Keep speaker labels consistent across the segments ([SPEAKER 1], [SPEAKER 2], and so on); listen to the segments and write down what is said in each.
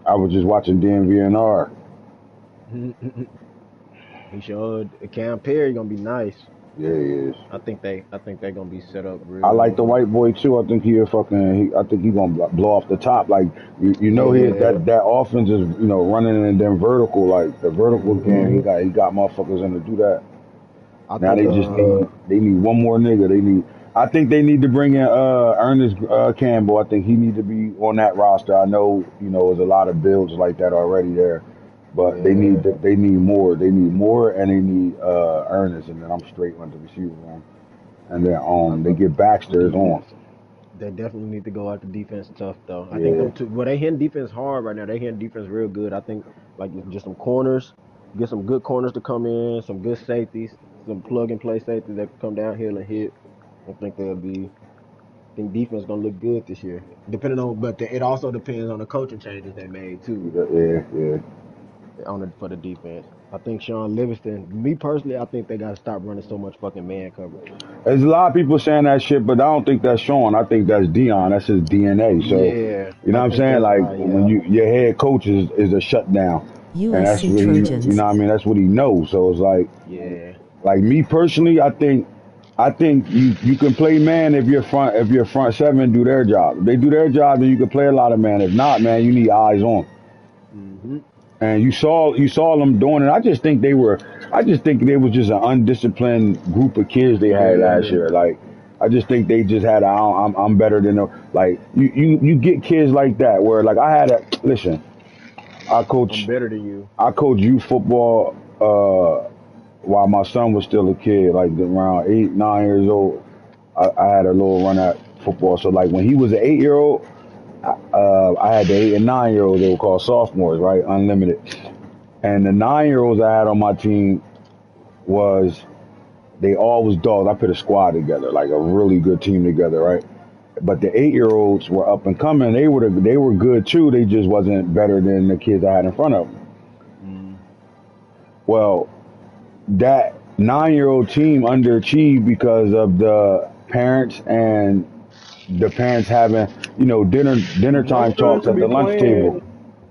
[SPEAKER 1] I was just watching DMVNR.
[SPEAKER 2] He showed Cam Perry gonna be nice.
[SPEAKER 1] Yeah, he is.
[SPEAKER 2] I think they're gonna be set up
[SPEAKER 1] I
[SPEAKER 2] real
[SPEAKER 1] like the
[SPEAKER 2] good.
[SPEAKER 1] white boy too. I think I think he gonna blow off the top. Like you know,
[SPEAKER 2] Yeah.
[SPEAKER 1] that offense is running and then vertical. Like the vertical game,
[SPEAKER 2] Hmm.
[SPEAKER 1] he got motherfuckers in to do that.
[SPEAKER 2] I
[SPEAKER 1] Now
[SPEAKER 2] think
[SPEAKER 1] they need one more nigga. I think they need to bring in Ernest Campbell. I think he need to be on that roster. I know there's a lot of builds like that already there, but
[SPEAKER 2] yeah.
[SPEAKER 1] they need more. They need more, and they need Ernest, and then I'm straight on the receiver room, and then
[SPEAKER 2] I
[SPEAKER 1] they
[SPEAKER 2] think
[SPEAKER 1] get Baxter's on.
[SPEAKER 2] defense. They definitely need to go out the defense tough though. I think
[SPEAKER 1] Yeah,
[SPEAKER 2] them two. Well, they hitting defense hard right now. They hitting defense real good. I think like just some corners, get some good corners to come in, some good safeties, some plug and play safeties that can come downhill and hit. I think they'll be. I think defense gonna look good this year. Depending on, but it also depends on the coaching changes they made too.
[SPEAKER 1] yeah.
[SPEAKER 2] For the defense. I think Sean Livingston. Me personally, I think they gotta stop running so much fucking man coverage.
[SPEAKER 1] There's a lot of people saying that shit, but I don't think that's Sean. I think that's Dion. That's his DNA. So,
[SPEAKER 2] Yeah,
[SPEAKER 1] you know
[SPEAKER 2] I
[SPEAKER 1] what I'm
[SPEAKER 2] think
[SPEAKER 1] saying?
[SPEAKER 2] that's
[SPEAKER 1] Like
[SPEAKER 2] why.
[SPEAKER 1] when
[SPEAKER 2] Yeah.
[SPEAKER 1] your head coach is a shutdown, and that's
[SPEAKER 3] USC
[SPEAKER 1] what you
[SPEAKER 3] Trojans.
[SPEAKER 1] know what I mean. That's what he knows. So it's
[SPEAKER 2] Yeah.
[SPEAKER 1] like me personally, I think you can play man if your front seven do their job. If they do their job, then you can play a lot of man. If not, man, you need eyes on.
[SPEAKER 2] Hmm.
[SPEAKER 1] And you saw them doing it. I just think they was just an undisciplined group of kids they had last
[SPEAKER 2] Yeah.
[SPEAKER 1] year. Like I just think they just had I'm better than them. Like you get kids like that where like I had a listen. I
[SPEAKER 2] I'm
[SPEAKER 1] coach
[SPEAKER 2] better than you.
[SPEAKER 1] I coach youth football while my son was still a kid, like around 8, 9 years old. I had a little run at football. So like when he was an 8 year old, I had the 8 and 9 year olds. They were called sophomores, right? Unlimited. And the 9 year olds I had on my team was they all was dogs. I put a squad together, like a really good team together, right? But the 8 year olds were up and coming. They were good too. They just wasn't better than the kids I had in front of them.
[SPEAKER 2] Mm.
[SPEAKER 1] Well, that 9 year old team underachieved because of the parents and the parents having dinner
[SPEAKER 2] My
[SPEAKER 1] time
[SPEAKER 2] son
[SPEAKER 1] talks
[SPEAKER 2] should
[SPEAKER 1] at
[SPEAKER 2] be
[SPEAKER 1] the lunch table.
[SPEAKER 2] playing.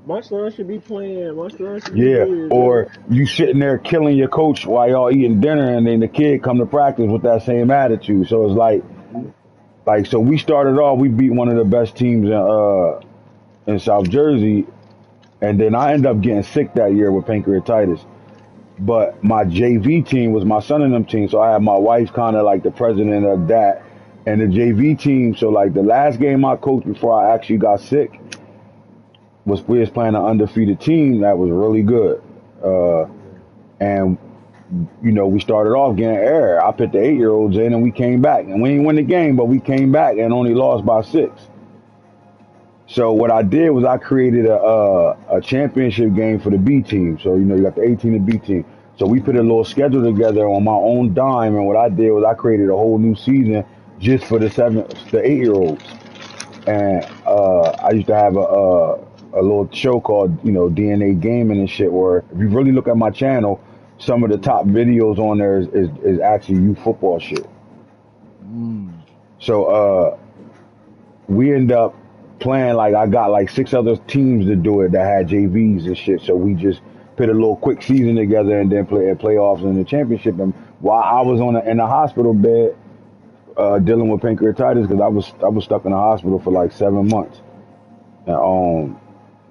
[SPEAKER 2] My son should be playing. My son should be
[SPEAKER 1] Yeah,
[SPEAKER 2] this.
[SPEAKER 1] or you sitting there killing your coach while y'all eating dinner, and then the kid come to practice with that same attitude. So it's
[SPEAKER 2] Mhm.
[SPEAKER 1] so we started off. We beat one of the best teams in South Jersey, and then I ended up getting sick that year with pancreatitis. But my JV team was my son and them team, so I had my wife kind of like the president of that, and the JV team. So like the last game I coached before I actually got sick was we was playing an undefeated team that was really good.
[SPEAKER 2] Yeah.
[SPEAKER 1] And we started off getting air. I put the 8 year olds in and we came back. And we didn't win the game, but we came back and only lost by 6. So what I did was I created a championship game for the B team. So you got the 18 and B team. So we put a
[SPEAKER 2] Mhm.
[SPEAKER 1] little schedule together on my own dime, and what I did was I created a whole new season just for the 8 year olds. And I used to have a little show called DNA Gaming and shit. Where if you really look at my channel, some of the top
[SPEAKER 2] Mhm.
[SPEAKER 1] videos on there is actually youth football shit.
[SPEAKER 2] Mm.
[SPEAKER 1] So we end up playing like I got like 6 other teams to do it that had JVs and shit. So we just put a little quick season together and then play at playoffs and the championship. And while I was in the hospital bed dealing with pancreatitis because I was stuck in the hospital for like 7 months. And,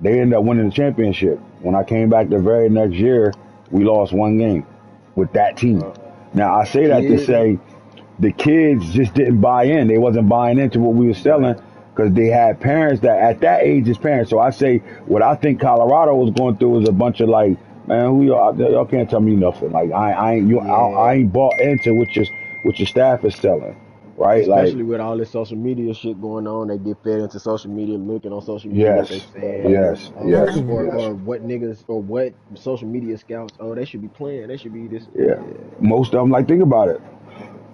[SPEAKER 1] they ended up winning the championship. When I came back the very next year, we lost one game with that team.
[SPEAKER 2] Uh,
[SPEAKER 1] Now I
[SPEAKER 2] the
[SPEAKER 1] say that to
[SPEAKER 2] kids.
[SPEAKER 1] say the kids just didn't buy in. They wasn't buying into what we were selling
[SPEAKER 2] Right.
[SPEAKER 1] because they had parents that at that age is parents. So I say what I think Colorado was going through is a bunch of like, man, who y'all can't tell me nothing. Like I
[SPEAKER 2] Yeah.
[SPEAKER 1] ain't bought into what your staff is selling, right? Like
[SPEAKER 2] Especially with all this social media shit going on, they get fed into social media, looking on social media what they
[SPEAKER 1] yes,
[SPEAKER 2] saying,
[SPEAKER 1] yes, yes,
[SPEAKER 3] Parking.
[SPEAKER 1] yes.
[SPEAKER 2] or what niggas or what social media scouts. Oh, they should be playing. They should be this.
[SPEAKER 1] Yeah.
[SPEAKER 2] Yeah.
[SPEAKER 1] Most of them, like, think about it.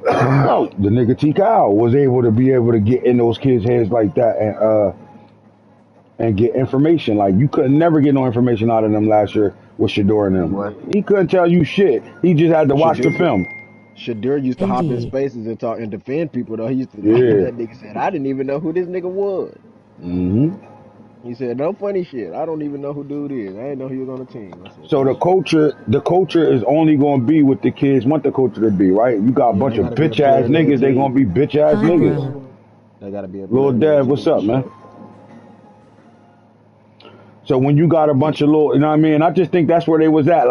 [SPEAKER 1] The nigga T. Kyle was able to be able to get in those kids' heads like that and get information. Like you couldn't never get no information out of them last year with Shador and them.
[SPEAKER 2] Boy,
[SPEAKER 1] He couldn't tell you shit. He just had to watch the
[SPEAKER 2] Shadur,
[SPEAKER 1] film.
[SPEAKER 2] Shadur used to hop in
[SPEAKER 3] Indeed.
[SPEAKER 2] spaces and talk and defend people. Though he used to,
[SPEAKER 1] Yeah.
[SPEAKER 2] that nigga said, I didn't even know who this nigga was.
[SPEAKER 1] Hmm.
[SPEAKER 2] He He said, no funny shit. I don't even know who dude is. I didn't know he was on the team. I said,
[SPEAKER 1] So
[SPEAKER 2] good shit.
[SPEAKER 1] the culture is only going to be what the kids want the culture to be, right? You got a
[SPEAKER 2] Yeah,
[SPEAKER 1] bunch
[SPEAKER 2] they
[SPEAKER 1] of
[SPEAKER 2] got to be a
[SPEAKER 1] bitch ass
[SPEAKER 2] player-led
[SPEAKER 1] niggas. They going
[SPEAKER 2] team.
[SPEAKER 1] to be bitch ass
[SPEAKER 3] Hi,
[SPEAKER 1] niggas.
[SPEAKER 3] bro.
[SPEAKER 2] They got to be a
[SPEAKER 1] Lil
[SPEAKER 2] player-led
[SPEAKER 1] Dad, what's
[SPEAKER 2] team for
[SPEAKER 1] up, man?
[SPEAKER 2] sure.
[SPEAKER 1] So when you got a bunch of little, you know what I mean? I just think that's where they was at.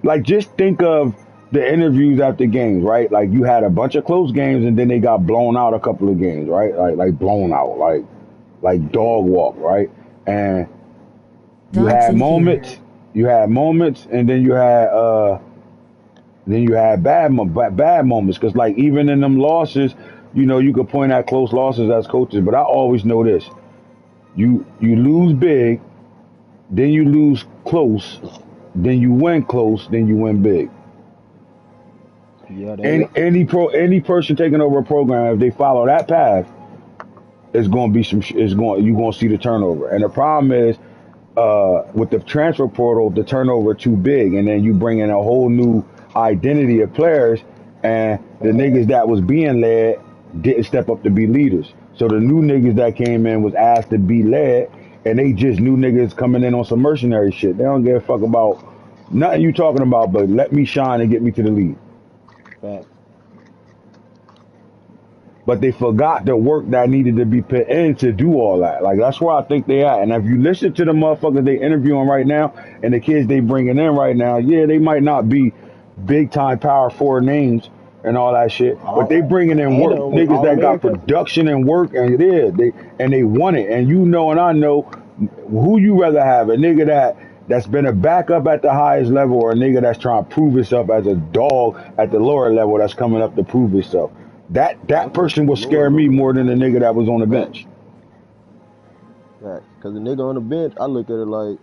[SPEAKER 1] Like just think of the interviews after games, right? Like you had a bunch of close games and then they got blown out a couple of games, right? Like blown out, like dog walk, right? And you
[SPEAKER 3] Dogs
[SPEAKER 1] had
[SPEAKER 3] in here.
[SPEAKER 1] moments, and then you had bad moments. Because like even in them losses, you know, you could point at close losses as coaches, but I always know this: you lose big, then you lose close, then you win close, then you win big.
[SPEAKER 2] Yeah,
[SPEAKER 1] Any person taking over a program, if they follow that path, it's going to be it's going you going to see the turnover. And the problem is with the transfer portal, the turnover too big, and then you bring in a whole new identity of players, and the niggas that was being led didn't step up to be leaders. So the new niggas that came in was asked to be led, and they just new niggas coming in on some mercenary shit. They don't give a fuck about nothing you talking about, but let me shine and get me to the lead.
[SPEAKER 2] facts.
[SPEAKER 1] But they forgot the work that needed to be put in to do all that. Like that's where I think they at. And if you listen to the motherfuckers they interviewing right now and the kids they bringing in right now, yeah, they might not be big time power forward names and all that shit, but they bringing in
[SPEAKER 2] And
[SPEAKER 1] work niggas
[SPEAKER 2] All
[SPEAKER 1] that got
[SPEAKER 2] American.
[SPEAKER 1] production and work, and they want it. And you know, and I know who you rather have, a nigga that's been a backup at the highest level, or a nigga that's trying to prove himself as a dog at the lower level that's coming up to prove himself. That
[SPEAKER 2] I'm taking
[SPEAKER 1] person
[SPEAKER 2] the
[SPEAKER 1] will
[SPEAKER 2] lower
[SPEAKER 1] scare me
[SPEAKER 2] level.
[SPEAKER 1] more than the nigga that was on the
[SPEAKER 2] Facts.
[SPEAKER 1] bench.
[SPEAKER 2] Facts. Because the nigga on the bench, I look at it like,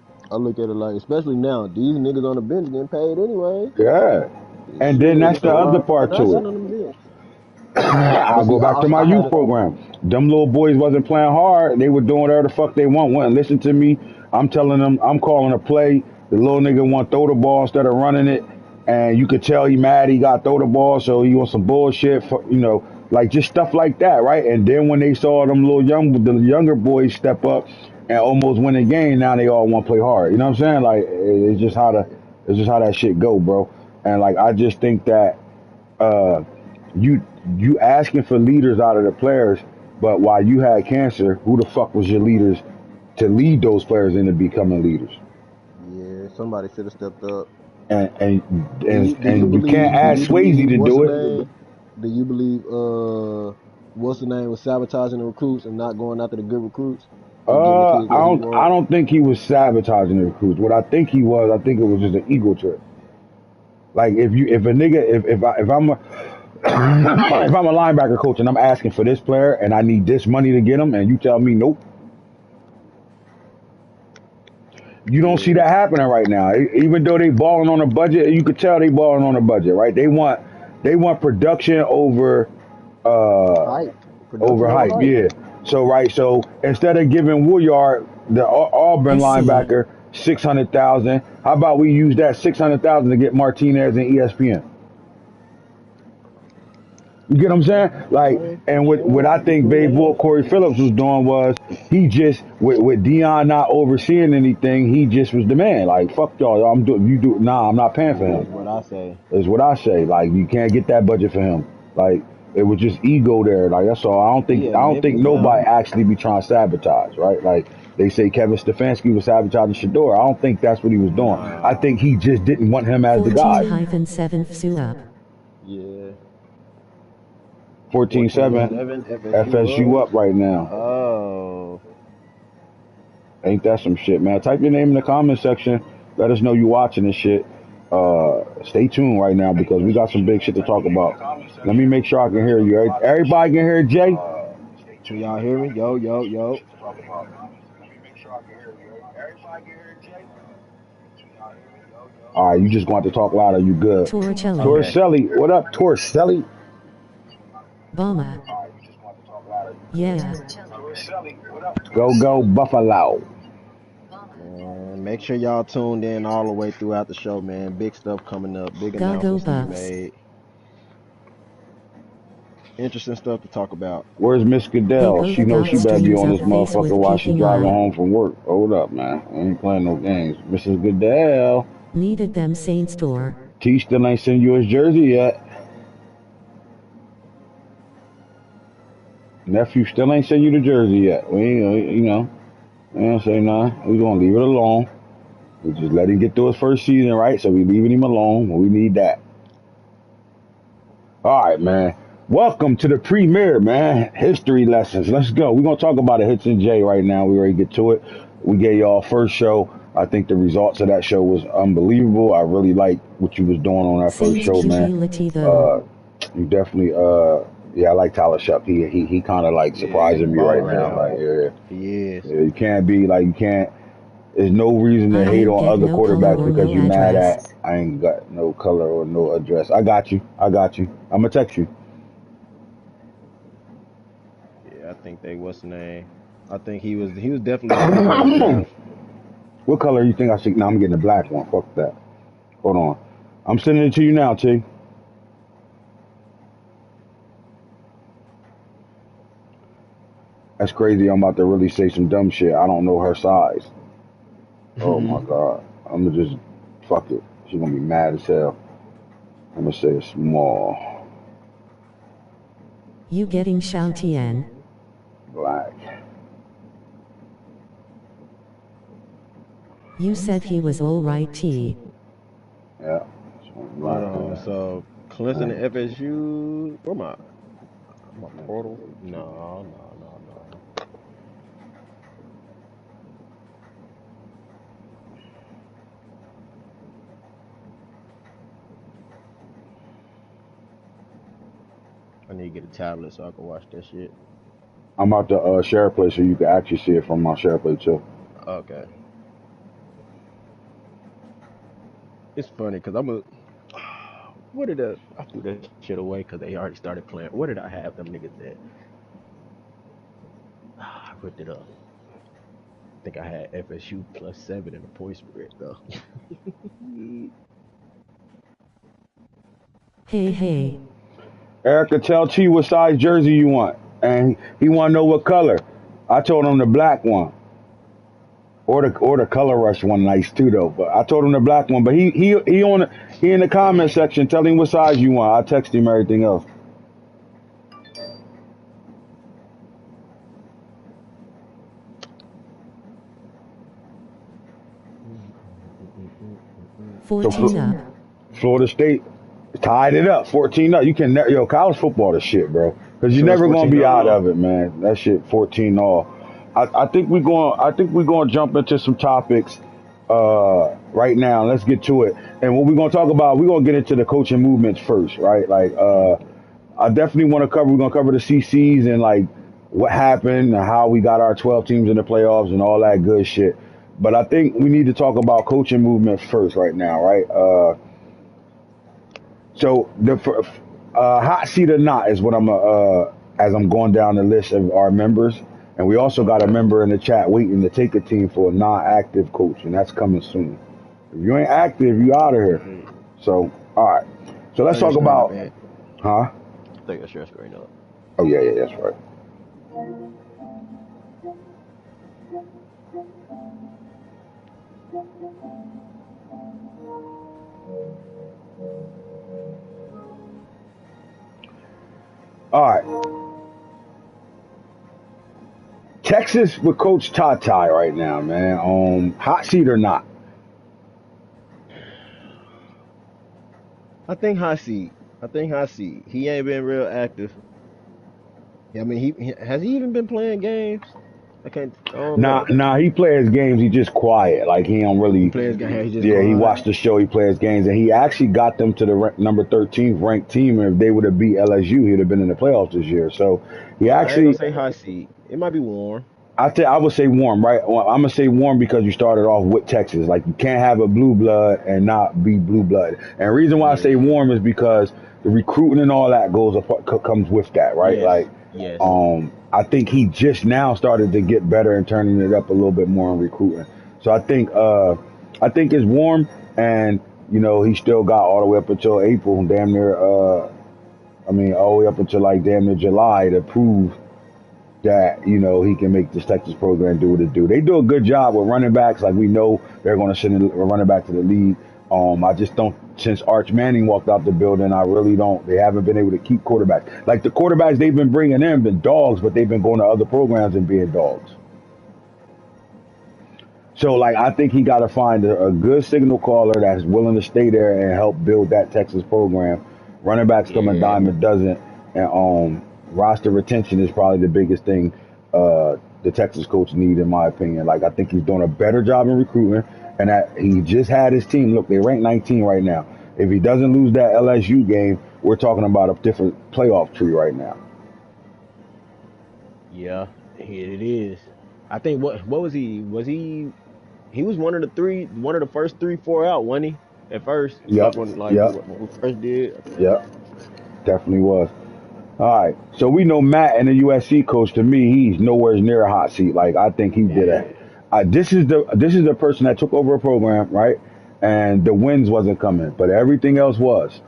[SPEAKER 2] especially now, these niggas on the bench getting paid anyway.
[SPEAKER 1] Yeah. And then
[SPEAKER 2] Shit,
[SPEAKER 1] that's
[SPEAKER 2] it's a
[SPEAKER 1] the other
[SPEAKER 2] lot
[SPEAKER 1] part to
[SPEAKER 2] sitting
[SPEAKER 1] it.
[SPEAKER 2] on the bench. But
[SPEAKER 1] I'll
[SPEAKER 2] see,
[SPEAKER 1] go back to my
[SPEAKER 2] I had
[SPEAKER 1] youth
[SPEAKER 2] a
[SPEAKER 1] program. Them little boys wasn't playing hard. They were doing whatever the fuck they want. Wouldn't listen to me. I'm telling them I'm calling a play. The little nigga want to throw the ball instead of running it. And you could tell he mad he got to throw the ball, so he want some bullshit. For, you know, like just stuff like that, right? And then when they saw them the younger boys step up and almost win a game, now they all want to play hard. You know what I'm saying? Like it's just how that shit go, bro. And like I just think that uh, you you asking for leaders out of the players, but while you had cancer, who the fuck was your leaders to lead those players into becoming leaders?
[SPEAKER 2] Yeah, somebody should have stepped up.
[SPEAKER 1] And and
[SPEAKER 2] Do you
[SPEAKER 1] and you can't
[SPEAKER 2] believe
[SPEAKER 1] ask Swayze to
[SPEAKER 2] what's the
[SPEAKER 1] do it.
[SPEAKER 2] name? Do you believe what's the name was sabotaging the recruits and not going after the good recruits and getting the kids that he
[SPEAKER 1] I
[SPEAKER 2] wanted?
[SPEAKER 1] don't think he was sabotaging the recruits. What I think it was just an ego trip. Like if a nigga if I'm a if I'm a linebacker coach and I'm asking for this player and I need this money to get him, and you tell me nope, you don't see
[SPEAKER 2] Yeah,
[SPEAKER 1] that happening right now. Even though they balling on a budget, you could tell they balling on a budget, right? They want production uh
[SPEAKER 2] hype,
[SPEAKER 1] over
[SPEAKER 2] production over
[SPEAKER 1] hype,
[SPEAKER 2] hype.
[SPEAKER 1] yeah. So right, so instead of giving Woodyard the Auburn
[SPEAKER 3] I see.
[SPEAKER 1] linebacker 600,000, how about we use that 600,000 to get Martinez and ESPN? You get what I'm saying? Like,
[SPEAKER 2] Okay,
[SPEAKER 1] and what
[SPEAKER 2] okay,
[SPEAKER 1] I think Babe Wolf, Corey Phillips was doing was he just with Dion not overseeing anything, he just was the man. Like, fuck y'all, I'm doing you do nah, I'm not paying for
[SPEAKER 2] is
[SPEAKER 1] him.
[SPEAKER 2] what I say.
[SPEAKER 1] Is what I say. Like, you can't get that budget for him. Like, it was just ego there. Like that's all.
[SPEAKER 2] He
[SPEAKER 1] I
[SPEAKER 2] at
[SPEAKER 1] don't think
[SPEAKER 2] Memphis now.
[SPEAKER 1] nobody actually be trying to sabotage, right? Like they say Kevin Stefanski was sabotaging Shador. I don't think that's what he was doing. I
[SPEAKER 2] Nah,
[SPEAKER 1] think he just didn't want him as the
[SPEAKER 3] 14
[SPEAKER 1] guy.
[SPEAKER 3] hyphen 7 FSU up.
[SPEAKER 2] yeah,
[SPEAKER 1] 14-7
[SPEAKER 2] 14-7 FSU up.
[SPEAKER 1] FSU up right now.
[SPEAKER 2] Oh,
[SPEAKER 1] Ain't that some shit, man? Type your name in the comment section. Let us know you watching this shit. Stay tuned right now because we got some big shit to talk about. Let me make sure I can hear you. Everybody can hear Jay?
[SPEAKER 2] can y'all hear me? Yo, yo, yo.
[SPEAKER 1] All right, you just going to talk louder. You good?
[SPEAKER 3] Torricelli.
[SPEAKER 2] Okay.
[SPEAKER 1] Torricelli, what up, Torricelli?
[SPEAKER 3] Bama. Yeah.
[SPEAKER 1] Go Buffalo.
[SPEAKER 2] Man, make sure y'all tuned in all the way throughout the show, man. Big stuff coming up. Big
[SPEAKER 3] Go
[SPEAKER 2] announcements to be
[SPEAKER 3] Buffs.
[SPEAKER 2] made. interesting stuff to talk about.
[SPEAKER 1] Where's Miss
[SPEAKER 3] They
[SPEAKER 1] Goodell?
[SPEAKER 3] both
[SPEAKER 1] She knows
[SPEAKER 3] got
[SPEAKER 1] she better be
[SPEAKER 3] strings
[SPEAKER 1] on
[SPEAKER 3] up
[SPEAKER 1] this
[SPEAKER 3] face
[SPEAKER 1] motherfucker
[SPEAKER 3] with
[SPEAKER 1] while she
[SPEAKER 3] peeking
[SPEAKER 1] driving
[SPEAKER 3] eye.
[SPEAKER 1] home from work. Hold up, man. I ain't playing no games. Mrs. Goodell.
[SPEAKER 3] Needed them Saints door.
[SPEAKER 1] T still ain't sent you his jersey yet. Nephew still ain't sent you the jersey yet. We ain't, we ain't say nothing. We gonna leave it alone. We just let him get through his first season, right? So we leaving him alone. We need that. All right, man. Welcome to the premiere, man. History lessons. Let's go. We're gonna talk about a Hits and J right now. We ready to get to it. We gave y'all first show. I think the results of that show was unbelievable. I really like what you was doing on that first
[SPEAKER 3] Saints
[SPEAKER 1] show, man.
[SPEAKER 3] cumulative though.
[SPEAKER 1] You definitely yeah, I like Tyler Shupp. He kind of like
[SPEAKER 2] Yeah, he
[SPEAKER 1] surprising me right
[SPEAKER 2] balling
[SPEAKER 1] now.
[SPEAKER 2] now.
[SPEAKER 1] Like yeah,
[SPEAKER 2] He is.
[SPEAKER 1] yeah, you can't be like you can't. There's no reason to
[SPEAKER 3] I
[SPEAKER 1] hate
[SPEAKER 3] ain't
[SPEAKER 1] on
[SPEAKER 3] get
[SPEAKER 1] other
[SPEAKER 3] no color
[SPEAKER 1] quarterbacks
[SPEAKER 3] or
[SPEAKER 1] because
[SPEAKER 3] no
[SPEAKER 1] you're mad
[SPEAKER 3] address.
[SPEAKER 1] at I ain't got no color or no address. I got you. I'm gonna text you.
[SPEAKER 2] Yeah, I think what's the name? I think he was definitely a sleeper in the draft.
[SPEAKER 1] What color you think I should? No, I'm getting the black one. Fuck that. Hold on. I'm sending it to you now, T. That's crazy. I'm about to really say some dumb shit. I don't know her size. Oh my god. I'm gonna just fuck it. She's gonna be mad as hell. I'm gonna say it's small,
[SPEAKER 3] You getting Shantien?
[SPEAKER 1] black.
[SPEAKER 3] You said he was alright T.
[SPEAKER 1] Yeah.
[SPEAKER 2] Right
[SPEAKER 1] Black.
[SPEAKER 2] on. So Clemson and FSU. Where my portal? No. I need to get a tablet so I can watch that shit.
[SPEAKER 1] I'm about to share a play so you can actually see it from my share play too.
[SPEAKER 2] Okay. It's funny because I'm a. What did I threw that shit away because they already started playing. What did I have them niggas at? I ripped it up. I think I had FSU +7 in the point spread though.
[SPEAKER 3] Hey.
[SPEAKER 1] Erica, tell T what size jersey you want, and he want to know what color. I told him the black one, or the color rush one, nice too though. But I told him the black one. But he in the comment section. Tell him what size you want. I text him everything else. So
[SPEAKER 3] 14 up.
[SPEAKER 1] Florida State tied it up, 14 up. You can college football the shit, bro, because you're
[SPEAKER 2] So it's
[SPEAKER 1] never gonna
[SPEAKER 2] 14
[SPEAKER 1] be out
[SPEAKER 2] all.
[SPEAKER 1] of it, man. That shit 14 all. I think we're going to jump into some topics right now. Let's get to it. And what we're going to talk about, we're going to get into the coaching movements first, right? Like I definitely want to cover. We're going to cover the CCs and like what happened and how we got our 12 teams in the playoffs and all that good shit. But I think we need to talk about coaching movement first right now, right? So the hot seat or not is what I'm as I'm going down the list of our members, and we also got a
[SPEAKER 2] Okay.
[SPEAKER 1] member in the chat waiting to take a team for a non-active coach, and that's coming soon. If you ain't active, you out of here.
[SPEAKER 2] Mhm.
[SPEAKER 1] So all right, so let's
[SPEAKER 2] Turn your
[SPEAKER 1] talk
[SPEAKER 2] screen up,
[SPEAKER 1] about
[SPEAKER 2] Ed.
[SPEAKER 1] huh?
[SPEAKER 2] Take your share screen up.
[SPEAKER 1] Oh yeah, that's right. All right, Texas with Coach Tata right now, man. Hot seat or not?
[SPEAKER 2] I think hot seat. He ain't been real active. I mean, he has he even been playing games? I don't know.
[SPEAKER 1] He plays games. He just quiet. Like he don't
[SPEAKER 2] He
[SPEAKER 1] really.
[SPEAKER 2] plays games. He just
[SPEAKER 1] Yeah, he
[SPEAKER 2] quiet.
[SPEAKER 1] watched the show. He plays games, and he actually got them to the number 13th ranked team. And if they would have beat LSU, he'd have been in the playoffs this year. So he
[SPEAKER 2] I ain't gonna
[SPEAKER 1] actually,
[SPEAKER 2] say hot seat. It might be warm.
[SPEAKER 1] I would say warm, right? Well, I'm gonna say warm because you started off with Texas. Like you can't have a blue blood and not be blue blood. And the reason why I say
[SPEAKER 2] Yeah.
[SPEAKER 1] warm is because the recruiting and all that comes with that, right?
[SPEAKER 2] Yes.
[SPEAKER 1] Like,
[SPEAKER 2] Yes.
[SPEAKER 1] I think he just now started to get better and turning it up a little bit more in recruiting. So I think it's warm, and he still got all the way up until April, damn near I mean, all the way up until like damn near July to prove that he can make this Texas program do what it do. They do a good job with running backs. Like we know they're going to send a running back to the league. I just don't. Since Arch Manning walked out the building, I really don't. They haven't been able to keep quarterbacks. Like the quarterbacks they've been bringing in been dogs, but they've been going to other programs and being dogs. So like I think he got to find a good signal caller that's willing to stay there and help build that Texas program. Running backs come a dime a dozen, and roster retention is probably the biggest thing the Texas coach need, in my opinion. Like I think he's doing a better job in recruiting, and that he just had his team. Look, they rank 19 right now. If he doesn't lose that LSU game, we're talking about a different playoff tree right now.
[SPEAKER 2] Yeah, it is. I think what was he? Was he was one of the first 3-4 out, wasn't he? At first,
[SPEAKER 1] Yep, yep,
[SPEAKER 2] when we first did.
[SPEAKER 1] yep. Definitely was. All right. So we know Matt and the USC coach. To me, he's nowhere near a hot seat. Like I think he did
[SPEAKER 2] Yeah.
[SPEAKER 1] it. This is the person that took over a program, right? And the wins wasn't coming, but everything else was.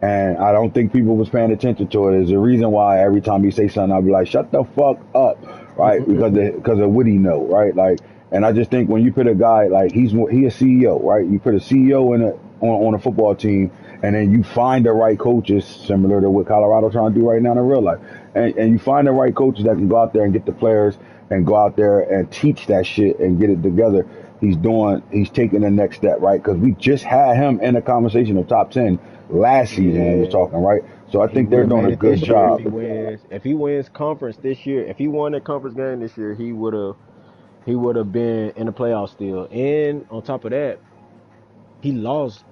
[SPEAKER 1] And I don't think people was paying attention to it. There's a reason why every time he say something, I'll be like, "Shut the fuck up," right? Because of what he know, right? Like, and I just think when you put a guy like he a CEO, right? You put a CEO on a football team, and then you find the right coaches, similar to what Colorado trying to do right now in real life, and you find the right coaches that can go out there and get the players and go out there and teach that shit and get it together. He's taking the next step, right? Because we just had him in a conversation of top 10 last season when we was talking, right? So I think they're doing a good job.
[SPEAKER 2] If he wins conference this year, if he won that conference game this year, he would have been in the playoffs still. And on top of that, he lost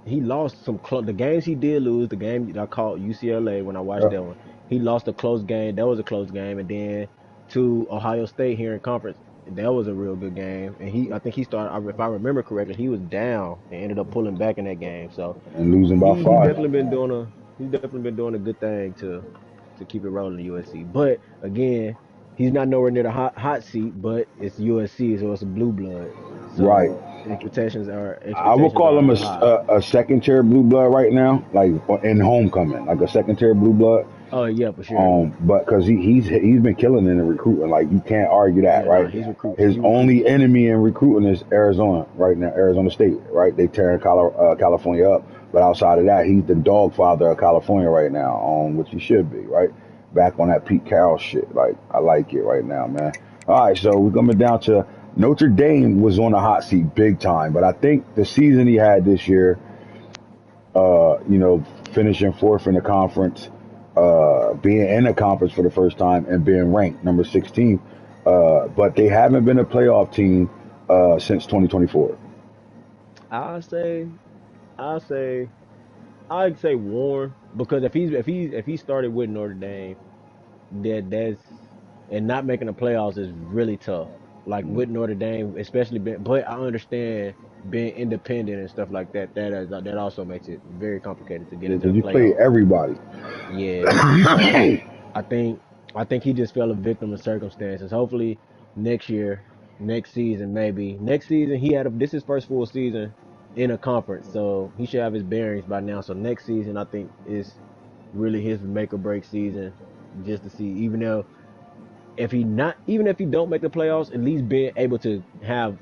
[SPEAKER 2] the games he did lose. The game that I called UCLA when I watched that one, he lost a close game. That was a close game, and then to Ohio State here in conference, that was a real good game. And I think he started, if I remember correctly, he was down and ended up pulling back in that game. So
[SPEAKER 1] And losing by
[SPEAKER 2] he's
[SPEAKER 1] 5.
[SPEAKER 2] definitely been doing a good thing to keep it rolling at USC. But again, he's not nowhere near the hot seat. But it's USC, so it's a blue blood. So
[SPEAKER 1] Right.
[SPEAKER 2] expectations
[SPEAKER 1] I would call him
[SPEAKER 2] high.
[SPEAKER 1] a second tier blue blood right now, like in homecoming, like a second tier blue blood.
[SPEAKER 2] Oh yeah, for sure.
[SPEAKER 1] But because he's been killing in the recruiting, like you can't argue that,
[SPEAKER 2] Yeah,
[SPEAKER 1] right?
[SPEAKER 2] nah, he's recruiting.
[SPEAKER 1] His only enemy in recruiting is Arizona right now, Arizona State, right? They tearing California up, but outside of that, he's the dog father of California right now, which he should be, right? Back on that Pete Carroll shit, like I like it right now, man. All right, so we're coming down to Notre Dame was on the hot seat big time, but I think the season he had this year, finishing fourth in the conference, being in a conference for the first time and being ranked number 16. But they haven't been a playoff team since 2024.
[SPEAKER 2] I'll say, I'll say, I'd say Warren because if he started with Notre Dame, that's and not making the playoffs is really tough. Like with Notre Dame, especially, but I understand being independent and stuff like that. That also makes it very complicated to get into
[SPEAKER 1] Because
[SPEAKER 2] the
[SPEAKER 1] you play
[SPEAKER 2] playoffs.
[SPEAKER 1] everybody.
[SPEAKER 2] Yeah, I think I think he just fell a victim of circumstances. Hopefully next season maybe. Next season this is his first full season in a conference, so he should have his bearings by now. So next season I think is really his make or break season just to see even if he don't make the playoffs, at least being able to have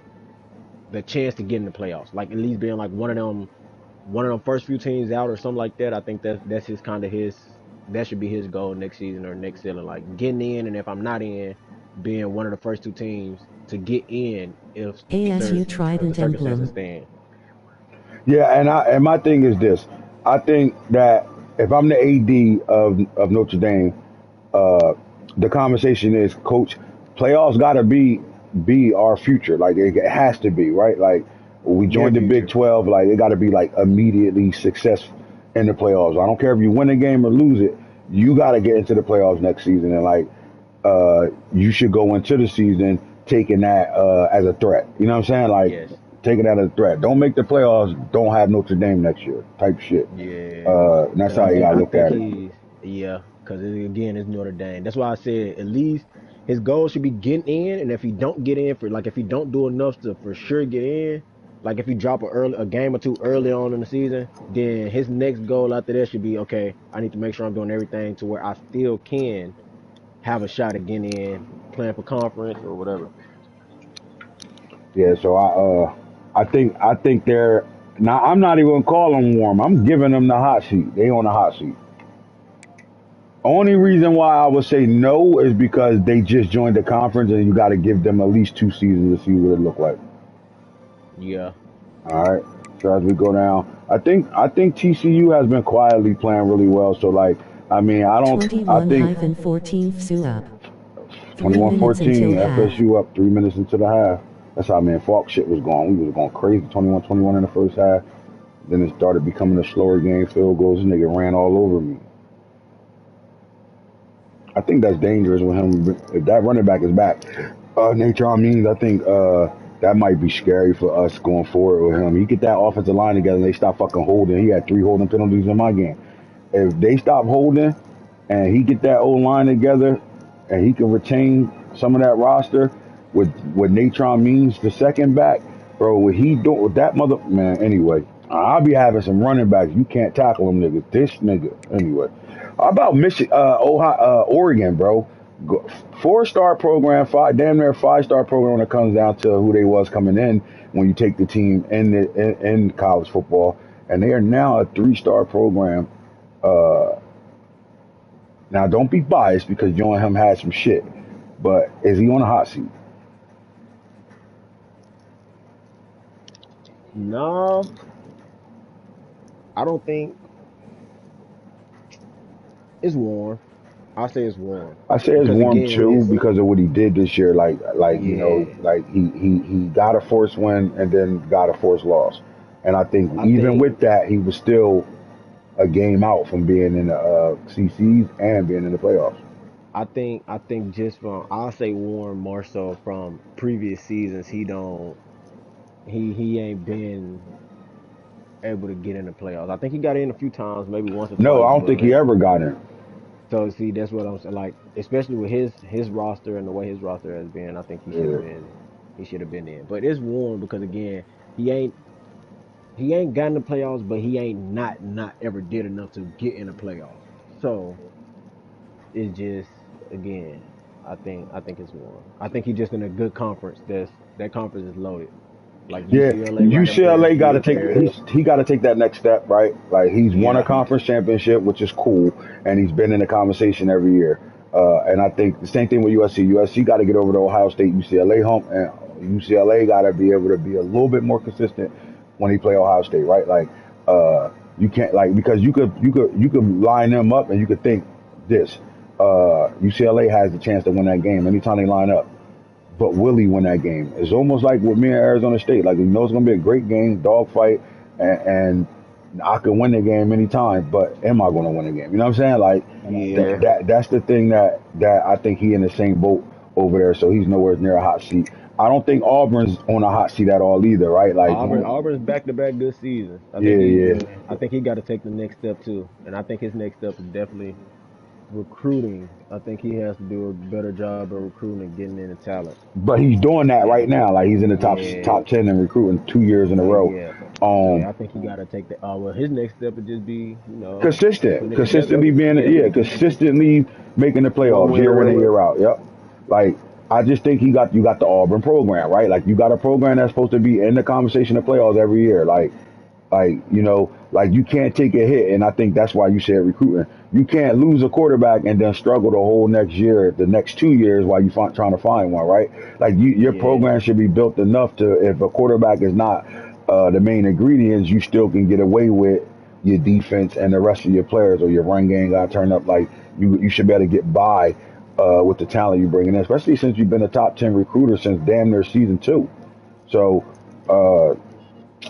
[SPEAKER 2] the chance to get in the playoffs. Like at least being like one of them first few teams out or something like that. I think that's his kind of his that should be his goal next season or next ceiling. Like getting in, and if I'm not in, being one of the first two teams to get in if
[SPEAKER 3] ASU
[SPEAKER 2] the
[SPEAKER 3] Trident
[SPEAKER 2] circumstances
[SPEAKER 3] emblem.
[SPEAKER 2] stand.
[SPEAKER 1] Yeah, and my thing is this. I think that if I'm the AD of Notre Dame, uh, the conversation is, Coach, playoffs got to be our future. Like it has to be, right? Like we
[SPEAKER 2] Near
[SPEAKER 1] joined the Big
[SPEAKER 2] future.
[SPEAKER 1] 12, like it got to be like immediately success in the playoffs. I don't care if you win a game or lose it. You got to get into the playoffs next season, and like you should go into the season taking that as a threat. You know what I'm saying? Like
[SPEAKER 2] Yes.
[SPEAKER 1] taking that as a threat. Don't make the playoffs. Don't have Notre Dame next year. Type shit.
[SPEAKER 2] Yeah.
[SPEAKER 1] And that's
[SPEAKER 2] Because
[SPEAKER 1] how you gotta
[SPEAKER 2] I
[SPEAKER 1] look
[SPEAKER 2] think
[SPEAKER 1] at it.
[SPEAKER 2] because again, it's Notre Dame. That's why I said at least his goal should be getting in, and if he don't get in if he don't do enough to for sure get in, Like if you drop a game or two early on in the season, then his next goal after that should be okay. I need to make sure I'm doing everything to where I still can have a shot at getting in, playing for conference or whatever.
[SPEAKER 1] Yeah, so I think they're now. I'm not even gonna call them warm. I'm giving them the hot seat. They on the hot seat. Only reason why I would say no is because they just joined the conference, and you got to give them at least 2 seasons to see what it look like.
[SPEAKER 2] Yeah.
[SPEAKER 1] All right. So as we go down, I think TCU has been quietly playing really well. So like, I mean, I think
[SPEAKER 3] 21-14 Sup. 3 minutes until
[SPEAKER 1] 21-14
[SPEAKER 3] half.
[SPEAKER 1] FSU up 3 minutes into the half. That's how man Falk shit was going. We was going crazy. 21-21 in the first half. Then it started becoming a slower game. Field goals. This nigga ran all over me. I think that's dangerous with him. If that running back is back, Natron means I think that might be scary for us going forward with him. He get that offensive line together and they stop fucking holding. He had 3 holding penalties in my game. If they stop holding and he get that old line together and he can retain some of that roster with what Natron means the second back, bro, what he do with that mother man, anyway. I'll be having some running backs. You can't tackle them niggas. This nigga. Anyway. How about Michigan, Ohio, Oregon, bro? 4-star program, damn near 5-star program when it comes down to who they was coming in when you take the team in college football, and they are now a 3-star program. Now don't be biased because you and him had some shit, but is he on a hot seat?
[SPEAKER 2] No, I don't think it's warm. I'll say it's warm
[SPEAKER 1] I say it's
[SPEAKER 2] because
[SPEAKER 1] warm
[SPEAKER 2] again,
[SPEAKER 1] too
[SPEAKER 2] it's
[SPEAKER 1] because of what he did this year. Like you know,
[SPEAKER 2] yeah.
[SPEAKER 1] like he got a forced win and then got a forced loss, and I think
[SPEAKER 2] I
[SPEAKER 1] even
[SPEAKER 2] think
[SPEAKER 1] with that, he was still a game out from being in the CCs and being in the playoffs.
[SPEAKER 2] I think just from I'll say warm more so from previous seasons. He don't he ain't been able to get in the playoffs. I think he got in a few times, maybe once or
[SPEAKER 1] No,
[SPEAKER 2] twice,
[SPEAKER 1] I don't think he
[SPEAKER 2] but
[SPEAKER 1] ever got in.
[SPEAKER 2] so see that's what I'm saying. Like especially with his roster and the way his roster has been, I think
[SPEAKER 1] Yeah.
[SPEAKER 2] he should have been in. But it's warm because again, he ain't he ain't gotten the playoffs, but he ain't not ever did enough to get in the playoffs. So it's just again, I think it's warm. I think he's just in a good conference. That conference is loaded. Like
[SPEAKER 1] Yeah,
[SPEAKER 2] UCLA right up there,
[SPEAKER 1] UCLA got to
[SPEAKER 2] still
[SPEAKER 1] take
[SPEAKER 2] there.
[SPEAKER 1] he got to take that next step, right? Like he's won a
[SPEAKER 2] Yeah,
[SPEAKER 1] conference championship, which is cool, and he's been in the conversation every year. And I think the same thing with USC. USC got to get over the Ohio State UCLA hump, and UCLA got to be able to be a little bit more consistent when he play Ohio State, right? Like you can't like because you could line them up and you could think this. UCLA has the chance to win that game anytime they line up. But will he win that game? It's almost like with me and Arizona State. Like, you know it's going to be a great game, dogfight, and I can win the game anytime, but am I going to win the game? You know what I'm saying? Like,
[SPEAKER 2] yeah.
[SPEAKER 1] that's the thing that I think he in the same boat over there, so he's nowhere near a hot seat. I don't think Auburn's on a hot seat at all either, right? Like,
[SPEAKER 2] Auburn's back to back good seasons.
[SPEAKER 1] yeah, yeah.
[SPEAKER 2] I think he got to take the next step too, and I think his next step is definitely recruiting. I think he has to do a better job of recruiting and getting in the talent.
[SPEAKER 1] But he's doing that right
[SPEAKER 2] And
[SPEAKER 1] now. Like, he's in the
[SPEAKER 2] yeah,
[SPEAKER 1] top 10 in recruiting 2 years in a
[SPEAKER 2] so
[SPEAKER 1] row.
[SPEAKER 2] yeah, so
[SPEAKER 1] Um,
[SPEAKER 2] yeah, I think he got to take the. Well, his next step would just be
[SPEAKER 1] Consistent,
[SPEAKER 2] putting it together.
[SPEAKER 1] yeah, consistently making the
[SPEAKER 2] One
[SPEAKER 1] playoffs
[SPEAKER 2] win
[SPEAKER 1] year in and
[SPEAKER 2] away.
[SPEAKER 1] year out. Yep. Like I just think you got the Auburn program, right? Like you got a program that's supposed to be in the conversation of playoffs every year. Like like you can't take a hit, and I think that's why you said recruiting. You can't lose a quarterback and then struggle the whole next year, the next 2 years while you trying to find one, right? Like your
[SPEAKER 2] Yeah,
[SPEAKER 1] program should be built enough to if a quarterback is not the main ingredients, you still can get away with your defense and the rest of your players or your run game got to turn up. Like you should be able to get by with the talent you bring in, especially since you've been a top 10 recruiter since damn near season 2. So. Uh,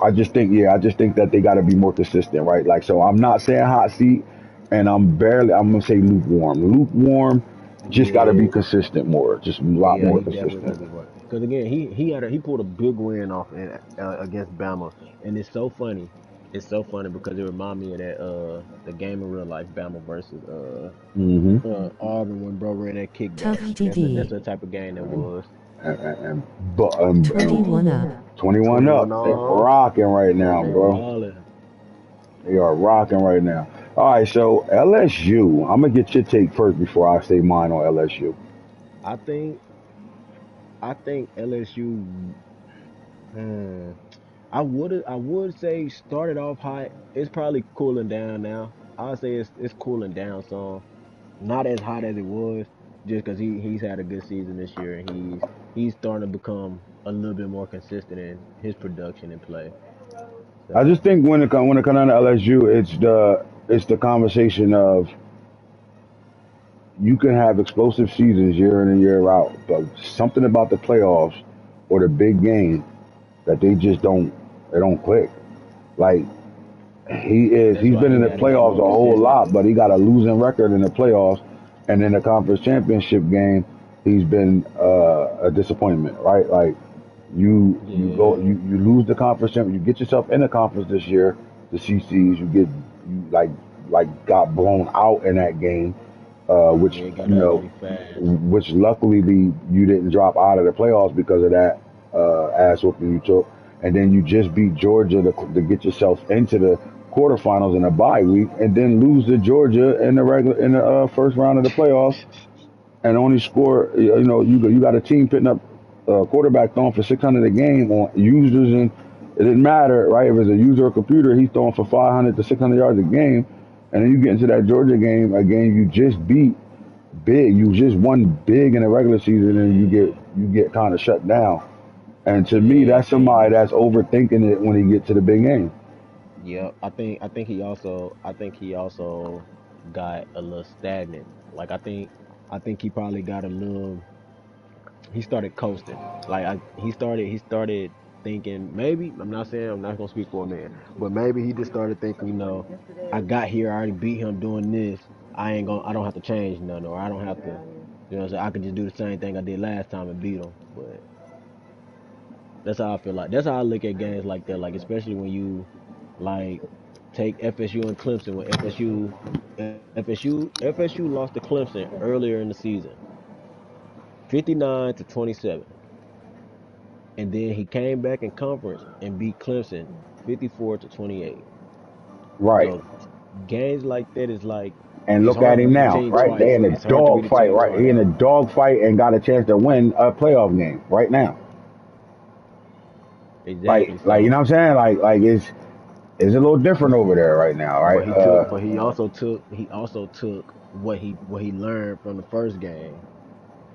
[SPEAKER 1] I just think that they got to be more consistent, right? Like, so I'm not saying hot seat, and I'm gonna say lukewarm. Lukewarm, just got to be
[SPEAKER 2] yeah,
[SPEAKER 1] consistent more, just a lot
[SPEAKER 2] yeah.
[SPEAKER 1] more
[SPEAKER 2] He definitely got
[SPEAKER 1] consistent.
[SPEAKER 2] to be work. Because again, he pulled a big win off against Bama, and it's so funny. It's so funny because it reminded me of that the game in real life Bama versus
[SPEAKER 1] Mm-hmm.
[SPEAKER 2] Auburn when bro ran that
[SPEAKER 3] Tough
[SPEAKER 2] kickback. That's
[SPEAKER 3] DD.
[SPEAKER 2] the type of game that was.
[SPEAKER 1] And, and, but
[SPEAKER 3] 21 up.
[SPEAKER 1] 21
[SPEAKER 2] 21
[SPEAKER 1] up. They're
[SPEAKER 2] all.
[SPEAKER 1] rocking right now,
[SPEAKER 2] They
[SPEAKER 1] bro.
[SPEAKER 2] balling.
[SPEAKER 1] They are rocking right now. All right, so LSU. I'm gonna get your take first before I say mine on LSU.
[SPEAKER 2] I think I think LSU. Hmm, I would say started off hot. It's probably cooling down now. I'd say it's cooling down some. Not as hot as it was, just because he's had a good season this year and he's starting to become a little bit more consistent in his production and play.
[SPEAKER 1] I just
[SPEAKER 2] So
[SPEAKER 1] think when it comes down to LSU, it's the conversation of you can have explosive seasons year in and year out, but something about the playoffs or the big game that they don't click. Like
[SPEAKER 2] that's
[SPEAKER 1] he's
[SPEAKER 2] why
[SPEAKER 1] been
[SPEAKER 2] he
[SPEAKER 1] in the
[SPEAKER 2] got to get
[SPEAKER 1] playoffs
[SPEAKER 2] more
[SPEAKER 1] a whole
[SPEAKER 2] consistent.
[SPEAKER 1] lot, but he got a losing record in the playoffs, and in the conference championship game, he's been a disappointment, right? Like you lose the conference you get yourself in the conference this year, the CCs, you got blown out in that game, which
[SPEAKER 2] Yeah, it got ugly fast.
[SPEAKER 1] which luckily you didn't drop out of the playoffs because of that ass whooping you took, and then you just beat Georgia to get yourself into the quarterfinals in a bye week, and then lose to Georgia in the first round of the playoffs, and only score. You got a team putting up quarterback throwing for 600 a game on users, and it didn't matter, right? If it's a user or computer, he's throwing for 500 to 600 yards a game, and then you get into that Georgia game, a game you just beat big. You just won big in the regular season, and
[SPEAKER 2] Yeah,
[SPEAKER 1] you get kind of shut down. And to me,
[SPEAKER 2] yeah. I
[SPEAKER 1] that's
[SPEAKER 2] think.
[SPEAKER 1] somebody that's overthinking it when he get to the big game.
[SPEAKER 2] Yeah, I think he also got a little stagnant. Like I think he probably got a little. He started coasting. He started thinking maybe I'm not saying I'm not gonna speak for a man, but maybe he just started thinking, I got here, I already beat him doing this. I don't have to change nothing, or I don't have to, what I'm saying, I can just do the same thing I did last time and beat him. But that's how I feel like. That's how I look at games like that. Like especially when you like take FSU and Clemson. When FSU lost to Clemson earlier in the season, 59-27. And then he came back in conference and beat Clemson 54-28.
[SPEAKER 1] Right.
[SPEAKER 2] So games like that is like
[SPEAKER 1] And
[SPEAKER 2] it's
[SPEAKER 1] look at
[SPEAKER 2] hard to
[SPEAKER 1] him
[SPEAKER 2] beat a
[SPEAKER 1] now,
[SPEAKER 2] team
[SPEAKER 1] right? They
[SPEAKER 2] twice.
[SPEAKER 1] in a
[SPEAKER 2] It's hard to beat
[SPEAKER 1] dog
[SPEAKER 2] a
[SPEAKER 1] fight,
[SPEAKER 2] team
[SPEAKER 1] right? He
[SPEAKER 2] twice.
[SPEAKER 1] in a dog fight and got a chance to win a playoff game right now.
[SPEAKER 2] Exactly.
[SPEAKER 1] Like you
[SPEAKER 2] So,
[SPEAKER 1] know what I'm saying? Like it's a little different over there right now, right?
[SPEAKER 2] but he also took what he learned from the first game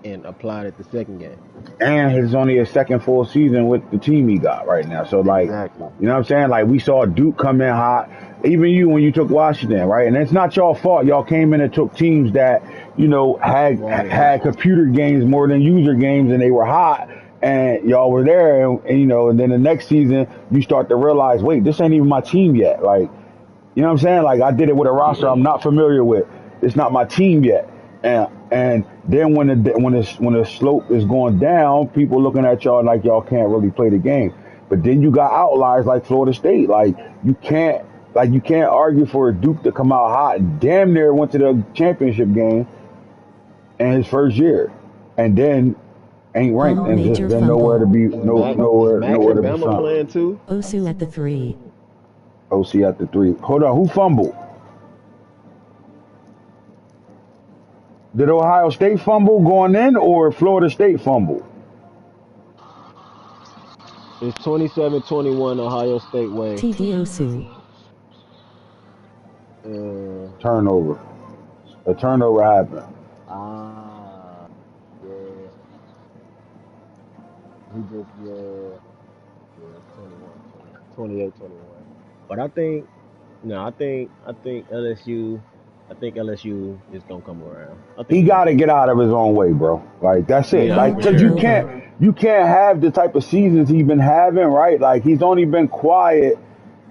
[SPEAKER 2] and applied it the second game.
[SPEAKER 1] And it's only his second full season with the team he got right now. So like,
[SPEAKER 2] Exactly.
[SPEAKER 1] you know what I'm saying? Like we saw Duke come in hot. Even you when you took Washington, right? And it's not y'all fault. Y'all came in and took teams that
[SPEAKER 2] Water.
[SPEAKER 1] had computer games more than user games, and they were hot. And y'all were there, and then the next season you start to realize, wait, this ain't even my team yet. Like, you know what I'm saying? Like I did it with a roster I'm
[SPEAKER 2] Yeah.
[SPEAKER 1] not familiar with. It's not my team yet. And then when the slope is going down, people looking at y'all like y'all can't really play the game. But then you got outliers like Florida State. You can't argue for a Duke to come out hot. Damn near went to the championship game in his first year, and then ain't ranked
[SPEAKER 3] Ball
[SPEAKER 1] and just
[SPEAKER 3] major
[SPEAKER 1] been nowhere to
[SPEAKER 3] fumble.
[SPEAKER 1] be
[SPEAKER 2] Is Max
[SPEAKER 1] nowhere
[SPEAKER 2] and
[SPEAKER 1] to be
[SPEAKER 2] Bama
[SPEAKER 1] found.
[SPEAKER 2] playing too?
[SPEAKER 3] Osu at the 3.
[SPEAKER 1] OC at the three. Hold on, who fumbled? Did Ohio State fumble going in or Florida State fumble?
[SPEAKER 2] It's 27-21 Ohio State way.
[SPEAKER 3] TD Osu.
[SPEAKER 2] Uh,
[SPEAKER 1] Turnover. A turnover happened.
[SPEAKER 2] ah, yeah. He just, yeah, 28-21. But I think, no, I think LSU is gonna come around. I think
[SPEAKER 1] He
[SPEAKER 2] they're gonna
[SPEAKER 1] got to
[SPEAKER 2] come
[SPEAKER 1] get
[SPEAKER 2] around.
[SPEAKER 1] out of his own way, bro. Like that's it.
[SPEAKER 2] Yeah,
[SPEAKER 1] Like,
[SPEAKER 3] Ball
[SPEAKER 2] for
[SPEAKER 1] cause
[SPEAKER 3] turned
[SPEAKER 1] you
[SPEAKER 2] sure.
[SPEAKER 1] can't
[SPEAKER 3] over.
[SPEAKER 1] you can't have the type of seasons he's been having, right? Like he's only been quiet.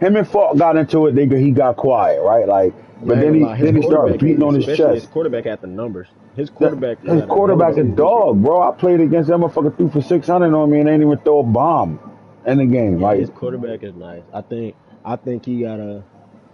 [SPEAKER 1] Him and Falk got into it. He got quiet, right? Like,
[SPEAKER 2] Yeah,
[SPEAKER 1] but
[SPEAKER 2] I ain't
[SPEAKER 1] then
[SPEAKER 2] gonna
[SPEAKER 1] he
[SPEAKER 2] lie. His
[SPEAKER 1] then he started
[SPEAKER 2] quarterback,
[SPEAKER 1] beating on his
[SPEAKER 2] especially his
[SPEAKER 1] chest.
[SPEAKER 2] quarterback, had the numbers. His
[SPEAKER 1] That,
[SPEAKER 2] quarterback
[SPEAKER 1] his
[SPEAKER 2] had a hell of a
[SPEAKER 1] quarterback a
[SPEAKER 2] season this year.
[SPEAKER 1] dog, bro. I played against that motherfucker threw for 600 on me and ain't even throw a bomb in the game.
[SPEAKER 2] Yeah,
[SPEAKER 1] Like
[SPEAKER 2] his quarterback is nice. I think he got a.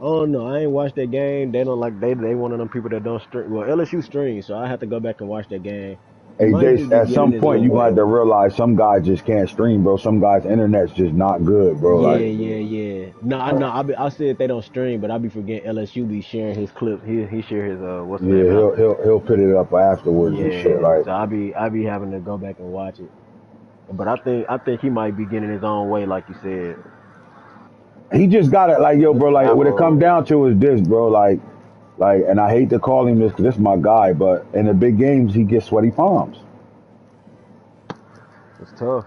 [SPEAKER 2] I don't know. I ain't watched that game. They don't like they one of them people that don't stream. Well, LSU streams, so I have to go back and watch that game.
[SPEAKER 1] Hey,
[SPEAKER 2] might
[SPEAKER 1] Dace,
[SPEAKER 2] just
[SPEAKER 1] at
[SPEAKER 2] get in
[SPEAKER 1] some
[SPEAKER 2] his
[SPEAKER 1] point
[SPEAKER 2] own
[SPEAKER 1] you're gonna
[SPEAKER 2] way.
[SPEAKER 1] have to realize some guys just can't stream, bro. Some guys' internet's just not good, bro.
[SPEAKER 2] Yeah,
[SPEAKER 1] Like,
[SPEAKER 2] yeah. No, I know. I said they don't stream, but I be forgetting LSU be sharing his clips. He share his what's the
[SPEAKER 1] yeah,
[SPEAKER 2] name
[SPEAKER 1] he'll
[SPEAKER 2] after.
[SPEAKER 1] he'll he'll put it up afterwards and shit.
[SPEAKER 2] Yeah,
[SPEAKER 1] Like,
[SPEAKER 2] so I be having to go back and watch it. But I think he might be getting his own way, like you said.
[SPEAKER 1] he just got it. Like, yo,
[SPEAKER 2] Look
[SPEAKER 1] bro.
[SPEAKER 2] at
[SPEAKER 1] Like, what it come
[SPEAKER 2] Apple.
[SPEAKER 1] down to is this, bro. Like, and I hate to call him this because this is my guy, but in the big games he gets sweaty palms.
[SPEAKER 2] It's tough,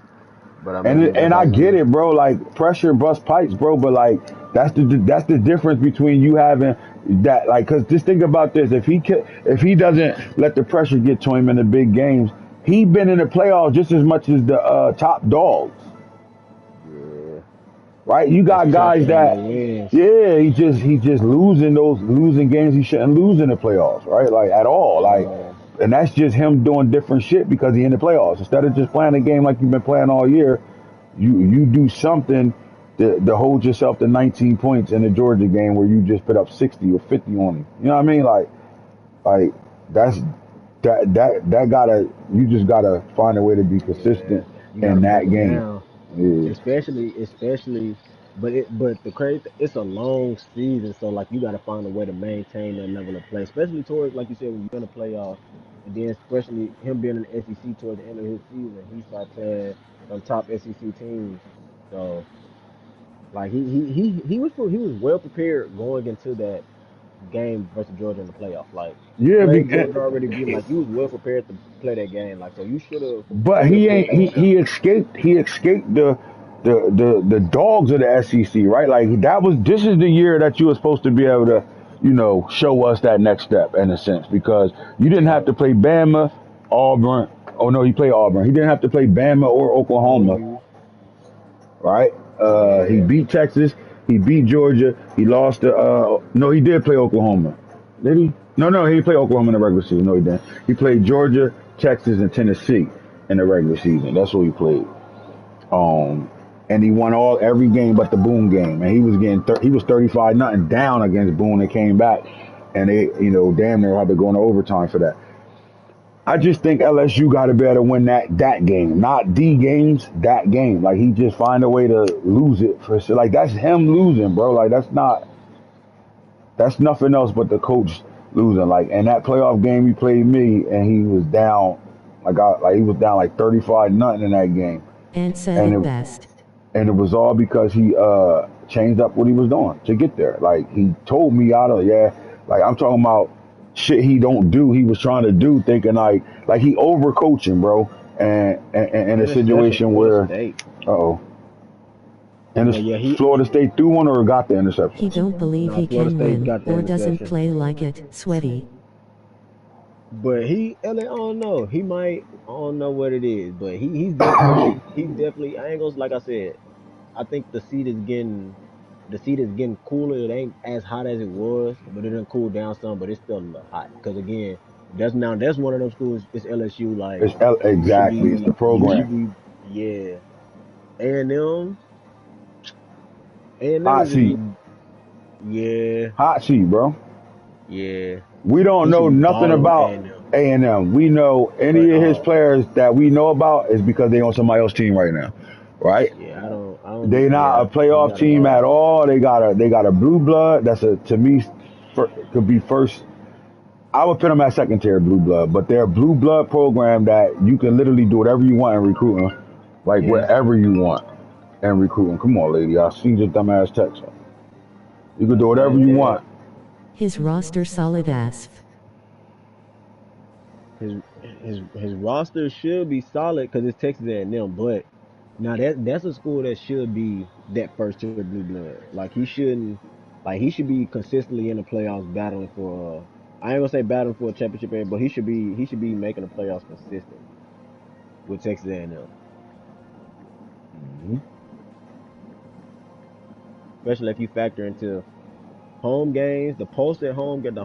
[SPEAKER 2] but I
[SPEAKER 1] And
[SPEAKER 2] mean that's
[SPEAKER 1] I
[SPEAKER 2] how
[SPEAKER 1] get
[SPEAKER 2] you.
[SPEAKER 1] it, bro. Like pressure bust pipes, bro. But like that's the difference between you having that. Like, cause just think about this: if he doesn't let the pressure get to him in the big games, he been in the playoffs just as much as the top dogs,
[SPEAKER 2] Yeah,
[SPEAKER 1] right? You
[SPEAKER 2] just
[SPEAKER 1] got guys
[SPEAKER 2] chalking up no
[SPEAKER 1] that,
[SPEAKER 2] wins.
[SPEAKER 1] yeah, he just losing games he shouldn't lose in the playoffs, right? Like at all, like.
[SPEAKER 2] Yeah,
[SPEAKER 1] And that's just him doing different shit because he in the playoffs. Instead of just playing a game like you've been playing all year, you do something to hold yourself to 19 points in the Georgia game where you just put up 60 or 50 on him. You know what I mean? Like that's that gotta you just gotta find a way to be
[SPEAKER 2] yeah.
[SPEAKER 1] consistent
[SPEAKER 2] You gotta
[SPEAKER 1] in
[SPEAKER 2] break
[SPEAKER 1] that
[SPEAKER 2] them
[SPEAKER 1] game.
[SPEAKER 2] down.
[SPEAKER 1] Yeah.
[SPEAKER 2] Especially, but the crazy, it's a long season, so like you got to find a way to maintain that level of play, especially towards like you said when you're in the playoffs, and then especially him being in the SEC towards the end of his season, he start playing them top SEC teams, so like he was well prepared going into that game versus Georgia in the playoffs, like
[SPEAKER 1] Yeah,
[SPEAKER 2] played Georgia already beat him, like you was well prepared to play that game, like so you
[SPEAKER 1] but
[SPEAKER 2] should have
[SPEAKER 1] he
[SPEAKER 2] pulled
[SPEAKER 1] ain't
[SPEAKER 2] out the.
[SPEAKER 1] he escaped the dogs of the SEC, right? Like this is the year that you were supposed to be able to, show us that next step in a sense because you didn't have to play Bama, Auburn. Oh no, he played Auburn. He didn't have to play Bama or Oklahoma,
[SPEAKER 2] OU.
[SPEAKER 1] right? He
[SPEAKER 2] Yeah.
[SPEAKER 1] beat Texas. He beat Georgia. He lost to. No, he did play Oklahoma. Did he? No, he played Oklahoma in the regular season. No, he didn't. He played Georgia, Texas, and Tennessee in the regular season. That's what he played. Um, and he won every game but the Boone game. And he was he was 35 nothing down against Boone and came back, and they damn near had to go into overtime for that. I just think LSU got to be able to win that game, not the games, that game. Like he just find a way to lose it for sure. Like that's him losing, bro. Like that's nothing else but the coach losing. Like in that playoff game, he played me, and he was down, he was down like 35 nothing in that game,
[SPEAKER 3] And said
[SPEAKER 1] and
[SPEAKER 3] it
[SPEAKER 1] it
[SPEAKER 3] best.
[SPEAKER 1] and it was all because he changed up what he was doing to get there. Like he told me out of like I'm talking about shit he don't do. He was trying to do, thinking like he overcoaching, bro, and in a
[SPEAKER 2] Interception,
[SPEAKER 1] situation
[SPEAKER 2] Florida
[SPEAKER 1] where
[SPEAKER 2] State.
[SPEAKER 1] oh, and
[SPEAKER 2] But yeah,
[SPEAKER 1] Florida State threw one or got the interception.
[SPEAKER 3] He don't believe
[SPEAKER 2] no,
[SPEAKER 3] he
[SPEAKER 2] Florida
[SPEAKER 3] can
[SPEAKER 2] State
[SPEAKER 3] win
[SPEAKER 2] got the
[SPEAKER 3] or doesn't
[SPEAKER 2] interception.
[SPEAKER 3] play like it. Sweaty.
[SPEAKER 2] But I don't know. He might. I don't know what it is, but he's definitely I ain't gonna like I said. I think the seat is getting cooler. It ain't as hot as it was, but it didn't cool down some. But it's still a little hot because again, that's one of those schools. It's LSU. Like
[SPEAKER 1] Exactly, it's the
[SPEAKER 2] you should
[SPEAKER 1] program.
[SPEAKER 2] be yeah. A&M A&M
[SPEAKER 1] Hot
[SPEAKER 2] is
[SPEAKER 1] seat,
[SPEAKER 2] yeah.
[SPEAKER 1] hot seat, bro.
[SPEAKER 2] Yeah,
[SPEAKER 1] We don't
[SPEAKER 2] he should
[SPEAKER 1] know
[SPEAKER 2] be
[SPEAKER 1] nothing
[SPEAKER 2] balling with
[SPEAKER 1] about
[SPEAKER 2] A&M.
[SPEAKER 1] A&M. We know
[SPEAKER 2] But
[SPEAKER 1] any of his players that we know about is because they on somebody else's team right now, right?
[SPEAKER 2] yeah, I don't.
[SPEAKER 1] They not a
[SPEAKER 2] Yeah, he
[SPEAKER 1] playoff
[SPEAKER 2] got to
[SPEAKER 1] team at
[SPEAKER 2] ball.
[SPEAKER 1] all. They got a blue blood. That's to me could be first. I would put them at second tier blue blood, but they're a blue blood program that you can literally do whatever you want in recruiting, like
[SPEAKER 2] Yeah,
[SPEAKER 1] wherever you want in recruiting. Come on, lady, I seen your dumbass text. You can do
[SPEAKER 2] I
[SPEAKER 1] whatever
[SPEAKER 2] think
[SPEAKER 1] you want.
[SPEAKER 3] His roster solid as.
[SPEAKER 2] his roster should be solid because it's Texas A&M. But now that's a school that should be that first tier blue blood. Like he shouldn't. Like he should be consistently in the playoffs battling for. I ain't gonna say battling for a championship, but he should be making the playoffs consistently with Texas A&M.
[SPEAKER 1] Mhm.
[SPEAKER 2] Especially if you factor into home games, the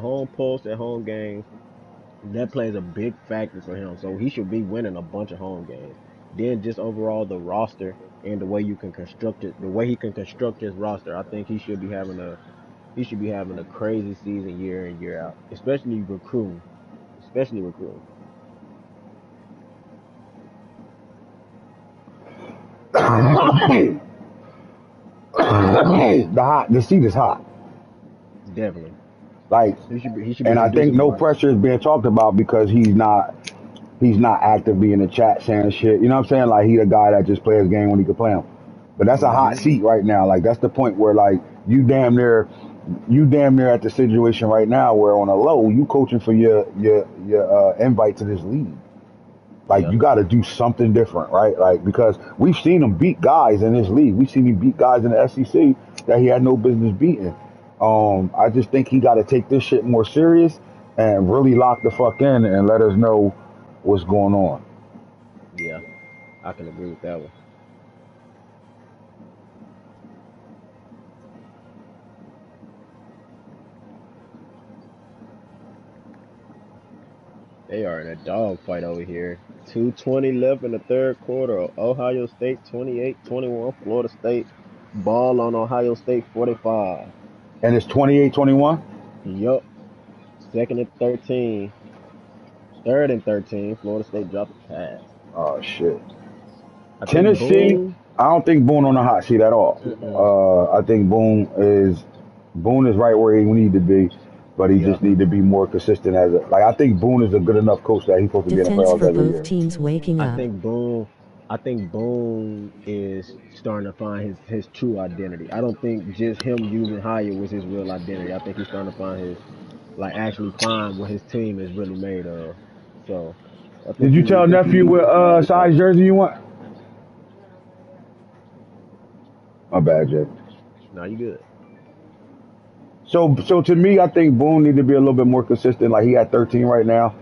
[SPEAKER 2] home post at home games, that plays a big factor for him. So he should be winning a bunch of home games. Then just overall the roster and the way you can construct it, the way he can construct his roster, I think he should be having a crazy season year in year out, especially recruiting.
[SPEAKER 1] the seat is hot.
[SPEAKER 2] Definitely.
[SPEAKER 1] Like,
[SPEAKER 2] He should be
[SPEAKER 1] and I think
[SPEAKER 2] introducing
[SPEAKER 1] no
[SPEAKER 2] more.
[SPEAKER 1] pressure is being talked about because he's not actively in the chat saying shit. You know what I'm saying? Like, he the guy that just plays his game when he can play him. But that's a hot seat right now. Like, that's the point where, like, you damn near at the situation right now where on a low you coaching for your invite to this league. Like, you got to do something different, right? Like, because we've seen him beat guys in this league. We've seen him beat guys in the SEC that he had no business beating. I just think he got to take this shit more serious and really lock the fuck in and let us know what's going on.
[SPEAKER 2] Yeah, I can agree with that one. They are in a dogfight over here. 2:20 left in the third quarter. Ohio State 28-21. Florida State ball on Ohio State 45.
[SPEAKER 1] And it's 28-21?
[SPEAKER 2] Yup. Second and 13. Third and 13. Florida State dropped a pass.
[SPEAKER 1] Oh, shit.
[SPEAKER 2] I think
[SPEAKER 1] Tennessee,
[SPEAKER 2] Boone.
[SPEAKER 1] I don't think Boone on the hot seat at all. I think Boone is right where he need to be, but he just need to be more consistent as a, like, I think Boone is a good enough coach that he's supposed to be in the
[SPEAKER 3] Defense
[SPEAKER 1] playoffs
[SPEAKER 3] for
[SPEAKER 1] every
[SPEAKER 3] both
[SPEAKER 1] year.
[SPEAKER 3] teams waking
[SPEAKER 2] I
[SPEAKER 3] up.
[SPEAKER 2] think Boone. I think Boone is starting to find his true identity. I don't think just him using Hyatt was his real identity. I think he's starting to find actually find what his team is really made of. So I think
[SPEAKER 1] Did you tell nephew what size jersey you want? My bad, Jay.
[SPEAKER 2] No, you good.
[SPEAKER 1] So to me, I think Boone need to be a little bit more consistent. Like, he at 13 right now.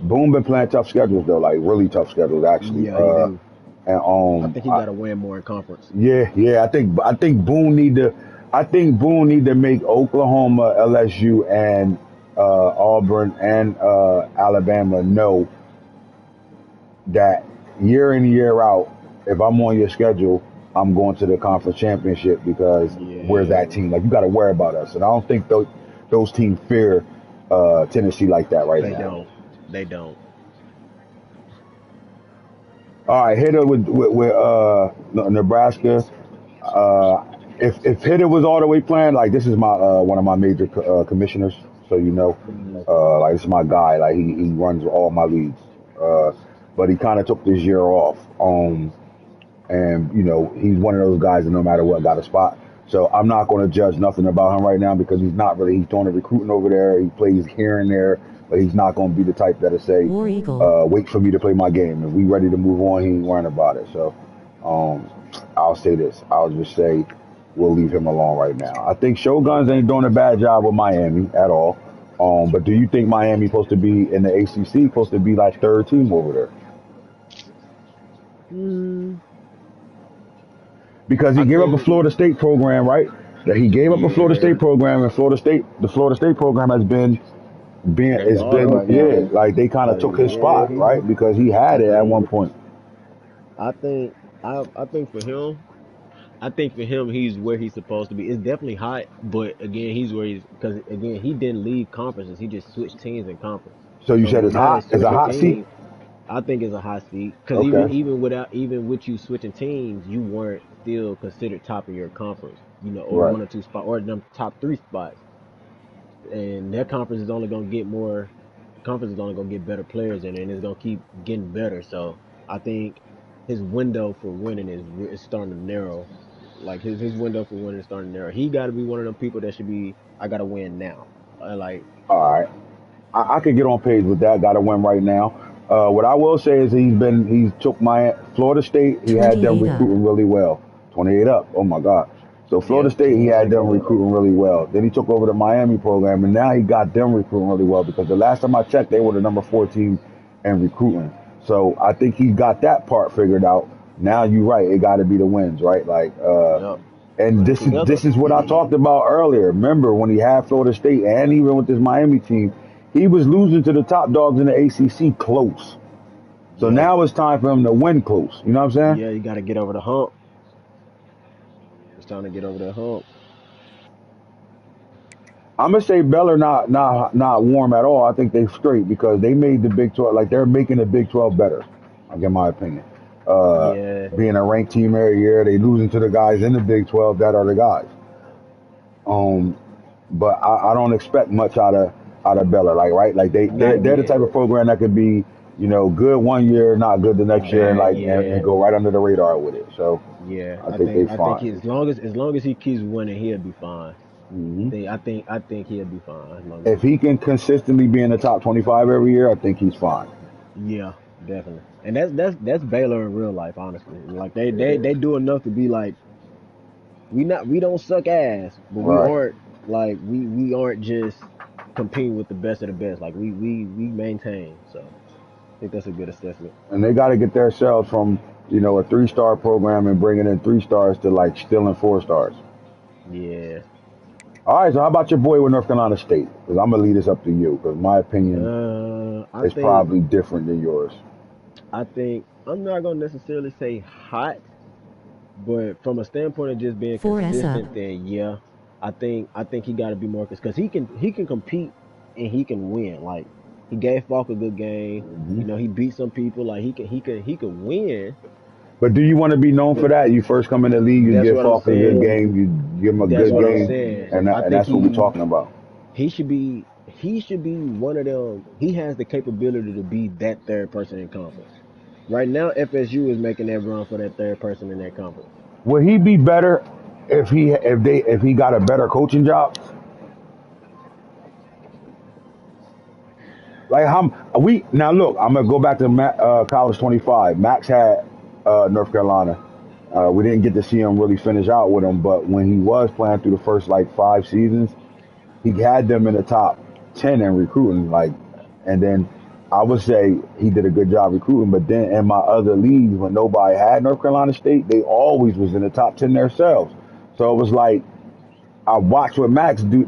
[SPEAKER 1] Boone been playing tough schedules though, like really tough schedules actually.
[SPEAKER 2] Yeah, he do.
[SPEAKER 1] And
[SPEAKER 2] I think he got to win more in conference.
[SPEAKER 1] Yeah. I think Boone need to. I think Boone need to make Oklahoma, LSU, and Auburn and Alabama know that year in year out, if I'm on your schedule, I'm going to the conference championship because we're that team. Like, you got to worry about us, and I don't think those teams fear Tennessee like that right now.
[SPEAKER 2] They don't.
[SPEAKER 1] All right, Hitter with Nebraska. If Hitter was all the way playing, like, this is my one of my major commissioners, so you know, like, this is my guy. Like, he runs all my leagues, but he kind of took this year off. And you know, he's one of those guys that no matter what got a spot. So I'm not going to judge nothing about him right now because he's not really. He's doing the recruiting over there. He plays here and there, but he's not going to be the type that'll say, "Wait for me to play my game." If we ready to move on, he ain't worrying about it. So I'll say this. I'll just say we'll leave him alone right now. I think Shoguns ain't doing a bad job with Miami at all. But do you think Miami's supposed to be in the ACC? Supposed to be like third team over there? Because he gave up a Florida State program, right? That he gave up a Florida State program, and the Florida State program has been like they kind of took his spot, right? Because he had it at one point.
[SPEAKER 2] I think for him, he's where he's supposed to be. It's definitely hot, but again, he's where he's because again, he didn't leave conferences. He just switched teams in conference.
[SPEAKER 1] So you said it's hot. It's a hot seat.
[SPEAKER 2] I think it's a hot seat because even with you switching teams, you weren't still considered top of your conference, you know, or one or two spot or them top three spots. And that conference is only gonna get more. Conference is only gonna get better players in it, and it's gonna keep getting better. So I think his window for winning is starting to narrow. Like his window for winning is starting to narrow. He got to be one of them people that should be. I gotta win now.
[SPEAKER 1] All right, I could get on page with that. Got to win right now. What I will say is he took my Florida State. He had them recruiting really well. 28 up. Oh my God. So Florida State, he had them recruiting really well. Then he took over the Miami program, and now he got them recruiting really well because the last time I checked, they were the number 4 team in recruiting. So I think he got that part figured out. Now you're right. It got to be the wins, right? Like, and this is what I talked about earlier. Remember when he had Florida State and even with this Miami team, he was losing to the top dogs in the ACC close. So now it's time for him to win close. You know what I'm saying?
[SPEAKER 2] Yeah, you got to get over the hump. It's time to get over that hump.
[SPEAKER 1] I'm gonna say Baylor not warm at all. I think they straight because they made the Big 12 like they're making the Big 12 better. I'll get my opinion.
[SPEAKER 2] Yeah,
[SPEAKER 1] being a ranked team every year. They losing to the guys in the Big 12 that are the guys. Um, but I don't expect much out of Baylor. Like right, like
[SPEAKER 2] not
[SPEAKER 1] they're the
[SPEAKER 2] yet.
[SPEAKER 1] type of program that could be good one year, not good the next year, and
[SPEAKER 2] Bad,
[SPEAKER 1] and
[SPEAKER 2] yeah,
[SPEAKER 1] go right under the radar with it. So
[SPEAKER 2] yeah.
[SPEAKER 1] I think they
[SPEAKER 2] I think
[SPEAKER 1] fine.
[SPEAKER 2] as long as he keeps winning, he'll be fine.
[SPEAKER 1] Hmm.
[SPEAKER 2] I think he'll be fine as long as
[SPEAKER 1] If
[SPEAKER 2] he
[SPEAKER 1] he
[SPEAKER 2] keeps
[SPEAKER 1] can
[SPEAKER 2] winning.
[SPEAKER 1] consistently be in the top 25 every year, I think he's fine.
[SPEAKER 2] Yeah, definitely. And that's Baylor in real life, honestly. Like
[SPEAKER 1] Yeah.
[SPEAKER 2] they do enough to be like we don't suck ass, but we
[SPEAKER 1] Right.
[SPEAKER 2] aren't like we aren't just competing with the best of the best. Like we maintain. So I think that's a good assessment.
[SPEAKER 1] And they got to get themselves from a 3-star program and bringing in 3 stars to like still in 4 stars.
[SPEAKER 2] Yeah.
[SPEAKER 1] All right, so how about your boy with North Carolina State? Because I'm gonna lead this up to you, because my opinion
[SPEAKER 2] I
[SPEAKER 1] is
[SPEAKER 2] think
[SPEAKER 1] probably different than yours.
[SPEAKER 2] I'm not gonna necessarily say hot, but from a standpoint of just being
[SPEAKER 3] 4S up.
[SPEAKER 2] consistent, then yeah, I think he got to be more because he can compete and he can win. Like he gave Falk a good game.
[SPEAKER 1] Hmm.
[SPEAKER 2] You know, he beat some people. Like he could win.
[SPEAKER 1] But do you want to be known for
[SPEAKER 2] But
[SPEAKER 1] that? You first come in the league, you
[SPEAKER 2] that's
[SPEAKER 1] give
[SPEAKER 2] what I'm
[SPEAKER 1] Falk a good
[SPEAKER 2] saying.
[SPEAKER 1] game, you give him a
[SPEAKER 2] That's
[SPEAKER 1] good
[SPEAKER 2] what I'm
[SPEAKER 1] game,
[SPEAKER 2] saying. I
[SPEAKER 1] and
[SPEAKER 2] think
[SPEAKER 1] that's what we're talking about.
[SPEAKER 2] he should be one of them. He has the capability to be that third person in conference. Right now, FSU is making that run for that third person in that conference.
[SPEAKER 1] Would he be better if he got a better coaching job? Like how we now look, I'm gonna go back to college 25. Max had North Carolina. We didn't get to see him really finish out with him, but when he was playing through the first like 5 seasons, he had them in the top 10 in recruiting. Like, and then I would say he did a good job recruiting. But then in my other leagues, when nobody had North Carolina State, they always was in the top 10 themselves. So it was like I watched what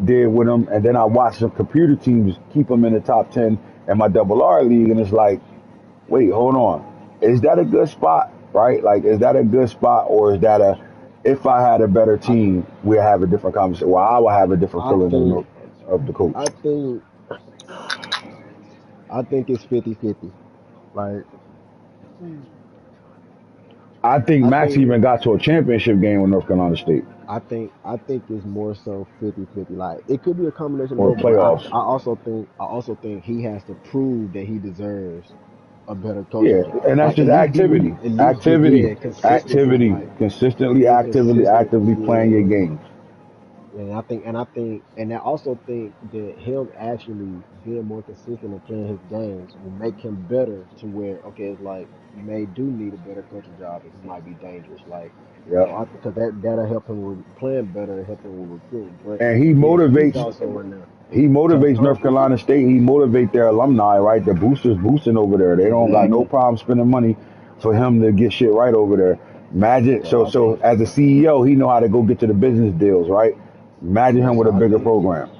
[SPEAKER 1] did with him, and then I watched some computer teams keep him in the top 10 in my double R league, and it's like, wait, hold on, is that a good spot, right? Like, is that a good spot, or is that if I had a better
[SPEAKER 2] I
[SPEAKER 1] team, we'd have a different conversation. Well, I would have a different
[SPEAKER 2] I
[SPEAKER 1] feeling
[SPEAKER 2] think
[SPEAKER 1] of the coach.
[SPEAKER 2] I think I think it's 50-50. Like
[SPEAKER 1] I think
[SPEAKER 2] I
[SPEAKER 1] Max
[SPEAKER 2] think
[SPEAKER 1] even got to a championship game with North Carolina State
[SPEAKER 2] I think it's more so 50-50. Like it could be a combination of
[SPEAKER 1] or
[SPEAKER 2] both, but
[SPEAKER 1] playoffs.
[SPEAKER 2] I also think he has to prove that he deserves a better coaching
[SPEAKER 1] Yeah,
[SPEAKER 2] job.
[SPEAKER 1] and that's
[SPEAKER 2] Like
[SPEAKER 1] just activity,
[SPEAKER 2] at least be yeah, consistency. Like
[SPEAKER 1] consistently,
[SPEAKER 2] be consistent.
[SPEAKER 1] actively playing your
[SPEAKER 2] Yeah.
[SPEAKER 1] games.
[SPEAKER 2] And I also think that him actually being more consistent and playing his games will make him better to where, okay, it's like you may do need a better coaching job and he might be dangerous. Like,
[SPEAKER 1] Yep.
[SPEAKER 2] because that'll help him with playing better and help him with recruiting. But
[SPEAKER 1] And he
[SPEAKER 2] then he's
[SPEAKER 1] motivates
[SPEAKER 2] also in a
[SPEAKER 1] he
[SPEAKER 2] tough
[SPEAKER 1] motivates North
[SPEAKER 2] conference.
[SPEAKER 1] Carolina State. He motivates their alumni, right? The boosters boosting over there. They don't got no
[SPEAKER 2] Exactly.
[SPEAKER 1] problem spending money for him to get shit right over there. Imagine
[SPEAKER 2] So I
[SPEAKER 1] so
[SPEAKER 2] think
[SPEAKER 1] as a CEO, he know how to go get to the business deals, right? Imagine
[SPEAKER 2] yeah,
[SPEAKER 1] him with
[SPEAKER 2] so
[SPEAKER 1] a
[SPEAKER 2] I
[SPEAKER 1] bigger
[SPEAKER 2] think
[SPEAKER 1] program.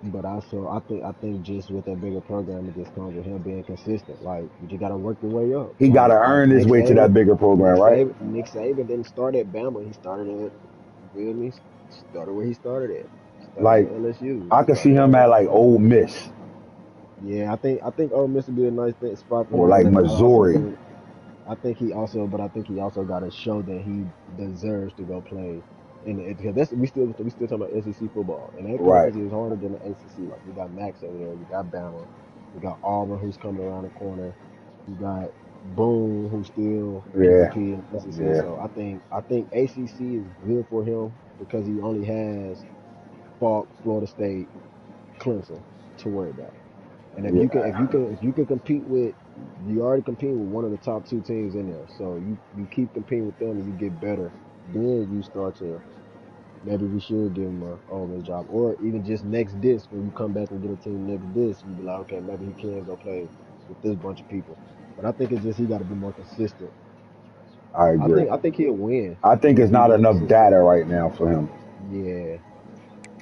[SPEAKER 2] but also I think just with that bigger program it just comes with him being consistent. Like you just gotta work your way up.
[SPEAKER 1] He got to
[SPEAKER 2] Like
[SPEAKER 1] earn his
[SPEAKER 2] Nick
[SPEAKER 1] way to that
[SPEAKER 2] Saban.
[SPEAKER 1] bigger program, right?
[SPEAKER 2] Nick Saban didn't start at Bama. He started at you feel me? Started where he started at. Started
[SPEAKER 1] Like
[SPEAKER 2] at LSU.
[SPEAKER 1] I could see
[SPEAKER 2] Started
[SPEAKER 1] him
[SPEAKER 2] at
[SPEAKER 1] at like Ole Miss
[SPEAKER 2] yeah. I think Ole Miss would be a nice spot for
[SPEAKER 1] or
[SPEAKER 2] him.
[SPEAKER 1] like
[SPEAKER 2] But
[SPEAKER 1] Missouri.
[SPEAKER 2] I think he also got to show that he deserves to go play in the because that's we still talking about SEC football and that
[SPEAKER 1] Right.
[SPEAKER 2] conference is harder than the ACC. Like we got Max over there, we got Bama, we got Auburn who's coming around the corner, you got Boone who still can
[SPEAKER 1] Yeah.
[SPEAKER 2] compete in the SEC.
[SPEAKER 1] Yeah.
[SPEAKER 2] So I think ACC is good for him because he only has Florida State, Clemson to worry about. And
[SPEAKER 1] Yeah.
[SPEAKER 2] if you can compete with you already compete with one of the top two teams in there. So you keep competing with them and you get better. Then you start to maybe we should give him a Ole Miss job. Or even just next disc when you come back and get a team next disc, you be like, okay, maybe he can go play with this bunch of people. But I think it's just he gotta be more consistent.
[SPEAKER 1] I agree.
[SPEAKER 2] I think he'll win
[SPEAKER 1] I think
[SPEAKER 2] if
[SPEAKER 1] it's
[SPEAKER 2] he
[SPEAKER 1] not
[SPEAKER 2] more
[SPEAKER 1] enough
[SPEAKER 2] consistent.
[SPEAKER 1] data right now for him.
[SPEAKER 2] Yeah.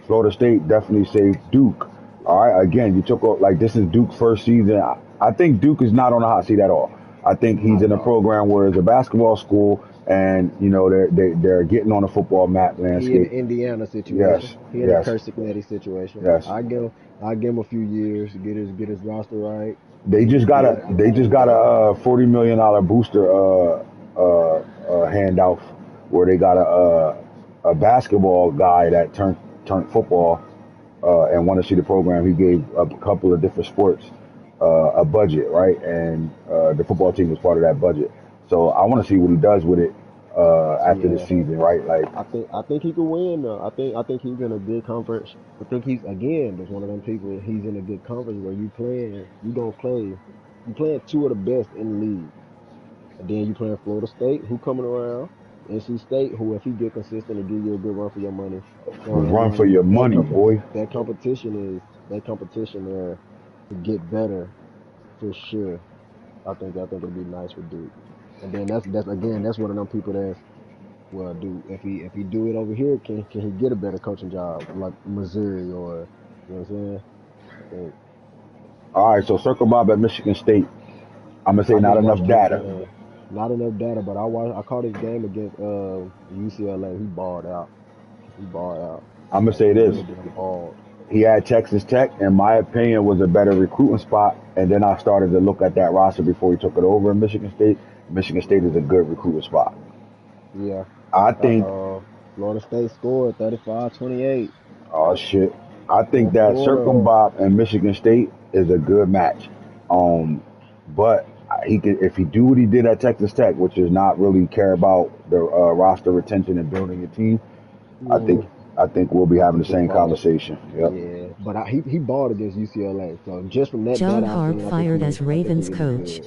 [SPEAKER 1] Florida State definitely saved Duke. All right, again, you took like this is Duke's first season. I think Duke is not on the hot seat at all. I think he's
[SPEAKER 2] Not
[SPEAKER 1] in
[SPEAKER 2] at
[SPEAKER 1] a
[SPEAKER 2] all.
[SPEAKER 1] program where it's a basketball school, and they're getting on the football map
[SPEAKER 2] He in the
[SPEAKER 1] landscape.
[SPEAKER 2] Indiana situation.
[SPEAKER 1] Yes,
[SPEAKER 2] He in a
[SPEAKER 1] yes,
[SPEAKER 2] Kirk situation.
[SPEAKER 1] yes.
[SPEAKER 2] I give him a few years to get his roster right.
[SPEAKER 1] They just got
[SPEAKER 2] Get his
[SPEAKER 1] a
[SPEAKER 2] identity
[SPEAKER 1] $40 million booster handout where they got a basketball guy that turned football and want to see the program. He gave a couple of different sports a budget, right? And the football team was part of that budget. So I want to see what he does with it after the season, right? Like
[SPEAKER 2] I think he could win though. I think he's in a good conference. I think he's again just one of them people. He's in a good conference where you playing two of the best in the league, and then you playing Florida State, who coming around, NC State, who if he get consistent and give you a good run for your money. So I
[SPEAKER 1] run for
[SPEAKER 2] mean
[SPEAKER 1] your money, boy.
[SPEAKER 2] that competition there to get better for sure. I think it'd be nice for Duke. And then that's one of them people that's well, do if he do it over here, can he get a better coaching job like Missouri or you know what I'm saying?
[SPEAKER 1] All right, so circle Bob at Michigan State. I'm gonna say
[SPEAKER 2] I
[SPEAKER 1] not
[SPEAKER 2] just
[SPEAKER 1] enough
[SPEAKER 2] watched
[SPEAKER 1] data.
[SPEAKER 2] not enough data, but I caught his game against UCLA. He balled out.
[SPEAKER 1] I'm gonna say this.
[SPEAKER 2] Really damn balled.
[SPEAKER 1] He had Texas Tech, in my opinion, was a better recruiting spot. And then I started to look at that roster before he took it over in Michigan State. Michigan State is a good recruiting spot.
[SPEAKER 2] Yeah.
[SPEAKER 1] I think.
[SPEAKER 2] Florida State scored 35-28.
[SPEAKER 1] Oh shit! I think that
[SPEAKER 2] Florida.
[SPEAKER 1] Circumbob and Michigan State is a good match. But he could, if he do what he did at Texas Tech, which is not really care about the roster retention and building a team. I think we'll be having the same conversation. Yep.
[SPEAKER 2] Yeah, but he balled against UCLA. So just from that,
[SPEAKER 3] John Harb fired as Ravens coach.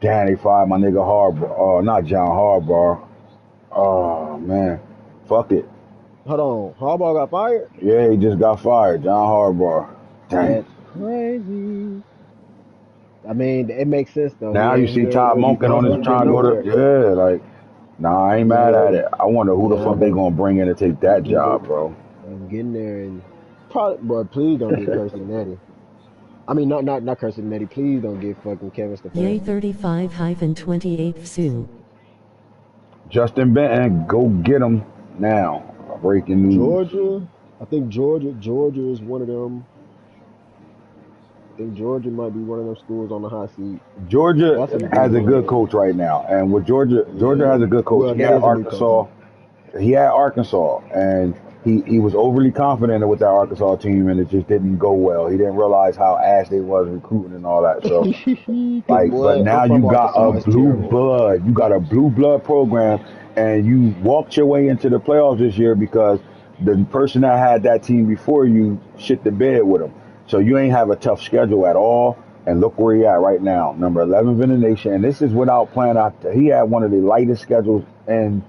[SPEAKER 1] Damn, they fired my nigga Harbaugh. Not John Harbaugh. Oh man, fuck it.
[SPEAKER 2] Hold on, Harbaugh got fired?
[SPEAKER 1] Yeah, he just got fired. John Harbaugh. Dang.
[SPEAKER 2] That's crazy. I mean, it makes sense though.
[SPEAKER 1] Now you see Todd Monken on his trying to go to like. Nah, I ain't mad at it. I wonder who the fuck they gonna bring in to take that job, bro.
[SPEAKER 2] I'm getting there and probably, but please don't get Kirsten Nettie. I mean, not Kirsten Nettie. Please don't get fucking Kevin Stefanski.
[SPEAKER 3] Yay 35-28 Sue.
[SPEAKER 1] Justin Benton, go get him now. Breaking news.
[SPEAKER 2] Georgia, I think Georgia is one of them. I think Georgia might be one of them schools on the hot seat.
[SPEAKER 1] Georgia has a good coach right now, and with Georgia has a good coach.
[SPEAKER 2] Well,
[SPEAKER 1] he had Arkansas, and he was overly confident with that Arkansas team, and it just didn't go well. He didn't realize how ass they was recruiting and all that. So, but now you got a blue blood program, and you walked your way into the playoffs this year because the person that had that team before you shit the bed with them. So you ain't have a tough schedule at all. And look where he at right now, number 11 in the nation. And this is without playing out. He had one of the lightest schedules in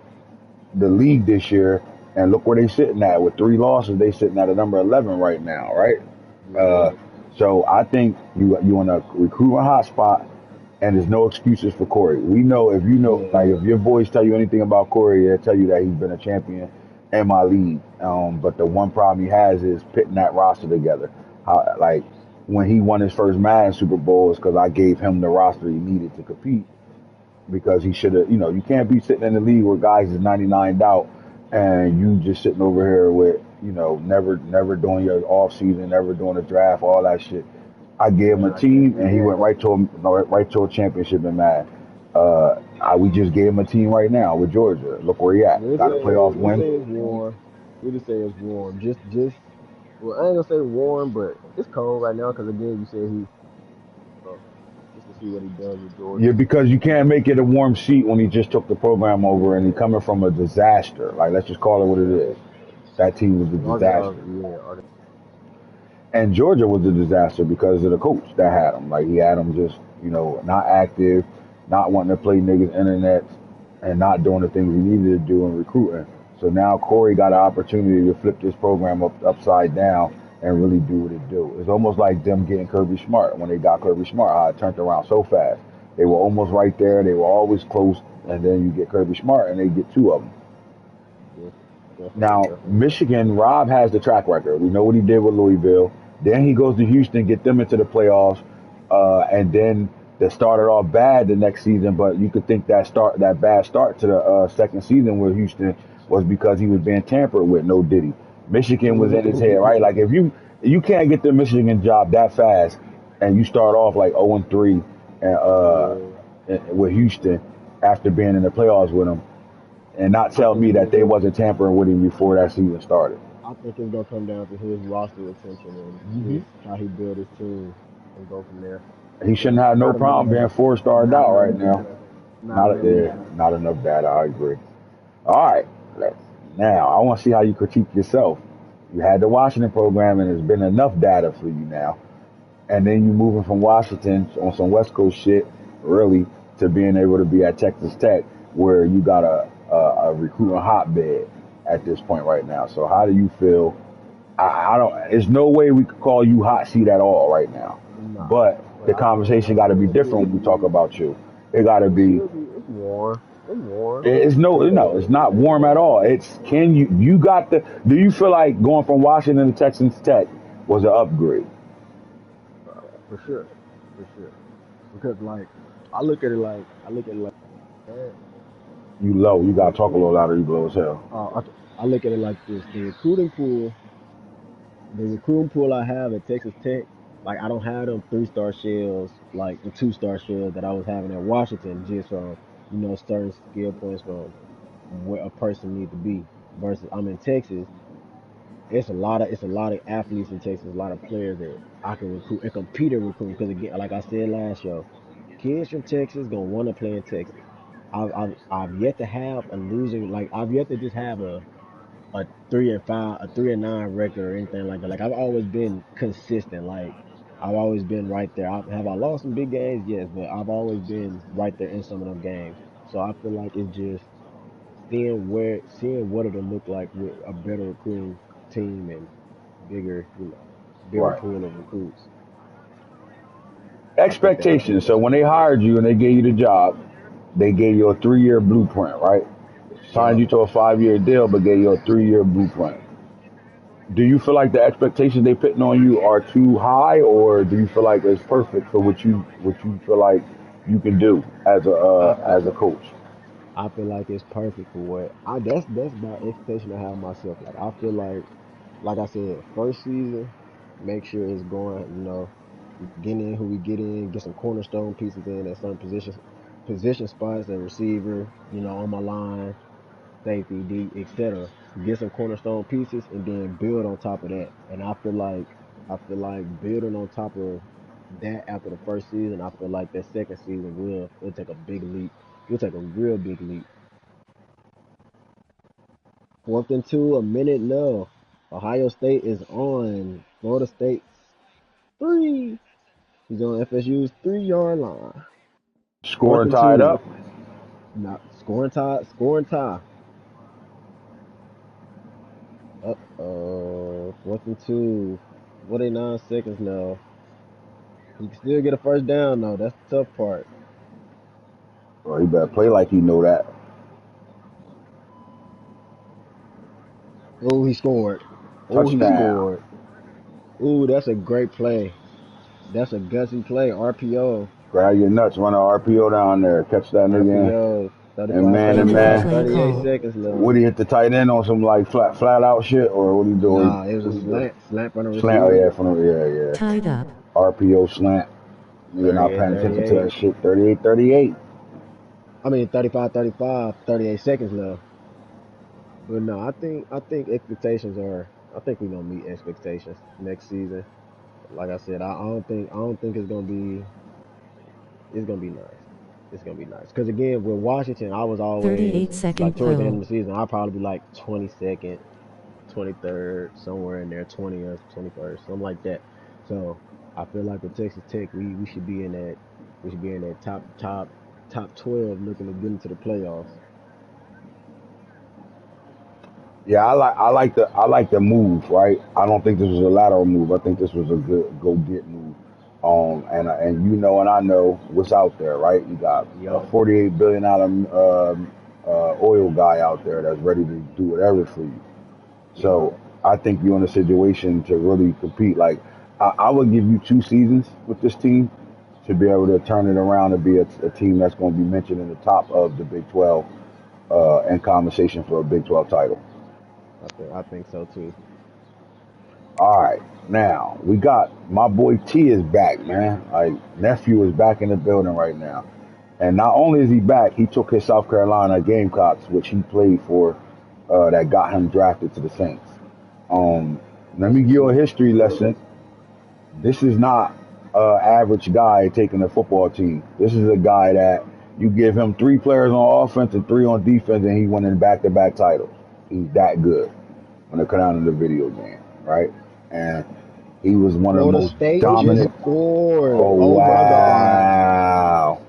[SPEAKER 1] the league this year. And look where they sitting at with 3 losses. They sitting at a number 11 right now, right? So I think you in a recruiting hot spot, and there's no excuses for Corey. We know if if your boys tell you anything about Corey, they'll tell you that he's been a champion in my league. But the one problem he has is putting that roster together. When he won his first Madden Super Bowl, is because I gave him the roster he needed to compete. Because he should have, you can't be sitting in the league where guys is 99'd out, and you just sitting over here with, never doing your off season, never doing a draft, all that shit. I gave him a team, and he went right to a championship in Madden. We just gave him a team right now with Georgia. Look where he at. Got a playoff win.
[SPEAKER 2] We just say it's warm. Well, I ain't gonna say warm, but it's cold right now because again, you said just to see what he does with Georgia.
[SPEAKER 1] Yeah, because you can't make it a warm seat when he just took the program over and he coming from a disaster. Like, let's just call it what it is. That team was a disaster. And Georgia was a disaster because of the coach that had him. Like, he had him just, not active, not wanting to play niggas' internet, and not doing the things he needed to do in recruiting. So now Corey got an opportunity to flip this program upside down and really do what it do. It's almost like them getting Kirby Smart when they got Kirby Smart, how it turned around so fast. They were almost right there. They were always close. And then you get Kirby Smart and they get 2 of them. Now, Michigan, Rob has the track record. We know what he did with Louisville. Then he goes to Houston, get them into the playoffs. And then they started off bad the next season. But you could think that bad start to the second season with Houston was because he was being tampered with. No Diddy. Michigan was in his head, right? Like, if you can't get the Michigan job that fast and you start off like 0-3 with Houston, after being in the playoffs with him, and not tell me that they wasn't tampering with him before that season started.
[SPEAKER 2] I think it's gonna come down to his roster retention and his how he build his team and go from there.
[SPEAKER 1] He shouldn't have no problem being 4-starred out right now. Not enough data. I agree. All right, now I want to see how you critique yourself. You had the Washington program, and there's been enough data for you now. And then you moving from Washington on some West Coast shit, really, to being able to be at Texas Tech, where you got a recruiting hotbed at this point right now. So how do you feel? I don't. There's no way we could call you hot seat at all right now. But the conversation got to be different when we talk about you. It got to be.
[SPEAKER 2] It's warm. It's warm.
[SPEAKER 1] It's it's not warm at all. It's can you got the? Do you feel like going from Washington to Texas Tech was an upgrade?
[SPEAKER 2] For sure. Because like I look at it like
[SPEAKER 1] You low. You gotta talk a little louder. You low as hell.
[SPEAKER 2] I look at it like this: the recruiting pool I have at Texas Tech, like I don't have them 3-star shells like the 2-star shells that I was having at Washington, just from certain skill points from where a person needs to be. Versus I'm in Texas, it's a lot of athletes in Texas, a lot of players that I can recruit and compete and recruit. Because again, like I said last show, kids from Texas gonna want to play in Texas. I've yet to have a losing, like I've yet to just have a 3-5, a 3-9 record or anything like that. Like I've always been consistent. Like I've always been right there. Have I lost some big games? Yes, but I've always been right there in some of them games. So I feel like it's just seeing what it'll look like with a better recruiting team and bigger, bigger
[SPEAKER 1] Right.
[SPEAKER 2] pool of recruits.
[SPEAKER 1] Expectations. So when they hired you and they gave you the job, they gave you a 3-year blueprint, right? Signed you to a 5-year deal, but gave you a 3-year blueprint. Do you feel like the expectations they putting on you are too high, or do you feel like it's perfect for what you feel like you can do as a coach?
[SPEAKER 2] I feel like it's perfect for what I that's my expectation I have myself. Like I feel like I said, first season, make sure it's going, getting in who we get in, get some cornerstone pieces in at certain position spots, a receiver, on my line, safety, D, etc. Get some cornerstone pieces and then build on top of that. And I feel like building on top of that after the first season, I feel like that second season will take a big leap. We'll take a real big leap. 4th and 2, a minute left. Ohio State is on Florida State's 3. He's on FSU's 3-yard line. Fourth
[SPEAKER 1] Scoring
[SPEAKER 2] and
[SPEAKER 1] tied
[SPEAKER 2] two.
[SPEAKER 1] up.
[SPEAKER 2] Not scoring tie. Scoring tie. 4th and 2. 49 seconds now. He can still get a first down though. That's the tough part.
[SPEAKER 1] Well, he better play like he know that.
[SPEAKER 2] Oh, he scored. Oh, he
[SPEAKER 1] Touchdown.
[SPEAKER 2] scored. Ooh, that's a great play. That's a gutsy play. RPO.
[SPEAKER 1] Grab your nuts, run an RPO down there, catch that nigga in.
[SPEAKER 2] RPO.
[SPEAKER 1] And
[SPEAKER 2] 35
[SPEAKER 1] man,
[SPEAKER 3] Defensive
[SPEAKER 2] seconds.
[SPEAKER 3] play
[SPEAKER 2] 38
[SPEAKER 3] call.
[SPEAKER 2] seconds left.
[SPEAKER 1] would he hit the tight end on some like flat out shit, or what he do?
[SPEAKER 2] Nah, it was a slant from the
[SPEAKER 1] Slant. Oh
[SPEAKER 2] receiver.
[SPEAKER 1] yeah, yeah.
[SPEAKER 3] Tied up.
[SPEAKER 1] RPO slant. You're not
[SPEAKER 2] 38,
[SPEAKER 1] paying attention to
[SPEAKER 2] 38.
[SPEAKER 1] that shit. 38.
[SPEAKER 2] I mean 35, 38 seconds left. But no, I think expectations are. I think we're gonna meet expectations next season. Like I said, I don't think it's gonna be. It's gonna be nice. It's gonna be nice. Cause again, with Washington, I was always
[SPEAKER 3] 38-second
[SPEAKER 2] like towards the end of
[SPEAKER 3] call.
[SPEAKER 2] the season, I'd probably be like 22nd, 23rd, somewhere in there, 20th, 21st, something like that. So I feel like with Texas Tech, we should be in that. We should be in that top 12, looking to get into the playoffs.
[SPEAKER 1] Yeah, I like the move, right? I don't think this was a lateral move. I think this was a good go get move. And and I know what's out there, right? You got a
[SPEAKER 2] Yup.
[SPEAKER 1] $48 billion oil guy out there that's ready to do whatever for you.
[SPEAKER 2] Yup.
[SPEAKER 1] So I think you're in a situation to really compete. Like I would give you 2 seasons with this team to be able to turn it around and be a team that's going to be mentioned in the top of the Big 12 and conversation for a Big 12 title.
[SPEAKER 2] I think so too.
[SPEAKER 1] All right, now my boy T is back, man. Like nephew is back in the building right now. And not only is he back, he took his South Carolina Gamecocks, which he played for, that got him drafted to the Saints. Let me give you a history lesson. This is not an average guy taking a football team. This is a guy that you give him 3 players on offense and 3 on defense, and he winning back-to-back titles. He's that good when it comes down to the video game, right? And he was one of the
[SPEAKER 2] Florida
[SPEAKER 1] most
[SPEAKER 2] State
[SPEAKER 1] dominant.
[SPEAKER 2] just scored.
[SPEAKER 1] Oh,
[SPEAKER 2] Oh my God.
[SPEAKER 1] wow.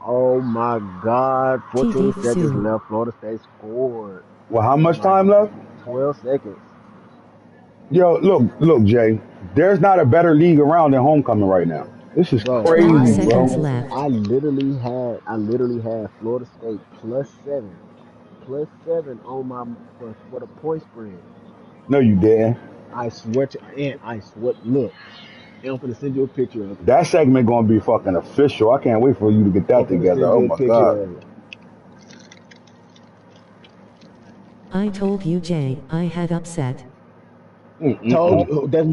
[SPEAKER 2] Oh my God. 14
[SPEAKER 3] TD
[SPEAKER 2] seconds
[SPEAKER 3] soon.
[SPEAKER 2] left. Florida State scored.
[SPEAKER 1] Well, how much
[SPEAKER 2] Like
[SPEAKER 1] time left?
[SPEAKER 2] 12 seconds.
[SPEAKER 1] Yo, look, Jay. There's not a better league around than homecoming right now. This is
[SPEAKER 2] Bro,
[SPEAKER 3] 12
[SPEAKER 1] crazy,
[SPEAKER 3] seconds
[SPEAKER 1] bro.
[SPEAKER 3] left.
[SPEAKER 2] I literally had Florida State +7 on my for the point spread.
[SPEAKER 1] No, you didn't.
[SPEAKER 2] I swear, look, and I'm gonna send you a picture of it.
[SPEAKER 1] That segment gonna be fucking official. I can't wait for you to get
[SPEAKER 2] I'm
[SPEAKER 1] that
[SPEAKER 2] gonna
[SPEAKER 1] together.
[SPEAKER 2] send
[SPEAKER 1] Oh
[SPEAKER 2] you a
[SPEAKER 1] my
[SPEAKER 2] picture
[SPEAKER 1] god.
[SPEAKER 2] of it.
[SPEAKER 3] I told you, Jay, I had upset.
[SPEAKER 2] Told
[SPEAKER 1] Mm-mm-mm.
[SPEAKER 2] you that's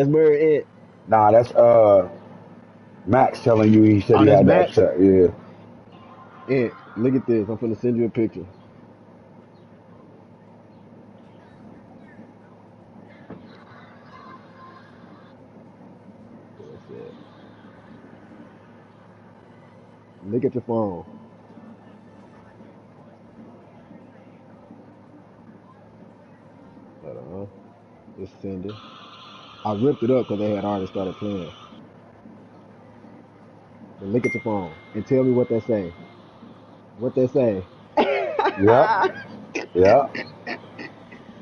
[SPEAKER 2] Murray it.
[SPEAKER 1] Nah, that's Max telling you. He said
[SPEAKER 2] Oh,
[SPEAKER 1] he
[SPEAKER 2] that's
[SPEAKER 1] had that
[SPEAKER 2] Max.
[SPEAKER 1] upset. Yeah.
[SPEAKER 2] And look at this. I'm gonna send you a picture. What's that? Look at your phone. Hold on. Just send it. I ripped it up because they had already started playing. But look at your phone and tell me what they say. What they say.
[SPEAKER 1] Yep. Yep.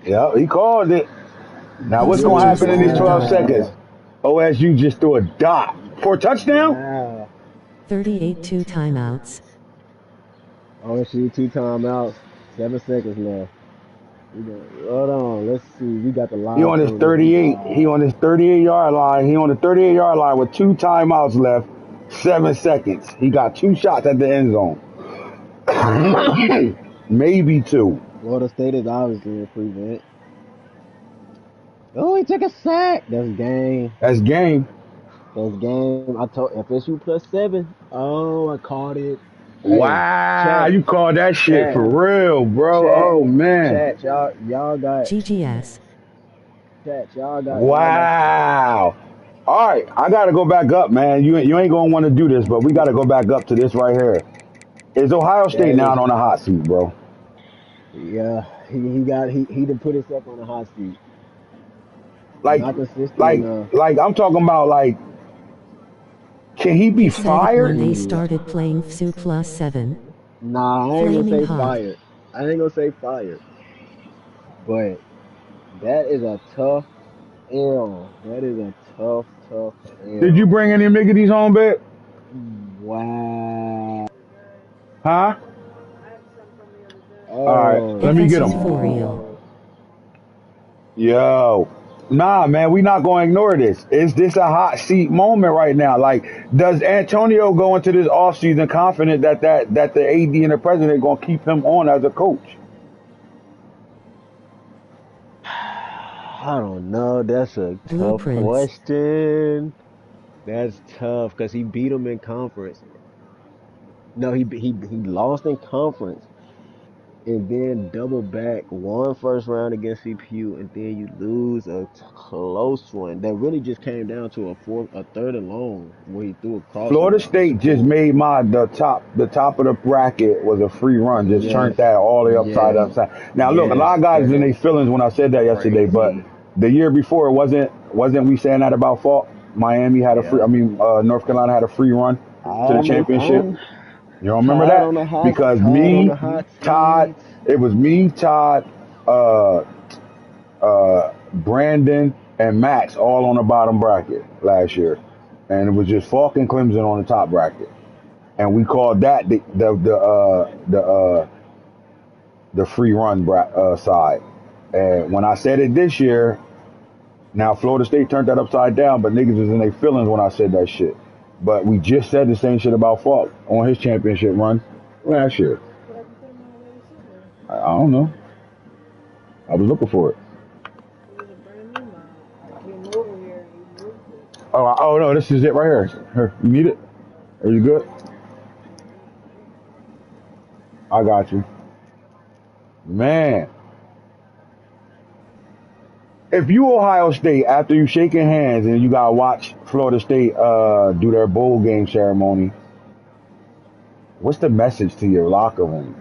[SPEAKER 1] Yep. He called it. Now what's gonna
[SPEAKER 3] Instructions
[SPEAKER 1] happen in these
[SPEAKER 3] follow
[SPEAKER 1] 12
[SPEAKER 3] dot.
[SPEAKER 1] seconds?
[SPEAKER 2] Wow.
[SPEAKER 1] OSU just threw a dot for a touchdown.
[SPEAKER 2] Wow.
[SPEAKER 3] 38 2 timeouts.
[SPEAKER 2] OSU 2 timeouts. 7 seconds left. Hold on. Let's see. We got the
[SPEAKER 1] He
[SPEAKER 2] live
[SPEAKER 1] on his
[SPEAKER 2] stream. Let's see
[SPEAKER 1] 38. He
[SPEAKER 2] live.
[SPEAKER 1] on his 38-yard line. He on the 38-yard line with 2 timeouts left. 7 seconds. He got 2 shots at the end zone. Maybe 2.
[SPEAKER 2] Florida State is obviously in prevent. Oh, he took a sack. That's game.
[SPEAKER 1] That's game.
[SPEAKER 2] That's game. I told FSU +7. Oh, I caught it. Hey,
[SPEAKER 1] Wow,
[SPEAKER 2] chat,
[SPEAKER 1] you call that shit for
[SPEAKER 2] chat,
[SPEAKER 1] real, bro.
[SPEAKER 2] chat,
[SPEAKER 1] Oh man.
[SPEAKER 2] chat. Y'all got
[SPEAKER 3] GGS.
[SPEAKER 2] chat. Y'all got some.
[SPEAKER 1] Wow. All right, I gotta go back up, man. You ain't gonna want to do this, but we gotta go back up to this right here. Is Ohio State
[SPEAKER 2] That
[SPEAKER 1] now
[SPEAKER 2] is,
[SPEAKER 1] on the hot seat, bro?
[SPEAKER 2] yeah. He done put himself on the hot seat.
[SPEAKER 1] Like,
[SPEAKER 2] Not consistent
[SPEAKER 1] like,
[SPEAKER 2] enough.
[SPEAKER 1] like I'm talking about. Like, can he be
[SPEAKER 3] He said it when
[SPEAKER 1] fired?
[SPEAKER 3] they started playing FSU +7.
[SPEAKER 2] Nah, I ain't gonna
[SPEAKER 3] Flaming
[SPEAKER 2] say
[SPEAKER 3] hot.
[SPEAKER 2] fired. I ain't gonna say fired. But that is a tough L. That is a tough
[SPEAKER 1] Did you
[SPEAKER 2] L.
[SPEAKER 1] bring any Miggities home, babe?
[SPEAKER 2] Wow.
[SPEAKER 1] Huh? All right,
[SPEAKER 2] Oh
[SPEAKER 1] let me get
[SPEAKER 3] FSU
[SPEAKER 1] him.
[SPEAKER 3] for real.
[SPEAKER 2] no.
[SPEAKER 1] Yo, nah, man, we not going to ignore this. Is this a hot seat moment right now? Like, does Antonio go into this offseason confident that the AD and the president going to keep him on as a coach?
[SPEAKER 2] I don't know. That's a tough
[SPEAKER 3] Blueprints.
[SPEAKER 2] question. That's tough because he beat him in conference. No, he lost in conference and then double back one first round against CPU and then you lose a close one that really just came down to a third and long where he threw a crosser
[SPEAKER 1] Florida
[SPEAKER 2] route and
[SPEAKER 1] State just
[SPEAKER 2] scored.
[SPEAKER 1] made the top of the bracket was a free run. Just turned
[SPEAKER 2] Yes,
[SPEAKER 1] that all the way
[SPEAKER 2] yes,
[SPEAKER 1] upside. Now look, a
[SPEAKER 2] yes.
[SPEAKER 1] lot of guys
[SPEAKER 2] That
[SPEAKER 1] in
[SPEAKER 2] is
[SPEAKER 1] their feelings when I said that yesterday, but
[SPEAKER 2] crazy.
[SPEAKER 1] the year before wasn't we saying that about Falk? Miami had a free.
[SPEAKER 2] Yeah.
[SPEAKER 1] I mean, North Carolina had a free run to the championship.
[SPEAKER 2] I'm
[SPEAKER 1] You don't remember
[SPEAKER 2] tied on
[SPEAKER 1] that?
[SPEAKER 2] the hot
[SPEAKER 1] Because
[SPEAKER 2] tied on
[SPEAKER 1] me,
[SPEAKER 2] the hot
[SPEAKER 1] Todd,
[SPEAKER 2] seat.
[SPEAKER 1] it was me, Todd, uh, Brandon, and Max all on the bottom bracket last year, and it was just Falk and Clemson on the top bracket, and we called that the free run side. And when I said it this year, now Florida State turned that upside down, but niggas was in their feelings when I said that shit. But we just said the same shit about Falk on his championship run last year. I don't know. I was looking for it. Oh no, this is it right here. Here, you need it? Are you good? I got you, man. If you Ohio State, after you shaking hands and you gotta watch Florida State do their bowl game ceremony, what's the message to your locker room?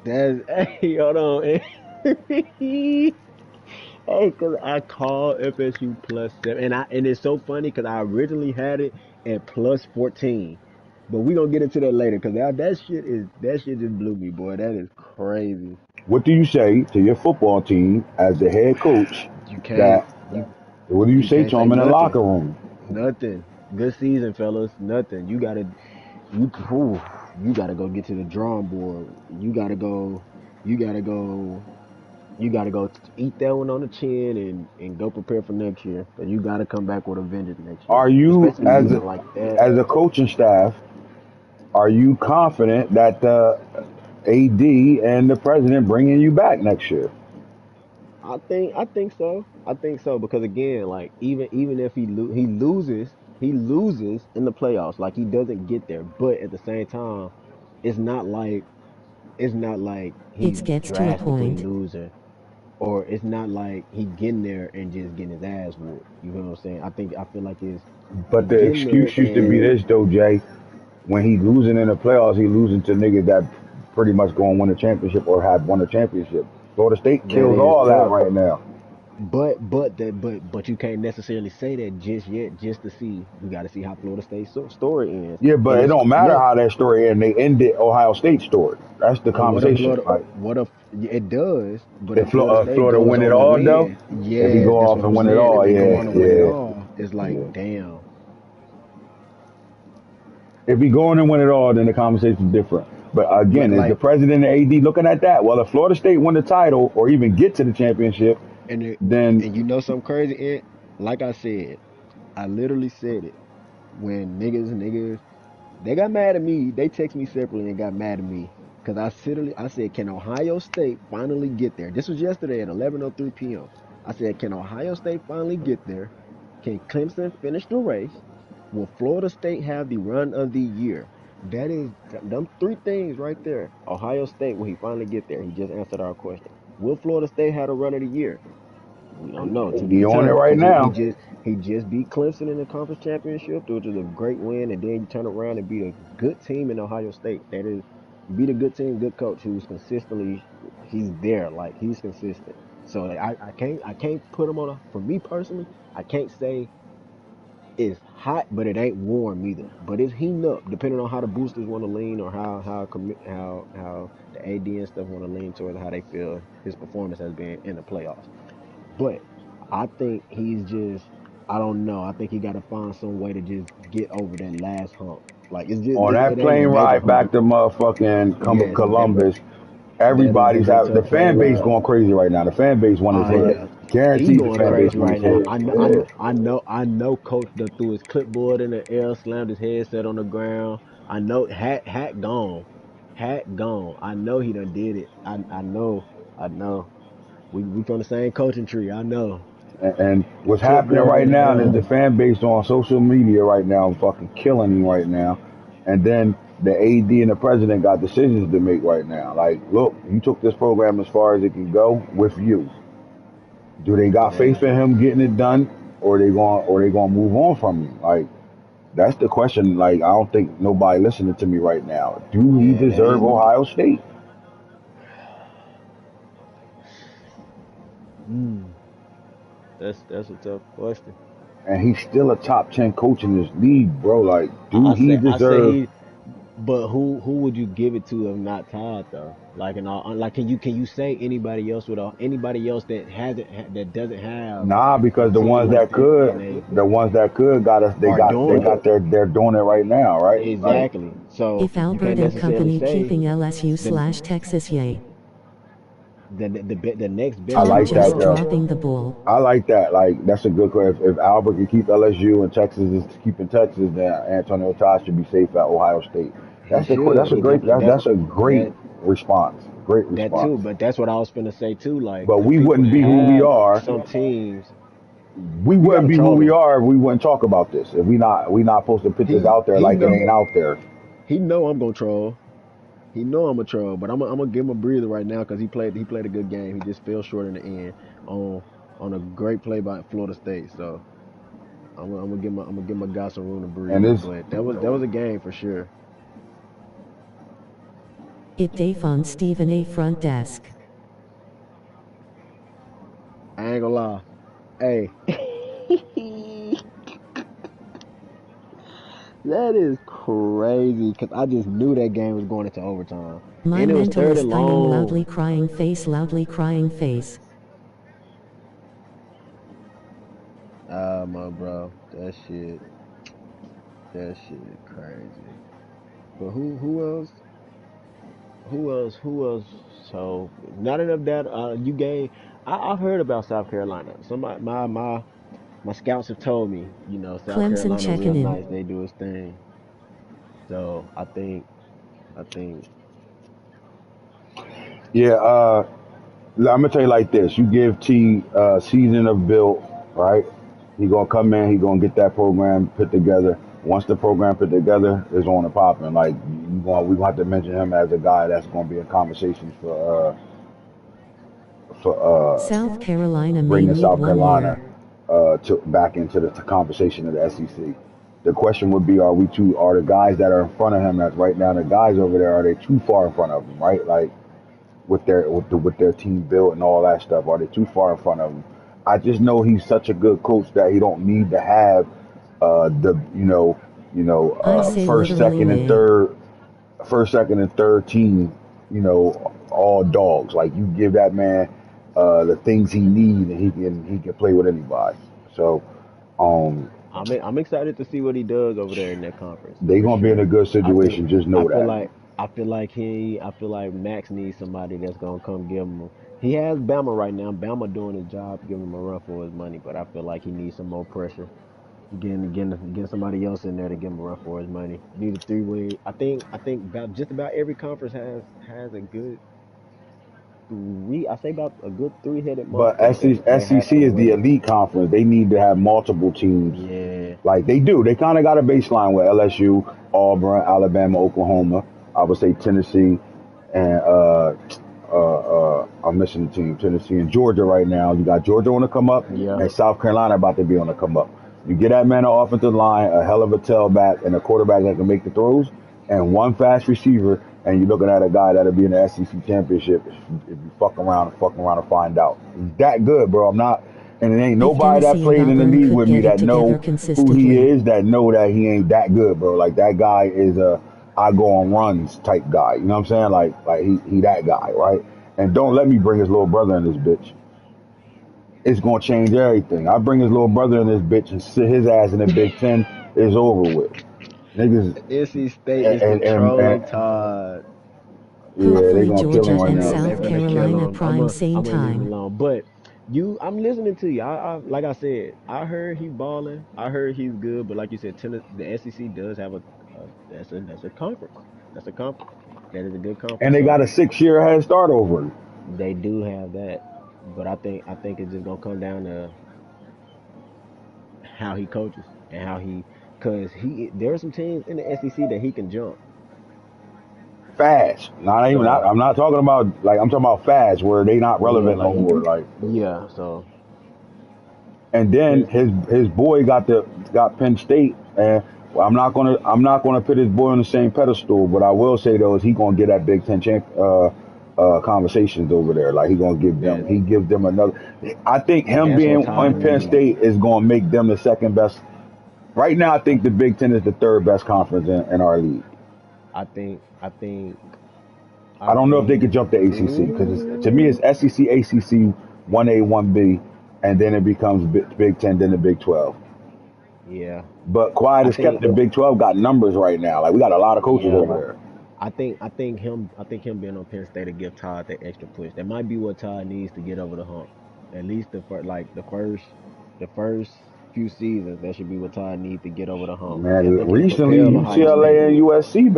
[SPEAKER 2] That's hey, hold on. Hey, cause I called FSU +7, and it's so funny because I originally had it at +14, but we gonna get into that later because that shit just blew me, boy. That is crazy.
[SPEAKER 1] What do you say to your football team as the head coach?
[SPEAKER 2] You can't
[SPEAKER 1] That
[SPEAKER 2] you
[SPEAKER 1] what do you
[SPEAKER 2] you
[SPEAKER 1] say
[SPEAKER 2] can't
[SPEAKER 1] to
[SPEAKER 2] say
[SPEAKER 1] them in the
[SPEAKER 2] nothing,
[SPEAKER 1] locker room?
[SPEAKER 2] nothing. Good season, fellas. Nothing. You whew, you gotta go get to the drawing board. You gotta go. You got to go eat that one on the chin and go prepare for next year. Cause you got to come back with a vengeance next year,
[SPEAKER 1] Are you
[SPEAKER 2] especially losing like that.
[SPEAKER 1] as a coaching staff? Are you confident that the AD and the president bringing you back next year?
[SPEAKER 2] I think so. I think so because again, like even if he loses in the playoffs. Like he doesn't get there, but at the same time, it's not like it's not like
[SPEAKER 3] It
[SPEAKER 2] he's
[SPEAKER 3] gets to a
[SPEAKER 2] drastically
[SPEAKER 3] point.
[SPEAKER 2] losing. Or it's not like he getting there and just getting his ass whooped. You know what I'm saying? I feel like it's he
[SPEAKER 1] But the
[SPEAKER 2] getting there
[SPEAKER 1] excuse used to be
[SPEAKER 2] and
[SPEAKER 1] this though, Jay. When he losing in the playoffs, he losing to niggas that pretty much going to win a championship or have won a championship. Florida State
[SPEAKER 2] that
[SPEAKER 1] kills
[SPEAKER 2] is
[SPEAKER 1] all that
[SPEAKER 2] true.
[SPEAKER 1] right now.
[SPEAKER 2] But you can't necessarily say that just yet. Just to see, we got to see how Florida State's story ends.
[SPEAKER 1] Yeah,
[SPEAKER 2] Cause
[SPEAKER 1] but it
[SPEAKER 2] it's
[SPEAKER 1] don't matter
[SPEAKER 2] look,
[SPEAKER 1] how that story ended. They ended Ohio State story. That's the
[SPEAKER 2] but what if
[SPEAKER 1] conversation.
[SPEAKER 2] Florida?
[SPEAKER 1] Like
[SPEAKER 2] What if it does? But
[SPEAKER 1] if
[SPEAKER 2] if Florida State
[SPEAKER 1] Florida
[SPEAKER 2] goes
[SPEAKER 1] win it
[SPEAKER 2] on a
[SPEAKER 1] all though,
[SPEAKER 2] win,
[SPEAKER 1] if he
[SPEAKER 2] yeah,
[SPEAKER 1] go
[SPEAKER 2] that's
[SPEAKER 1] off
[SPEAKER 2] what
[SPEAKER 1] and
[SPEAKER 2] I'm
[SPEAKER 1] win it
[SPEAKER 2] saying. If
[SPEAKER 1] all,
[SPEAKER 2] they go
[SPEAKER 1] yeah,
[SPEAKER 2] on to win it
[SPEAKER 1] yeah,
[SPEAKER 2] all, it's
[SPEAKER 1] yeah.
[SPEAKER 2] like damn.
[SPEAKER 1] If he go in and win it all, then the conversation's different. But
[SPEAKER 2] But
[SPEAKER 1] again, is the
[SPEAKER 2] like,
[SPEAKER 1] president and AD looking at that? Well, if Florida State win the title or even get to the championship,
[SPEAKER 2] and it,
[SPEAKER 1] then
[SPEAKER 2] and you know something crazy? Like I said, I literally said it when niggas they got mad at me. They text me separately and got mad at me because I said, can Ohio State finally get there? This was yesterday at 11:03 p.m. I said, can Ohio State finally get there? Can Clemson finish the race? Will Florida State have the run of the year? That is them three things right there. Ohio State, will he finally get there? He just answered our question. Will Florida State have a run of the year? We don't know to be
[SPEAKER 1] he on it
[SPEAKER 2] determined
[SPEAKER 1] right
[SPEAKER 2] because
[SPEAKER 1] now.
[SPEAKER 2] he just beat Clemson in the conference championship, which is a great win, and then you turn around and beat a good team in Ohio State. That is, you beat a good team, good coach who's consistently he's there, like he's consistent. So like, I can't put him on a for me personally. I can't say it's hot, but it ain't warm either. But it's heating up, depending on how the boosters want to lean or how the AD and stuff want to lean towards how they feel his performance has been in the playoffs. But I think he's just I don't know. I think he got to find some way to just get over that last hump. Like
[SPEAKER 1] On
[SPEAKER 2] it
[SPEAKER 1] that
[SPEAKER 2] ain't a
[SPEAKER 1] plane
[SPEAKER 2] major
[SPEAKER 1] ride back
[SPEAKER 2] hurdle.
[SPEAKER 1] to motherfucking
[SPEAKER 2] Yeah,
[SPEAKER 1] Columbus,
[SPEAKER 2] that
[SPEAKER 1] everybody's
[SPEAKER 2] is a
[SPEAKER 1] having the
[SPEAKER 2] tough plane
[SPEAKER 1] fan base
[SPEAKER 2] ride.
[SPEAKER 1] going crazy right now. The fan base want his head.
[SPEAKER 2] Yeah, he
[SPEAKER 1] Guaranteed, the
[SPEAKER 2] going
[SPEAKER 1] fan base
[SPEAKER 2] crazy
[SPEAKER 1] want his
[SPEAKER 2] right now.
[SPEAKER 1] head. Yeah.
[SPEAKER 2] I know. Coach that threw his clipboard in the air, slammed his headset on the ground. I know. Hat gone, hat gone. I know he done did it. I know. We from the same coaching tree. I know.
[SPEAKER 1] And what's happening
[SPEAKER 2] Clipboard
[SPEAKER 1] right
[SPEAKER 2] in the
[SPEAKER 1] now is
[SPEAKER 2] air.
[SPEAKER 1] the fan base on social media right now fucking killing him right now. And then the AD and the president got decisions to make right now. Like, look, you took this program as far as it can go with you. Do they got
[SPEAKER 2] Yeah.
[SPEAKER 1] faith in him getting it done, or they going to move on from him? Like, that's the question. Like, I don't think nobody listening to me right now. Do he
[SPEAKER 2] Yeah, that
[SPEAKER 1] deserve
[SPEAKER 2] is.
[SPEAKER 1] Ohio State?
[SPEAKER 2] Mm, that's a tough question.
[SPEAKER 1] And he's still a top 10 coach in this league, bro. Like, do he
[SPEAKER 2] I say
[SPEAKER 1] deserve?
[SPEAKER 2] he, but who would you give it to if not Todd though? Like in all, like can you say anybody else anybody else that that doesn't have
[SPEAKER 1] Nah,
[SPEAKER 2] a
[SPEAKER 1] because
[SPEAKER 2] team like that and they
[SPEAKER 1] the ones that could got us.
[SPEAKER 2] are
[SPEAKER 1] They
[SPEAKER 2] doing it
[SPEAKER 1] got they're doing it right now, right? Like,
[SPEAKER 2] exactly. So
[SPEAKER 3] If
[SPEAKER 2] you can't
[SPEAKER 3] Albert and
[SPEAKER 2] necessarily
[SPEAKER 3] company
[SPEAKER 2] say
[SPEAKER 3] keeping LSU
[SPEAKER 2] the
[SPEAKER 3] slash Texas yay.
[SPEAKER 2] the next
[SPEAKER 1] I
[SPEAKER 2] best
[SPEAKER 3] Todd
[SPEAKER 2] thing
[SPEAKER 1] like
[SPEAKER 2] to
[SPEAKER 3] just
[SPEAKER 1] that though.
[SPEAKER 2] come.
[SPEAKER 3] dropping the ball.
[SPEAKER 1] I like that. Like, that's a good question. If Albert can keep LSU and Texas is keeping Texas, then Antonio Todd should be safe at Ohio State.
[SPEAKER 2] He should. He definitely
[SPEAKER 1] That's a great
[SPEAKER 2] that
[SPEAKER 1] response. Great
[SPEAKER 2] that too.
[SPEAKER 1] response.
[SPEAKER 2] But that's what I was finna say too. Like
[SPEAKER 1] But
[SPEAKER 2] the
[SPEAKER 1] we
[SPEAKER 2] people
[SPEAKER 1] wouldn't
[SPEAKER 2] that
[SPEAKER 1] be who we
[SPEAKER 2] have
[SPEAKER 1] are.
[SPEAKER 2] some teams,
[SPEAKER 1] We
[SPEAKER 2] you got
[SPEAKER 1] wouldn't
[SPEAKER 2] to
[SPEAKER 1] be who
[SPEAKER 2] troll
[SPEAKER 1] we
[SPEAKER 2] them.
[SPEAKER 1] are if we wouldn't talk about this. If we not supposed to put this out there
[SPEAKER 2] He
[SPEAKER 1] like it
[SPEAKER 2] know
[SPEAKER 1] ain't out there.
[SPEAKER 2] He know I'm gonna troll. He know I'm a troll, but I'm gonna give him a breather right now because he played a good game. He just fell short in the end on on a great play by Florida State. So I'm gonna give my guy some room to
[SPEAKER 1] And
[SPEAKER 2] breathe.
[SPEAKER 1] it's
[SPEAKER 2] But that was a game for sure.
[SPEAKER 3] It Dave on Stephen A. front desk.
[SPEAKER 2] I ain't gonna lie. Hey, that is crazy because I just knew that game was going into overtime,
[SPEAKER 3] My
[SPEAKER 2] and it was third and
[SPEAKER 3] mentalist I am loudly
[SPEAKER 2] long.
[SPEAKER 3] crying face, loudly crying face.
[SPEAKER 2] My bro, that shit crazy. But who else? Who else? So not enough that you gave. I've heard about South Carolina. Somebody, my scouts have told me, South
[SPEAKER 3] Clemson
[SPEAKER 2] Carolina real
[SPEAKER 3] checking in.
[SPEAKER 2] nice. They do his thing. So I think
[SPEAKER 1] yeah. I'm gonna tell you like this: you give T season of build, right? He gonna come in. He gonna get that program put together. Once the program put together, it's on and popping. Like we gonna have to mention him as a guy that's gonna be in conversations for
[SPEAKER 3] South Carolina may
[SPEAKER 1] bringing
[SPEAKER 3] need
[SPEAKER 1] South
[SPEAKER 3] 1 year.
[SPEAKER 1] Carolina to back into the conversation of the SEC. The question would be: are the guys that are in front of him, that's right now the guys over there, are they too far in front of him? Right, like with their team built and all that stuff, are they too far in front of him? I just know he's such a good coach that he don't need to have the
[SPEAKER 3] I say
[SPEAKER 1] first,
[SPEAKER 3] literally
[SPEAKER 1] second, and
[SPEAKER 3] may.
[SPEAKER 1] third team, all dogs. Like you give that man the things he needs, and he can play with anybody. So um,
[SPEAKER 2] I'm excited to see what he does over there in that conference
[SPEAKER 1] they
[SPEAKER 2] for
[SPEAKER 1] gonna be in a
[SPEAKER 2] sure.
[SPEAKER 1] good
[SPEAKER 2] I feel
[SPEAKER 1] situation. Just
[SPEAKER 2] I
[SPEAKER 1] know
[SPEAKER 2] feel
[SPEAKER 1] that.
[SPEAKER 2] like I feel like Max needs somebody that's gonna come give him. He has Bama right now. Bama doing his job, giving him a run for his money, but I feel like he needs some more pressure. Getting somebody else in there to give him a run for his money. Need a three-way. I think about just about every conference has a good three. I say about a good three-headed
[SPEAKER 1] But
[SPEAKER 2] monster that has
[SPEAKER 1] SEC
[SPEAKER 2] to
[SPEAKER 1] is the
[SPEAKER 2] win it.
[SPEAKER 1] elite conference. They need to have multiple teams.
[SPEAKER 2] Yeah,
[SPEAKER 1] Like they do. They kind of got a baseline with LSU, Auburn, Alabama, Oklahoma. I would say Tennessee and I'm missing the team. Tennessee and Georgia right now. You got Georgia on the come up,
[SPEAKER 2] yeah.
[SPEAKER 1] and South Carolina about to be on the come up. You get that man an offensive line, a hell of a tailback, and a quarterback that can make the throws, and one fast receiver, and you're looking at a guy that'll be in the SEC championship if you fuck around and find out. He's that good, bro. I'm not, and it ain't
[SPEAKER 3] If
[SPEAKER 1] nobody that
[SPEAKER 3] Tennessee and
[SPEAKER 1] played in the
[SPEAKER 3] Auburn
[SPEAKER 1] league
[SPEAKER 3] could
[SPEAKER 1] with me
[SPEAKER 3] get it
[SPEAKER 1] that know
[SPEAKER 3] together
[SPEAKER 1] who he
[SPEAKER 3] consistently.
[SPEAKER 1] is, that know that he ain't that good, bro. Like that guy is a I go on runs type guy. You know what I'm saying? Like he that guy, right? And don't let me bring his little brother in this bitch. It's gonna change everything. I bring his little brother in this bitch and sit his ass in the Big Ten. It's over with. Niggas
[SPEAKER 2] NC State is
[SPEAKER 1] and
[SPEAKER 2] controlling
[SPEAKER 1] and
[SPEAKER 2] Todd.
[SPEAKER 1] yeah, they
[SPEAKER 3] Hopefully
[SPEAKER 1] gonna kill him
[SPEAKER 3] Georgia
[SPEAKER 1] right
[SPEAKER 3] and
[SPEAKER 2] They
[SPEAKER 1] now.
[SPEAKER 2] they
[SPEAKER 3] South
[SPEAKER 2] finna kill
[SPEAKER 3] Carolina
[SPEAKER 2] him. I'm
[SPEAKER 3] prime
[SPEAKER 2] a,
[SPEAKER 3] same
[SPEAKER 2] I'm gonna leave him
[SPEAKER 3] time.
[SPEAKER 2] alone. But I'm listening to you. I like I said, I heard he balling. I heard he's good. But like you said, the SEC does have that's a conference. That's a conference. That is a good
[SPEAKER 1] And
[SPEAKER 2] conference.
[SPEAKER 1] they got
[SPEAKER 2] So
[SPEAKER 1] a 6 year head start over him.
[SPEAKER 2] they do have that. But I think it's just gonna come down to how he coaches and cause there are some teams in the SEC that he can jump.
[SPEAKER 1] Fast. Not even.
[SPEAKER 2] So
[SPEAKER 1] I'm not talking about like I'm talking about fast, where they not
[SPEAKER 2] yeah,
[SPEAKER 1] relevant no
[SPEAKER 2] like
[SPEAKER 1] more. Like,
[SPEAKER 2] yeah. So
[SPEAKER 1] and then
[SPEAKER 2] his
[SPEAKER 1] his boy got Penn State, and I'm not gonna put his boy on the same pedestal. But I will say though is he gonna get that Big Ten conversations over there. Like
[SPEAKER 2] that
[SPEAKER 1] he gives them another. I think him
[SPEAKER 2] that's what
[SPEAKER 1] being
[SPEAKER 2] Todd
[SPEAKER 1] on Penn
[SPEAKER 2] needs.
[SPEAKER 1] State is gonna make them the second best. Right now, I think the Big Ten is the third best conference in our league.
[SPEAKER 2] I think I think
[SPEAKER 1] I
[SPEAKER 2] I
[SPEAKER 1] don't know if they
[SPEAKER 2] think
[SPEAKER 1] could jump the ACC because to me it's SEC, ACC, 1A, 1B, and then it becomes Big Ten, then the Big 12.
[SPEAKER 2] yeah.
[SPEAKER 1] But quiet
[SPEAKER 2] I
[SPEAKER 1] as kept,
[SPEAKER 2] think
[SPEAKER 1] the Big 12 got numbers right now. Like we got a lot of coaches
[SPEAKER 2] yeah.
[SPEAKER 1] over there.
[SPEAKER 2] I think him being on Penn State to give Todd that extra push. That might be what Todd needs to get over the hump. At least the first few seasons, that should be what Todd needs to get over the hump. I
[SPEAKER 1] Man,
[SPEAKER 2] think he'll
[SPEAKER 1] recently
[SPEAKER 2] propel Ohio State.
[SPEAKER 1] UCLA and USC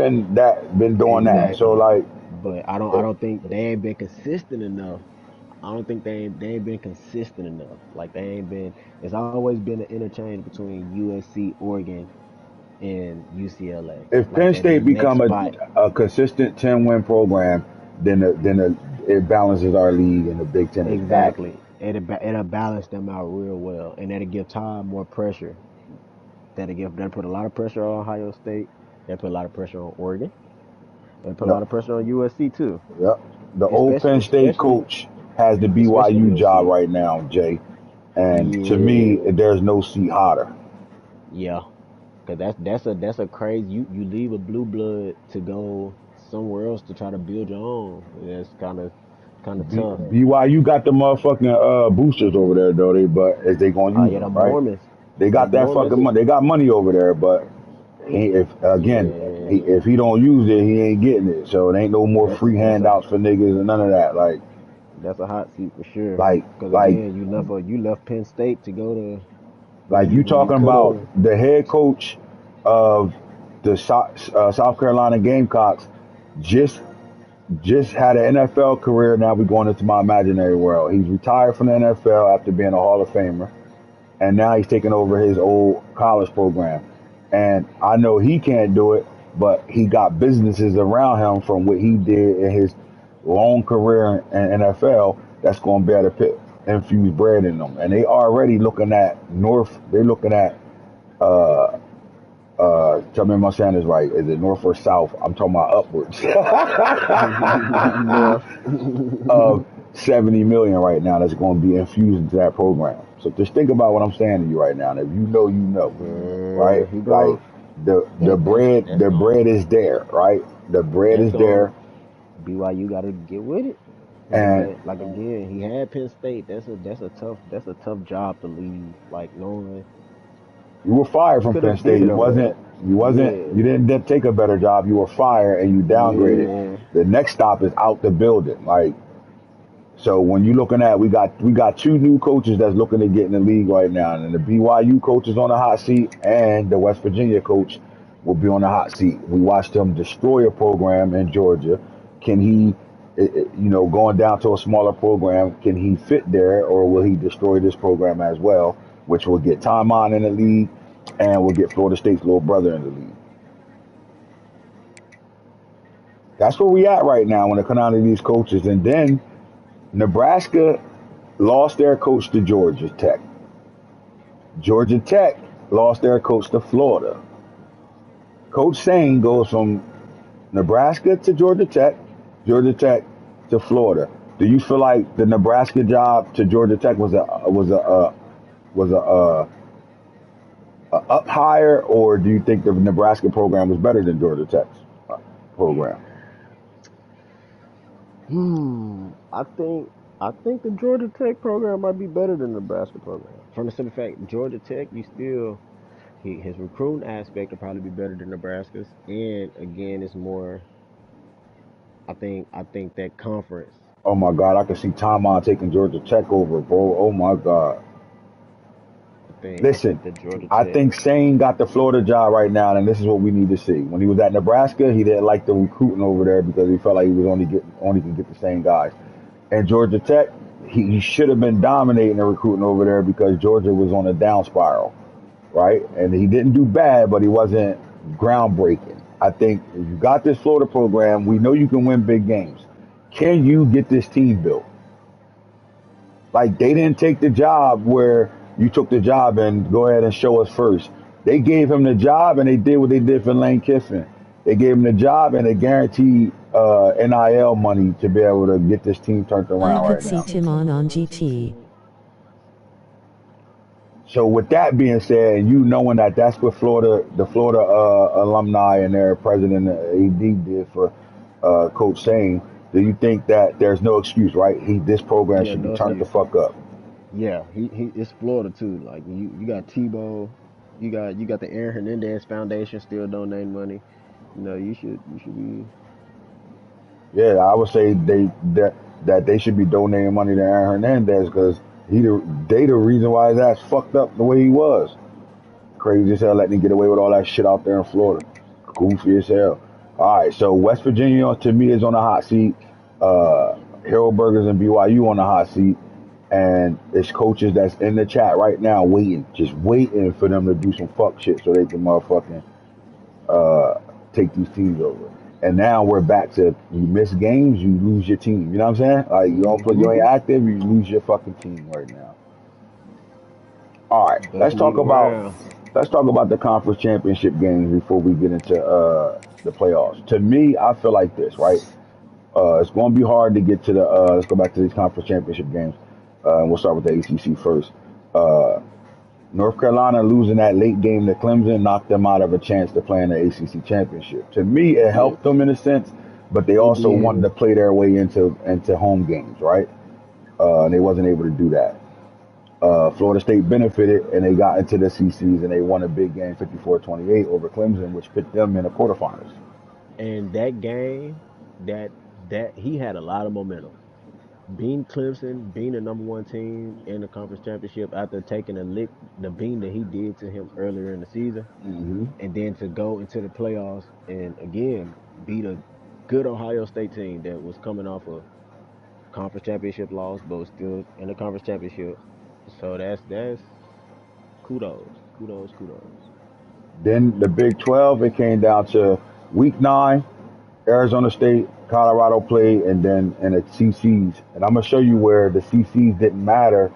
[SPEAKER 1] been doing that. So
[SPEAKER 2] Exactly.
[SPEAKER 1] like,
[SPEAKER 2] But I don't think they ain't been consistent enough. I don't think they ain't been consistent enough. Like they ain't been. It's always been an interchange between USC, Oregon, and UCLA.
[SPEAKER 1] If
[SPEAKER 2] Like
[SPEAKER 1] Penn
[SPEAKER 2] that the
[SPEAKER 1] State
[SPEAKER 2] next
[SPEAKER 1] become
[SPEAKER 2] spot.
[SPEAKER 1] a consistent 10-win program, it balances our league, and the Big Ten is back.
[SPEAKER 2] Exactly. It'll balance them out real well, and that'll give Todd more pressure. That'll put a lot of pressure on Ohio State. That'll put a lot of pressure on Oregon. That'll put a
[SPEAKER 1] Yep.
[SPEAKER 2] lot of pressure on USC too.
[SPEAKER 1] Yep. The old
[SPEAKER 2] Especially,
[SPEAKER 1] Penn State
[SPEAKER 2] especially,
[SPEAKER 1] coach has the
[SPEAKER 2] especially
[SPEAKER 1] BYU job
[SPEAKER 2] USC.
[SPEAKER 1] right now, Jay. And to me,
[SPEAKER 2] Yeah,
[SPEAKER 1] there's no seat hotter.
[SPEAKER 2] yeah. Cause that's a crazy. You leave a blue blood to go somewhere else to try to build your own. That's kind of tough.
[SPEAKER 1] BYU got the motherfucking boosters over there, though. But is they gonna use
[SPEAKER 2] Yeah, the
[SPEAKER 1] them, right?
[SPEAKER 2] Mormons.
[SPEAKER 1] They
[SPEAKER 2] The
[SPEAKER 1] got that
[SPEAKER 2] Mormons.
[SPEAKER 1] fucking money. They got money over there, but
[SPEAKER 2] Yeah,
[SPEAKER 1] if he don't use it, he ain't getting it. So it ain't no more
[SPEAKER 2] that's
[SPEAKER 1] free
[SPEAKER 2] that's a
[SPEAKER 1] handouts for niggas and none of that.
[SPEAKER 2] that's a hot seat for sure.
[SPEAKER 1] Like,
[SPEAKER 2] Cause
[SPEAKER 1] like,
[SPEAKER 2] again, you left Penn State to go to where
[SPEAKER 1] like
[SPEAKER 2] you
[SPEAKER 1] you
[SPEAKER 2] where you
[SPEAKER 1] talking
[SPEAKER 2] could
[SPEAKER 1] about
[SPEAKER 2] have.
[SPEAKER 1] the head coach of the South Carolina Gamecocks just had an NFL career. Now we're going into my imaginary world. He's retired from the NFL after being a Hall of Famer, and now he's taking over his old college program. And I know he can't do it, but he got businesses around him from what he did in his long career in NFL that's going to be able to infuse bread in them. And they already looking at North. They're looking at tell me if my saying is right. Is it north or south? I'm talking about upwards
[SPEAKER 2] North.
[SPEAKER 1] of 70 million right now that's going to be infused into that program. So just think about what I'm saying to you right now. And if you know, you know,
[SPEAKER 2] Yeah,
[SPEAKER 1] right?
[SPEAKER 2] he
[SPEAKER 1] Like
[SPEAKER 2] going
[SPEAKER 1] the
[SPEAKER 2] that that's going
[SPEAKER 1] bread is there, right? The bread
[SPEAKER 2] that's
[SPEAKER 1] is
[SPEAKER 2] going
[SPEAKER 1] there,
[SPEAKER 2] BYU got to get with it.
[SPEAKER 1] and
[SPEAKER 2] But like again, he had Penn State. That's a tough job to leave. Like knowing
[SPEAKER 1] you were fired
[SPEAKER 2] you
[SPEAKER 1] from
[SPEAKER 2] could
[SPEAKER 1] Penn
[SPEAKER 2] have did
[SPEAKER 1] State.
[SPEAKER 2] it over there.
[SPEAKER 1] You
[SPEAKER 2] Yeah,
[SPEAKER 1] didn't take a better job. You were fired and you downgraded.
[SPEAKER 2] yeah.
[SPEAKER 1] The next stop is out the building. Like, so when you're looking at, we got two new coaches that's looking to get in the league right now, and the BYU coach is on the hot seat, and the West Virginia coach will be on the hot seat. We watched him destroy a program in Georgia. Can he, going down to a smaller program, can he fit there, or will he destroy this program as well, which will get time on in the league, and will get Florida State's little brother in the league. That's where we at right now when it comes down to these coaches, and then Nebraska lost their coach to Georgia Tech. Georgia Tech lost their coach to Florida. Coach Sane goes from Nebraska to Georgia Tech to Florida. Do you feel like the Nebraska job to Georgia Tech was a up higher, or do you think the Nebraska program was better than Georgia Tech's program?
[SPEAKER 2] I think the Georgia Tech program might be better than the Nebraska program. From the simple fact, Georgia Tech, his recruiting aspect will probably be better than Nebraska's, and again, it's more. I think that conference.
[SPEAKER 1] Oh my God, I can see Tom taking Georgia Tech over, bro. Oh my God.
[SPEAKER 2] I
[SPEAKER 1] Listen,
[SPEAKER 2] think the Georgia
[SPEAKER 1] I
[SPEAKER 2] Tech.
[SPEAKER 1] think Shane got the Florida job right now, and this is what we need to see. When he was at Nebraska, he didn't like the recruiting over there because he felt like he was only could get the same guys. And Georgia Tech, he should have been dominating the recruiting over there because Georgia was on a down spiral, right? And he didn't do bad, but he wasn't groundbreaking. I think if you got this Florida program, we know you can win big games. Can you get this team built? Like, they didn't take the job where you took the job and go ahead and show us first. They gave him the job and they did what they did for Lane Kiffin. They gave him the job and they guaranteed NIL money to be able to get this team turned
[SPEAKER 3] I
[SPEAKER 1] around
[SPEAKER 3] could
[SPEAKER 1] right
[SPEAKER 3] see
[SPEAKER 1] now.
[SPEAKER 3] Timon on GT.
[SPEAKER 1] So with that being said, and you knowing that that's what the Florida alumni and their president AD did for Coach Sane, do you think that there's no excuse, right? This program
[SPEAKER 2] Yeah,
[SPEAKER 1] should be
[SPEAKER 2] no
[SPEAKER 1] turned the
[SPEAKER 2] excuse.
[SPEAKER 1] fuck up.
[SPEAKER 2] Yeah, he it's Florida too. Like you got Tebow, you got the Aaron Hernandez Foundation still donating money. You should be.
[SPEAKER 1] Yeah, I would say that they should be donating money to Aaron Hernandez because they the reason why his ass fucked up the way he was. Crazy as hell letting him get away with all that shit out there in Florida. Goofy as hell. All right, so West Virginia to me is on the hot seat. Harold Burgers and BYU on the hot seat, and it's coaches that's in the chat right now waiting, just waiting for them to do some fuck shit so they can motherfucking take these teams over. And now we're back to you miss games, you lose your team. You know what I'm saying? Like you don't play, you ain't active, you lose your fucking team right now. All right,
[SPEAKER 2] Best league around.
[SPEAKER 1] let's talk about the conference championship games before we get into the playoffs. To me, I feel like this, right? It's going to be hard to get to the. Let's go back to these conference championship games, and we'll start with the ACC first. Uh, North Carolina losing that late game to Clemson knocked them out of a chance to play in the ACC championship. To me, it
[SPEAKER 2] Yeah,
[SPEAKER 1] helped them in a sense, but they
[SPEAKER 2] it
[SPEAKER 1] also
[SPEAKER 2] did.
[SPEAKER 1] wanted to play their way into home games, right? And they wasn't able to do that. Florida State benefited, and they got into the CCs, and they won a big game, 54-28 over Clemson, which put them in the quarterfinals.
[SPEAKER 2] And that game, that that he had a lot of momentum. Being Clemson, being the number one team in the conference championship after taking a lick, the bean that he did to him earlier in the season,
[SPEAKER 1] Hmm.
[SPEAKER 2] and then to go into the playoffs and again beat a good Ohio State team that was coming off a conference championship loss, but was still in the conference championship. So that's kudos.
[SPEAKER 1] Then the Big 12, it came down to week 9. Arizona State, Colorado played, and then in the CCs. And I'm gonna show you where the CCs didn't matter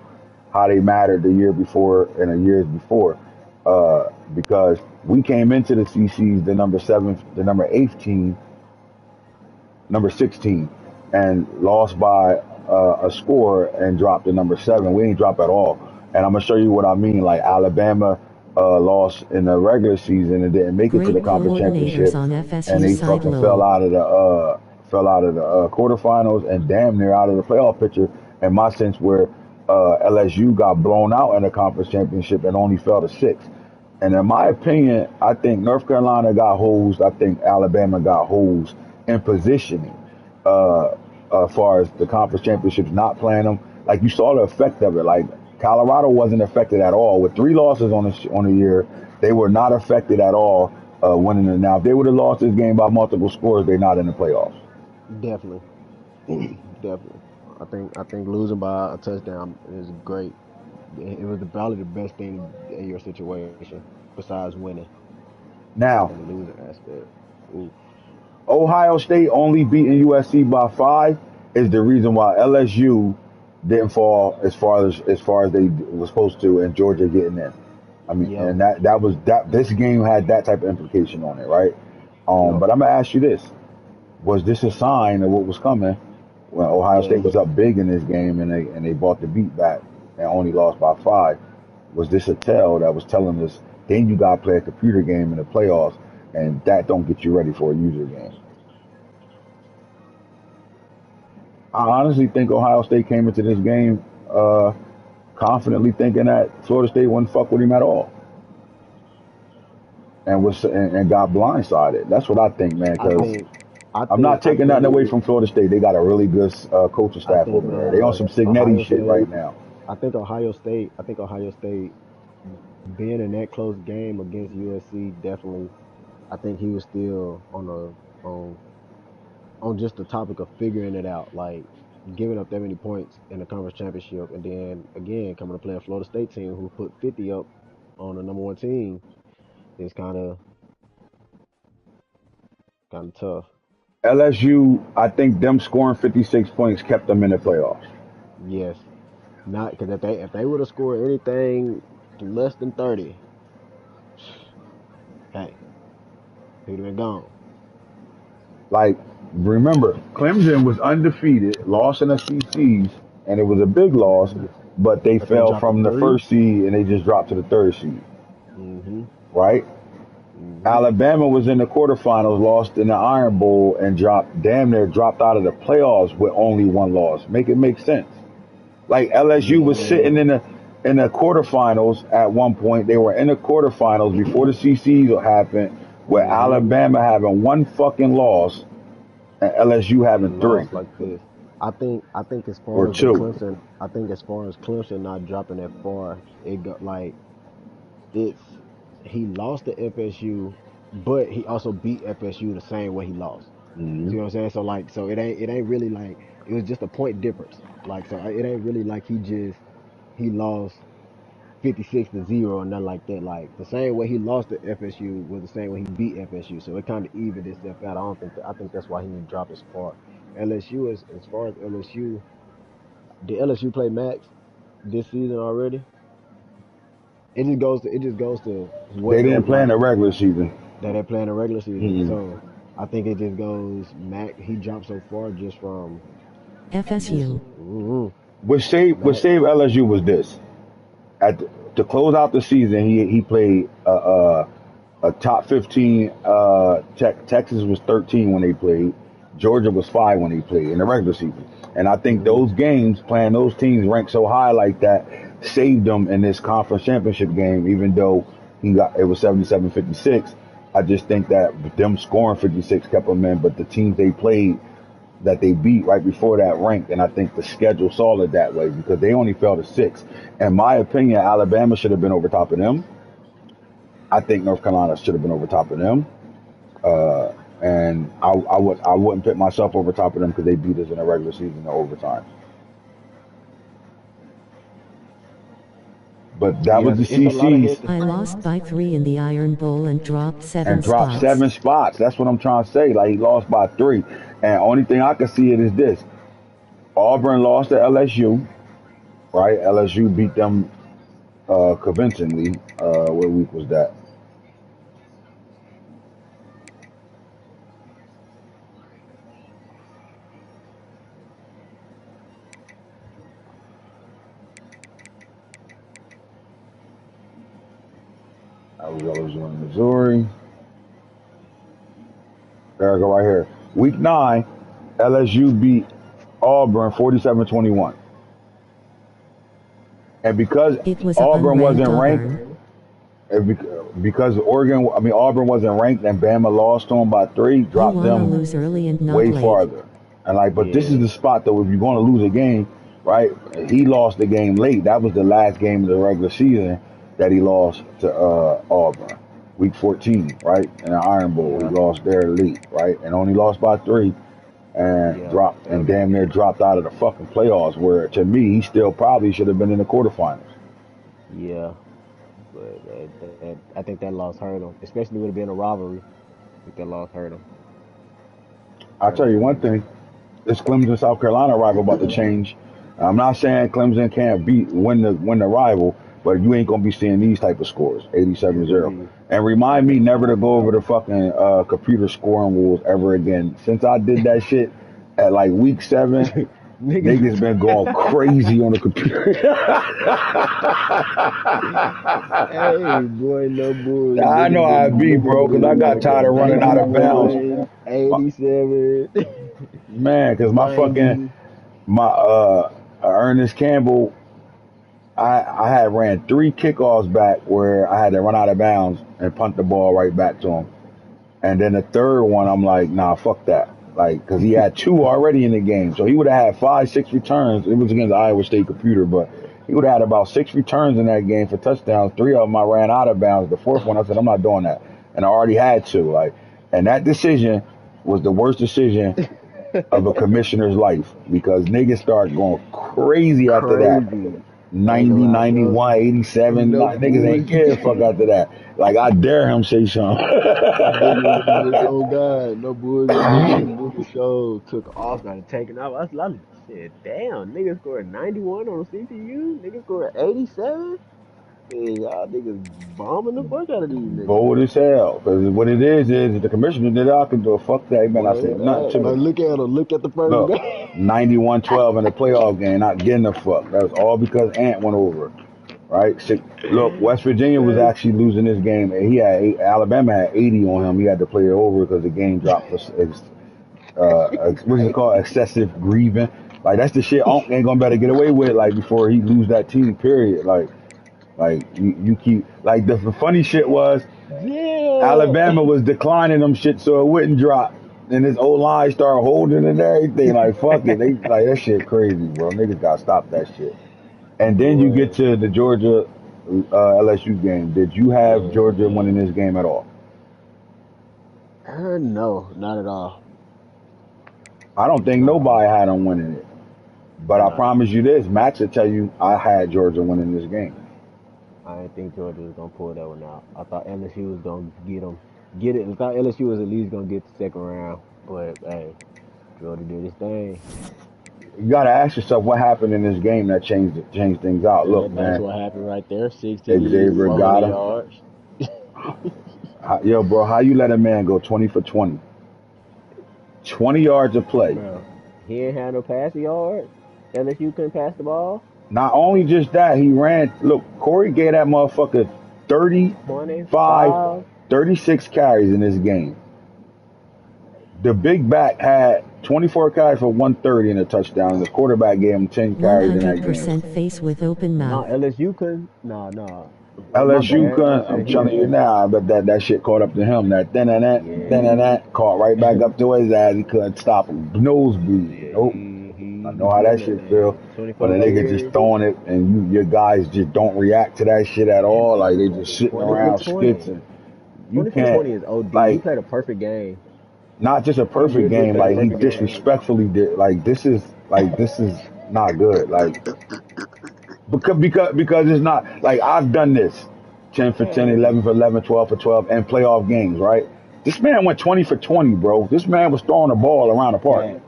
[SPEAKER 1] how they mattered the year before and the years before, because we came into the CCs the number 7, the number 18, number 16, and lost by a score and dropped to number 7. We ain't drop at all. And I'm gonna show you what I mean. Like Alabama lost in the regular season and didn't make it to the
[SPEAKER 3] Great
[SPEAKER 1] conference
[SPEAKER 3] coordinators
[SPEAKER 1] championship,
[SPEAKER 3] on
[SPEAKER 1] and
[SPEAKER 3] FSU
[SPEAKER 1] they
[SPEAKER 3] side
[SPEAKER 1] fucking fell
[SPEAKER 3] low.
[SPEAKER 1] out of the quarterfinals and damn near out of the playoff picture. In my sense, where LSU got blown out in the conference championship and only fell to 6. And in my opinion, I think North Carolina got hosed. I think Alabama got hosed in positioning. As far as the conference championships not playing them, like you saw the effect of it. Like Colorado wasn't affected at all with 3 losses on the year. They were not affected at all winning it. Now, if they would have lost this game by multiple scores, they're not in the playoffs.
[SPEAKER 2] Definitely, definitely. I think losing by a touchdown is great. It was probably the best thing in your situation besides winning. In the
[SPEAKER 1] Now,
[SPEAKER 2] losing aspect. Oof.
[SPEAKER 1] Ohio State only beating USC by 5 is the reason why LSU didn't fall as far as they were supposed to, and Georgia getting in. I mean,
[SPEAKER 2] Yep.
[SPEAKER 1] and that was that. This game had that type of implication on it, right?
[SPEAKER 2] Yep.
[SPEAKER 1] But I'm gonna ask you this: was this a sign of what was coming when Ohio State
[SPEAKER 2] Yes.
[SPEAKER 1] was up big in this game and they bought the beat back and only lost by 5? Was this a tell that was telling us then you gotta play a computer game in the playoffs, and that don't get you ready for a user game? I honestly think Ohio State came into this game confidently thinking that Florida State wouldn't fuck with him at all, and got blindsided. That's what I think, man.
[SPEAKER 2] I
[SPEAKER 1] Because
[SPEAKER 2] think I
[SPEAKER 1] I'm
[SPEAKER 2] think
[SPEAKER 1] not
[SPEAKER 2] I
[SPEAKER 1] taking nothing
[SPEAKER 2] think
[SPEAKER 1] away from Florida State. They got a really good coaching
[SPEAKER 2] I
[SPEAKER 1] staff
[SPEAKER 2] think
[SPEAKER 1] over there. They on some Signetti
[SPEAKER 2] Ohio
[SPEAKER 1] shit right
[SPEAKER 2] State
[SPEAKER 1] now.
[SPEAKER 2] Ohio State being in that close game against USC definitely I think he was still on just the topic of figuring it out, like giving up that many points in the conference championship and then again coming to play a Florida State team who put 50 up on the number one team is kind of tough.
[SPEAKER 1] LSU, I think them scoring 56 points kept them in the playoffs.
[SPEAKER 2] Yes, not because if they would have scored anything less than 30, hey, he'd have been gone.
[SPEAKER 1] Like, remember, Clemson was undefeated, lost in the CCs, and it was a big loss, but they
[SPEAKER 2] But they
[SPEAKER 1] fell
[SPEAKER 2] dropped to
[SPEAKER 1] from the
[SPEAKER 2] three.
[SPEAKER 1] first seed and they just dropped to the third seed,
[SPEAKER 2] Mm-hmm.
[SPEAKER 1] right?
[SPEAKER 2] Mm-hmm.
[SPEAKER 1] Alabama was in the quarterfinals, lost in the Iron Bowl, and damn near dropped out of the playoffs with only 1 loss. Make it make sense. Like LSU was
[SPEAKER 2] Yeah.
[SPEAKER 1] sitting in the quarterfinals at one point. They were in the quarterfinals before the CCs happened, with
[SPEAKER 2] Mm-hmm.
[SPEAKER 1] Alabama having 1 fucking loss and LSU having
[SPEAKER 2] And
[SPEAKER 1] 3
[SPEAKER 2] lost like this. I think as
[SPEAKER 1] or
[SPEAKER 2] far as the
[SPEAKER 1] 2.
[SPEAKER 2] Clemson, I think as far as Clemson not dropping that far, it got like it's he lost to FSU, but he also beat FSU the same way he lost.
[SPEAKER 1] Hmm.
[SPEAKER 2] See what I'm saying? So like, so it ain't really like it was just a point difference. Like, so it ain't really like he lost 56-0 and nothing like that. Like the same way he lost to FSU was the same way he beat FSU. So it kind of evened itself out. I think that's why he didn't drop as far. LSU is as far as LSU. Did LSU play Max this season already? It just goes to
[SPEAKER 1] They
[SPEAKER 2] what
[SPEAKER 1] didn't
[SPEAKER 2] those
[SPEAKER 1] play in
[SPEAKER 2] like
[SPEAKER 1] the regular season.
[SPEAKER 2] that they play in the regular season.
[SPEAKER 1] Mm-mm.
[SPEAKER 2] So I think it just goes Mac. He dropped so far just from just
[SPEAKER 3] FSU.
[SPEAKER 1] What
[SPEAKER 2] Mac.
[SPEAKER 1] saved LSU was this. To close out the season, he played a top 15. Texas was 13 when they played. Georgia was 5 when they played in the regular season. And I think
[SPEAKER 2] Mm-hmm.
[SPEAKER 1] those games, playing those teams ranked so high like that, saved them in this conference championship game. Even though it was 77-56, I just think that them scoring 56 kept them in. But the teams they played that they beat right before that ranked, and I think the schedule saw it that way because they only fell to 6. In my opinion, Alabama should have been over top of them. I think North Carolina should have been over top of them. Uh, and I wouldn't put myself over top of them because they beat us in the regular season or overtime. But that
[SPEAKER 2] Yeah,
[SPEAKER 1] was the
[SPEAKER 2] it's a lot of
[SPEAKER 1] CC's
[SPEAKER 2] head to
[SPEAKER 3] I lost by 3 in the Iron Bowl and dropped 7
[SPEAKER 1] and dropped
[SPEAKER 3] spots.
[SPEAKER 1] 7 spots. That's what I'm trying to say. Like he lost by 3. And only thing I can see it is this: Auburn lost to LSU. Right? LSU beat them convincingly. What week was that? I was LSU in Missouri. There I go right here. Week 9, LSU beat Auburn 47-21. And because
[SPEAKER 3] It was a
[SPEAKER 1] Auburn
[SPEAKER 3] unranked
[SPEAKER 1] wasn't ranked,
[SPEAKER 3] Auburn.
[SPEAKER 1] because Auburn wasn't ranked and Bama lost to them by 3,
[SPEAKER 3] You
[SPEAKER 1] dropped
[SPEAKER 3] wanna
[SPEAKER 1] them
[SPEAKER 3] lose early and not
[SPEAKER 1] way
[SPEAKER 3] late.
[SPEAKER 1] farther. And like, but this is
[SPEAKER 2] yeah.
[SPEAKER 1] the spot though. If you're going to lose a game, right? He lost the game late. That was the last game of the regular season that he lost to Auburn, week 14, right? In the Iron Bowl, he
[SPEAKER 2] Yeah,
[SPEAKER 1] lost there late, right? And only lost by 3, and
[SPEAKER 2] yeah,
[SPEAKER 1] dropped and damn near dropped out of the fucking playoffs. Where to me, he still probably should have been in the quarterfinals.
[SPEAKER 2] yeah. But I think that loss hurt him, especially with it being a rivalry. I think that loss hurt him.
[SPEAKER 1] I'll
[SPEAKER 2] Hurt
[SPEAKER 1] tell
[SPEAKER 2] him
[SPEAKER 1] you
[SPEAKER 2] a little
[SPEAKER 1] one
[SPEAKER 2] bit.
[SPEAKER 1] thing. This Clemson South Carolina rival about to change. I'm not saying Clemson can't win the rival, but you ain't gonna be seeing these type of scores,
[SPEAKER 2] It's gonna
[SPEAKER 1] 87-0.
[SPEAKER 2] be
[SPEAKER 1] And remind me never to go over the fucking computer scoring rules ever again. Since I did that shit at like week 7,
[SPEAKER 2] niggas.
[SPEAKER 1] niggas been going crazy on the computer.
[SPEAKER 2] Hey, boy, no bullshit.
[SPEAKER 1] I know how it be, bro, because I got tired of running out of bounds.
[SPEAKER 2] 91,
[SPEAKER 1] My,
[SPEAKER 2] 87,
[SPEAKER 1] man, because my fucking
[SPEAKER 2] 90.
[SPEAKER 1] my Ernest Campbell, I had ran 3 kickoffs back where I had to run out of bounds and punt the ball right back to him. And then the third one, I'm like, nah, fuck that. Like, because he had 2 already in the game. So he would have had 5, 6 returns. It was against the Iowa State computer, but he would have had about 6 returns in that game for touchdowns. 3 of them I ran out of bounds. The fourth one, I said, I'm not doing that. And I already had to. Like, and that decision was the worst decision of a commissioner's life because niggas start going crazy after that.
[SPEAKER 2] Crazy. I ain't
[SPEAKER 1] 90,
[SPEAKER 2] gonna lie, bro.
[SPEAKER 1] 91, 87.
[SPEAKER 2] No
[SPEAKER 1] Niggas ain't care a fuck
[SPEAKER 2] bullshit.
[SPEAKER 1] after that. Like, I dare him say something.
[SPEAKER 2] Niggas, oh God, no bullshit. Niggas show took off, started taking off. I was like, shit, damn, niggas scored 91 on CPU. Niggas scored 87. Yeah, y'all niggas bombing the fuck out of these niggas.
[SPEAKER 1] Bold as hell. Because what it is if the commissioner did I can do a fuck that. Man, I
[SPEAKER 2] Boy,
[SPEAKER 1] said nothing to me.
[SPEAKER 2] look at him. Look at the first
[SPEAKER 1] Look,
[SPEAKER 2] game.
[SPEAKER 1] 91-12 in the playoff game, not getting a fuck. That was all because Ant went over. Right? Look, West Virginia was
[SPEAKER 2] That's
[SPEAKER 1] actually losing this game. And Alabama had 80 on him. He had to play it over because the game dropped for what is it called? Excessive grieving. Like that's the shit Unc ain't gonna better get away with. Like before he lose that team. Period. Like you keep like the funny shit was
[SPEAKER 2] yeah.
[SPEAKER 1] Alabama was declining them shit so it wouldn't drop. And his old line started holding and everything. Like fuck it, they like that shit crazy, bro. Niggas gotta stop that shit. And then you get
[SPEAKER 2] Boy,
[SPEAKER 1] to the Georgia LSU game. Did you have Georgia winning this game at all?
[SPEAKER 2] no, not at all.
[SPEAKER 1] I don't think
[SPEAKER 2] Not at
[SPEAKER 1] nobody
[SPEAKER 2] all.
[SPEAKER 1] had them winning it. But I
[SPEAKER 2] Nah.
[SPEAKER 1] promise you this, Max will tell you I had Georgia winning this game.
[SPEAKER 2] I didn't think Georgia was gonna pull that one out. I thought LSU was gonna get it. I thought LSU was at least gonna get the second round, but hey, Georgia did his thing.
[SPEAKER 1] You got to ask yourself what happened in this game that changed things out. Look,
[SPEAKER 2] That's
[SPEAKER 1] man,
[SPEAKER 2] what happened right there. 6 TDs,
[SPEAKER 1] Xavier
[SPEAKER 2] 400
[SPEAKER 1] got him.
[SPEAKER 2] yards.
[SPEAKER 1] Yo, bro, how you let a man go 20 for 20? 20 yards of play.
[SPEAKER 2] Bro, he ain't had no passing yards. LSU couldn't pass the ball.
[SPEAKER 1] Not only just that, he ran. Look, Corey gave that motherfucker 35,
[SPEAKER 2] 25.
[SPEAKER 1] 36 carries in this game. The big back had 24 carries for 130 and a touchdown. The quarterback gave him 10 carries in that game.
[SPEAKER 3] 100% face with open
[SPEAKER 2] No,
[SPEAKER 3] mouth.
[SPEAKER 2] LSU couldn't. No. My
[SPEAKER 1] LSU
[SPEAKER 2] bad.
[SPEAKER 1] couldn't. I'm telling you now, but that shit caught up to him. That
[SPEAKER 2] Yeah.
[SPEAKER 1] caught right back up to his ass. He couldn't stop him. Nosebleed.
[SPEAKER 2] Yeah,
[SPEAKER 1] Nope. I know how that shit feel.
[SPEAKER 2] 24
[SPEAKER 1] But a nigga just
[SPEAKER 2] carries.
[SPEAKER 1] throwing it, and your guys just don't react to that shit at all. Like they just sitting
[SPEAKER 2] 20 for
[SPEAKER 1] around
[SPEAKER 2] 20.
[SPEAKER 1] skitzing. You
[SPEAKER 2] 20 for
[SPEAKER 1] can't
[SPEAKER 2] 20 is OD. He
[SPEAKER 1] like
[SPEAKER 2] played a perfect game.
[SPEAKER 1] not just a
[SPEAKER 2] He
[SPEAKER 1] perfect
[SPEAKER 2] literally
[SPEAKER 1] game.
[SPEAKER 2] played a
[SPEAKER 1] Like he
[SPEAKER 2] perfect game.
[SPEAKER 1] disrespectfully did. This is not good. Like because it's not like I've done this 10 for 10,
[SPEAKER 2] Man,
[SPEAKER 1] 11 for 11, 12 for 12 and playoff games, right? This man went 20 for 20, bro. This man was throwing the ball around the park.
[SPEAKER 2] facts.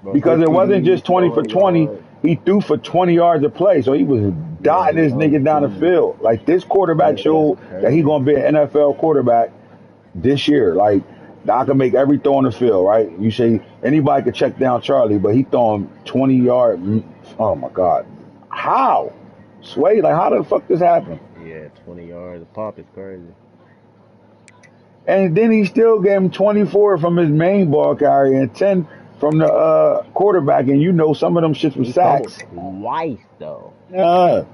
[SPEAKER 2] Bro,
[SPEAKER 1] Because
[SPEAKER 2] 6
[SPEAKER 1] it wasn't
[SPEAKER 2] TDs,
[SPEAKER 1] just 20 for
[SPEAKER 2] 400
[SPEAKER 1] 20.
[SPEAKER 2] yards.
[SPEAKER 1] He threw for 20 yards of play. So he was
[SPEAKER 2] Yeah,
[SPEAKER 1] dotting
[SPEAKER 2] he
[SPEAKER 1] this nigga down the
[SPEAKER 2] OD.
[SPEAKER 1] field. Like this quarterback
[SPEAKER 2] That's
[SPEAKER 1] showed that he
[SPEAKER 2] crazy.
[SPEAKER 1] going to be an NFL quarterback this year. Like I can make every throw on the field, right? You say anybody could check down Charlie, but he throwing 20-yard. Oh my God. How? Sway, like how the fuck this happen?
[SPEAKER 2] Yeah, 20 yards. The pop is crazy.
[SPEAKER 1] And then he still gave him 24 from his main ball carrier and 10 from the quarterback. And you know some of them shits was
[SPEAKER 2] He fumbled
[SPEAKER 1] sacks.
[SPEAKER 2] twice, though.
[SPEAKER 1] Yeah.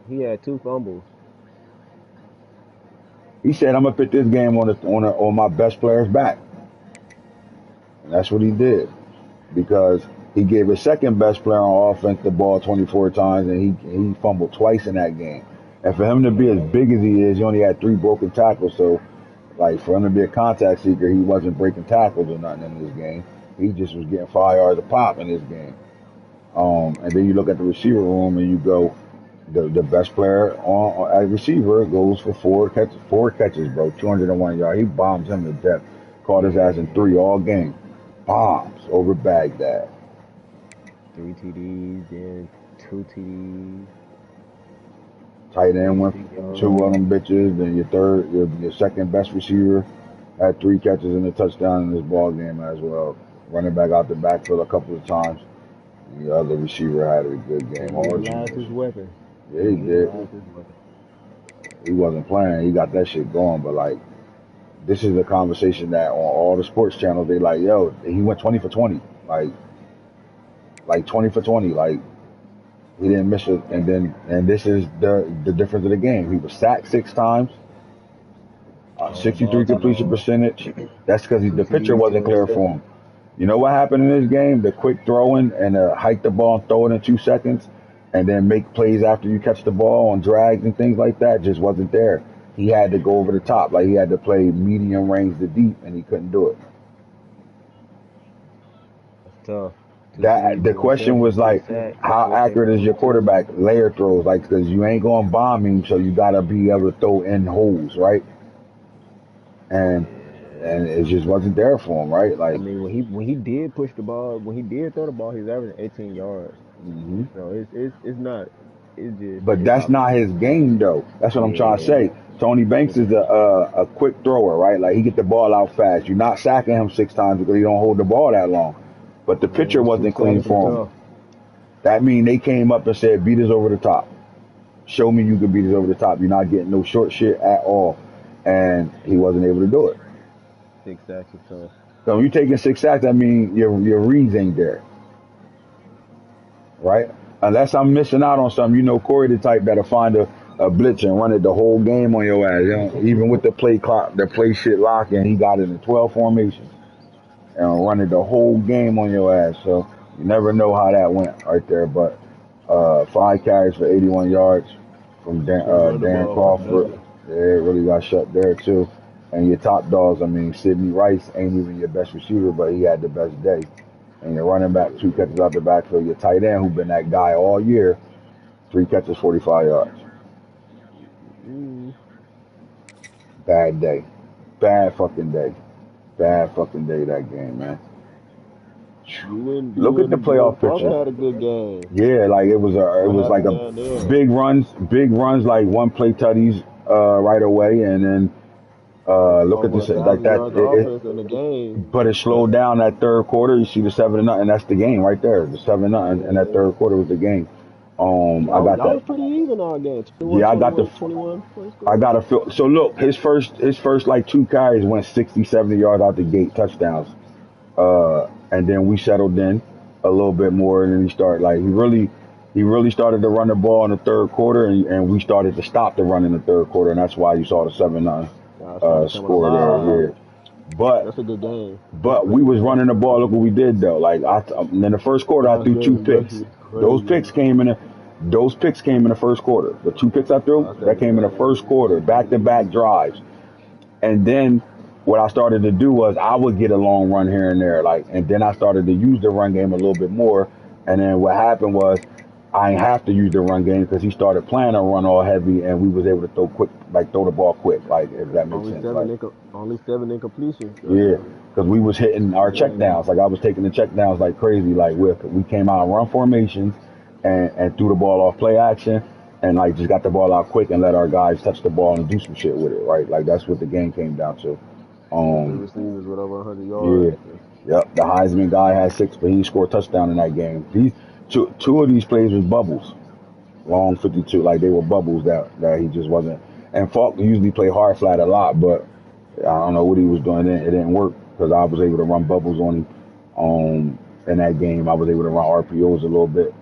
[SPEAKER 2] He had 2 fumbles.
[SPEAKER 1] He said, "I'm gonna put this game on my best player's back," and that's what he did because he gave his second best player on offense the ball 24 times, and he fumbled twice in that game. And for him to be as big as he is, he only had 3 broken tackles. So, like for him to be a contact seeker, he wasn't breaking tackles or nothing in this game. He just was getting 5 yards a pop in this game. And then you look at the receiver room and you go, the best player on at receiver goes for 4 catches, bro, 201 yards. He bombs him to death. Caught his ass in 3 all game. Bombs over Baghdad.
[SPEAKER 2] 3 TDs, then 2 TDs.
[SPEAKER 1] Tight end went 2 of them bitches. Then your second best receiver had 3 catches and a touchdown in this ball game as well. Running back out the backfield a couple of times. The other receiver had a good game.
[SPEAKER 2] He utilized his weapons.
[SPEAKER 1] Yeah, he did. He wasn't playing. He got that shit going. But like, this is a conversation that on all the sports channels they like, yo, he went 20 for 20, like 20 for 20, like he didn't miss it. And this is the difference of the game. He was sacked 6 times, 63 completion percentage. That's because the pitcher wasn't clear for him. You know what happened in this game? The quick throwing and hike the ball and throw it in 2 seconds, and then make plays after you catch the ball on drags and things like that just wasn't there. He had to go over the top, like he had to play medium range to deep, and he couldn't do it.
[SPEAKER 2] That's tough.
[SPEAKER 1] That the question was like, how accurate is your quarterback layer throws? Like, because you ain't going to bomb him, so you got to be able to throw in holes, right? And it just wasn't there for him, right? Like,
[SPEAKER 2] I mean, when he did push the ball, when he did throw the ball, he was averaging 18 yards.
[SPEAKER 1] mm-hmm.
[SPEAKER 2] So it's not. It's just.
[SPEAKER 1] But that's not his game, though. That's what I'm trying to say. Tony Banks is a quick thrower, right? Like he get the ball out fast. You're not sacking him 6 times because he don't hold the ball that long. But the pitcher wasn't clean for him. That means they came up and said, "Beat us over the top. Show me you can beat us over the top. You're not getting no short shit at all." And he wasn't able to do it.
[SPEAKER 2] 6 sacks is tough.
[SPEAKER 1] So when you're taking 6 sacks, that means your reads ain't there, right? Unless I'm missing out on something, you know, Corey the type that'll find a blitz and run it the whole game on your ass. You know, even with the play clock, the play shit locking, he got it in 12 formations and run it the whole game on your ass. So you never know how that went right there. But 5 carries for 81 yards from Darren Crawford. Yeah, it really got shut there too. And your top dogs, I mean, Sidney Rice ain't even your best receiver, but he had the best day. And your running back, 2 catches out the backfield. Your tight end, who been that guy all year, 3 catches, 45 yards. Bad day. Bad fucking day. Bad fucking day that game, man. Look at the
[SPEAKER 2] You and
[SPEAKER 1] playoff
[SPEAKER 2] Parker
[SPEAKER 1] picture.
[SPEAKER 2] had a good game.
[SPEAKER 1] Yeah, like it was
[SPEAKER 2] What
[SPEAKER 1] like
[SPEAKER 2] happened
[SPEAKER 1] a
[SPEAKER 2] down there?
[SPEAKER 1] big runs like one play tutties right away, and then look at
[SPEAKER 2] Over
[SPEAKER 1] this
[SPEAKER 2] a
[SPEAKER 1] like
[SPEAKER 2] thousand
[SPEAKER 1] that.
[SPEAKER 2] yards of offense in the game.
[SPEAKER 1] But it slowed down that third quarter. You see the 7-0, that's the game right there. The 7-0, and that
[SPEAKER 2] Yeah.
[SPEAKER 1] third quarter was the game. I got
[SPEAKER 2] Y'all
[SPEAKER 1] that.
[SPEAKER 2] was pretty even all game. 21,
[SPEAKER 1] Yeah, I got the.
[SPEAKER 2] 21, 21 point
[SPEAKER 1] I
[SPEAKER 2] score.
[SPEAKER 1] got to feel. So look, his first like two carries went 60, 70 yards out the gate, touchdowns. And then we settled in a little bit more, and then he really started to run the ball in the third quarter, and we started to stop the run in the third quarter, and that's why you saw the 7-9
[SPEAKER 2] Y'all started coming
[SPEAKER 1] score there.
[SPEAKER 2] alive.
[SPEAKER 1] Yeah, but
[SPEAKER 2] That's a good game.
[SPEAKER 1] we was running the ball. Look what we did though. Like in the first quarter, I threw two picks.
[SPEAKER 2] That's
[SPEAKER 1] Those
[SPEAKER 2] crazy.
[SPEAKER 1] picks came in. Those picks came in the first quarter. The two picks I threw, that came in the first quarter, back-to-back drives. And then what I started to do was I would get a long run here and there, and then I started to use the run game a little bit more. And then what happened was I didn't have to use the run game because he started playing a run all heavy, and we was able to throw the ball quick, if that makes sense.
[SPEAKER 2] Only 7 incompletions.
[SPEAKER 1] Yeah, because we was hitting our checkdowns. Like I was taking the checkdowns like crazy. Like we came out in run formations and threw the ball off play action, and like just got the ball out quick and let our guys touch the ball and do some shit with it. Right, like that's what the game came down to.
[SPEAKER 2] The receivers with over 100 yards.
[SPEAKER 1] Yeah, yep. The Heisman guy had 6, but he scored a touchdown in that game. These two of these plays was bubbles, long 52. Like they were bubbles that he just wasn't. And Falk usually play hard flat a lot, but I don't know what he was doing. It didn't work because I was able to run bubbles on him. In that game, I was able to run RPOs a little bit.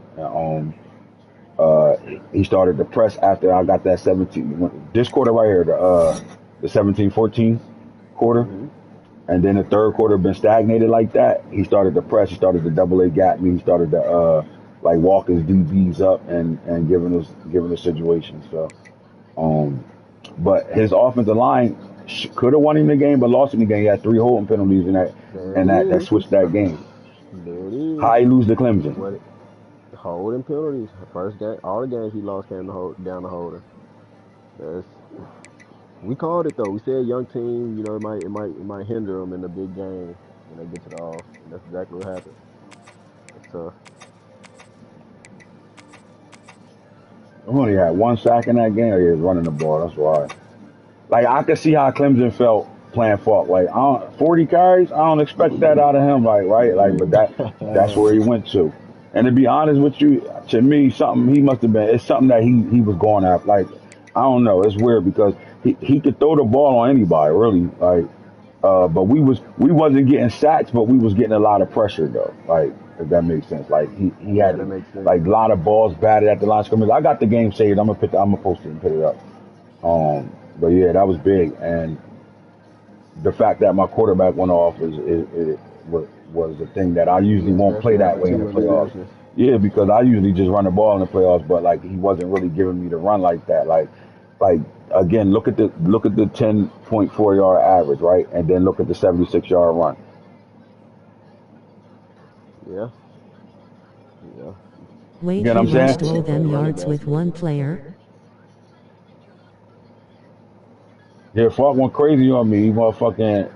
[SPEAKER 1] He started to press after I got that 17. This quarter right here, the 17-14 quarter, and then the third quarter been stagnated like that. He started to press. He started to double A gap me. He started to walk his DBs up and giving us situations. So, but his offensive line could have won him the game, but lost him the game. He had 3 holding penalties in that switched that game.
[SPEAKER 2] There it is.
[SPEAKER 1] How he lose to Clemson?
[SPEAKER 2] Holding penalties. First game, all the games he lost came down the holder. We called it though. We said young team, it might hinder them in the big game when they get to the off. And that's exactly what happened. That's tough.
[SPEAKER 1] I only had 1 sack in that game. He was running the ball. That's why. Like I could see how Clemson felt playing Falk. Like 40 carries, I don't expect that out of him. But that's where he went to. And to be honest with you, to me, something he must have been. It's something that he was going after. Like I don't know. It's weird because he could throw the ball on anybody, really. But we wasn't getting sacks, but we was getting a lot of pressure though. Like if that makes sense. Like he had like a lot of balls batted at the line of scrimmage. I got the game saved. I'm gonna post it and put it up. But yeah, that was big, and the fact that my quarterback went off was the thing that I usually won't play that way in the playoffs. Yeah, because I usually just run the ball in the playoffs, but like he wasn't really giving me the run like that. Like again, look at the 10.4 yard average, right, and then look at the 76-yard run.
[SPEAKER 2] Yeah.
[SPEAKER 3] Wait,
[SPEAKER 1] You know what I'm
[SPEAKER 3] rushed
[SPEAKER 1] saying?
[SPEAKER 3] all them yards with 1 player?
[SPEAKER 1] Yeah, Falk went crazy on me. He motherfucking.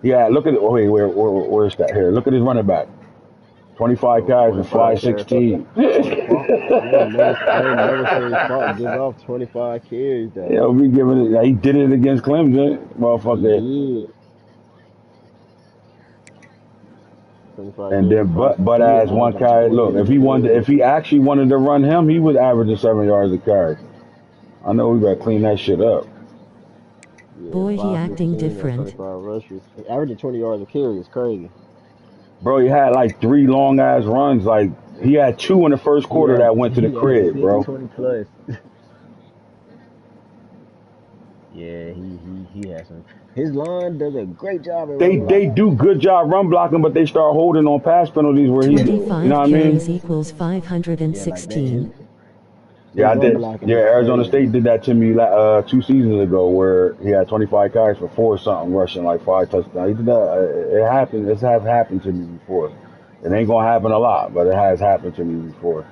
[SPEAKER 1] Yeah, look at it. Oh, wait, where's that? Here, look at his running back. 25 carries and 516.
[SPEAKER 2] I ain't never seen Falk give off 25 carries.
[SPEAKER 1] Yeah, he did it against Clemson, motherfucker. And then, but as one carry, look, if he actually wanted to run him, he would average 7 yards a carry. I know we gotta clean that shit up.
[SPEAKER 3] Boy, he acting different.
[SPEAKER 2] Averaging 20 yards a carry is crazy.
[SPEAKER 1] Bro, he had like 3 long ass runs. Like he had 2 in the first quarter that went to the crib, bro.
[SPEAKER 2] 20 plus. Yeah, he has some. His line does a great job.
[SPEAKER 1] They do good job run blocking, but they start holding on pass penalties where he,
[SPEAKER 3] 25
[SPEAKER 1] you know what I mean?
[SPEAKER 3] equals 516.
[SPEAKER 1] Yeah, I did. Yeah, Arizona State did that to me 2 seasons ago, where he had 25 carries for 4 something, rushing like 5 touchdowns. He did that. It happened. It's have happened to me before. It ain't gonna happen a lot, but it has happened to me before.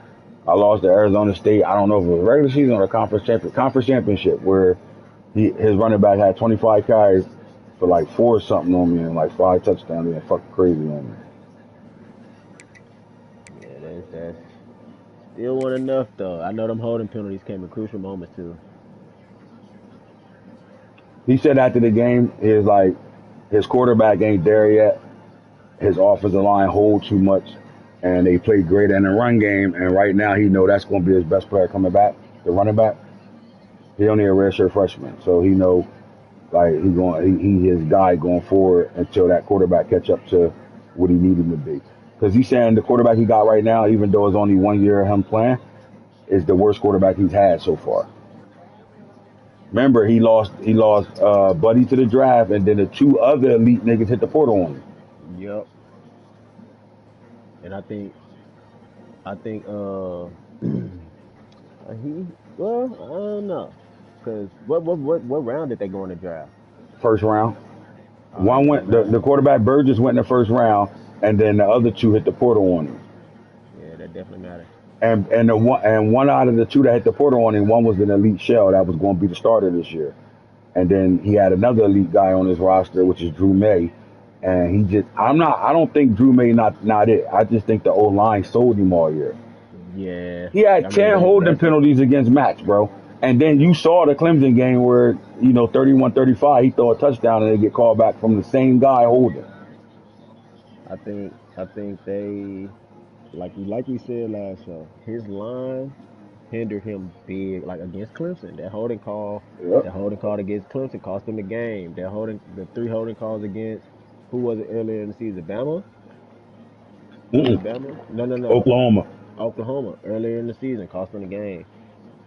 [SPEAKER 1] I lost to Arizona State. I don't know if it was regular season or conference championship, where his running back had 25 carries for like 4 something on me and like 5 touchdowns. And fucking crazy on me.
[SPEAKER 2] Yeah, that's still wasn't enough though. I know them holding penalties came in crucial moments too.
[SPEAKER 1] He said after the game, his quarterback ain't there yet. His offensive line hold too much, and they played great in the run game. And right now, he know that's going to be his best player coming back, the running back. He only a redshirt freshman, so he know like he his guy going forward until that quarterback catch up to what he needed to be. Because he's saying the quarterback he got right now, even though it's only 1 year of him playing, is the worst quarterback he's had so far. Remember, he lost Buddy to the draft, and then the 2 other elite niggas hit the portal on him.
[SPEAKER 2] Yep. And I think he well I don't know because what round did they go in the draft?
[SPEAKER 1] First round.
[SPEAKER 2] It
[SPEAKER 1] One
[SPEAKER 2] don't
[SPEAKER 1] went the
[SPEAKER 2] matter.
[SPEAKER 1] quarterback Burgess went in the first round, and then the other 2 hit the portal on him.
[SPEAKER 2] Yeah, that definitely matters.
[SPEAKER 1] And one out of the 2 that hit the portal on him, one was an elite shell that was going to be the starter this year. And then he had another elite guy on his roster, which is Drew May. And I don't think Drew May not it. I just think the O line sold him all year.
[SPEAKER 2] Yeah,
[SPEAKER 1] He had
[SPEAKER 2] I
[SPEAKER 1] 10
[SPEAKER 2] mean
[SPEAKER 1] holding
[SPEAKER 2] that's it.
[SPEAKER 1] penalties against Max, bro. And then you saw the Clemson game where, 31-35, he throw a touchdown and they get called back from the same guy holding.
[SPEAKER 2] I think they like we said last show. His line hindered him big, like against Clemson.
[SPEAKER 1] Yep.
[SPEAKER 2] that holding call against Clemson cost him the game. The 3 holding calls against who was it earlier in the season? Bama? Was it
[SPEAKER 1] Mm-mm.
[SPEAKER 2] Bama? No.
[SPEAKER 1] Oklahoma.
[SPEAKER 2] Oklahoma earlier in the season cost them the game,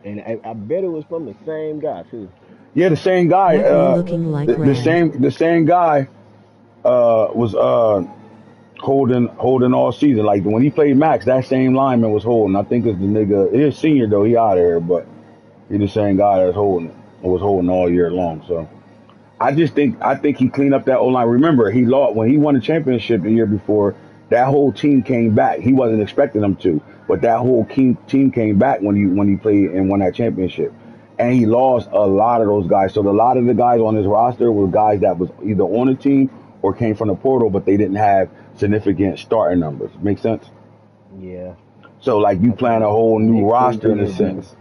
[SPEAKER 2] and I bet it was from the same guy too.
[SPEAKER 1] Yeah, the same guy.
[SPEAKER 3] Likely looking like Rand.
[SPEAKER 1] The same guy was holding all season. Like when he played Max, that same lineman was holding. I think it's the nigga. He's senior though. He out of here, but he the same guy that's holding. Was holding all year long. So I think he cleaned up that O line. Remember, he lost when he won the championship the year before. That whole team came back. He wasn't expecting them to, but that whole team came back when he played and won that championship. And he lost a lot of those guys. So a lot of the guys on his roster were guys that was either on the team or came from the portal, but they didn't have significant starting numbers. Make sense?
[SPEAKER 2] Yeah,
[SPEAKER 1] So like you
[SPEAKER 2] I
[SPEAKER 1] plan a
[SPEAKER 2] think
[SPEAKER 1] whole new
[SPEAKER 2] Nick
[SPEAKER 1] roster in a
[SPEAKER 2] Fuentes.
[SPEAKER 1] sense.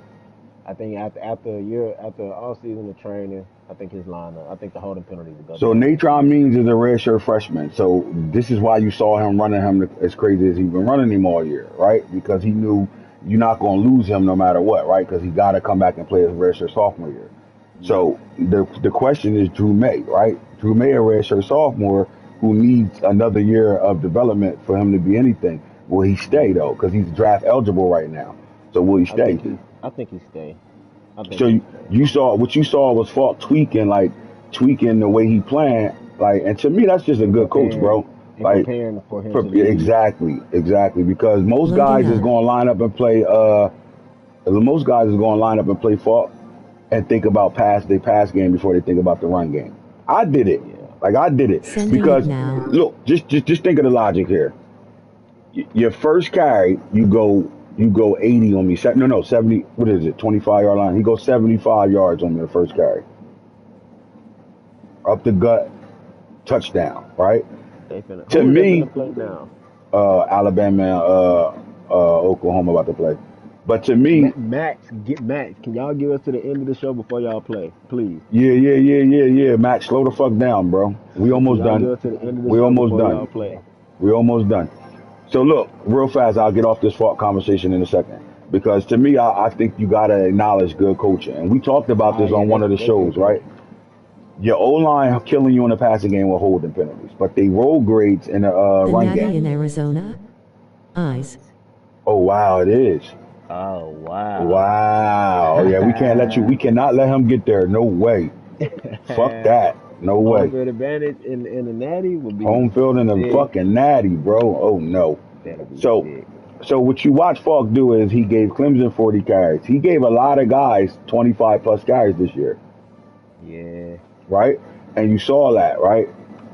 [SPEAKER 2] I think after a year, after all season of training, I think his lineup. I think the holding penalties will go
[SPEAKER 1] So
[SPEAKER 2] down.
[SPEAKER 1] Natron Means is a redshirt freshman. So this is why you saw him running him as crazy as he's been running him all year, right? Because he knew you're not going to lose him no matter what, right? Because he got to come back and play his redshirt sophomore year.
[SPEAKER 2] Yep.
[SPEAKER 1] So the question is Drew May, right? Drew May, a redshirt sophomore who needs another year of development for him to be anything. Will he stay though? Because he's draft eligible right now. So will he
[SPEAKER 2] I
[SPEAKER 1] stay?
[SPEAKER 2] think he. I think he stay. I think
[SPEAKER 1] So
[SPEAKER 2] he
[SPEAKER 1] you,
[SPEAKER 2] stay.
[SPEAKER 1] you saw what you saw was Falk tweaking the way he playing, like, and to me that's just a
[SPEAKER 2] And
[SPEAKER 1] good coach,
[SPEAKER 2] preparing
[SPEAKER 1] bro.
[SPEAKER 2] and
[SPEAKER 1] Like,
[SPEAKER 2] preparing for him to lead.
[SPEAKER 1] exactly, because
[SPEAKER 3] Loading up.
[SPEAKER 1] most guys is going to line up and play Falk and think about their pass game before they think about the run game. I did it,
[SPEAKER 2] Yeah.
[SPEAKER 1] like I did it
[SPEAKER 3] Sending it
[SPEAKER 1] because
[SPEAKER 3] now.
[SPEAKER 1] look, just think of the logic here. Your first carry, you go 80 on me. No, 70. What is it? 25-yard line. He goes 75 yards on me the first carry. Up the gut, touchdown. Right?
[SPEAKER 2] They finna.
[SPEAKER 1] To
[SPEAKER 2] Who is they
[SPEAKER 1] me,
[SPEAKER 2] finna play now?
[SPEAKER 1] Alabama, Oklahoma about to play. But to me,
[SPEAKER 2] Max. Can y'all give us to the end of the show before y'all play, please?
[SPEAKER 1] yeah. Max, slow the fuck down, bro. We
[SPEAKER 2] Can
[SPEAKER 1] almost
[SPEAKER 2] y'all
[SPEAKER 1] done.
[SPEAKER 2] give us to the end of the
[SPEAKER 1] We
[SPEAKER 2] show
[SPEAKER 1] almost
[SPEAKER 2] before y'all
[SPEAKER 1] done.
[SPEAKER 2] play?
[SPEAKER 1] We almost done. So look, real fast, I'll get off this fault conversation in a second. Because to me, I think you gotta acknowledge good coaching. And we talked about
[SPEAKER 2] Ah,
[SPEAKER 1] this
[SPEAKER 2] yeah,
[SPEAKER 1] on one of the
[SPEAKER 2] that's
[SPEAKER 1] shows,
[SPEAKER 2] good
[SPEAKER 1] right?
[SPEAKER 2] coaching.
[SPEAKER 1] Your O line killing you in the passing game with holding penalties, but they roll grades in the
[SPEAKER 3] The
[SPEAKER 1] run
[SPEAKER 3] Natty
[SPEAKER 1] game.
[SPEAKER 3] in Arizona? Eyes.
[SPEAKER 1] Oh wow, it is.
[SPEAKER 2] Oh wow.
[SPEAKER 1] Wow. Yeah, we cannot let him get there. No way. Fuck that. No
[SPEAKER 2] Home
[SPEAKER 1] way.
[SPEAKER 2] field advantage in the Natty would be
[SPEAKER 1] Home field in the
[SPEAKER 2] sick.
[SPEAKER 1] fucking natty, bro. Oh no.
[SPEAKER 2] That'll be
[SPEAKER 1] So
[SPEAKER 2] sick.
[SPEAKER 1] so what you watch Falk do is he gave Clemson 40 carries. He gave a lot of guys 25 plus carries this year,
[SPEAKER 2] Yeah.
[SPEAKER 1] right? And you saw that, right?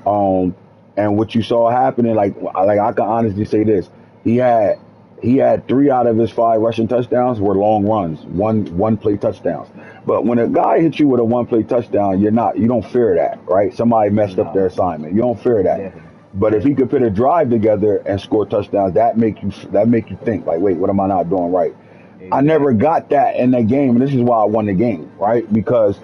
[SPEAKER 1] Um, and what you saw happening, like I can honestly say this: he had He had 3 out of his 5 rushing touchdowns were long runs, one play touchdowns. But when a guy hits you with a one play touchdown, you don't fear that, right? Somebody messed up their
[SPEAKER 2] Nah,
[SPEAKER 1] assignment. You don't fear that.
[SPEAKER 2] definitely,
[SPEAKER 1] But if he
[SPEAKER 2] definitely,
[SPEAKER 1] could put a drive together and score touchdowns, that make you think like, wait, what am I not doing right? I never
[SPEAKER 2] exactly.
[SPEAKER 1] got that in the game, and this is why I won the game, right? Because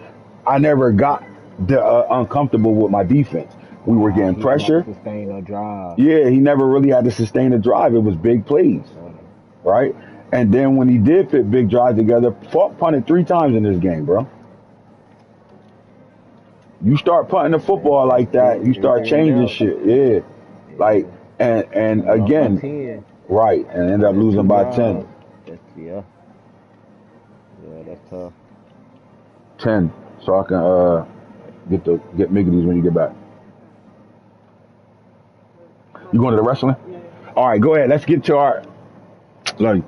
[SPEAKER 1] I never got the uncomfortable with my defense. We were getting
[SPEAKER 2] He didn't have to
[SPEAKER 1] pressure.
[SPEAKER 2] sustain no drive.
[SPEAKER 1] Yeah, he never really had to sustain a drive. It was big plays,
[SPEAKER 2] Uh,
[SPEAKER 1] right? And then when he did put big drives together, Falk punted 3 times in this game, bro. You start punting the football
[SPEAKER 2] and
[SPEAKER 1] like that, you
[SPEAKER 2] it
[SPEAKER 1] start
[SPEAKER 2] figured it
[SPEAKER 1] changing
[SPEAKER 2] out.
[SPEAKER 1] shit. Yeah, like
[SPEAKER 2] Yeah,
[SPEAKER 1] and
[SPEAKER 2] we lost by
[SPEAKER 1] again,
[SPEAKER 2] 10
[SPEAKER 1] right, and end up
[SPEAKER 2] on them
[SPEAKER 1] losing
[SPEAKER 2] two
[SPEAKER 1] by 10,
[SPEAKER 2] drives. That's yeah, that's tough.
[SPEAKER 1] 10. So I can get Miggities when you get back. You going to the wrestling? All right, go ahead. Like,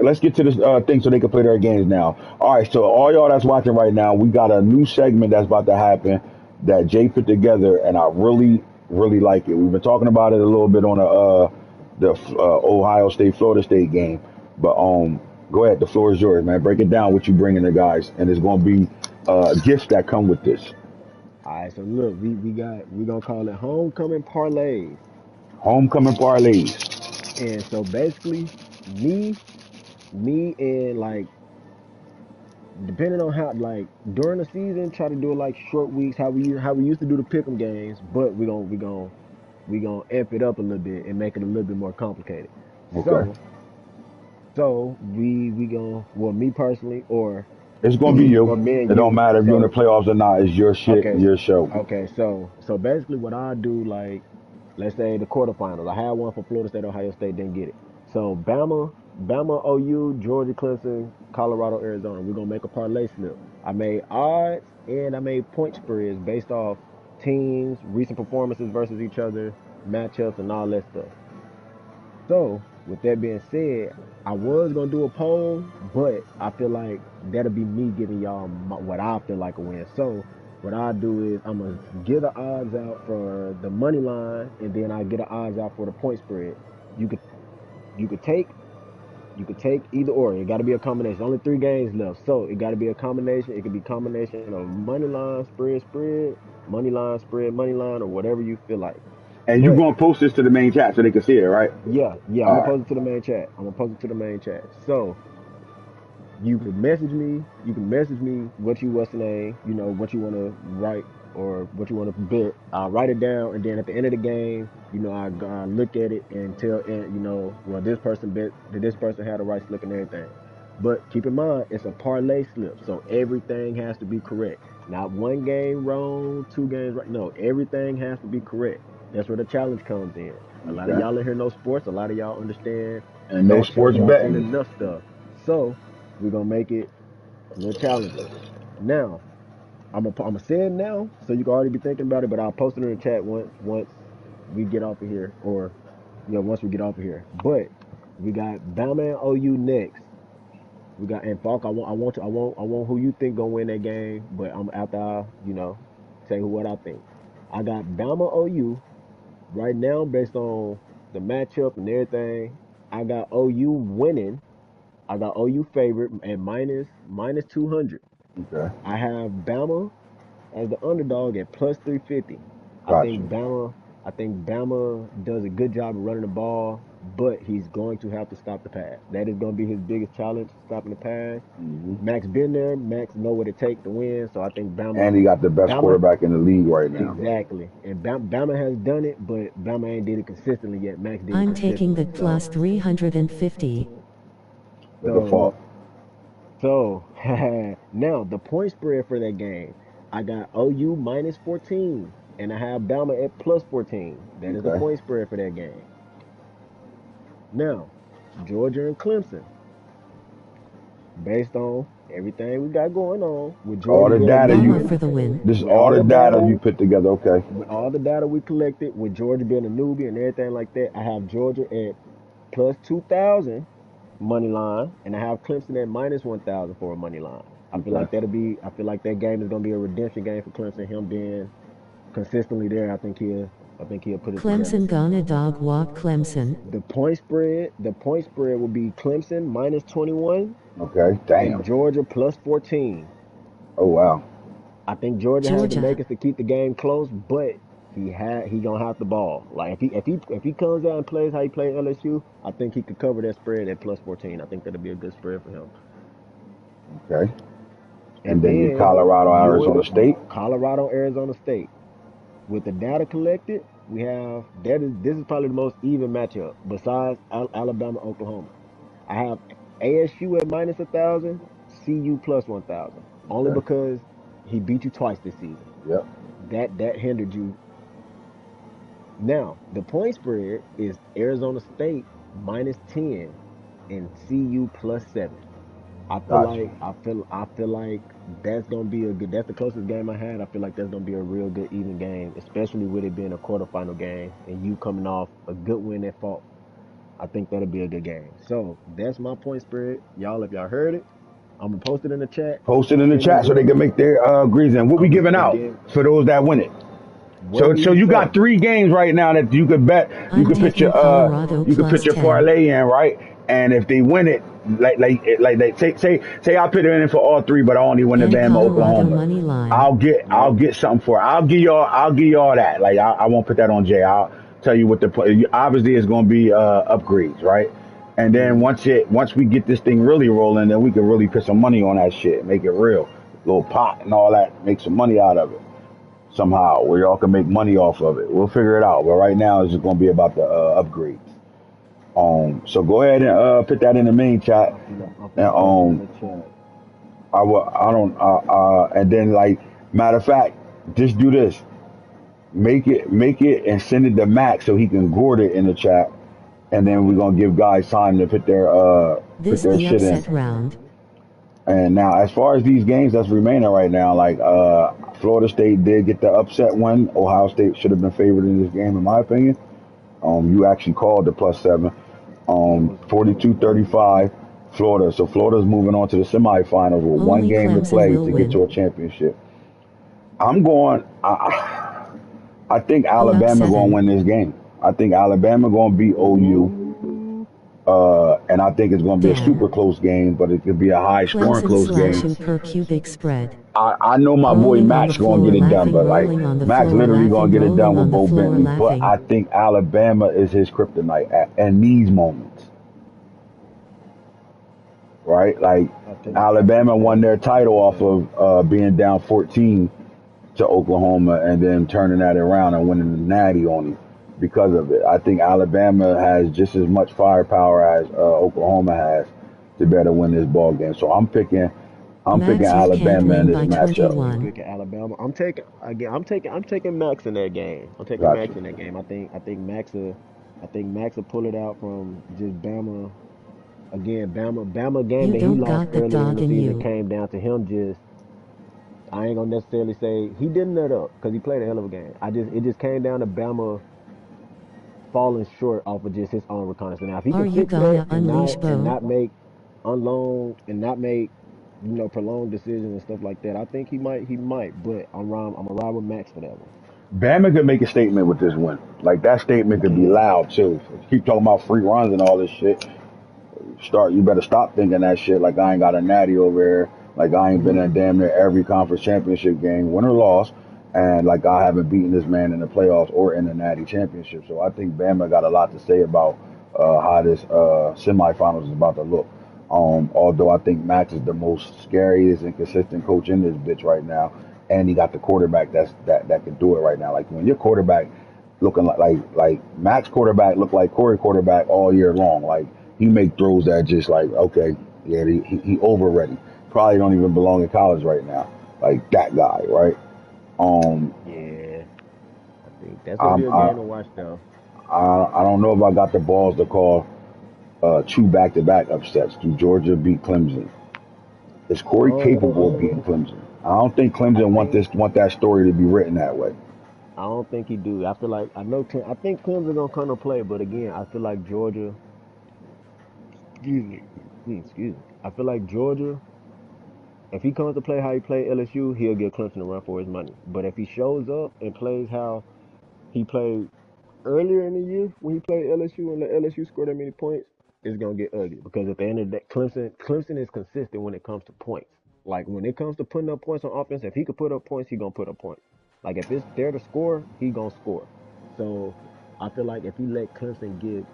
[SPEAKER 1] let's get to this thing so they can play their games now. All right, so all y'all that's watching right now, we got a new segment that's about to happen that Jay put together, and I really like it. We've been talking about it a little bit on the Ohio State Florida State game, but go ahead. The floor is yours, man. Break it down what you bringing the guys, and there's going to be gifts that come with this.
[SPEAKER 2] All right, so look, we gonna call it homecoming parlays.
[SPEAKER 1] Homecoming parlays.
[SPEAKER 2] And so basically, me, me and like depending on how like during the season, try to do it like short weeks, how we used to do the pick'em games, but we gonna amp it up a little bit and make it a little bit more complicated.
[SPEAKER 1] Okay,
[SPEAKER 2] So we gonna well me personally
[SPEAKER 1] it's going to be you.
[SPEAKER 2] or me and
[SPEAKER 1] It don't
[SPEAKER 2] you.
[SPEAKER 1] matter if you're in the
[SPEAKER 2] So
[SPEAKER 1] playoffs or not. It's your shit,
[SPEAKER 2] okay,
[SPEAKER 1] your show.
[SPEAKER 2] so basically what I do like let's say the quarterfinals. I had one for Florida State, Ohio State, didn't get it. So Bama, OU, Georgia, Clemson, Colorado, Arizona. We're gonna make a parlay slip. I made odds and I made point spreads based off teams, recent performances versus each other, matchups, and all that stuff. So, with that being said, I was gonna do a poll, but I feel like that'll be me giving y'all what I feel like a win. So, what I do is I'm gonna get the odds out for the money line, and then I get the odds out for the point spread. You could you could take you could take either or. It got to be a combination. Only 3 games left, so it got to be a combination. It could be combination of money line spread, money line spread, money line, or whatever you feel like.
[SPEAKER 1] And you
[SPEAKER 2] But
[SPEAKER 1] going to post this to the main chat so they can see it, right?
[SPEAKER 2] yeah, I'm
[SPEAKER 1] All
[SPEAKER 2] gonna
[SPEAKER 1] right.
[SPEAKER 2] post it to the main chat. I'm gonna post it to the main chat. So you could message me. You can message me what you what's the name. You know what you want to write or what you want to bet. I'll write it down, and then at the end of the game, I look at it and tell and well this person bet that this person had a right slip and everything. But keep in mind it's a parlay slip, so everything has to be correct. Not one game wrong, 2 games right. No, everything has to be correct. That's where the challenge comes in. A lot of
[SPEAKER 1] Okay.
[SPEAKER 2] y'all in here know sports. A lot of y'all understand
[SPEAKER 1] And no
[SPEAKER 2] matchups.
[SPEAKER 1] sports
[SPEAKER 2] Y'all seen
[SPEAKER 1] betting.
[SPEAKER 2] enough stuff. So we're gonna make it a little challenging. Now, I'm gonna say it now, so you can already be thinking about it. But I'll post it in the chat once we get off of here, or once we get off of here. But we got Bama and OU next. We got and Falk. I want who you think gonna win that game. But I'm after I say what I think. I got Bama OU right now based on the matchup and everything. I got OU winning. I got OU favorite at minus 200.
[SPEAKER 1] Okay.
[SPEAKER 2] I have Bama as the underdog at plus 350. I
[SPEAKER 1] Got
[SPEAKER 2] think
[SPEAKER 1] you.
[SPEAKER 2] Bama I think Bama does a good job of running the ball, but he's going to have to stop the pass. That is going to be his biggest challenge, stopping the pass.
[SPEAKER 1] Hmm.
[SPEAKER 2] Max been there. Max know what it takes to win. So I think
[SPEAKER 1] And he got the best
[SPEAKER 2] Bama
[SPEAKER 1] quarterback in the league right now.
[SPEAKER 2] exactly. And Bama has done it, but Bama ain't did it consistently yet. Max did it
[SPEAKER 3] I'm taking the
[SPEAKER 2] consistently. So
[SPEAKER 3] plus 350.
[SPEAKER 1] Look at
[SPEAKER 2] so
[SPEAKER 1] Falk.
[SPEAKER 2] So now the point spread for that game, I got OU minus 14, and I have Bama at plus 14. That is the
[SPEAKER 1] Okay.
[SPEAKER 2] point spread for that game. Now, Georgia and Clemson, based on everything we got going on, with
[SPEAKER 1] All
[SPEAKER 2] Georgia
[SPEAKER 1] the
[SPEAKER 2] being a
[SPEAKER 1] data
[SPEAKER 3] Bama
[SPEAKER 1] you,
[SPEAKER 2] newbie,
[SPEAKER 3] for the win.
[SPEAKER 1] this is
[SPEAKER 2] with
[SPEAKER 1] all
[SPEAKER 2] all
[SPEAKER 1] the
[SPEAKER 2] the
[SPEAKER 1] data
[SPEAKER 2] data,
[SPEAKER 1] you put together. Okay.
[SPEAKER 2] with all the data we collected, with Georgia being a newbie and everything like that, I have Georgia at plus 2,000 money line, and I have Clemson at minus 1,000 for a money line.
[SPEAKER 1] Okay.
[SPEAKER 2] I feel like that game is gonna be a redemption game for Clemson. Him being consistently there, I think I think he'll put it together.
[SPEAKER 3] Clemson gonna dog walk Clemson.
[SPEAKER 2] The point spread will be Clemson minus 21
[SPEAKER 1] Okay, damn.
[SPEAKER 2] and Georgia plus 14.
[SPEAKER 1] Oh wow.
[SPEAKER 2] I think Georgia has the
[SPEAKER 3] Georgia.
[SPEAKER 2] makers to keep the game close, but he gonna have the ball. Like if he comes out and plays how he played LSU, I think he could cover that spread at plus 14. I think that'll be a good spread for him.
[SPEAKER 1] Okay.
[SPEAKER 2] And
[SPEAKER 1] then you
[SPEAKER 2] then
[SPEAKER 1] Colorado, Arizona State.
[SPEAKER 2] Colorado, Arizona State. With the data collected, we have this is probably the most even matchup besides Alabama, Oklahoma. I have ASU at minus 1,000, CU plus 1,000. Only
[SPEAKER 1] Okay.
[SPEAKER 2] because he beat you twice this season.
[SPEAKER 1] Yep.
[SPEAKER 2] That hindered you. Now the point spread is Arizona State minus 10 and CU plus 7. I
[SPEAKER 1] Gotcha.
[SPEAKER 2] feel like that's gonna be a good. That's the closest game I had. I feel like that's gonna be a real good even game, especially with it being a quarterfinal game and you coming off a good win at fault. I think that'll be a good game. So that's my point spread, y'all. If y'all heard it, I'm gonna post it in the chat.
[SPEAKER 1] Post it in the chat so they can make their agrees. And what we giving
[SPEAKER 2] And
[SPEAKER 1] out
[SPEAKER 2] then
[SPEAKER 1] for those that win it? So you got 3 games right now that you could bet. You
[SPEAKER 3] I'm
[SPEAKER 1] could put
[SPEAKER 3] taking Colorado
[SPEAKER 1] you could
[SPEAKER 3] plus
[SPEAKER 1] put your
[SPEAKER 3] 10.
[SPEAKER 1] parlay in, right? And if they win it, like they say I put it in for all 3, but I only win the
[SPEAKER 3] And
[SPEAKER 1] Bama
[SPEAKER 3] Colorado
[SPEAKER 1] Oklahoma.
[SPEAKER 3] money line.
[SPEAKER 1] I'll get something for it. I'll give y'all that. Like I won't put that on Jay. I'll tell you what the play. Obviously, it's going to be upgrades, right? And then once we get this thing really rolling, then we can really put some money on that shit, make it real, little pot and all that, make some money out of it somehow, where y'all can make money off of it. We'll figure it out. But right now, it's just going to be about the upgrades. So go ahead and put that in the main chat. And and then like matter of fact, just do this. Make it and send it to Max so he can gourd it in the chat. And then we're gonna give guys time to put their
[SPEAKER 3] This
[SPEAKER 1] put their
[SPEAKER 3] the
[SPEAKER 1] shit in.
[SPEAKER 3] upset round.
[SPEAKER 1] And now, as far as these games that's remaining right now, like Florida State did get the upset win. Ohio State should have been favored in this game, in my opinion. You actually called the plus 7. 42-35, Florida. So Florida's moving on to the semifinals with
[SPEAKER 3] Only
[SPEAKER 1] one game to
[SPEAKER 3] Clemson
[SPEAKER 1] play
[SPEAKER 3] will
[SPEAKER 1] to
[SPEAKER 3] win.
[SPEAKER 1] get to a championship. I'm going. I think Alabama
[SPEAKER 3] upset
[SPEAKER 1] going to
[SPEAKER 3] him.
[SPEAKER 1] win this game. I think Alabama going to beat OU. And I think it's going to be a
[SPEAKER 3] Damn.
[SPEAKER 1] super close game, but it could be a high scoring
[SPEAKER 3] Clemson
[SPEAKER 1] close game.
[SPEAKER 3] slashing per cubic spread.
[SPEAKER 1] I know my boy
[SPEAKER 3] Rolling on
[SPEAKER 1] Max
[SPEAKER 3] the
[SPEAKER 1] going to
[SPEAKER 3] floor,
[SPEAKER 1] get it done,
[SPEAKER 3] laughing,
[SPEAKER 1] but like
[SPEAKER 3] rolling on the
[SPEAKER 1] Max
[SPEAKER 3] floor,
[SPEAKER 1] literally going to
[SPEAKER 3] laughing,
[SPEAKER 1] get it done
[SPEAKER 3] rolling
[SPEAKER 1] with
[SPEAKER 3] on the
[SPEAKER 1] Bo
[SPEAKER 3] floor,
[SPEAKER 1] Bentley. But
[SPEAKER 3] laughing.
[SPEAKER 1] I think Alabama is his kryptonite in these moments, right? Like Alabama won their title off of being down 14 to Oklahoma and then turning that around and winning the Natty on it because of it. I think Alabama has just as much firepower as Oklahoma has to better win this ball game. So I'm picking
[SPEAKER 3] Max, you can't
[SPEAKER 1] Alabama in
[SPEAKER 3] win
[SPEAKER 1] this
[SPEAKER 3] by
[SPEAKER 1] matchup.
[SPEAKER 3] 21.
[SPEAKER 2] Picking Alabama. I'm taking Max in that game. I'm taking
[SPEAKER 1] Gotcha.
[SPEAKER 2] Max in that game. I think Max will pull it out from just Bama. Again, Bama game
[SPEAKER 3] You
[SPEAKER 2] that he
[SPEAKER 3] don't
[SPEAKER 2] lost
[SPEAKER 3] got the
[SPEAKER 2] earlier in
[SPEAKER 3] dog
[SPEAKER 2] the
[SPEAKER 3] in
[SPEAKER 2] season
[SPEAKER 3] you.
[SPEAKER 2] came down to him just. I ain't gonna necessarily say he didn't nut up because he played a hell of a game. It just came down to Bama falling short off of just his own reconnaissance. Now if he
[SPEAKER 3] Are
[SPEAKER 2] can
[SPEAKER 3] you
[SPEAKER 2] fix that
[SPEAKER 3] gonna unleash
[SPEAKER 2] and
[SPEAKER 3] Bo?
[SPEAKER 2] not make unload and not make prolonged decisions and stuff like that, I think he might. But I'm gonna ride with Max for that one.
[SPEAKER 1] Bama could make a statement with this win. Like that statement could be loud too. Keep talking about free runs and all this shit. You better stop thinking that shit like I ain't got a natty over here. Like I ain't been in damn near every conference championship game, win or loss, and like I haven't beaten this man in the playoffs or in the natty championship. So I think Bama got a lot to say about how this semifinals is about to look. Although I think Max is the most scariest and consistent coach in this bitch right now, and he got the quarterback that can do it right now. Like when your quarterback looking like Max quarterback look like Corey quarterback all year long. Like he make throws that just like okay, yeah, he over ready. Probably don't even belong in college right now. Like that guy, right?
[SPEAKER 2] Yeah, I think that's gonna be
[SPEAKER 1] I'm,
[SPEAKER 2] a
[SPEAKER 1] I
[SPEAKER 2] game to watch though.
[SPEAKER 1] I don't know if I got the balls to call 2 back-to-back upsets. Do Georgia beat Clemson? Is Corey capable of beating Clemson? I don't think Clemson want that story to be written that way.
[SPEAKER 2] I don't think he do. I feel like I think Clemson gonna come to play, but again, I feel like Georgia. Excuse me. Excuse me. I feel like Georgia. If he comes to play how he played LSU, he'll give Clemson a run for his money. But if he shows up and plays how he played earlier in the year when he played LSU and let LSU score that many points, it's gonna get ugly because at the end of the day, Clemson is consistent when it comes to points. Like when it comes to putting up points on offense, if he could put up points, he gonna put up points. Like if it's there to score, he gonna score. So I feel like if he let Clemson get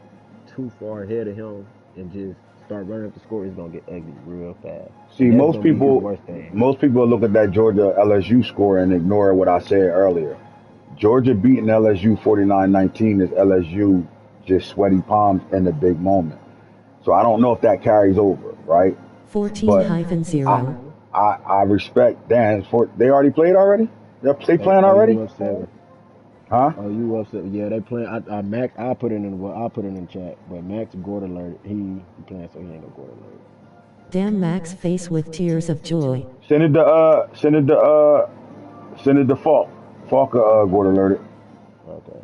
[SPEAKER 2] too far ahead of him and just start running up the score, it's gonna get ugly real fast.
[SPEAKER 1] See,
[SPEAKER 2] And that's gonna be his worst thing.
[SPEAKER 1] most people look at that Georgia LSU score and ignore what I said earlier. Georgia beating LSU 49-19 is LSU just sweaty palms in the big moment. So I don't know if that carries over, right?
[SPEAKER 3] 14
[SPEAKER 1] But
[SPEAKER 3] hyphen
[SPEAKER 1] I
[SPEAKER 3] 0.
[SPEAKER 1] I respect Dan for they already played already? They playing already?
[SPEAKER 2] OU up 7.
[SPEAKER 1] Huh?
[SPEAKER 2] OU up 7. Yeah, they playing. Max, I put it in. Well, I put it in the chat. But Max Gordon alert. He playing, so he ain't no Gordon alert.
[SPEAKER 3] Damn Max face with tears of joy.
[SPEAKER 1] Send it to Falk. Falk Gordon alerted.
[SPEAKER 2] Okay.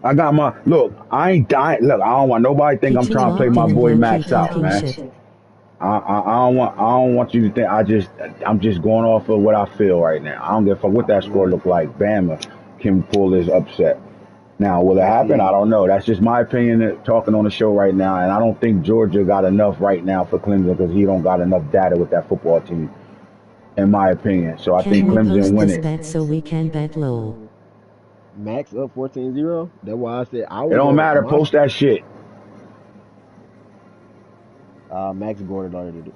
[SPEAKER 1] I got my look. I ain't dying. Look, I don't want nobody think
[SPEAKER 3] He
[SPEAKER 1] I'm
[SPEAKER 3] too
[SPEAKER 1] trying to play
[SPEAKER 3] locked
[SPEAKER 1] my
[SPEAKER 3] in and
[SPEAKER 1] boy
[SPEAKER 3] low-key
[SPEAKER 1] Max out,
[SPEAKER 3] talking
[SPEAKER 1] man.
[SPEAKER 3] shit.
[SPEAKER 1] I don't want you to think I'm just going off of what I feel right now. I don't give a fuck what that score look like. Bama can pull this upset. Now, will it happen? I don't know. That's just my opinion talking on the show right now, and I don't think Georgia got enough right now for Clemson because he don't got enough data with that football team, in my opinion. So I
[SPEAKER 3] Can
[SPEAKER 1] think
[SPEAKER 3] we
[SPEAKER 1] Clemson
[SPEAKER 3] post
[SPEAKER 1] win
[SPEAKER 3] this
[SPEAKER 1] it.
[SPEAKER 3] bet so we can bet low?
[SPEAKER 2] Max up 14-0. That's why I said I
[SPEAKER 1] It
[SPEAKER 2] was
[SPEAKER 1] don't matter.
[SPEAKER 2] my
[SPEAKER 1] Post that shit.
[SPEAKER 2] Max Gordon alerted it.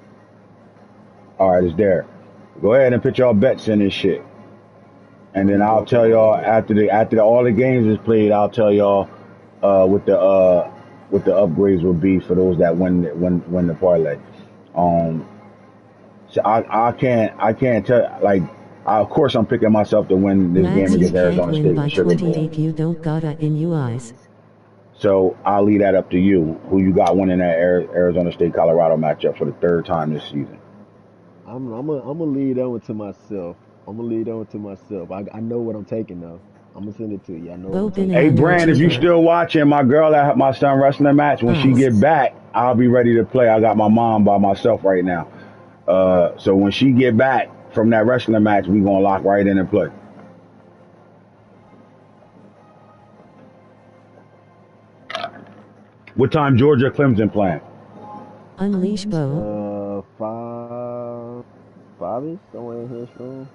[SPEAKER 1] All right, it's there. Go ahead and put y'all bets in this shit. And then I'll tell y'all after all the games is played, I'll tell y'all what the upgrades will be for those that win the parlay. So I can't tell of course I'm picking myself to win this game
[SPEAKER 3] Max, you
[SPEAKER 1] against
[SPEAKER 3] can't
[SPEAKER 1] Arizona State
[SPEAKER 3] win
[SPEAKER 1] in the
[SPEAKER 3] by
[SPEAKER 1] Sugar Bowl.
[SPEAKER 3] 28. You don't gotta in you eyes.
[SPEAKER 1] So I'll leave that up to you. Who you got winning that Arizona State Colorado matchup for the third time this season?
[SPEAKER 2] I'm gonna leave that one to myself. I know what I'm taking though. I'm gonna send it to you. I know what I'm
[SPEAKER 3] Bobin
[SPEAKER 2] taking.
[SPEAKER 1] Hey
[SPEAKER 3] and
[SPEAKER 1] Brand, if you
[SPEAKER 3] YouTuber.
[SPEAKER 1] still watching, my girl at my son wrestling match, when she
[SPEAKER 3] Eyes.
[SPEAKER 1] get back, I'll be ready to play. I got my mom by myself right now. So when she get back from that wrestling match, we gonna lock right in and play. What time Georgia Clemson playing?
[SPEAKER 3] Unleash Bo.
[SPEAKER 2] 5-ish somewhere in here soon.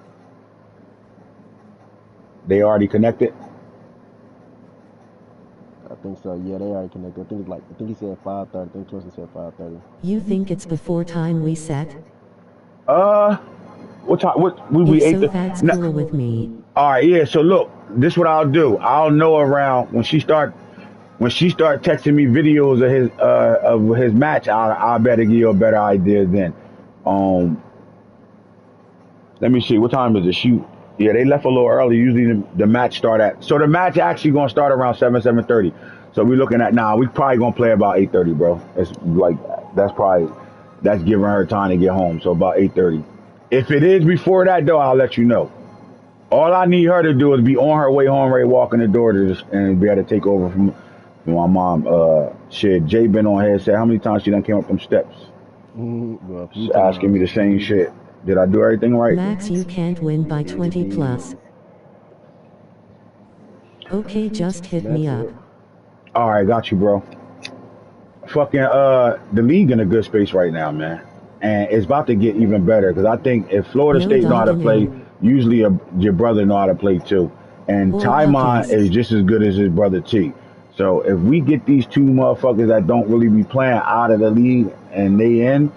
[SPEAKER 1] They already connected?
[SPEAKER 2] I think so. Yeah, they already connected. I think he said 5:30. I think Twiston said 5:30.
[SPEAKER 3] You think it's before time we set?
[SPEAKER 1] What time? What we
[SPEAKER 3] If
[SPEAKER 1] ate
[SPEAKER 3] so,
[SPEAKER 1] the?
[SPEAKER 3] that's
[SPEAKER 1] No,
[SPEAKER 3] cool with me.
[SPEAKER 1] all right, yeah. So look, this what I'll do. I'll know around when she start texting me videos of his match. I better give you a better idea then. Um, Let me see. What time is it? Shoot. Yeah, they left a little early. Usually the match start at. So the match actually gonna start around 7:30. So we're looking at now. We probably gonna play about 8:30, bro. It's like that's giving her time to get home. So about 8:30. If it is before that though, I'll let you know. All I need her to do is be on her way home, ready walking the door and be able to take over from my mom. Shit, Jay been on here said how many times she done came up them steps,
[SPEAKER 2] Well, a few
[SPEAKER 1] asking me
[SPEAKER 2] times.
[SPEAKER 1] the same shit. Did I do everything right?
[SPEAKER 3] Max, you can't win by
[SPEAKER 2] You
[SPEAKER 3] 20
[SPEAKER 2] did.
[SPEAKER 3] plus. Okay, just hit me
[SPEAKER 2] Max
[SPEAKER 3] up.
[SPEAKER 2] up.
[SPEAKER 1] All right, got you, bro. Fucking the league in a good space right now, man, and it's about to get even better because I think if Florida
[SPEAKER 3] No
[SPEAKER 1] State know how to
[SPEAKER 3] dogging
[SPEAKER 1] play,
[SPEAKER 3] in.
[SPEAKER 1] usually your brother know how to play too, and
[SPEAKER 3] Or
[SPEAKER 1] Tymon
[SPEAKER 3] Huckies.
[SPEAKER 1] is just as good as his brother T. So if we get these two motherfuckers that don't really be playing out of the league and they in,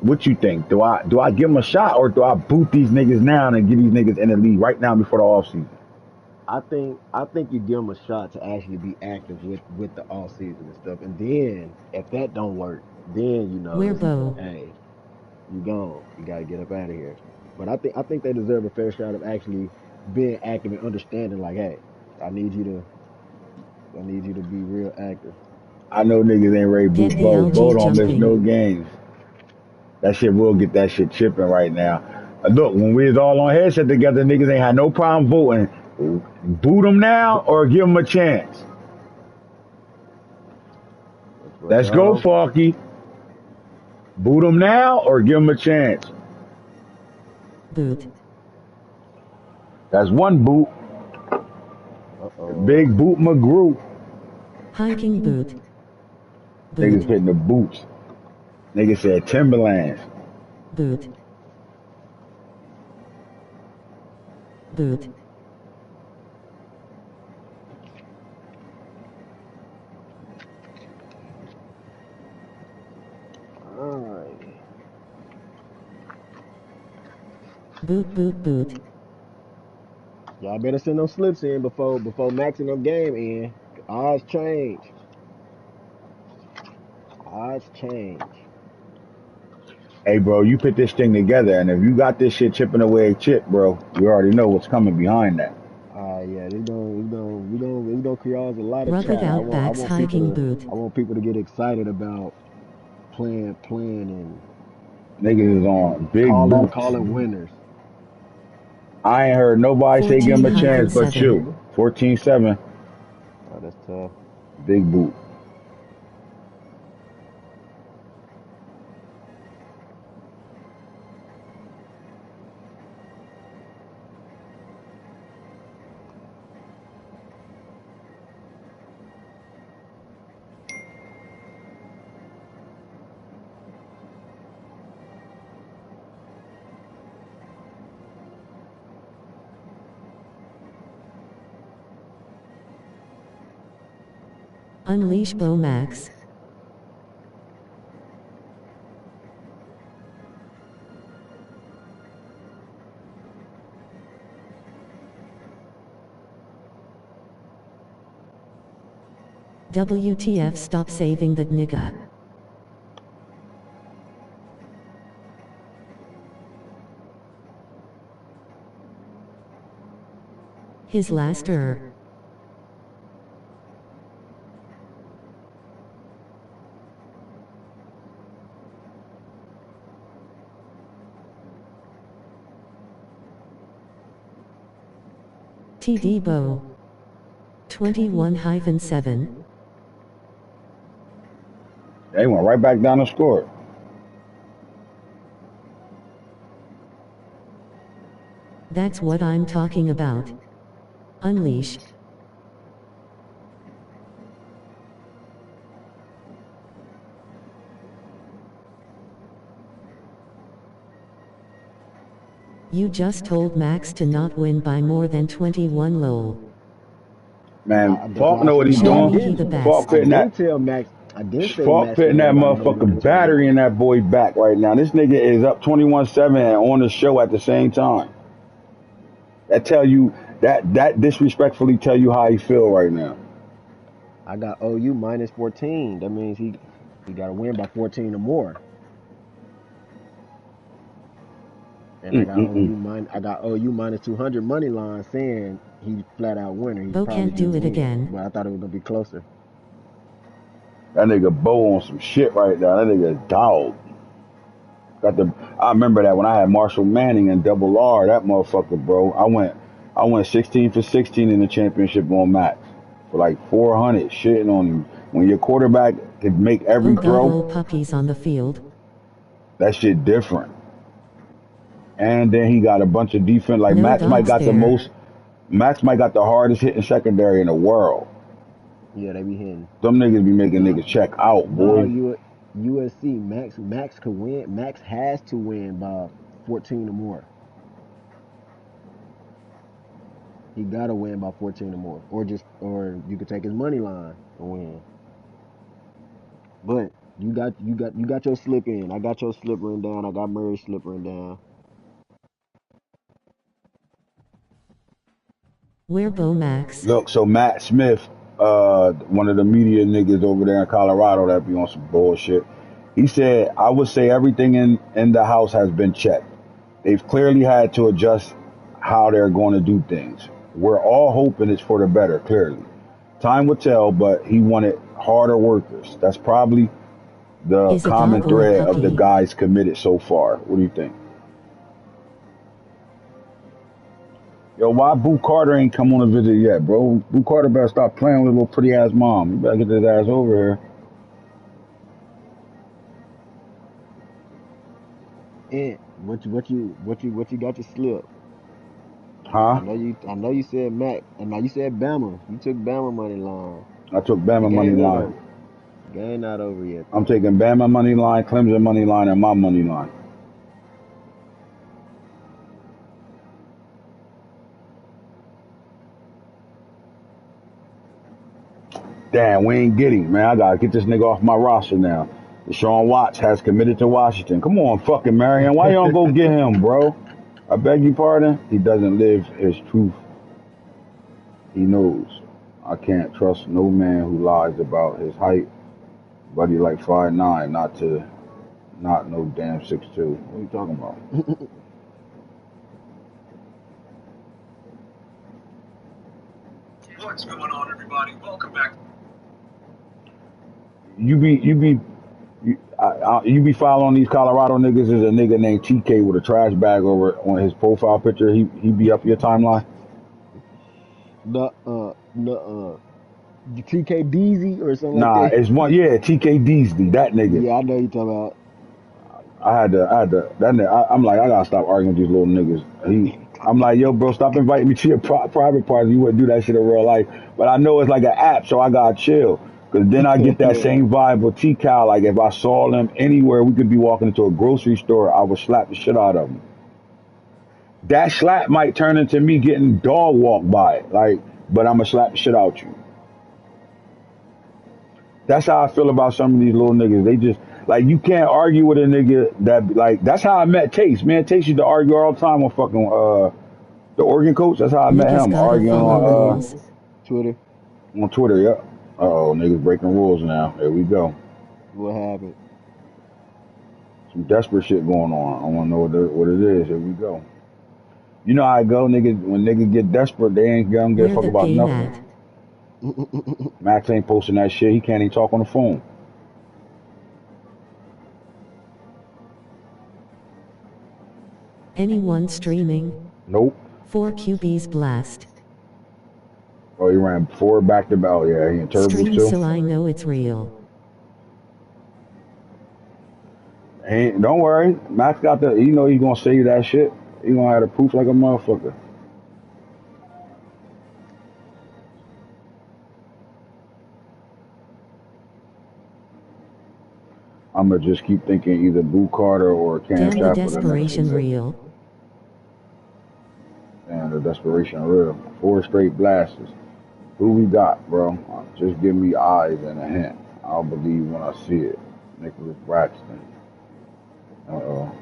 [SPEAKER 1] what you think? Do I give them a shot or do I boot these niggas now and get these niggas in the league right now before the offseason?
[SPEAKER 2] I think you give them a shot to actually be active with the all season and stuff, and then if that don't work, then
[SPEAKER 3] Where
[SPEAKER 2] it's
[SPEAKER 3] Bo?
[SPEAKER 2] hey, you gone. You got to get up out of here. But I think they deserve a fair shot of actually being active and understanding. Like, hey, I need you to I need you to be real active.
[SPEAKER 1] I know niggas ain't ready to
[SPEAKER 3] Get
[SPEAKER 1] boot
[SPEAKER 3] the
[SPEAKER 1] Bo. Bo
[SPEAKER 3] LG
[SPEAKER 1] don't miss no
[SPEAKER 3] jumping.
[SPEAKER 1] games. That shit will get that shit chipping right now. Look, when we was all on headset together, niggas ain't had no problem voting. Boot them now or give them a chance.
[SPEAKER 2] But
[SPEAKER 1] Let's go,
[SPEAKER 2] y'all,
[SPEAKER 1] Falky. Boot them now or give them a chance.
[SPEAKER 3] Boot.
[SPEAKER 1] That's one boot.
[SPEAKER 2] Uh-oh.
[SPEAKER 1] Big boot McGrew.
[SPEAKER 3] Hiking boot.
[SPEAKER 1] Niggas
[SPEAKER 3] Boot.
[SPEAKER 1] hitting the boots. Niggas said Timberlands.
[SPEAKER 3] Boot. Boot.
[SPEAKER 2] Alright.
[SPEAKER 3] Boot, boot, boot.
[SPEAKER 2] Y'all better send those slips in before maxing them game in. Odds change. Odds change.
[SPEAKER 1] Hey, bro, you put this thing together, and if you got this shit chipping away at chip, bro, you already know what's coming behind that.
[SPEAKER 2] Yeah, we gonna cause a lot of
[SPEAKER 3] Rugged
[SPEAKER 2] chat. I want I
[SPEAKER 3] Outbacks
[SPEAKER 2] want people
[SPEAKER 3] hiking
[SPEAKER 2] to
[SPEAKER 3] boot.
[SPEAKER 2] I want people to get excited about playing and
[SPEAKER 1] Niggas is on big boots.
[SPEAKER 2] calling winners.
[SPEAKER 1] I ain't heard nobody say give him a chance but
[SPEAKER 3] 14-7.
[SPEAKER 1] you. 14-7,
[SPEAKER 2] Oh, that's tough.
[SPEAKER 1] big boot.
[SPEAKER 3] Unleash Bomax. WTF, stop saving that nigga. His last TD Bow. 21-7.
[SPEAKER 1] They went right back down the score.
[SPEAKER 3] That's what I'm talking about. Unleash. You just told Max to not win by more than 21 lol.
[SPEAKER 1] Man,
[SPEAKER 2] That's
[SPEAKER 1] Falk
[SPEAKER 2] why I
[SPEAKER 1] know what
[SPEAKER 2] said
[SPEAKER 1] he's
[SPEAKER 3] Showing
[SPEAKER 1] doing.
[SPEAKER 3] he the
[SPEAKER 1] Falk
[SPEAKER 3] best.
[SPEAKER 2] I
[SPEAKER 1] putting that
[SPEAKER 2] didn't tell Max. I didn't say
[SPEAKER 1] Falk
[SPEAKER 2] Max to
[SPEAKER 1] putting
[SPEAKER 2] win
[SPEAKER 1] that
[SPEAKER 2] by no more than
[SPEAKER 1] motherfucking battery
[SPEAKER 2] 21.
[SPEAKER 1] in that boy back right now. This nigga is up 21-7 and on the show at the same time. That tell you that disrespectfully tell you how he feel right now.
[SPEAKER 2] I got OU minus 14. That means he got to win by 14 or more. And
[SPEAKER 1] Mm-mm-mm.
[SPEAKER 2] I got OU minus 200 money line saying he flat out winner. He
[SPEAKER 3] Bo
[SPEAKER 2] probably
[SPEAKER 3] can't
[SPEAKER 2] just
[SPEAKER 3] do it
[SPEAKER 2] win,
[SPEAKER 3] again.
[SPEAKER 2] but I thought it was gonna be closer.
[SPEAKER 1] That nigga Bo on some shit right now. That nigga dog. I remember that when I had Marshall Manning and Double R, that motherfucker, bro. I went 16 for 16 in the championship on Max for like 400, shitting on him. When your quarterback could make every
[SPEAKER 3] Bo got
[SPEAKER 1] throw,
[SPEAKER 3] old puppies on the field.
[SPEAKER 1] that shit different. And then he got a bunch of defense. Like
[SPEAKER 3] No dogs there.
[SPEAKER 1] Max might got the hardest hitting secondary in the world.
[SPEAKER 2] Yeah, they be hitting.
[SPEAKER 1] Them niggas be making niggas check out,
[SPEAKER 2] No,
[SPEAKER 1] boy.
[SPEAKER 2] USC Max could win. Max has to win by 14 or more. He gotta win by 14 or more, or you could take his money line and win. But you got your slip in. I got your slip written down. I got Murray's slip written down.
[SPEAKER 3] Where Bo Max?
[SPEAKER 1] Look, so Matt Smith, one of the media niggas over there in Colorado that be on some bullshit, he said, I would say everything in the house has been checked. They've clearly had to adjust how they're going to do things. We're all hoping it's for the better, clearly. Time will tell, but he wanted harder workers. That's probably the
[SPEAKER 3] Is a
[SPEAKER 1] common
[SPEAKER 3] dog or a
[SPEAKER 1] thread of the
[SPEAKER 3] puppy?
[SPEAKER 1] guys committed so far. What do you think? Yo, why Boo Carter ain't come on a visit yet, bro? Boo Carter better stop playing with a little pretty ass mom. You better get his ass over here.
[SPEAKER 2] And what you got your slip?
[SPEAKER 1] Huh?
[SPEAKER 2] I know you said Mac, and now you said Bama. You took Bama money line.
[SPEAKER 1] I took
[SPEAKER 2] The
[SPEAKER 1] Bama money
[SPEAKER 2] game not
[SPEAKER 1] line.
[SPEAKER 2] over. Game not over yet
[SPEAKER 1] I'm
[SPEAKER 2] though.
[SPEAKER 1] taking Bama money line, Clemson money line, and my money line. Damn, we ain't getting, man. I gotta get this nigga off my roster now. Deshaun Watts has committed to Washington. Come on, fucking Marion. Why you don't go get him, bro? I beg your pardon. He doesn't live his truth. He knows. I can't trust no man who lies about his height. Buddy like 5'9", not no damn 6'2". What are you talking about?
[SPEAKER 4] What's going on, everybody? Welcome back.
[SPEAKER 1] You be following these Colorado niggas. There's a nigga named TK with a trash bag over on his profile picture. He be up your timeline.
[SPEAKER 2] The TK Deezy or something like
[SPEAKER 1] Nah,
[SPEAKER 2] that.
[SPEAKER 1] it's one. Yeah, TK Deasley, that nigga.
[SPEAKER 2] Yeah, I know you talking about.
[SPEAKER 1] I had to. That nigga, I'm like, I gotta stop arguing with these little niggas. I'm like, yo, bro, stop inviting me to your private parties. You wouldn't do that shit in real life. But I know it's like an app, so I gotta chill. Cause then I get that
[SPEAKER 2] Yeah.
[SPEAKER 1] same vibe with T-Cal. Like if I saw them anywhere, we could be walking into a grocery store, I would slap the shit out of them. That slap might turn into me getting dog walked by it. Like, but I'ma slap the shit out you. That's how I feel about some of these little niggas. They just like you can't argue with a nigga that like that's how I met Taste. Man, Taste used to argue all the time on fucking the Oregon coach. That's how I met
[SPEAKER 3] Niggas
[SPEAKER 1] him
[SPEAKER 3] gotta
[SPEAKER 1] arguing
[SPEAKER 3] follow rules.
[SPEAKER 2] Twitter.
[SPEAKER 1] on Twitter. Yeah. Oh, niggas breaking rules now. There we go.
[SPEAKER 2] What happened?
[SPEAKER 1] Some desperate shit going on. I want to know what it is. Here we go. You know how I go, nigga. When niggas get desperate, they ain't gonna give a
[SPEAKER 3] Where
[SPEAKER 1] fuck
[SPEAKER 3] the
[SPEAKER 1] about
[SPEAKER 3] game
[SPEAKER 1] nothing.
[SPEAKER 3] at?
[SPEAKER 1] Max ain't posting that shit. He can't even talk on the phone.
[SPEAKER 3] Anyone streaming?
[SPEAKER 1] Nope.
[SPEAKER 3] 4 QBs blast.
[SPEAKER 1] Oh, he ran 4 back to back. Oh, yeah, he in turbo
[SPEAKER 3] Stream
[SPEAKER 1] too.
[SPEAKER 3] so I know it's real.
[SPEAKER 1] Ain't, don't worry. Max got the, you know he's gonna say that shit. He gonna have the proof like a motherfucker. I'ma just keep thinking either Boo Carter or Cam
[SPEAKER 3] Damn the
[SPEAKER 1] Chafford the next
[SPEAKER 3] desperation
[SPEAKER 1] two.
[SPEAKER 3] real.
[SPEAKER 1] And the desperation real. 4 straight blasters. Who we got, bro? Just give me eyes and a hint. I'll believe when I see it. Nicholas Braxton. Uh-oh.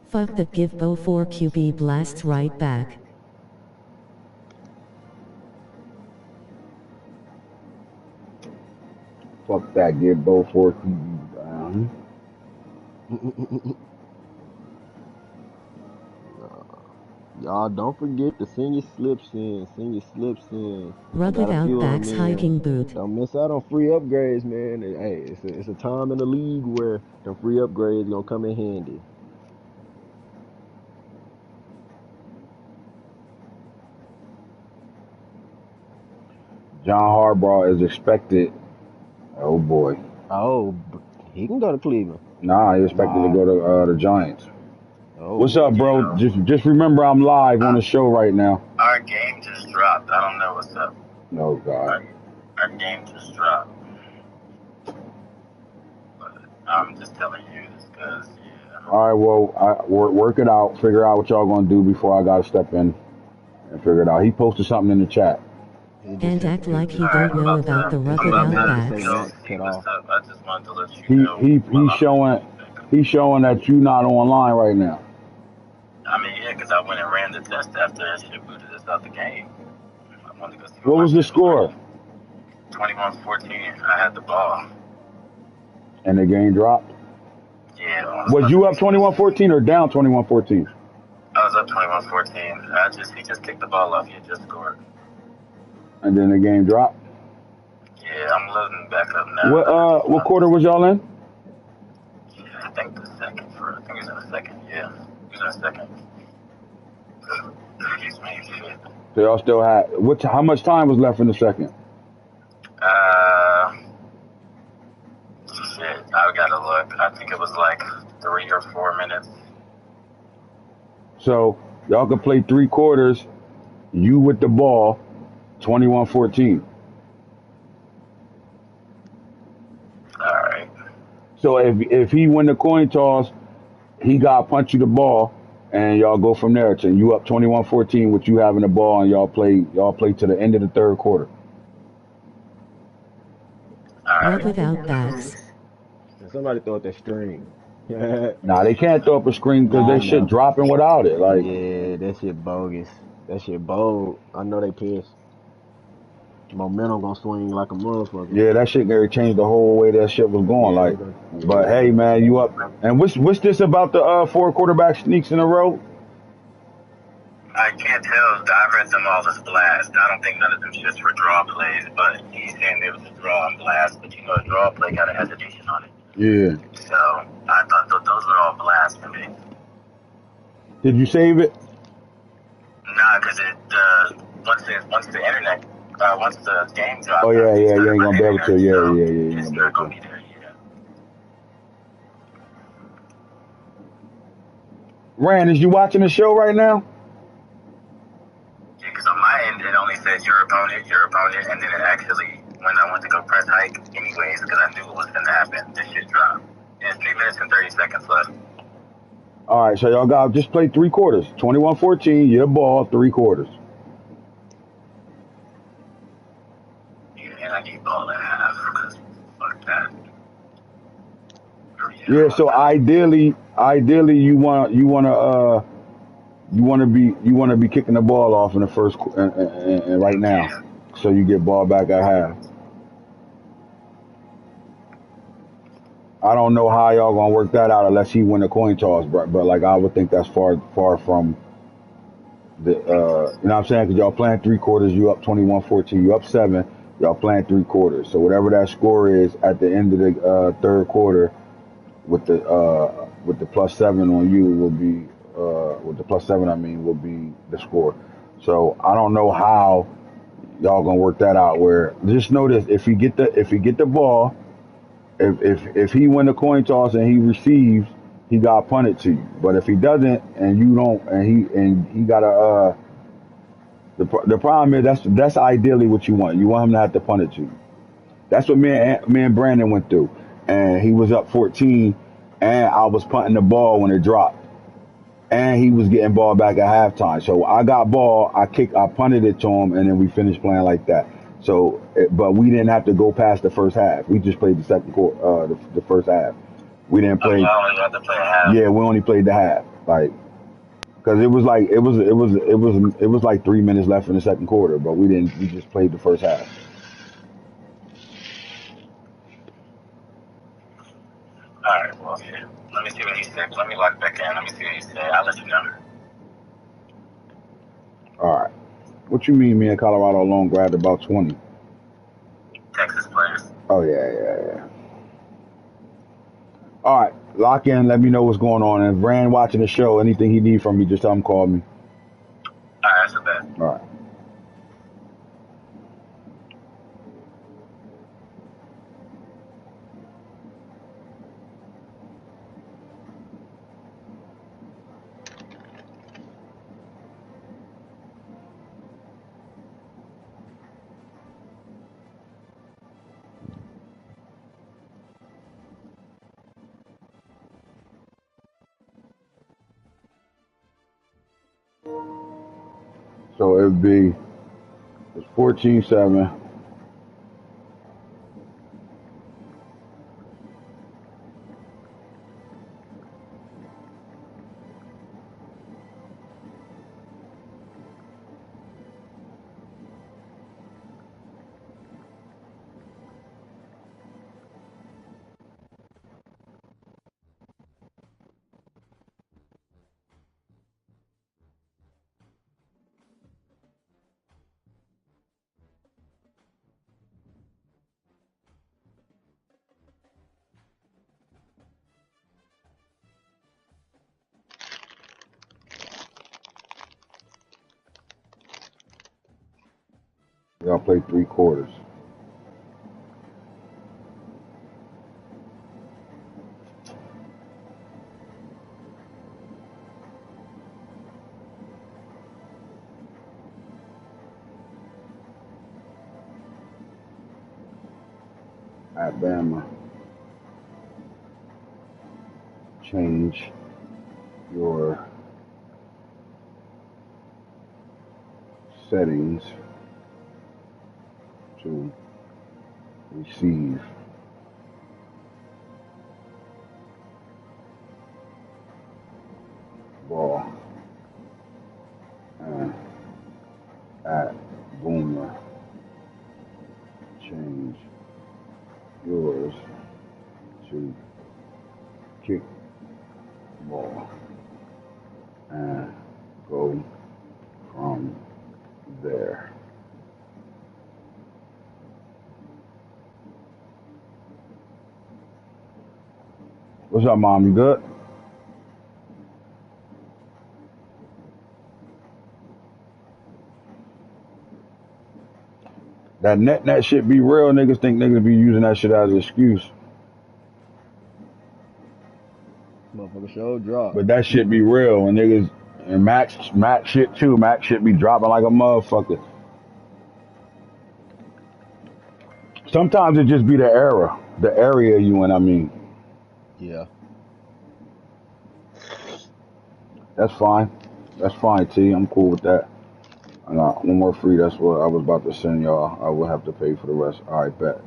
[SPEAKER 3] Fuck that, give Bo 4 QB blasts right back.
[SPEAKER 1] Fuck that, give Bo 4 QBs down.
[SPEAKER 2] Y'all don't forget to send your slips in. Send your slips in. I got
[SPEAKER 3] Rugged
[SPEAKER 2] a few of them
[SPEAKER 3] Outback's
[SPEAKER 2] in.
[SPEAKER 3] hiking boot.
[SPEAKER 2] Don't miss out on free upgrades, man. Hey, it's a time in the league where the free upgrades gonna come in handy.
[SPEAKER 1] John Harbaugh is expected. Oh boy.
[SPEAKER 2] Oh, he can go to Cleveland.
[SPEAKER 1] Nah, he's expected to
[SPEAKER 2] Nah.
[SPEAKER 1] go to the Giants. What's
[SPEAKER 2] Oh,
[SPEAKER 1] up, bro? Just remember I'm live on the show right now.
[SPEAKER 4] Our game just dropped. I don't know what's up.
[SPEAKER 1] Oh God.
[SPEAKER 4] Our game just dropped. But I'm just telling you this because, yeah.
[SPEAKER 1] All right, well, work it out. Figure out what y'all gonna do before I gotta step in and figure it out. He posted something in the chat.
[SPEAKER 3] And act like he
[SPEAKER 4] All right,
[SPEAKER 3] don't know about the
[SPEAKER 2] I'm
[SPEAKER 3] Rugged
[SPEAKER 2] about to say
[SPEAKER 3] Outbacks.
[SPEAKER 2] Max
[SPEAKER 4] see
[SPEAKER 2] cut
[SPEAKER 4] what's
[SPEAKER 2] off.
[SPEAKER 4] up. I just wanted to let you know.
[SPEAKER 1] He's showing that you not online right now.
[SPEAKER 4] I mean, yeah, because I went and ran the test after that shit booted us out the game. I wanted to go see
[SPEAKER 1] What was the score?
[SPEAKER 4] 21-14. I had the ball.
[SPEAKER 1] And the game dropped.
[SPEAKER 4] Yeah.
[SPEAKER 1] Was you up 21-14 or down 21-14?
[SPEAKER 4] I was up 21-14. He just kicked the ball off. He had just scored.
[SPEAKER 1] And then the game dropped.
[SPEAKER 4] Yeah, I'm loading back up now.
[SPEAKER 1] What quarter was y'all in?
[SPEAKER 4] Yeah, I think the second. I think he was in the second. Yeah, he was in the second. Excuse me.
[SPEAKER 1] So y'all still had how much time was left in the second?
[SPEAKER 4] Uh, shit, I gotta look. I think it was like 3 or 4 minutes.
[SPEAKER 1] So y'all could play 3 quarters. You with the ball, 21-14.
[SPEAKER 4] All right.
[SPEAKER 1] So if he win the coin toss, he got to punch you the ball, and y'all go from there. So you up 21-14 with you having the ball, and y'all play to the end of the third quarter.
[SPEAKER 4] All
[SPEAKER 3] What
[SPEAKER 4] right.
[SPEAKER 3] without backs?
[SPEAKER 2] And somebody throw up that string. Yeah,
[SPEAKER 1] Now they can't throw up a screen because
[SPEAKER 2] I
[SPEAKER 1] they shit
[SPEAKER 2] know.
[SPEAKER 1] dropping without it. Like,
[SPEAKER 2] Yeah, that shit bogus. That shit bold. I know they pissed. Momentum gonna swing like a motherfucker.
[SPEAKER 1] yeah, that shit gonna change the whole way that shit was going.
[SPEAKER 2] Yeah,
[SPEAKER 1] Like, but hey, man, you up? And what's this about the 4 quarterback sneaks in a row?
[SPEAKER 4] I can't tell. I read them all as blast. I don't think none of them shits were draw plays, but he's saying it was a draw and blast. But a draw play got a hesitation on it.
[SPEAKER 1] Yeah.
[SPEAKER 4] So I thought those were all blasts to me.
[SPEAKER 1] Did you save it?
[SPEAKER 4] Nah, because once the internet, once the game dropped,
[SPEAKER 1] Oh yeah, yeah. You
[SPEAKER 4] started
[SPEAKER 1] ain't
[SPEAKER 4] my
[SPEAKER 1] gonna be able to.
[SPEAKER 4] internet,
[SPEAKER 1] Yeah,
[SPEAKER 4] so
[SPEAKER 1] yeah, yeah. You ain't
[SPEAKER 4] it's
[SPEAKER 1] gonna be
[SPEAKER 4] not
[SPEAKER 1] able
[SPEAKER 4] gonna
[SPEAKER 1] to.
[SPEAKER 4] be there yet.
[SPEAKER 1] Rand, is you watching the show right now?
[SPEAKER 4] Yeah, because on my end it only said your opponent, and then it actually when I went to go press hike, anyways, because I knew what was gonna happen. This shit dropped. And it's 3 minutes and 30 seconds left.
[SPEAKER 1] All right, so y'all got just play 3 quarters. 21-14, your ball, 3 quarters.
[SPEAKER 4] Yeah, and I need ball and a half because fuck that.
[SPEAKER 1] Yeah, so ideally you wanna be kicking the ball off in the first and right now,
[SPEAKER 4] Yeah.
[SPEAKER 1] so you get ball back at half. I don't know how y'all gonna work that out unless he win the coin toss, but like I would think that's far from the you know what I'm saying? Because y'all playing 3 quarters, you up 21-14, you up 7, y'all playing 3 quarters. So whatever that score is at the end of the third quarter with the +7 on you will be with the +7 I mean will be the score. So I don't know how y'all gonna work that out. Where just know this: if he get the ball, if he win the coin toss and he receives, he got punted to you. But if he doesn't and you don't and he got a the problem is that's ideally what you want. You want him to have to punt it to you. That's what me and Brandon went through, and he was up 14, and I was punting the ball when it dropped, and he was getting ball back at halftime. So I got ball, I punted it to him, and then we finished playing like that. So, but we didn't have to go past the first half. We just played the second quarter, the first half. We didn't
[SPEAKER 4] Oh,
[SPEAKER 1] play.
[SPEAKER 4] y'all only got to play a half.
[SPEAKER 1] Yeah, we only played the half, like, because it was like 3 minutes left in the second quarter, but we didn't. We just played the first half.
[SPEAKER 4] All right, well, shit. Let me see what he said. Let me lock back in. Let me see what he said. I'll let you know.
[SPEAKER 1] All right. What you mean? Me and Colorado alone grabbed about 20.
[SPEAKER 4] Texas players.
[SPEAKER 1] Oh yeah, yeah, yeah. All right, lock in. Let me know what's going on. And if Rand watching the show, anything he need from me, just tell him call me.
[SPEAKER 4] All right, that's a bet.
[SPEAKER 1] All right. So it'd be 14-7. Y'all play 3 quarters. At Bama, change your settings to receive ball and at Boomer, change yours to kick ball and go from there. What's up, Mom? You good? That net shit be real. Niggas think niggas be using that shit as an excuse.
[SPEAKER 2] Motherfucker show drop.
[SPEAKER 1] But that shit be real. And niggas, and Max shit too. Max shit be dropping like a motherfucker. Sometimes it just be the area you in, I mean.
[SPEAKER 2] Yeah.
[SPEAKER 1] That's fine. That's fine, T. I'm cool with that. I got one more free. That's what I was about to send y'all. I will have to pay for the rest. All right, bet.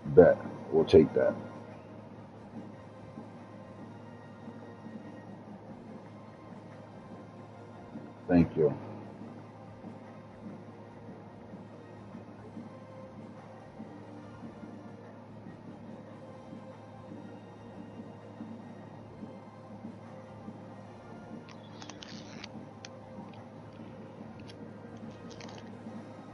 [SPEAKER 1] Bet. We'll take that. Thank you.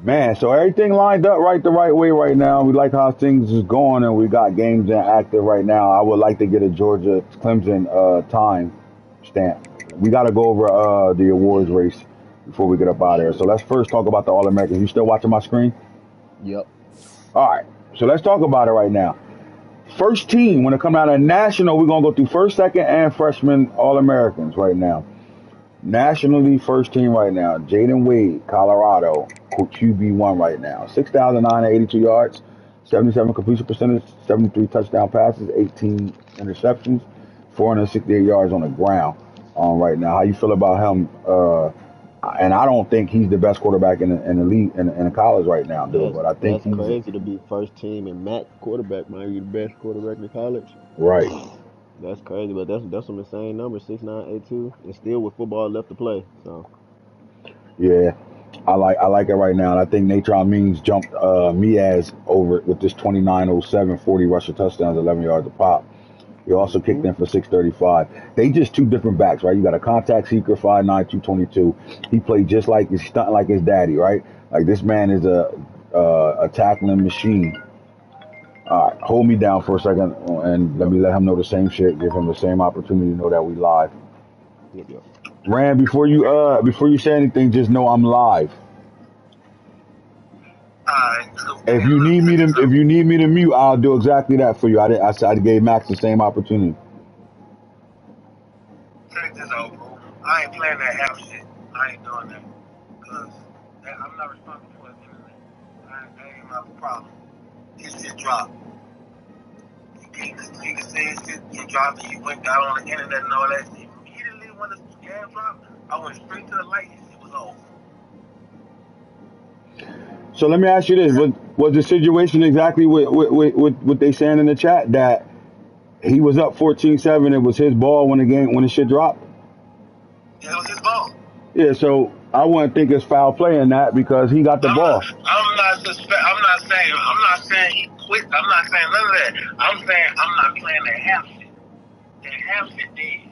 [SPEAKER 1] Man, so everything lined up the right way right now. We like how things is going, and we got games in active right now. I would like to get a Georgia Clemson time stamp. We got to go over the awards race before we get up out of here. So let's first talk about the All-Americans. You still watching my screen?
[SPEAKER 2] Yep.
[SPEAKER 1] All right. So let's talk about it right now. First team, when it comes out of national, we're going to go through first, second, and freshman All-Americans right now. Nationally, first team right now, Jaden Wade, Colorado, QB1 right now. 6,982 yards, 77 completion percentage, 73 touchdown passes, 18 interceptions, 468 yards on the ground right now. How you feel about him? And I don't think he's the best quarterback in the league, in the college right now, dude. But I think
[SPEAKER 2] that's crazy to be first team and Mac quarterback might be the best quarterback in college.
[SPEAKER 1] Right.
[SPEAKER 2] That's crazy, but that's some insane numbers, 6,982, and still with football left to play. So
[SPEAKER 1] Yeah, I like it right now. And I think Natron Means jumped Miaz over it with this 29:07, 40 rushing touchdowns, 11 yards a pop. He also kicked in for 635. They just two different backs, right? You got a contact seeker, 5'9", 222. He played just like he's stunting like his daddy, right? Like this man is a tackling machine. All right, hold me down for a second and let me let him know the same shit. Give him the same opportunity to know that we live.
[SPEAKER 2] Yep.
[SPEAKER 1] Rand, before you say anything, just know I'm live. If you need me to mute, I'll do exactly that for you. I gave Max the same opportunity.
[SPEAKER 4] Check this out, bro. I ain't playing that half shit. I ain't doing that. Because I'm not responsible for his internet. That ain't my problem. His shit dropped. He can say his shit, he dropped, he went down on the internet and all that shit. Immediately when the gas dropped, I went straight to the light, his shit was off.
[SPEAKER 1] So let me ask you this: was the situation exactly what they saying in the chat, that he was up 14-7? It was his ball when the shit dropped.
[SPEAKER 4] Yeah, it was his ball.
[SPEAKER 1] Yeah, so I wouldn't think it's foul play in that because he got the ball.
[SPEAKER 4] I'm not saying he quit. I'm not saying none of that. I'm saying I'm not playing that half shit. That half shit dead.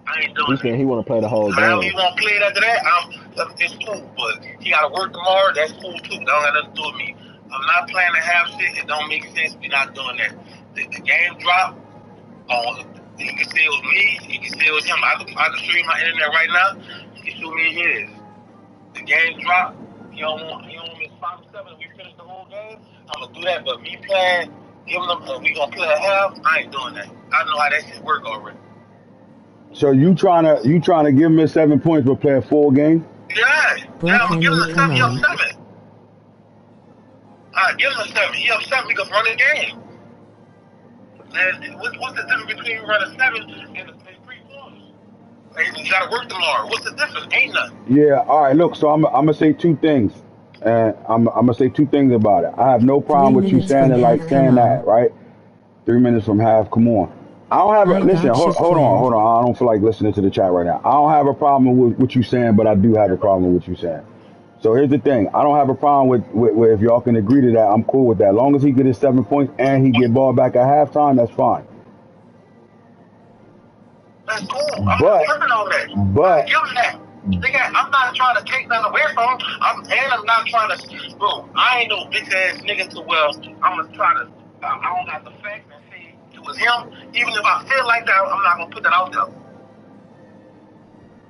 [SPEAKER 4] I ain't doing
[SPEAKER 2] He said he want to play the whole game.
[SPEAKER 4] However he want to play it after that, it's cool. But he got to work tomorrow. That's cool too. That don't got nothing to do with me. I'm not playing the half shit. It don't make sense. We're not doing that. The game dropped. He can say it was me. He can say it was him. I can show you my internet right now. He can show me his. The game dropped. He don't want me 5-7 and we finish the whole game, I'm gonna do that. But me playing, giving them, we gonna play a half. I ain't doing that. I know how that shit work already.
[SPEAKER 1] So you trying to give him his 7 points but play a full game?
[SPEAKER 4] Yeah,
[SPEAKER 3] Black
[SPEAKER 4] I'm gonna give him
[SPEAKER 3] Henry,
[SPEAKER 4] a
[SPEAKER 3] come
[SPEAKER 4] 7. He up
[SPEAKER 3] on.
[SPEAKER 4] 7. Give him a 7. He up 7 because run the game. And what's the difference between running 7 and the 3 quarters? You gotta work tomorrow. What's the difference? Ain't nothing.
[SPEAKER 1] Yeah. All right. Look. So I'm gonna say two things, and I'm gonna say two things about it. I have no problem
[SPEAKER 3] 3
[SPEAKER 1] with you
[SPEAKER 3] minutes
[SPEAKER 1] saying
[SPEAKER 3] from
[SPEAKER 1] it, like
[SPEAKER 3] half, come
[SPEAKER 1] saying that,
[SPEAKER 3] on.
[SPEAKER 1] right? 3 minutes from half. Come on. I don't have a
[SPEAKER 3] I
[SPEAKER 1] listen.
[SPEAKER 3] got
[SPEAKER 1] Hold,
[SPEAKER 3] shit
[SPEAKER 1] hold on.
[SPEAKER 3] planned.
[SPEAKER 1] Hold on. I don't feel like listening to the chat right now. I don't have a problem with what you saying, but I do have a problem with what you saying. So here's the thing. I don't have a problem with if y'all can agree to that. I'm cool with that. As long as he get his 7 points and he get ball back at halftime, that's fine.
[SPEAKER 4] That's cool. I'm
[SPEAKER 1] But
[SPEAKER 4] not tripping on that.
[SPEAKER 1] but
[SPEAKER 4] Give him that. Nigga, I'm not trying to take nothing away from him. I'm not trying to. Bro, I ain't no bitch ass nigga to where I'm gonna try to. I don't got the facts and say it was him. Even if I feel like that, I'm not gonna put that out there.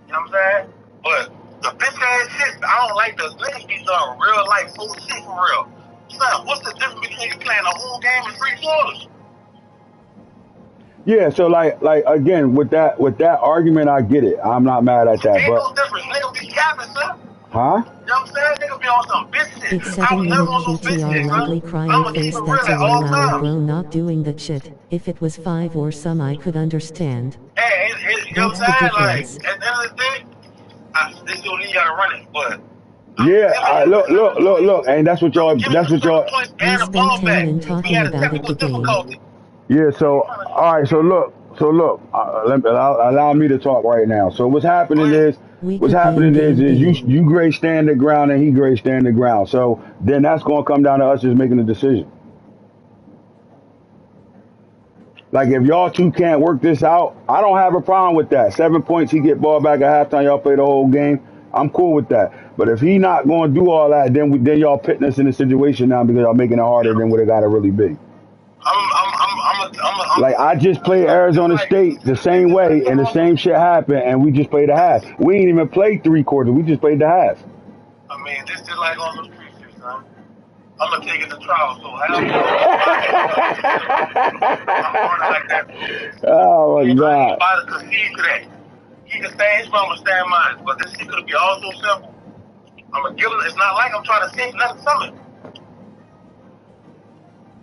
[SPEAKER 4] You know what I'm saying? But the bitch ass shit, I don't like the niggas be doing real life full shit for real. Son, what's the difference between you playing a whole game and 3 quarters?
[SPEAKER 1] yeah, so like again with that argument, I get it. I'm not mad at that.
[SPEAKER 4] Ain't
[SPEAKER 1] But
[SPEAKER 4] no difference. Niggas be capping, son.
[SPEAKER 1] huh?
[SPEAKER 4] You know what I'm saying? Niggas be on some bitch shit.
[SPEAKER 3] It's
[SPEAKER 4] I was
[SPEAKER 3] 7
[SPEAKER 4] never
[SPEAKER 3] minute
[SPEAKER 4] on no bitch
[SPEAKER 3] QTR
[SPEAKER 4] shit,
[SPEAKER 3] lovely
[SPEAKER 4] son.
[SPEAKER 3] crying
[SPEAKER 4] I'ma keep
[SPEAKER 3] face,
[SPEAKER 4] it
[SPEAKER 3] that's
[SPEAKER 4] real
[SPEAKER 3] a
[SPEAKER 4] at all
[SPEAKER 3] 1 hour
[SPEAKER 4] times.
[SPEAKER 3] bro not doing that shit. If it was 5 or some I could understand.
[SPEAKER 4] Hey, you know what
[SPEAKER 3] That's the
[SPEAKER 4] I'm saying? Like,
[SPEAKER 3] difference.
[SPEAKER 4] at the end of the day, this dude, you gotta run it. But I'm
[SPEAKER 1] Yeah,
[SPEAKER 4] giving him the 7
[SPEAKER 1] look,
[SPEAKER 4] points.
[SPEAKER 1] and that's what
[SPEAKER 4] I'm
[SPEAKER 1] y'all,
[SPEAKER 4] giving him the 7 points
[SPEAKER 3] We
[SPEAKER 4] and the
[SPEAKER 3] spent
[SPEAKER 4] ball
[SPEAKER 3] 10
[SPEAKER 4] back.
[SPEAKER 3] min
[SPEAKER 4] We
[SPEAKER 3] talking
[SPEAKER 4] had a
[SPEAKER 3] about it
[SPEAKER 4] technical
[SPEAKER 3] the game.
[SPEAKER 4] difficulty.
[SPEAKER 1] yeah. So, all right, so look, allow me to talk right now. So
[SPEAKER 4] Go ahead.
[SPEAKER 3] We could be in game B.
[SPEAKER 1] you grade stand the ground and he grade stand the ground. So then that's gonna come down to us just making a decision. Like if y'all two can't work this out, I don't have a problem with that. 7 points, he get ball back at halftime. Y'all play the whole game. I'm cool with that. But if he not going to do all that, then y'all putting us in a situation now because y'all making it harder than what it got to really be. Like I just played Arizona State the same way, and the same shit happened, and we just played the half. We ain't even played 3 quarters. We just played the half.
[SPEAKER 4] I mean, this is like on the street shit, son. I'm gonna take it to trial, so how I'm running like that.
[SPEAKER 1] Oh my
[SPEAKER 4] I ain't
[SPEAKER 1] god.
[SPEAKER 4] about to concede to that. He can stay his mama, stay in mine. But this shit could be all so simple. I'm gonna give him. It's not like I'm trying to save nothing from it.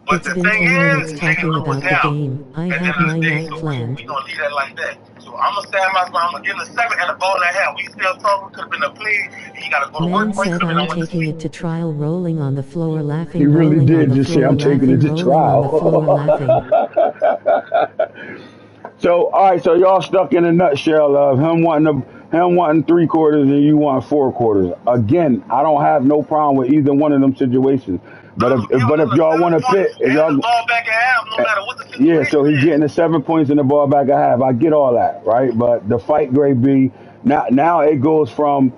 [SPEAKER 4] But
[SPEAKER 3] It's
[SPEAKER 4] the
[SPEAKER 3] been
[SPEAKER 4] thing
[SPEAKER 3] 10
[SPEAKER 4] is,
[SPEAKER 3] minutes
[SPEAKER 4] niggas
[SPEAKER 3] talking
[SPEAKER 4] know what's
[SPEAKER 3] about the
[SPEAKER 4] down.
[SPEAKER 3] game. I
[SPEAKER 4] At the
[SPEAKER 3] have
[SPEAKER 4] end of
[SPEAKER 3] my
[SPEAKER 4] the day,
[SPEAKER 3] night
[SPEAKER 4] so we
[SPEAKER 3] planned.
[SPEAKER 4] gonna leave that like that. So I'm gonna stand my ground. I'm gonna give him a 7 and a ball and a half. We still talking. Could have been a play. He gotta go to work.
[SPEAKER 3] Man
[SPEAKER 4] Or he
[SPEAKER 3] said
[SPEAKER 4] could have been
[SPEAKER 3] I'm
[SPEAKER 4] on with the
[SPEAKER 3] taking
[SPEAKER 4] sleep.
[SPEAKER 3] it to trial, rolling on the floor,
[SPEAKER 1] He
[SPEAKER 3] laughing,
[SPEAKER 1] really
[SPEAKER 3] rolling on
[SPEAKER 1] did
[SPEAKER 3] the
[SPEAKER 1] just say,
[SPEAKER 3] floor,
[SPEAKER 1] I'm taking it
[SPEAKER 3] laughing,
[SPEAKER 1] to
[SPEAKER 3] rolling on the floor, laughing.
[SPEAKER 1] trial. So, all right, so y'all stuck in a nutshell of him wanting 3 quarters and you want 4 quarters. Again, I don't have no problem with either one of them situations. But
[SPEAKER 4] I'm giving
[SPEAKER 1] but
[SPEAKER 4] him
[SPEAKER 1] if
[SPEAKER 4] the
[SPEAKER 1] y'all
[SPEAKER 4] 7
[SPEAKER 1] want to
[SPEAKER 4] points
[SPEAKER 1] pit, if
[SPEAKER 4] and the
[SPEAKER 1] y'all
[SPEAKER 4] ball back at half, no matter what the
[SPEAKER 1] yeah, so
[SPEAKER 4] situation
[SPEAKER 1] he
[SPEAKER 4] is.
[SPEAKER 1] getting the 7 points and the ball back at half. I get all that, right? But the fight grade B now it goes from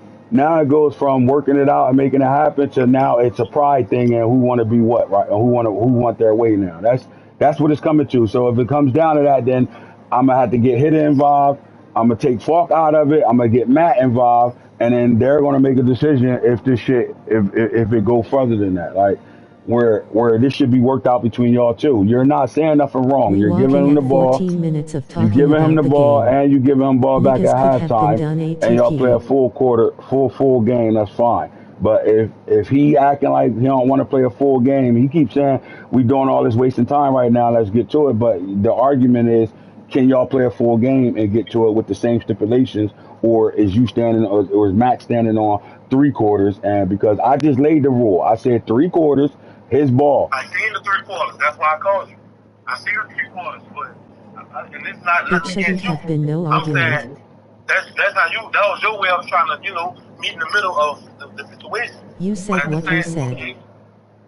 [SPEAKER 1] working it out and making it happen to now it's a pride thing and who want to be what, right? And who want their way now. That's what it's coming to. So if it comes down to that, then I'm gonna have to get Hitter involved. I'm gonna take Falk out of it. I'm gonna get Matt involved, and then they're gonna make a decision if this shit if it go further than that. Like where this should be worked out between y'all two. You're not saying nothing wrong.
[SPEAKER 3] We
[SPEAKER 1] You're giving
[SPEAKER 3] walking
[SPEAKER 1] him the
[SPEAKER 3] at
[SPEAKER 1] ball.
[SPEAKER 3] 14 minutes of
[SPEAKER 1] You
[SPEAKER 3] talking
[SPEAKER 1] giving him
[SPEAKER 3] about
[SPEAKER 1] the
[SPEAKER 3] the
[SPEAKER 1] ball,
[SPEAKER 3] game.
[SPEAKER 1] and you giving him ball back at
[SPEAKER 3] Niggas could have been
[SPEAKER 1] halftime,
[SPEAKER 3] done
[SPEAKER 1] and y'all play a
[SPEAKER 3] ATP.
[SPEAKER 1] full quarter, full game. That's fine. But if he acting like he don't want to play a full game, he keeps saying we doing all this wasting time right now. Let's get to it. But the argument is, can y'all play a full game and get to it with the same stipulations, or is you standing, or is Max standing on 3 quarters? And because I just laid the rule, I said 3 quarters, his ball.
[SPEAKER 4] I seen the 3 quarters. That's why I called you. I seen the 3 quarters, but and it's not
[SPEAKER 3] It
[SPEAKER 4] nothing
[SPEAKER 3] shouldn't
[SPEAKER 4] against you.
[SPEAKER 3] have been no
[SPEAKER 4] I'm
[SPEAKER 3] argument.
[SPEAKER 4] saying that's how you. That was your way of trying to meet in the middle of the situation.
[SPEAKER 3] You
[SPEAKER 4] But
[SPEAKER 3] said
[SPEAKER 4] at the
[SPEAKER 3] what we
[SPEAKER 4] same,
[SPEAKER 3] said.
[SPEAKER 4] okay,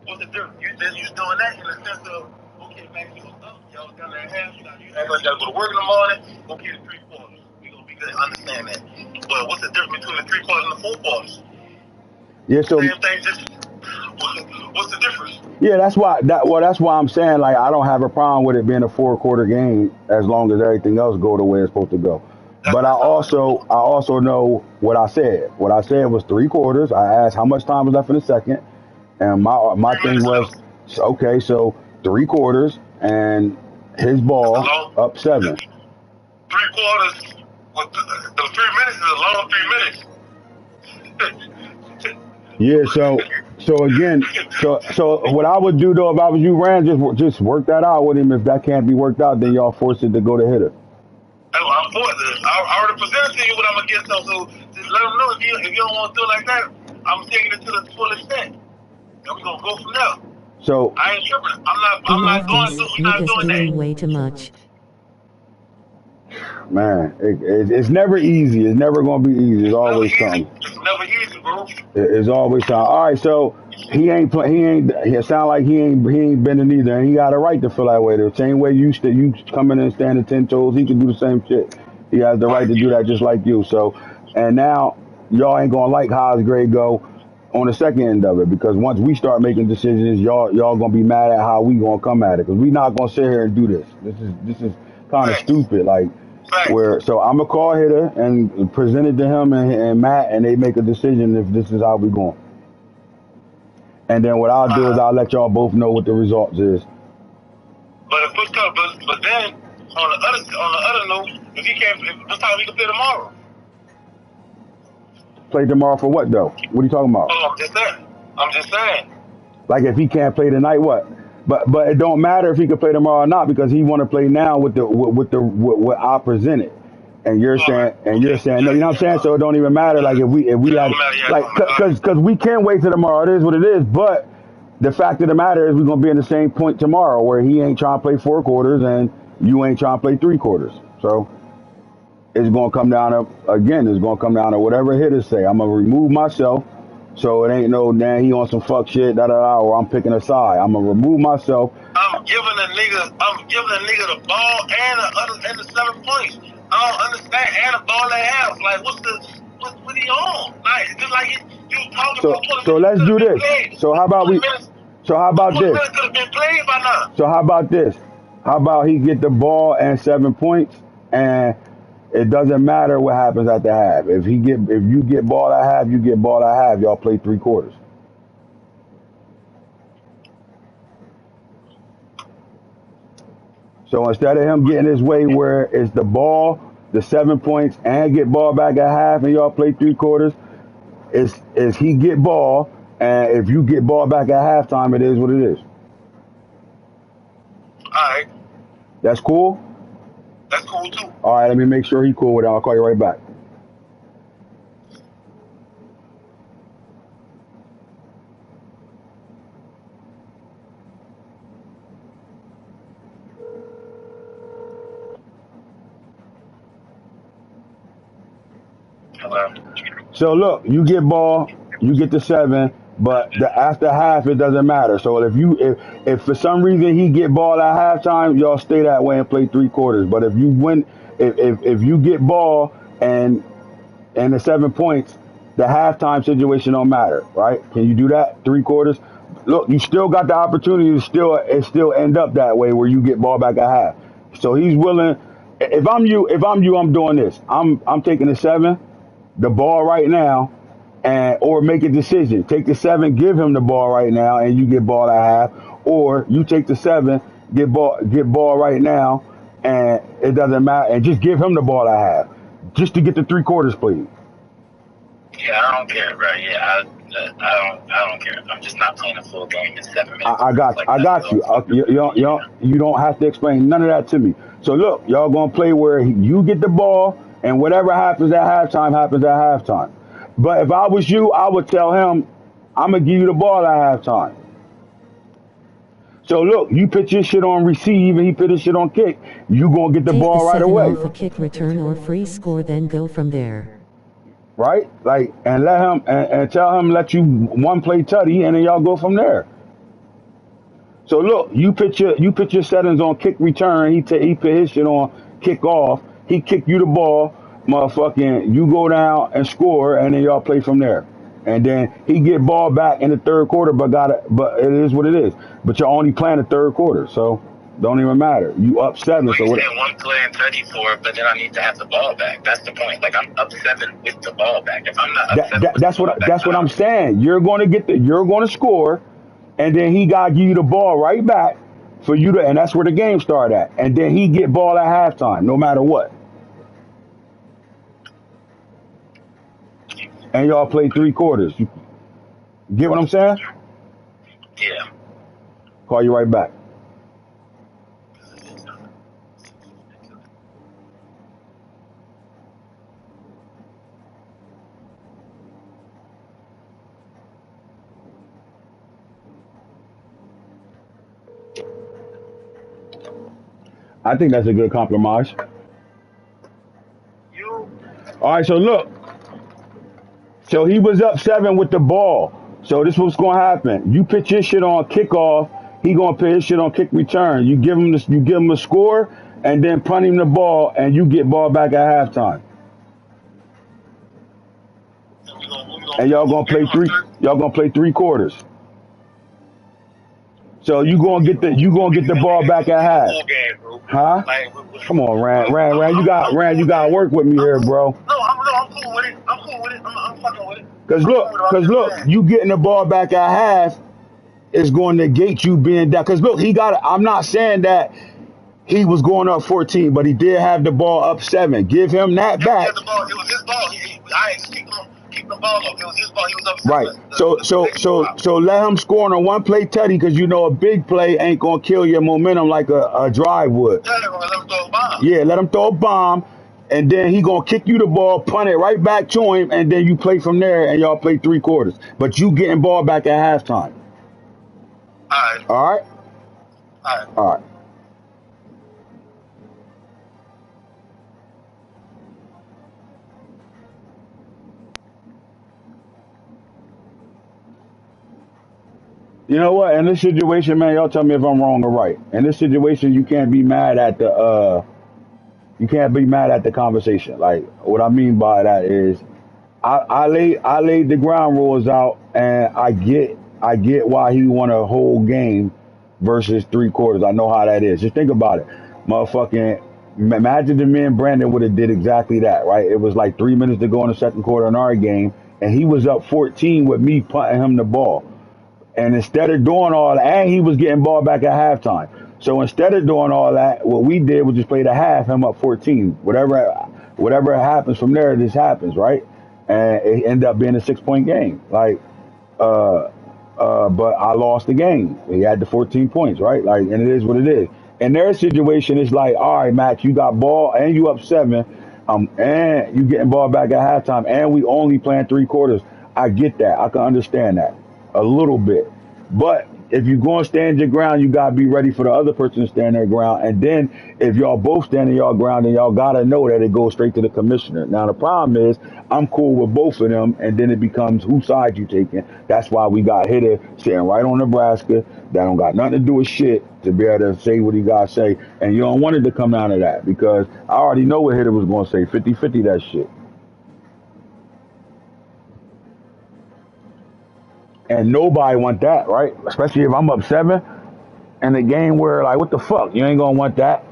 [SPEAKER 4] what's the difference? You doing that in the sense of okay, man, you was up, y'all was down there half. You act like you gotta go to work in the morning. Okay, the 3 quarters. We gonna be good. Understand that. But what's the difference between the 3 quarters and the 4 quarters?
[SPEAKER 1] Yeah, so
[SPEAKER 4] Same thing. Just what's the difference?
[SPEAKER 1] yeah, that's why I'm saying like I don't have a problem with it being a 4 quarter game as long as everything else go the way it's supposed to go. But
[SPEAKER 4] That's all.
[SPEAKER 1] I also know what I said. What I said was 3 quarters. I asked how much time was left in the second, And my
[SPEAKER 4] 3
[SPEAKER 1] thing
[SPEAKER 4] minutes
[SPEAKER 1] was,
[SPEAKER 4] left.
[SPEAKER 1] okay, so 3 quarters and his ball
[SPEAKER 4] Long
[SPEAKER 1] up 7.
[SPEAKER 4] 3 quarters. The 3 minutes is a long 3 minutes.
[SPEAKER 1] Yeah, so again, so what I would do though if I was you, Rand, just work that out with him. If that can't be worked out, then y'all force it to go to hitter.
[SPEAKER 4] I'm for it. I already presented to you what I'm gonna get. So just let them know if you don't want to do it like that, I'm taking it to the full extent, and we're gonna go from there.
[SPEAKER 1] So
[SPEAKER 4] I ain't tripping. I'm not
[SPEAKER 3] Enough
[SPEAKER 4] going
[SPEAKER 3] this,
[SPEAKER 4] to. We're not
[SPEAKER 3] niggas
[SPEAKER 4] doing
[SPEAKER 3] doing
[SPEAKER 4] that.
[SPEAKER 3] way too much.
[SPEAKER 1] man, it's never easy. It's never gonna be easy. It's
[SPEAKER 4] It's never
[SPEAKER 1] always
[SPEAKER 4] easy.
[SPEAKER 1] something.
[SPEAKER 4] It's never easy, bro.
[SPEAKER 1] It's always something. All right, so he ain't play. He ain't. It sound like he ain't bending either, and he got a right to feel that way. The same way you come in and standing 10 toes, he can do the same shit. He has the right
[SPEAKER 4] Right.
[SPEAKER 1] to do that just like you. So, and now y'all ain't gonna like how his grade go on the second end of it because once we start making decisions, y'all gonna be mad at how we gonna come at it because we not gonna sit here and do this. This is kind of
[SPEAKER 4] Facts.
[SPEAKER 1] stupid. Like
[SPEAKER 4] Facts.
[SPEAKER 1] where so I'm a call hitter and present it to him and Matt and they make a decision if this is how we going. And then what I'll do is I'll let y'all both know what the results is.
[SPEAKER 4] But if push comes, but then on the other note, if he can't, this time he can play tomorrow.
[SPEAKER 1] Play tomorrow for what though? What are you talking about?
[SPEAKER 4] Oh, I'm just saying. I'm just saying.
[SPEAKER 1] Like if he can't play tonight, what? But it don't matter if he can play tomorrow or not because he want to play now with what I presented. And you're
[SPEAKER 4] All right.
[SPEAKER 1] saying
[SPEAKER 4] Okay.
[SPEAKER 1] no, you know what I'm saying? So it don't even matter. Like if we
[SPEAKER 4] It
[SPEAKER 1] had
[SPEAKER 4] don't matter. Yeah, it
[SPEAKER 1] like
[SPEAKER 4] don't matter.
[SPEAKER 1] because we can't wait till tomorrow. It is what it is. But the fact of the matter is we're gonna be in the same point tomorrow where he ain't trying to play 4 quarters and you ain't trying to play 3 quarters. So it's gonna come down to again. It's gonna come down to whatever hitters say. I'm gonna remove myself, so it ain't no damn he on some fuck shit or I'm picking a side. I'm gonna remove myself.
[SPEAKER 4] I'm giving a nigga the ball and the 7 points. I don't understand and a ball and a half. Like what he on? Like just like you talking
[SPEAKER 1] So
[SPEAKER 4] about 20
[SPEAKER 1] so
[SPEAKER 4] minutes
[SPEAKER 1] let's
[SPEAKER 4] could have
[SPEAKER 1] do
[SPEAKER 4] been
[SPEAKER 1] this.
[SPEAKER 4] played.
[SPEAKER 1] So how about
[SPEAKER 4] 20
[SPEAKER 1] we?
[SPEAKER 4] minutes.
[SPEAKER 1] So how about
[SPEAKER 4] 20
[SPEAKER 1] this?
[SPEAKER 4] minutes could have been played by now.
[SPEAKER 1] So how about this? How about he get the ball and 7 points and it doesn't matter what happens at the half. If you get ball at half, you get ball at half. Y'all play 3 quarters. So instead of him getting his way where it's the ball, the 7 points, and get ball back at half, and y'all play 3 quarters, is he get ball, and if you get ball back at halftime, it is what it is.
[SPEAKER 4] All right,
[SPEAKER 1] That's cool.
[SPEAKER 4] that's cool too.
[SPEAKER 1] All right, let me make sure he cool with it. I'll call you right back.
[SPEAKER 4] Hello.
[SPEAKER 1] So look, you get ball, you get the 7, but after half it doesn't matter. So if for some reason he get ball at halftime, y'all stay that way and play 3 quarters. But if you win, if you get ball and the 7 points, the halftime situation don't matter, right? Can you do that 3 quarters? Look, you still got the opportunity to still end up that way where you get ball back at half. So he's willing. If I'm you, I'm doing this. I'm taking the 7, the ball right now, and or make a decision. Take the 7, give him the ball right now, and you get ball at half. Or you take the 7, get ball right now, and it doesn't matter, and just give him the ball at half, just to get the 3 quarters played.
[SPEAKER 4] Yeah, I don't care, bro. Yeah, I don't care. I'm just not playing a full game in 7 minutes.
[SPEAKER 1] I got you.
[SPEAKER 4] Like
[SPEAKER 1] I
[SPEAKER 4] that's
[SPEAKER 1] got you. You don't have to explain none of that to me. So look, y'all gonna play where you get the ball, and whatever happens at halftime happens at halftime. But if I was you, I would tell him, I'm gonna give you the ball at halftime. So look, you put your shit on receive, and he put his shit on kick. You gonna get the
[SPEAKER 3] Take the
[SPEAKER 1] ball right
[SPEAKER 3] 7
[SPEAKER 1] away,
[SPEAKER 3] off a kick return or free score, then go from there.
[SPEAKER 1] right? Like, and let him and tell him let you one play tutty, and then y'all go from there. So look, you put your settings on kick return. He put his shit on kick off. He kick you the ball, motherfucking. You go down and score, and then y'all play from there. And then he get ball back in the 3rd quarter, but it is what it is. But you're only playing the 3rd quarter, so don't even matter. You up 7,
[SPEAKER 4] Well,
[SPEAKER 1] so
[SPEAKER 4] you
[SPEAKER 1] what?
[SPEAKER 4] said one play and 34, but then I need to have the ball back. That's the point. Like I'm up 7 with the ball back. If I'm not up 7 with the
[SPEAKER 1] That's
[SPEAKER 4] ball back,
[SPEAKER 1] what I'm saying. You're going to score. and then he got to give you the ball right back for you to, and that's where the game started at. And then he get ball at halftime, no matter what. And y'all play 3/4. You get what I'm saying?
[SPEAKER 4] Yeah.
[SPEAKER 1] Call you right back. I think that's a good compromise.
[SPEAKER 4] You
[SPEAKER 1] All right, so look. So he was up 7 with the ball. So this what's gonna happen. You pitch your shit on kickoff. He gonna pitch his shit on kick return. You give him this. You give him a score, and then punt him the ball, and you get ball back at halftime. And y'all gonna play three. Y'all gonna play 3/4. So you gonna get the ball back at half. Huh? Come on, Rand. You got to work with me here, bro.
[SPEAKER 4] No, I'm cool with it. I'm cool with it. I'm fucking with it.
[SPEAKER 1] Cause look, you getting the ball back at half is going to negate you being down. Cause look, he got. I'm not saying that he was going up 14, but he did have the ball up 7. Give him that back.
[SPEAKER 4] It was his ball. I ain't keep the ball up. It was his ball. He was up 7.
[SPEAKER 1] Right. So let him score on a one play tutty, because you know a big play ain't gonna kill your momentum like a drive would.
[SPEAKER 4] Yeah, let him throw a bomb.
[SPEAKER 1] Yeah, let him throw a bomb, and then he gonna kick you the ball, punt it right back to him, and then you play from there, and y'all play 3/4. But you getting ball back at halftime. All right. All right. You know what? In this situation, man, y'all tell me if I'm wrong or right. In this situation, you can't be mad at the conversation. Like, what I mean by that is, I laid the ground rules out, and I get why he won a whole game versus 3/4. I know how that is. Just think about it, motherfucking. Imagine the me and Brandon would have did exactly that, right? It was like 3 minutes to go in the second quarter in our game, and he was up 14 with me punting him the ball. And instead of doing all that, and he was getting ball back at halftime. So instead of doing all that, what we did was just play the half, him up 14. Whatever happens from there, this happens, right? And it ended up being a 6-point game. Like, but I lost the game. He had the 14 points, right? Like, and it is what it is. In their situation, it's like, all right, Max, you got ball and you up 7, and you getting ball back at halftime, and we only playing 3/4. I get that. I can understand that a little bit. But if you're going to stand your ground, you got to be ready for the other person to stand their ground. And then if y'all both standing y'all ground, then y'all got to know that it goes straight to the commissioner. Now, the problem is I'm cool with both of them, and then it becomes whose side you taking. That's why we got Hitter sitting right on Nebraska. That don't got nothing to do with shit to be able to say what he got to say. And you don't want it to come down to that, because I already know what Hitter was going to say. 50-50 that shit. And nobody want that, right? Especially if I'm up 7 in a game where, like, what the fuck? You ain't gonna want that.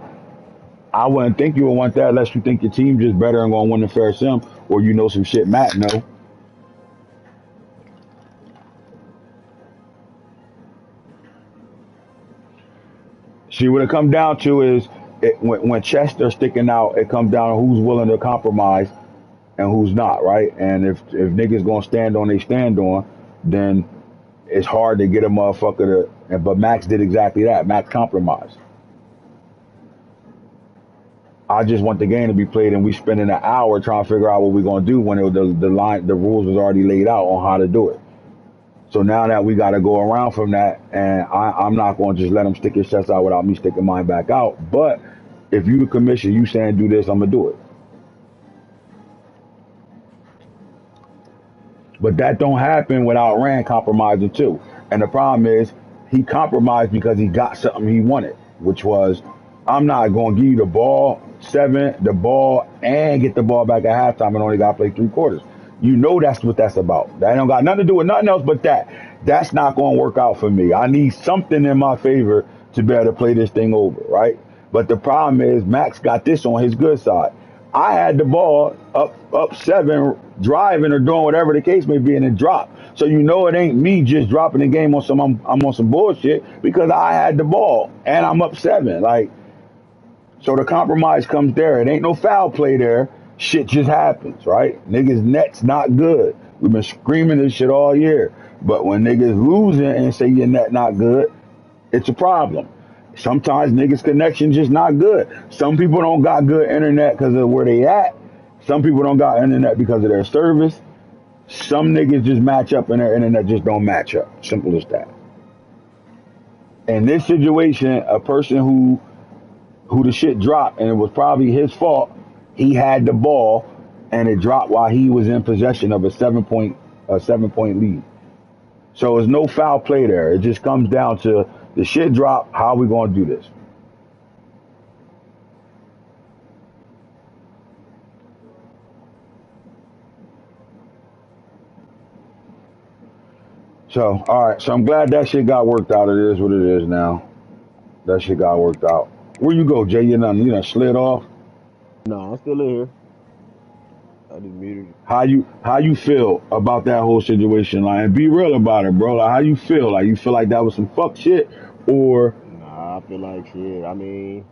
[SPEAKER 1] I wouldn't think you would want that unless you think your team just better and gonna win the fair sim, or you know some shit Matt know. See, what it comes down to is when Chester sticking out, it comes down to who's willing to compromise and who's not, right? And if niggas gonna stand on they stand on, then it's hard to get a motherfucker to. But Max did exactly that. Max compromised. I just want the game to be played, and we spending an hour trying to figure out what we're gonna do when the rules was already laid out on how to do it. So now that we got to go around from that, and I'm not going to just let him stick his chest out without me sticking mine back out. But if you the commission, you saying do this, I'm gonna do it. But that don't happen without Rand compromising too. And the problem is he compromised because he got something he wanted, which was, I'm not going to give you the ball 7, the ball, and get the ball back at halftime and only got to play 3/4. You know that's what that's about. That don't got nothing to do with nothing else but that. That's not going to work out for me. I need something in my favor to be able to play this thing over, right? But the problem is Max got this on his good side. I had the ball up 7, driving or doing whatever the case may be, and it dropped. So you know it ain't me just dropping the game on some I'm on some bullshit because I had the ball and I'm up 7. Like, so the compromise comes there. It ain't no foul play there. Shit just happens, right? Niggas net's not good. We've been screaming this shit all year. But when niggas losing and say your net not good, it's a problem. Sometimes niggas connection just not good. Some people don't got good internet because of where they at. Some people don't got internet because of their service. Some niggas just match up and their internet just don't match up. Simple as that. In this situation, a person who the shit dropped and it was probably his fault. He had the ball and it dropped while he was in possession of a 7-point lead. So there's no foul play there. It just comes down to the shit drop. How are we gonna do this? So all right. So I'm glad that shit got worked out. It is what it is now. That shit got worked out. Where you go, Jay? You done slid off.
[SPEAKER 2] No, I'm still in here. I just muted you.
[SPEAKER 1] How you feel about that whole situation? Like, and be real about it, bro. Like, how you feel? Like, you feel like that was some fuck shit, or
[SPEAKER 2] Nah, I feel like shit. I mean,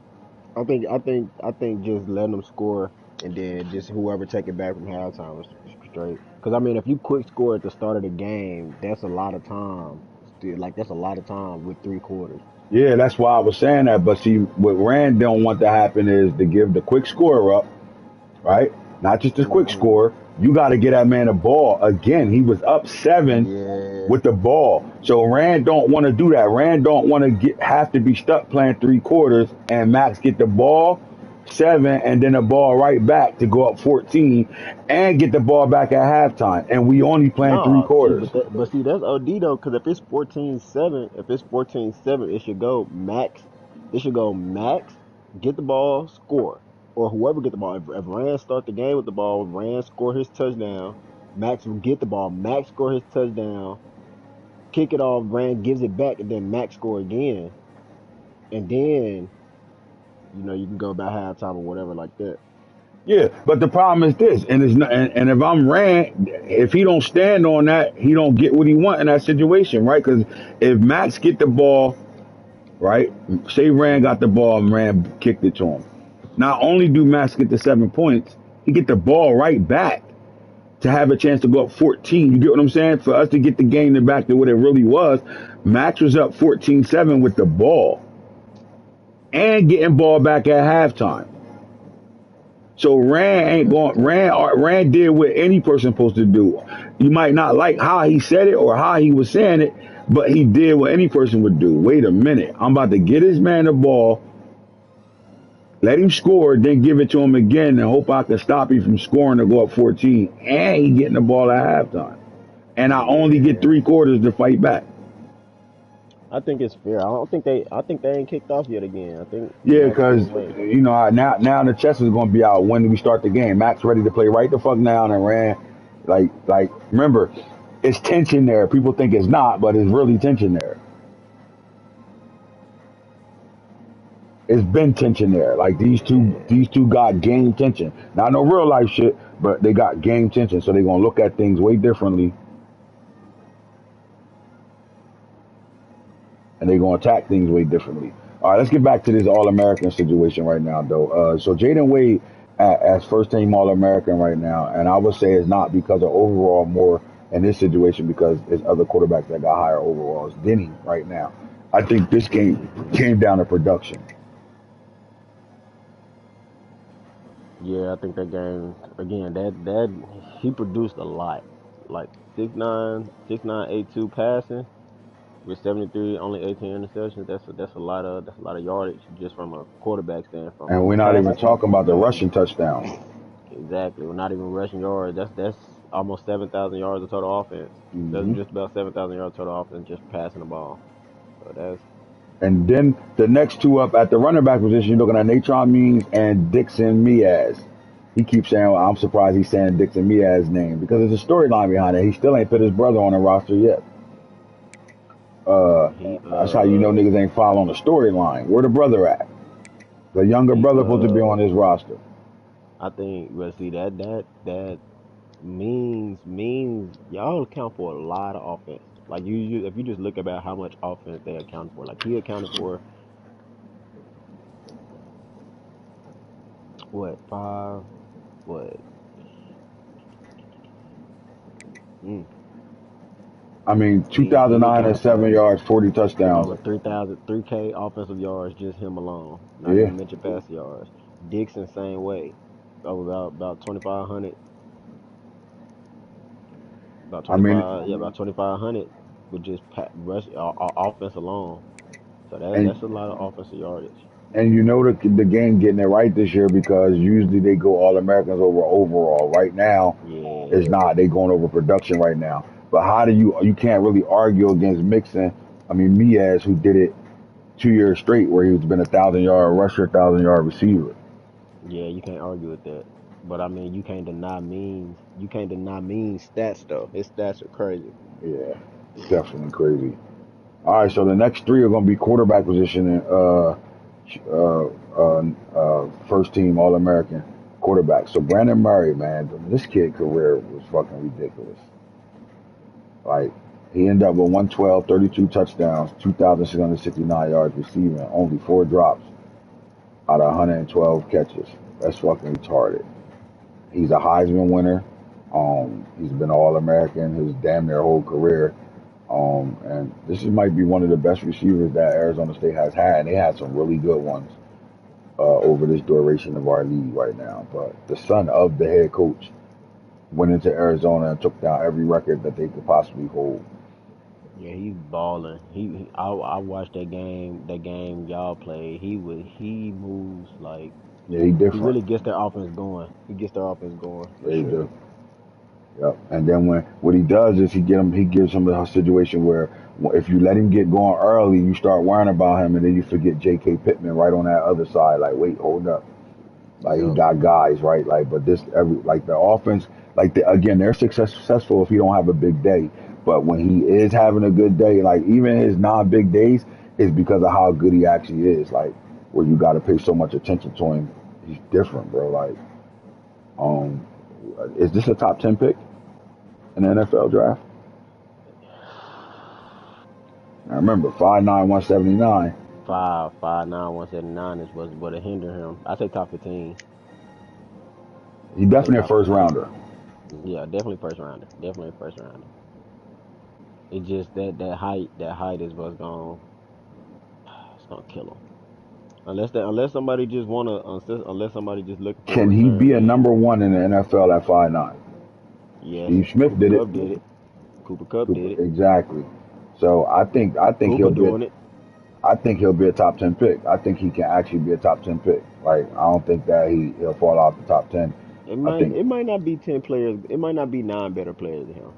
[SPEAKER 2] I think just letting them score and then just whoever take it back from halftime was straight. Because I mean, if you quick score at the start of the game, that's a lot of time. Still, like that's a lot of time with 3 quarters.
[SPEAKER 1] yeah, that's why I was saying that. But see, what Rand don't want to happen is to give the quick scorer up, right? Not just a quick
[SPEAKER 2] Hmm.
[SPEAKER 1] score. You got to get that man a ball again. He was up 7
[SPEAKER 2] Yeah.
[SPEAKER 1] with the ball, so Rand don't want to do that. Rand don't want to have to be stuck playing 3 quarters and Max get the ball 7 and then the ball right back to go up 14 and get the ball back at halftime. And we only playing three
[SPEAKER 2] Nah, see,
[SPEAKER 1] quarters.
[SPEAKER 2] but see, that's OD though. Because if it's 14-7, it should go max. It should go max. Get the ball, score, or whoever get the ball. If Rand start the game with the ball, Rand score his touchdown. Max will get the ball. Max score his touchdown. Kick it off. Rand gives it back, and then Max score again. And then you can go about halftime or whatever like that.
[SPEAKER 1] Yeah, but the problem is this, and it's not, and if I'm Rand, if he don't stand on that, he don't get what he want in that situation, right? Because if Max get the ball, right, say Rand got the ball and Rand kicked it to him. Not only do Max get the 7 points, he get the ball right back to have a chance to go up 14. You get what I'm saying? For us to get the game back to what it really was, Max was up 14-7 with the ball and getting ball back at halftime. So Rand ain't
[SPEAKER 2] That's
[SPEAKER 1] going.
[SPEAKER 2] tough.
[SPEAKER 1] Rand did what any person supposed to do. You might not like how he said it or how he was saying it, but he did what any person would do. Wait a minute, I'm about to get his man the ball, let him score, then give it to him again, and hope I can stop him from scoring to go up 14. And he getting the ball at halftime, and I only get
[SPEAKER 2] Yeah,
[SPEAKER 1] 3 quarters to fight back.
[SPEAKER 2] I think it's fair. I don't think they. I think they ain't kicked off yet again. I think
[SPEAKER 1] Yeah,
[SPEAKER 2] Max still
[SPEAKER 1] because
[SPEAKER 2] waiting.
[SPEAKER 1] now the chess is going to be out when do we start the game. Max ready to play right the fuck now, and Rand like remember, it's tension there. People think it's not, but it's really tension there. It's been tension there. Like
[SPEAKER 2] Yeah.
[SPEAKER 1] these two got game tension. Not no real life shit, but they got game tension. So they're gonna look at things way differently, and they're gonna attack things way differently. All right, let's get back to this All American situation right now, though. So Jaden Wade as first team All American right now, and I would say it's not because of overall more in this situation because there's other quarterbacks that got higher overalls. Denny right now. I think this game came down to production.
[SPEAKER 2] Yeah, I think that game again. That he produced a lot, like 6'9", passing with 73, only 18 interceptions. That's a lot of yardage just from a quarterback stand
[SPEAKER 1] And
[SPEAKER 2] from
[SPEAKER 1] we're not even
[SPEAKER 2] passing
[SPEAKER 1] talking about the
[SPEAKER 2] passing.
[SPEAKER 1] rushing touchdowns.
[SPEAKER 2] Exactly. We're not even rushing yards. That's almost 7,000 yards of total offense. That's
[SPEAKER 1] Hmm.
[SPEAKER 2] just about 7,000 yards total offense just passing the ball. So that's
[SPEAKER 1] And then the next two up at the running back position, you're looking at Natron Means and Dixon Miaz. He keeps saying, well, I'm surprised he's saying Dixon Miaz's name because there's a storyline behind it. He still ain't put his brother on the roster yet.
[SPEAKER 2] he
[SPEAKER 1] That's how you know niggas ain't following the storyline. Where the brother at? The younger
[SPEAKER 2] he
[SPEAKER 1] brother supposed to be on his roster.
[SPEAKER 2] I think, well, see that means y'all account for a lot of offense. Like if you just look about how much offense they account for, like he accounted for what five, what mm,
[SPEAKER 1] I mean,
[SPEAKER 2] he
[SPEAKER 1] 2,009 and
[SPEAKER 2] accounted
[SPEAKER 1] 7
[SPEAKER 2] for
[SPEAKER 1] yards, 40 touchdowns.
[SPEAKER 2] over 3K offensive yards, just him alone. Not
[SPEAKER 1] Yeah.
[SPEAKER 2] even mention pass yards. Dixon same way, over about 2,500,
[SPEAKER 1] I mean,
[SPEAKER 2] about 2,500 with just rush offense alone. So
[SPEAKER 1] and
[SPEAKER 2] that's a lot of offensive yardage.
[SPEAKER 1] you know the game getting it right this year because usually they go All Americans over overall. Right now,
[SPEAKER 2] Yeah,
[SPEAKER 1] it's not. They going over production right now. But how do you can't really argue against Mixon? I mean, Miaz, who did it 2 years straight, where he's been 1,000 yard rusher, 1,000 yard receiver.
[SPEAKER 2] yeah, you can't argue with that. But I mean, you can't deny means. You can't deny means stats though. His stats are crazy.
[SPEAKER 1] Yeah, definitely crazy. All right, so the next three are going to be quarterback position and first team All American quarterback. So Brandon Murray, man, this kid career was fucking ridiculous. Like he ended up with 112, 32 touchdowns, 2,669 yards receiving, only 4 drops out of 112 catches. That's fucking retarded. He's a Heisman winner. He's been All American his damn near whole career. And might be one of the best receivers that Arizona State has had. They had some really good ones over this duration of our league right now. But the son of the head coach went into Arizona and took down every record that they could possibly hold.
[SPEAKER 2] Yeah, he's balling. I watched that game y'all played. He moves like
[SPEAKER 1] Yeah, he
[SPEAKER 2] he
[SPEAKER 1] different.
[SPEAKER 2] really gets their offense going. He gets their offense going for
[SPEAKER 1] Yeah, he
[SPEAKER 2] sure.
[SPEAKER 1] do. Yep. And then when what he does is he gives him a situation where if you let him get going early, you start worrying about him, and then you forget J.K. Pittman right on that other side. Like, wait, hold up. Like he
[SPEAKER 2] Yep.
[SPEAKER 1] got guys, right? Like, but like the offense, again, they're successful if he don't have a big day. But when he is having a good day, like even his non-big days, is because of how good he actually is. Like, where you got to pay so much attention to him. He's different, bro. Like, um, is this a top 10 pick in the NFL draft? I remember 5'9", 179.
[SPEAKER 2] 5'9", 179 is what it hinder him. I say top 15.
[SPEAKER 1] He
[SPEAKER 2] I say
[SPEAKER 1] definitely a
[SPEAKER 2] top
[SPEAKER 1] first
[SPEAKER 2] 15.
[SPEAKER 1] rounder.
[SPEAKER 2] Yeah, definitely first rounder. Definitely a first rounder. It's just that height is what's going it's gonna kill him. Unless somebody just unless somebody just looking for a
[SPEAKER 1] Can he
[SPEAKER 2] return
[SPEAKER 1] be a
[SPEAKER 2] man.
[SPEAKER 1] number one in the NFL at 5'9"?
[SPEAKER 2] Yes,
[SPEAKER 1] Steve Smith
[SPEAKER 2] Cooper
[SPEAKER 1] did it.
[SPEAKER 2] Cup did it. Cooper Cup did it.
[SPEAKER 1] Exactly. So I think
[SPEAKER 2] Cooper
[SPEAKER 1] he'll be
[SPEAKER 2] doing it.
[SPEAKER 1] I think he'll be a top 10 pick. I think he can actually be a top 10 pick. Like I don't think that he'll fall out the top 10. I think
[SPEAKER 2] It might not be 10 players. It might not be nine better players than him.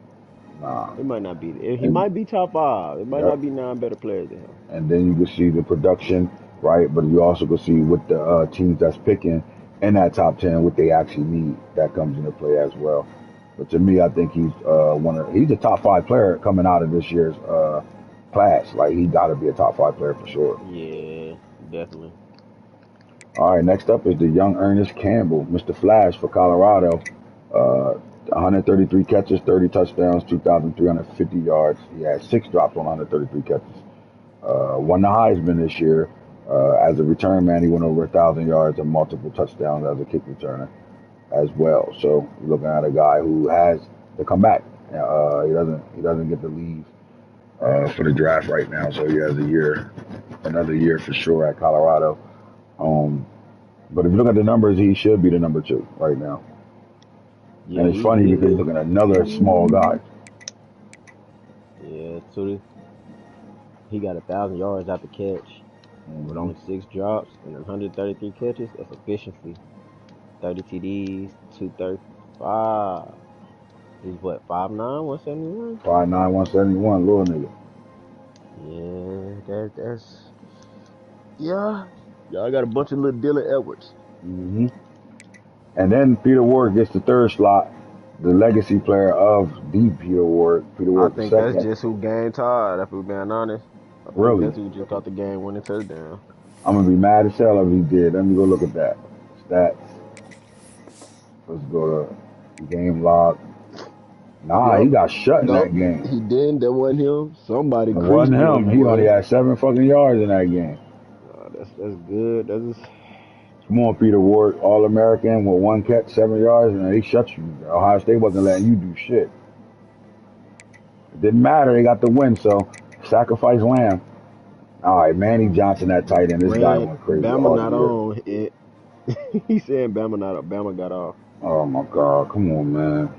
[SPEAKER 1] nah.
[SPEAKER 2] It might not be. He
[SPEAKER 1] And
[SPEAKER 2] might be top five. It might
[SPEAKER 1] yep.
[SPEAKER 2] not be nine better players than him.
[SPEAKER 1] And then you can see the production, right? But you also can see what the teams that's picking in that top 10 what they actually need. That comes into play as well. But to me, I think he's a top 5 player coming out of this year's class. Like he got to be a top 5 player for sure.
[SPEAKER 2] Yeah, definitely.
[SPEAKER 1] All right, next up is the young Ernest Campbell, Mr. Flash for Colorado. 133 catches, 30 touchdowns, 2,350 yards. He had 6 drops on 133 catches. Won the Heisman this year. As a return man, he went over 1,000 yards and multiple touchdowns as a kick returner as well. So you're looking at a guy who has to come back. He doesn't get to leave for the draft right now, so he has another year for sure at Colorado. Um, but if you look at the numbers, he should be the number 2 right now.
[SPEAKER 2] Yeah,
[SPEAKER 1] And it's funny because you're looking at another small guy.
[SPEAKER 2] yeah. He got 1,000 yards out the catch with
[SPEAKER 1] Hmm.
[SPEAKER 2] only 6 drops and 133 catches. That's efficiency. 30 TDs, 235. He's what 5'9", 171.
[SPEAKER 1] 5'9", 171, little nigga.
[SPEAKER 2] Yeah, that's yeah. Y'all got a bunch of little Dylan Edwards.
[SPEAKER 1] Hmm. And then Peter Ward gets the third slot, the legacy player of the Peter Ward, Peter
[SPEAKER 2] I
[SPEAKER 1] Ward the
[SPEAKER 2] think that's
[SPEAKER 1] second.
[SPEAKER 2] just who game tied. If we're being honest, I think
[SPEAKER 1] Really,
[SPEAKER 2] that's who just caught the game winning touchdown.
[SPEAKER 1] I'm gonna be mad as hell if he did. Let me go look at that stats. Let's go to game log. Nah, he
[SPEAKER 2] Yup.
[SPEAKER 1] got shut in that
[SPEAKER 2] Nope.
[SPEAKER 1] game.
[SPEAKER 2] He didn't. That wasn't him. Somebody
[SPEAKER 1] It
[SPEAKER 2] creased
[SPEAKER 1] wasn't
[SPEAKER 2] for
[SPEAKER 1] him.
[SPEAKER 2] them,
[SPEAKER 1] He only
[SPEAKER 2] boy.
[SPEAKER 1] had 7 fucking yards in that game.
[SPEAKER 2] That's good. That's just,
[SPEAKER 1] Come on, Peter Ward, All American with 1 catch, 7 yards, and they shut you. Ohio State wasn't letting you do shit. It didn't matter. They got the win, so sacrifice lamb. All right, Manny Johnson, that tight end. This guy
[SPEAKER 2] ran.
[SPEAKER 1] went crazy
[SPEAKER 2] Bama
[SPEAKER 1] all
[SPEAKER 2] not
[SPEAKER 1] year.
[SPEAKER 2] on. He said Bama not. Bama got off.
[SPEAKER 1] Oh my God, come on, man.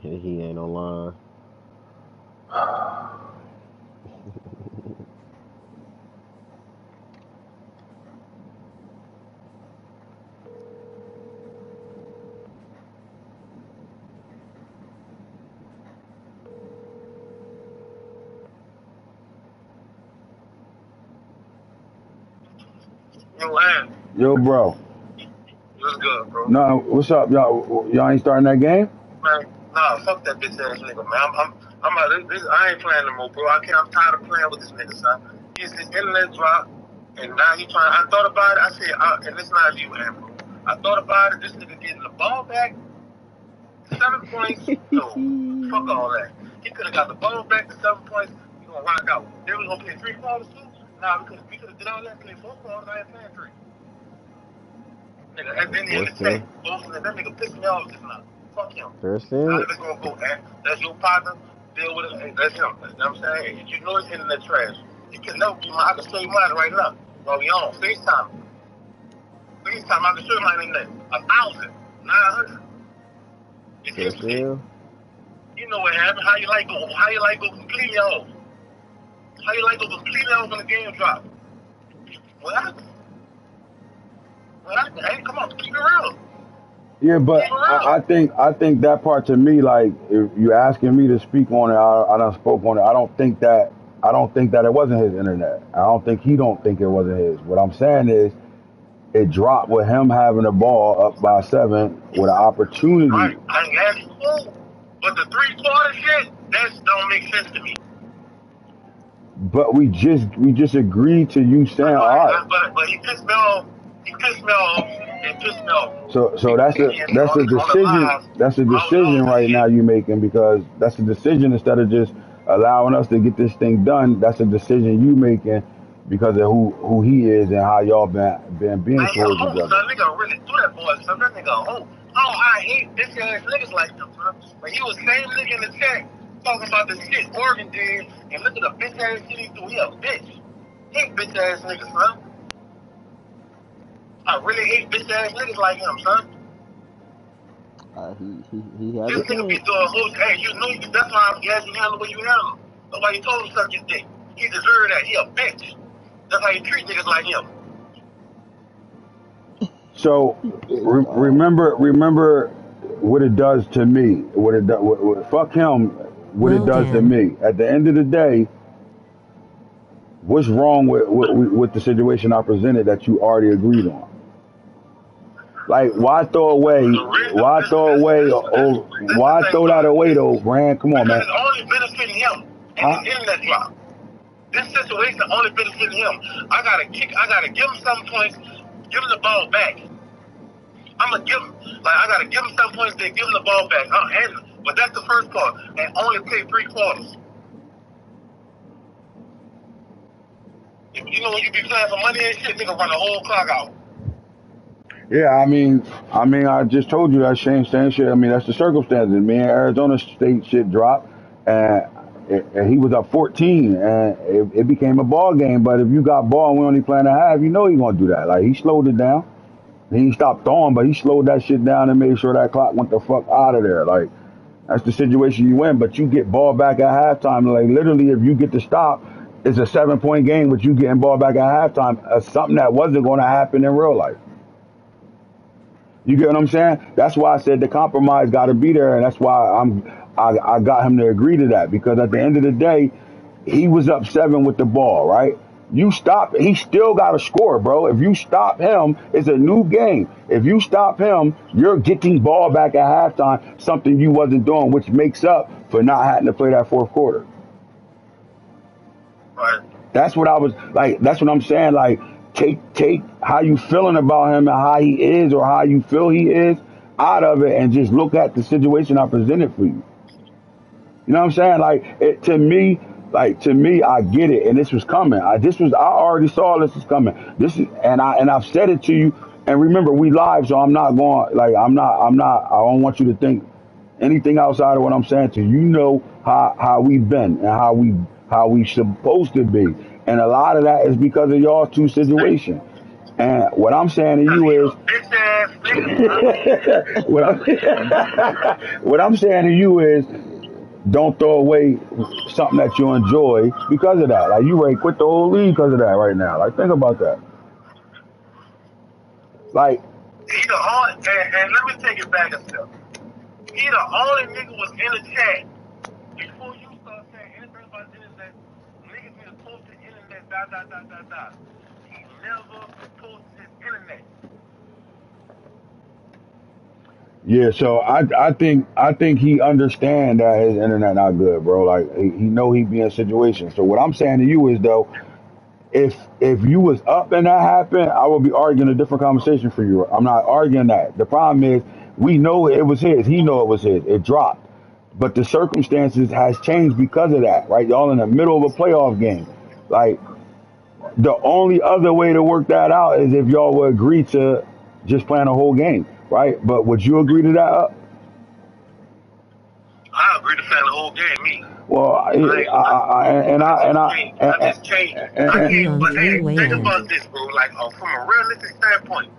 [SPEAKER 2] He ain't online.
[SPEAKER 4] Yo, Ant,
[SPEAKER 1] Yo, bro.
[SPEAKER 4] what's good, bro?
[SPEAKER 1] No, what's up, y'all? Y'all ain't starting that game?
[SPEAKER 4] Man, nah, fuck that bitch ass nigga, man. I ain't playing no more, bro. I'm tired of playing with this nigga, son. His internet dropped, and now he trying. I thought about it. I said, and it's not you, man, bro. I thought about it. This nigga getting the ball back, 7 points. No, fuck all that. He could have got the ball back to 7 points. We gonna rock out. Then we gonna play 3 quarters too. Nah, we could have did all that. Play 4 quarters. I ain't playing 3. Nigga, and then in the
[SPEAKER 2] What's
[SPEAKER 4] tape,
[SPEAKER 2] that?
[SPEAKER 4] that nigga pissed me off just now. Fuck him.
[SPEAKER 2] Fair
[SPEAKER 4] How
[SPEAKER 2] sense.
[SPEAKER 4] they gonna go, man? That's your partner. Deal with it. Hey, that's him. You know what I'm saying? Hey, you know it's internet trash. You can never be mine. I can show you mine right now. While we on FaceTime. I can show you mine in there. 1,900. It's
[SPEAKER 2] Fair
[SPEAKER 4] history.
[SPEAKER 2] sense.
[SPEAKER 4] You know what happened? How you like go completely off? How you like go completely off when the game drop? What happened? What happened? Hey, come on, keep it real.
[SPEAKER 1] Yeah, but
[SPEAKER 4] Keep it real.
[SPEAKER 1] I think that part to me, like, if you asking me to speak on it, I done spoke on it. I don't think that it wasn't his internet. I don't think it wasn't his. What I'm saying is, it dropped with him having the ball up by 7 with an opportunity.
[SPEAKER 4] Right. I ain't asking you. But the 3-quarter shit, that don't make sense to me.
[SPEAKER 1] But we just agreed to you saying, all right.
[SPEAKER 4] But he pissed me off. He pissed me off and pissed me off.
[SPEAKER 1] So that's a
[SPEAKER 4] On the
[SPEAKER 1] decision.
[SPEAKER 4] live,
[SPEAKER 1] That's a
[SPEAKER 4] I was
[SPEAKER 1] decision
[SPEAKER 4] on this
[SPEAKER 1] right
[SPEAKER 4] shit.
[SPEAKER 1] now you making, because that's a decision instead of just allowing us to get this thing done. That's a decision you making because of who he is and how y'all been being
[SPEAKER 4] Man, he a
[SPEAKER 1] towards
[SPEAKER 4] hoe,
[SPEAKER 1] each other.
[SPEAKER 4] son. Nigga really do that, boy. Son, that nigga a hoe. Oh, I hate bitch ass niggas like them, son. But he was same nigga in the chat talking about the shit Oregon did, and look at the bitch ass shit he do. He a bitch. Hate bitch ass niggas, son. I really hate bitch ass niggas like him, son.
[SPEAKER 2] He has
[SPEAKER 4] This
[SPEAKER 2] a
[SPEAKER 4] nigga be
[SPEAKER 2] point.
[SPEAKER 4] doing whole. Hey, you know, that's why I'm glad you handle what you handle. Nobody told him suck his dick. He deserved that. He a bitch. That's how you treat niggas like him.
[SPEAKER 1] So
[SPEAKER 2] He pissed off.
[SPEAKER 1] remember what it does to me. Fuck him. What it
[SPEAKER 3] Well,
[SPEAKER 1] does to
[SPEAKER 3] Dan.
[SPEAKER 1] me. At the end of the day, what's wrong with the situation I presented that you already agreed on? Like, why throw away?
[SPEAKER 4] The reason,
[SPEAKER 1] Why throw away?
[SPEAKER 4] this the
[SPEAKER 1] Why
[SPEAKER 4] thing,
[SPEAKER 1] throw that
[SPEAKER 4] bro.
[SPEAKER 1] away though, Brand? Come on,
[SPEAKER 4] Because
[SPEAKER 1] man.
[SPEAKER 4] it's only benefiting him and
[SPEAKER 1] Huh?
[SPEAKER 4] his internet drop. This situation only benefiting him. I gotta give him some points, give him the ball back. I'm gonna give him, like, I gotta give him some points, then give him the ball back. But that's the first part, and only play 3 quarters. You know when you be playing for money and shit, nigga run the whole clock out.
[SPEAKER 1] Yeah, I just told you that same shit. I mean, that's the circumstances. Me and Arizona State shit dropped, and he was up 14, and it became a ball game. But if you got ball and we only playing a half, you know he gonna do that. Like, he slowed it down. He stopped throwing, but he slowed that shit down and made sure that clock went the fuck out of there. Like, that's the situation you in. But you get ball back at halftime. Like, literally, if you get to stop, it's a 7 point game, but you getting ball back at halftime. Something that wasn't going to happen in real life. You get what I'm saying? That's why I said the compromise got to be there, and that's why I got him to agree to that, because at the end of the day, he was up 7 with the ball, right? You stop, he still got to score, bro. If you stop him, it's a new game. If you stop him, you're getting ball back at halftime, something you wasn't doing, which makes up for not having to play that fourth quarter.
[SPEAKER 4] Right.
[SPEAKER 1] That's what I was like. That's what I'm saying. Like, take how you feeling about him and how he is or how you feel he is out of it and just look at the situation I presented for you. You know what I'm saying? To me, I get it, and this was coming. I already saw this was coming. This is, and I've said it to you. And remember, we live, so I'm not going I don't want you to think anything outside of what I'm saying to you. You know how we've been and how we supposed to be, and a lot of that is because of y'all two situation. And what I'm saying to you is,
[SPEAKER 4] Bitch ass nigga.
[SPEAKER 1] what I'm, what I'm saying to you is, don't throw away something that you enjoy because of that. Like you ready to quit the whole league because of that right now. Like think about that. Like
[SPEAKER 4] He the only, and let me take it back a step. He the only nigga was in the chat before you start saying anything about the internet. Niggas need to post the internet. He never posted his internet.
[SPEAKER 1] yeah, so I think he understand that his internet not good, bro. Like he know he be in situations. So what I'm saying to you is though, if you was up and that happened, I would be arguing a different conversation for you. I'm not arguing that. The problem is we know it was his. He know it was his. It dropped. But the circumstances has changed because of that, right? Y'all in the middle of a playoff game. Like the only other way to work that out is if y'all would agree to just playing a whole game, right? But would you agree to that?
[SPEAKER 4] I agree to play the whole game, me.
[SPEAKER 1] Well,
[SPEAKER 4] I just changed. I
[SPEAKER 3] CFP
[SPEAKER 4] can't,
[SPEAKER 3] on
[SPEAKER 4] but hey,
[SPEAKER 3] three-way
[SPEAKER 4] think
[SPEAKER 3] end.
[SPEAKER 4] about this, bro. Like, from a realistic standpoint,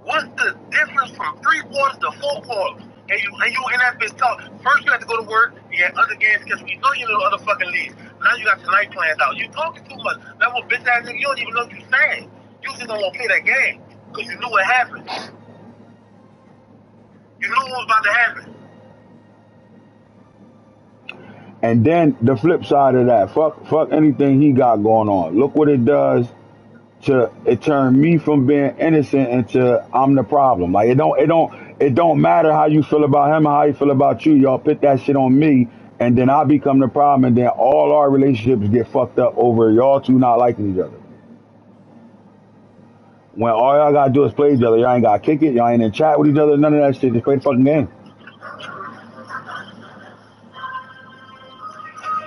[SPEAKER 4] what's the difference from 3 quarters to 4 quarters? And you in that bitch talk. First you had to go to work. You had other games because we know you know other fucking leagues. Now you got tonight plans out. You talking too much. That one bitch ass nigga, you don't even know what you saying. You just don't want to play that game because you knew what happened. You knew what was about to happen.
[SPEAKER 1] And then the flip side of that, fuck anything he got going on. Look what it does to it turned me from being innocent into I'm the problem. Like it don't matter how you feel about him or how you feel about you. Y'all put that shit on me, and then I become the problem, and then all our relationships get fucked up over y'all two not liking each other. When all y'all gotta do is play each other, y'all ain't gotta kick it, y'all ain't in chat with each other, none of that shit. Just play the fucking game.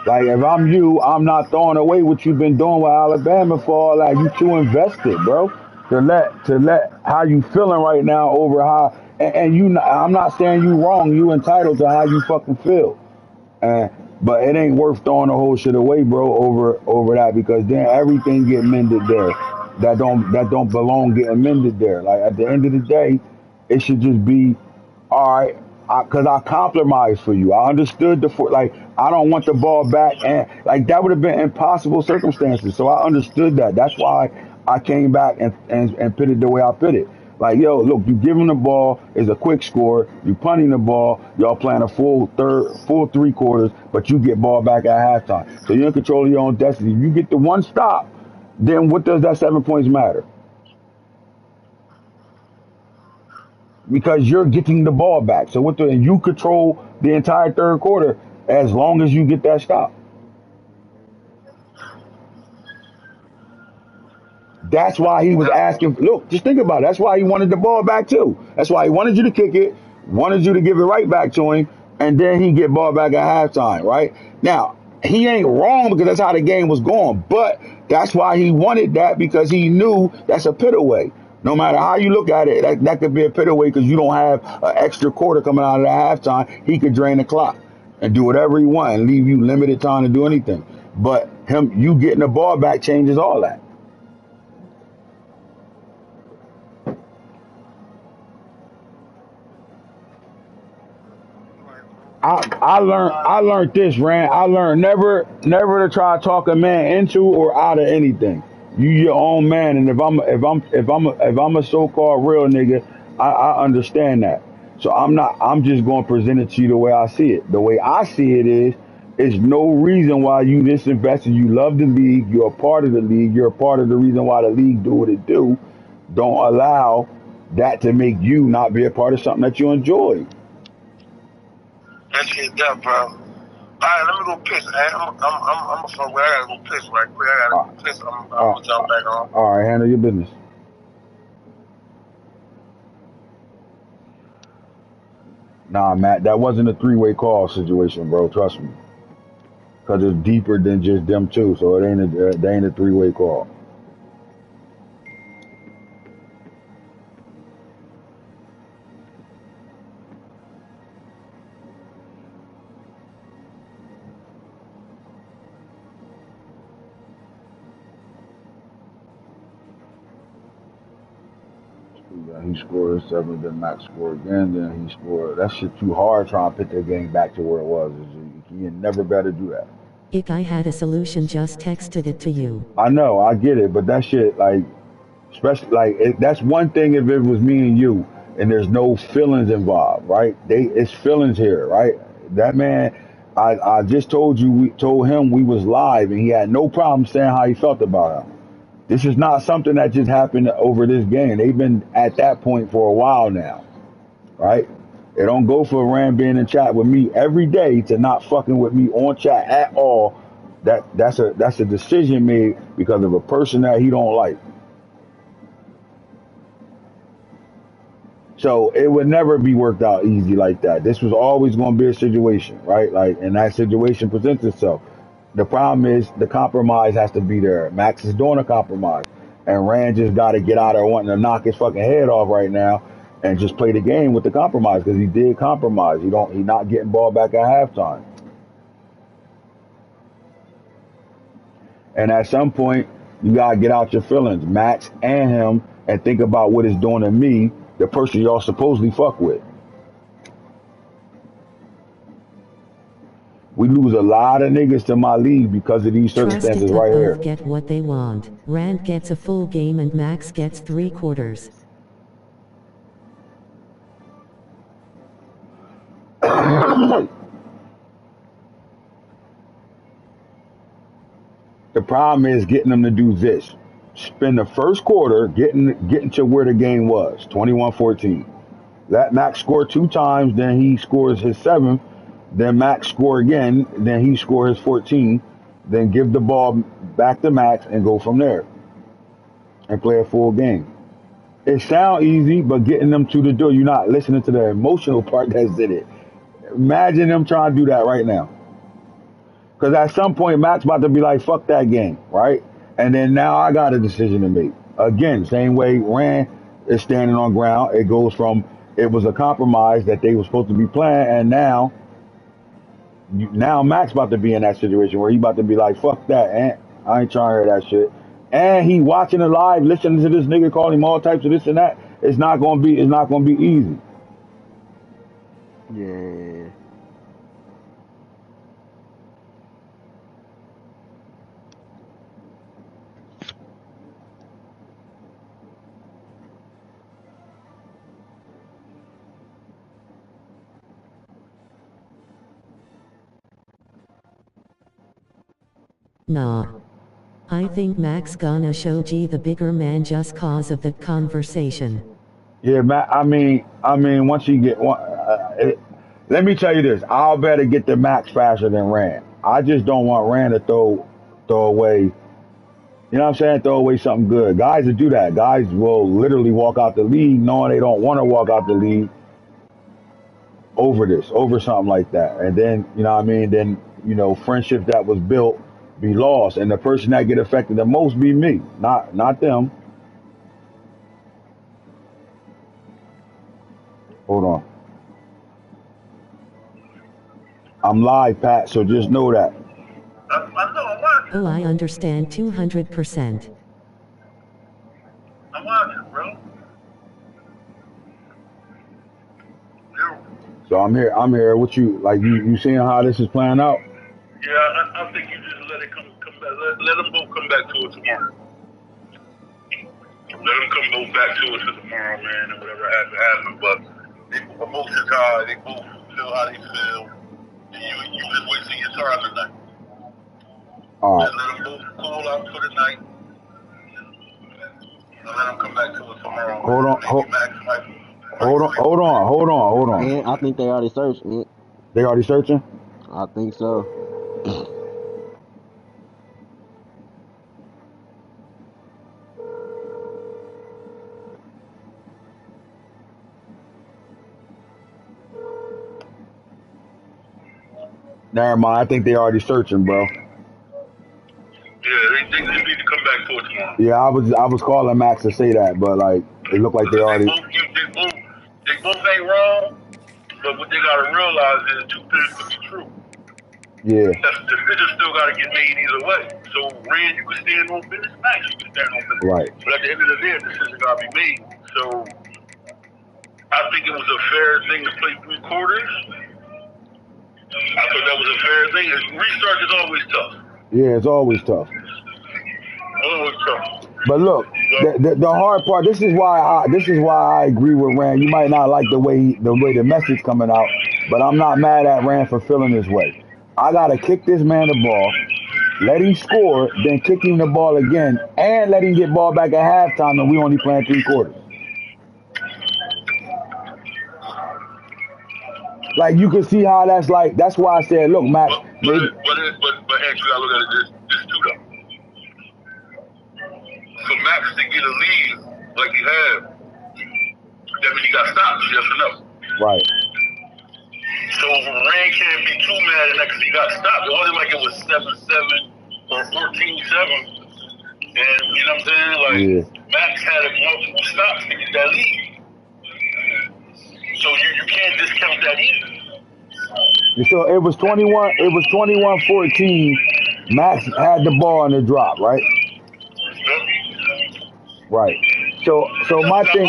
[SPEAKER 1] Like if I'm you, I'm not throwing away what you've been doing with Alabama for all that. You too invested, bro. To let how you feeling right now over how and you. I'm not saying you wrong. You entitled to how you fucking feel. And but it ain't worth throwing the whole shit away, bro, over that because then everything get mended there. That don't belong getting mended there. Like at the end of the day, it should just be all right. Because I compromised for you. I understood like I don't want the ball back, and like that would have been impossible circumstances. So I understood that. That's why I came back and put it the way I put it. Like, yo, look, you give him the ball, it's a quick score. You punting the ball, y'all playing a full 3 quarters, but you get ball back at halftime. So you're in control of your own destiny. You get the one stop, then what does that 7 points matter? Because you're getting the ball back. So and you control the entire 3rd quarter as long as you get that stop. That's why he was asking. Look, just think about it. That's why he wanted the ball back too. That's why he wanted you to kick it, wanted you to give it right back to him, and then he get ball back at halftime. Right now, he ain't wrong because that's how the game was going. But that's why he wanted that because he knew that's a pit away. No matter how you look at it, that could be a pit away because you don't have an extra quarter coming out of the halftime. He could drain the clock and do whatever he wants and leave you limited time to do anything. But you getting the ball back changes all that. I learned this, Rand. I learned never to try to talk a man into or out of anything. You your own man, and if I'm a so-called real nigga, I understand that. So I'm just going to present it to you the way I see it. The way I see it is no reason why you disinvested. You love the league. You're a part of the league. You're a part of the reason why the league do what it do. Don't allow that to make you not be a part of something that you enjoy.
[SPEAKER 4] That shit dumb, bro. right, let me go piss. I'm a phone. I gotta go piss right quick. I gotta go piss. I'm gonna jump back on.
[SPEAKER 1] All right, handle your business. Nah, Matt, that wasn't a three-way call situation, bro. Trust me, because it's deeper than just them two. So it ain't a three-way call. Yeah, he scored 7, then Max scored again, then he scored. That shit too hard trying to put the game back to where it was. You never better do that.
[SPEAKER 3] If I had a solution, just texted it to you.
[SPEAKER 1] I know, I get it, but that shit, like, especially, like, that's one thing if it was me and you, and there's no feelings involved, right? It's feelings here, right? That man, I just told you, we told him we was live, and he had no problem saying how he felt about him. This is not something that just happened over this game. They've been at that point for a while now, right? It don't go for Rand being in chat with me every day to not fucking with me on chat at all. That's a decision made because of a person that he don't like. So it would never be worked out easy like that. This was always going to be a situation, right? Like, and that situation presents itself. The problem is the compromise has to be there. Max is doing a compromise, and Rand just got to get out there wanting to knock his fucking head off right now, and just play the game with the compromise because he did compromise. He not getting ball back at halftime, and at some point you gotta get out your feelings, Max and him, and think about what it's doing to me, the person y'all supposedly fuck with. We lose a lot of niggas to my league because of these circumstances right here.
[SPEAKER 3] Both get what they want. Rand gets a full game and Max gets 3 quarters.
[SPEAKER 1] The problem is getting them to do this. Spend the first quarter getting to where the game was, 21-14. Let Max score 2 times, then he scores his 7th. Then Max score again, then he score his 14. Then give the ball back to Max and go from there and play a full game. It sounds easy, but getting them to the door, you're not listening to the emotional part that's in it. Imagine them trying to do that right now. Because at some point, Max about to be like, fuck that game, right? And then now I got a decision to make. Again, same way Rand is standing on ground. It goes from, it was a compromise that they were supposed to be playing, and now Max about to be in that situation where he about to be like, fuck that, and I ain't trying to hear that shit. And he watching it live, listening to this nigga calling him all types of this and that. It's not gonna be easy.
[SPEAKER 2] Yeah.
[SPEAKER 3] Nah. I think Max gonna show G the bigger man just cause of that conversation.
[SPEAKER 1] Yeah, Matt. I mean, once you get one, let me tell you this: I'll better get the Max faster than Rand. I just don't want Rand to throw away. You know what I'm saying? Throw away something good. Guys that do that, guys will literally walk out the league knowing they don't want to walk out the league over something like that. And then, you know what I mean? Then, friendships that was built be lost. And the person that get affected the most be me, not them. Hold on. I'm live, Pat, so just know that.
[SPEAKER 3] Oh, I understand 200%.
[SPEAKER 4] I'm watching, bro.
[SPEAKER 1] So I'm here with you. Like, you seeing how this is playing out?
[SPEAKER 4] Yeah, I think you just let it come back. Let them both come back to it tomorrow. Let them come both back to it tomorrow, man, and whatever happen. But they emotions high. They both feel how they feel. And you just wasting your time tonight.
[SPEAKER 1] All right.
[SPEAKER 4] Just let them both cool out for the night. And let them come back to it tomorrow.
[SPEAKER 1] Hold on.
[SPEAKER 2] And I think they already searched it.
[SPEAKER 1] They already searching?
[SPEAKER 2] I think so.
[SPEAKER 1] Never mind. I think they already searching, bro.
[SPEAKER 5] Yeah, they just need to come back for it tomorrow.
[SPEAKER 1] Yeah, I was calling Max to say that, but like it looked like they already.
[SPEAKER 5] They both ain't wrong, but what they gotta realize is two things could be true.
[SPEAKER 1] Yeah.
[SPEAKER 5] That's, the decision still gotta get made either way. So Rand, you can stand on business, Max, you can stand on business.
[SPEAKER 1] Right.
[SPEAKER 5] But at the end of the day, a decision gotta be made. So I think it was a fair thing to play 3 quarters. I thought that was a fair thing. Restart is always tough.
[SPEAKER 1] Yeah, it's always tough.
[SPEAKER 5] Always tough.
[SPEAKER 1] But look, the hard part. This is why I agree with Rand. You might not like the way the message coming out, but I'm not mad at Rand for feeling this way. I gotta kick this man the ball, let him score, then kick him the ball again, and let him get ball back at halftime, and we only playing 3 quarters. Like you can see how that's like. That's why I said, look, Max.
[SPEAKER 5] But Andrew, you gotta look at it this too though. For Max to get a lead like he had, that means he got stopped, yes or no?
[SPEAKER 1] Right.
[SPEAKER 5] So Rand can't be too mad at that because he got stopped. It wasn't like it was 7-7 or 14-7. And you know what I'm saying? Like Max had multiple stops to get that lead. So you can't discount that either.
[SPEAKER 1] So it was 21-14. Max had the ball in the drop, right? Right. So my thing,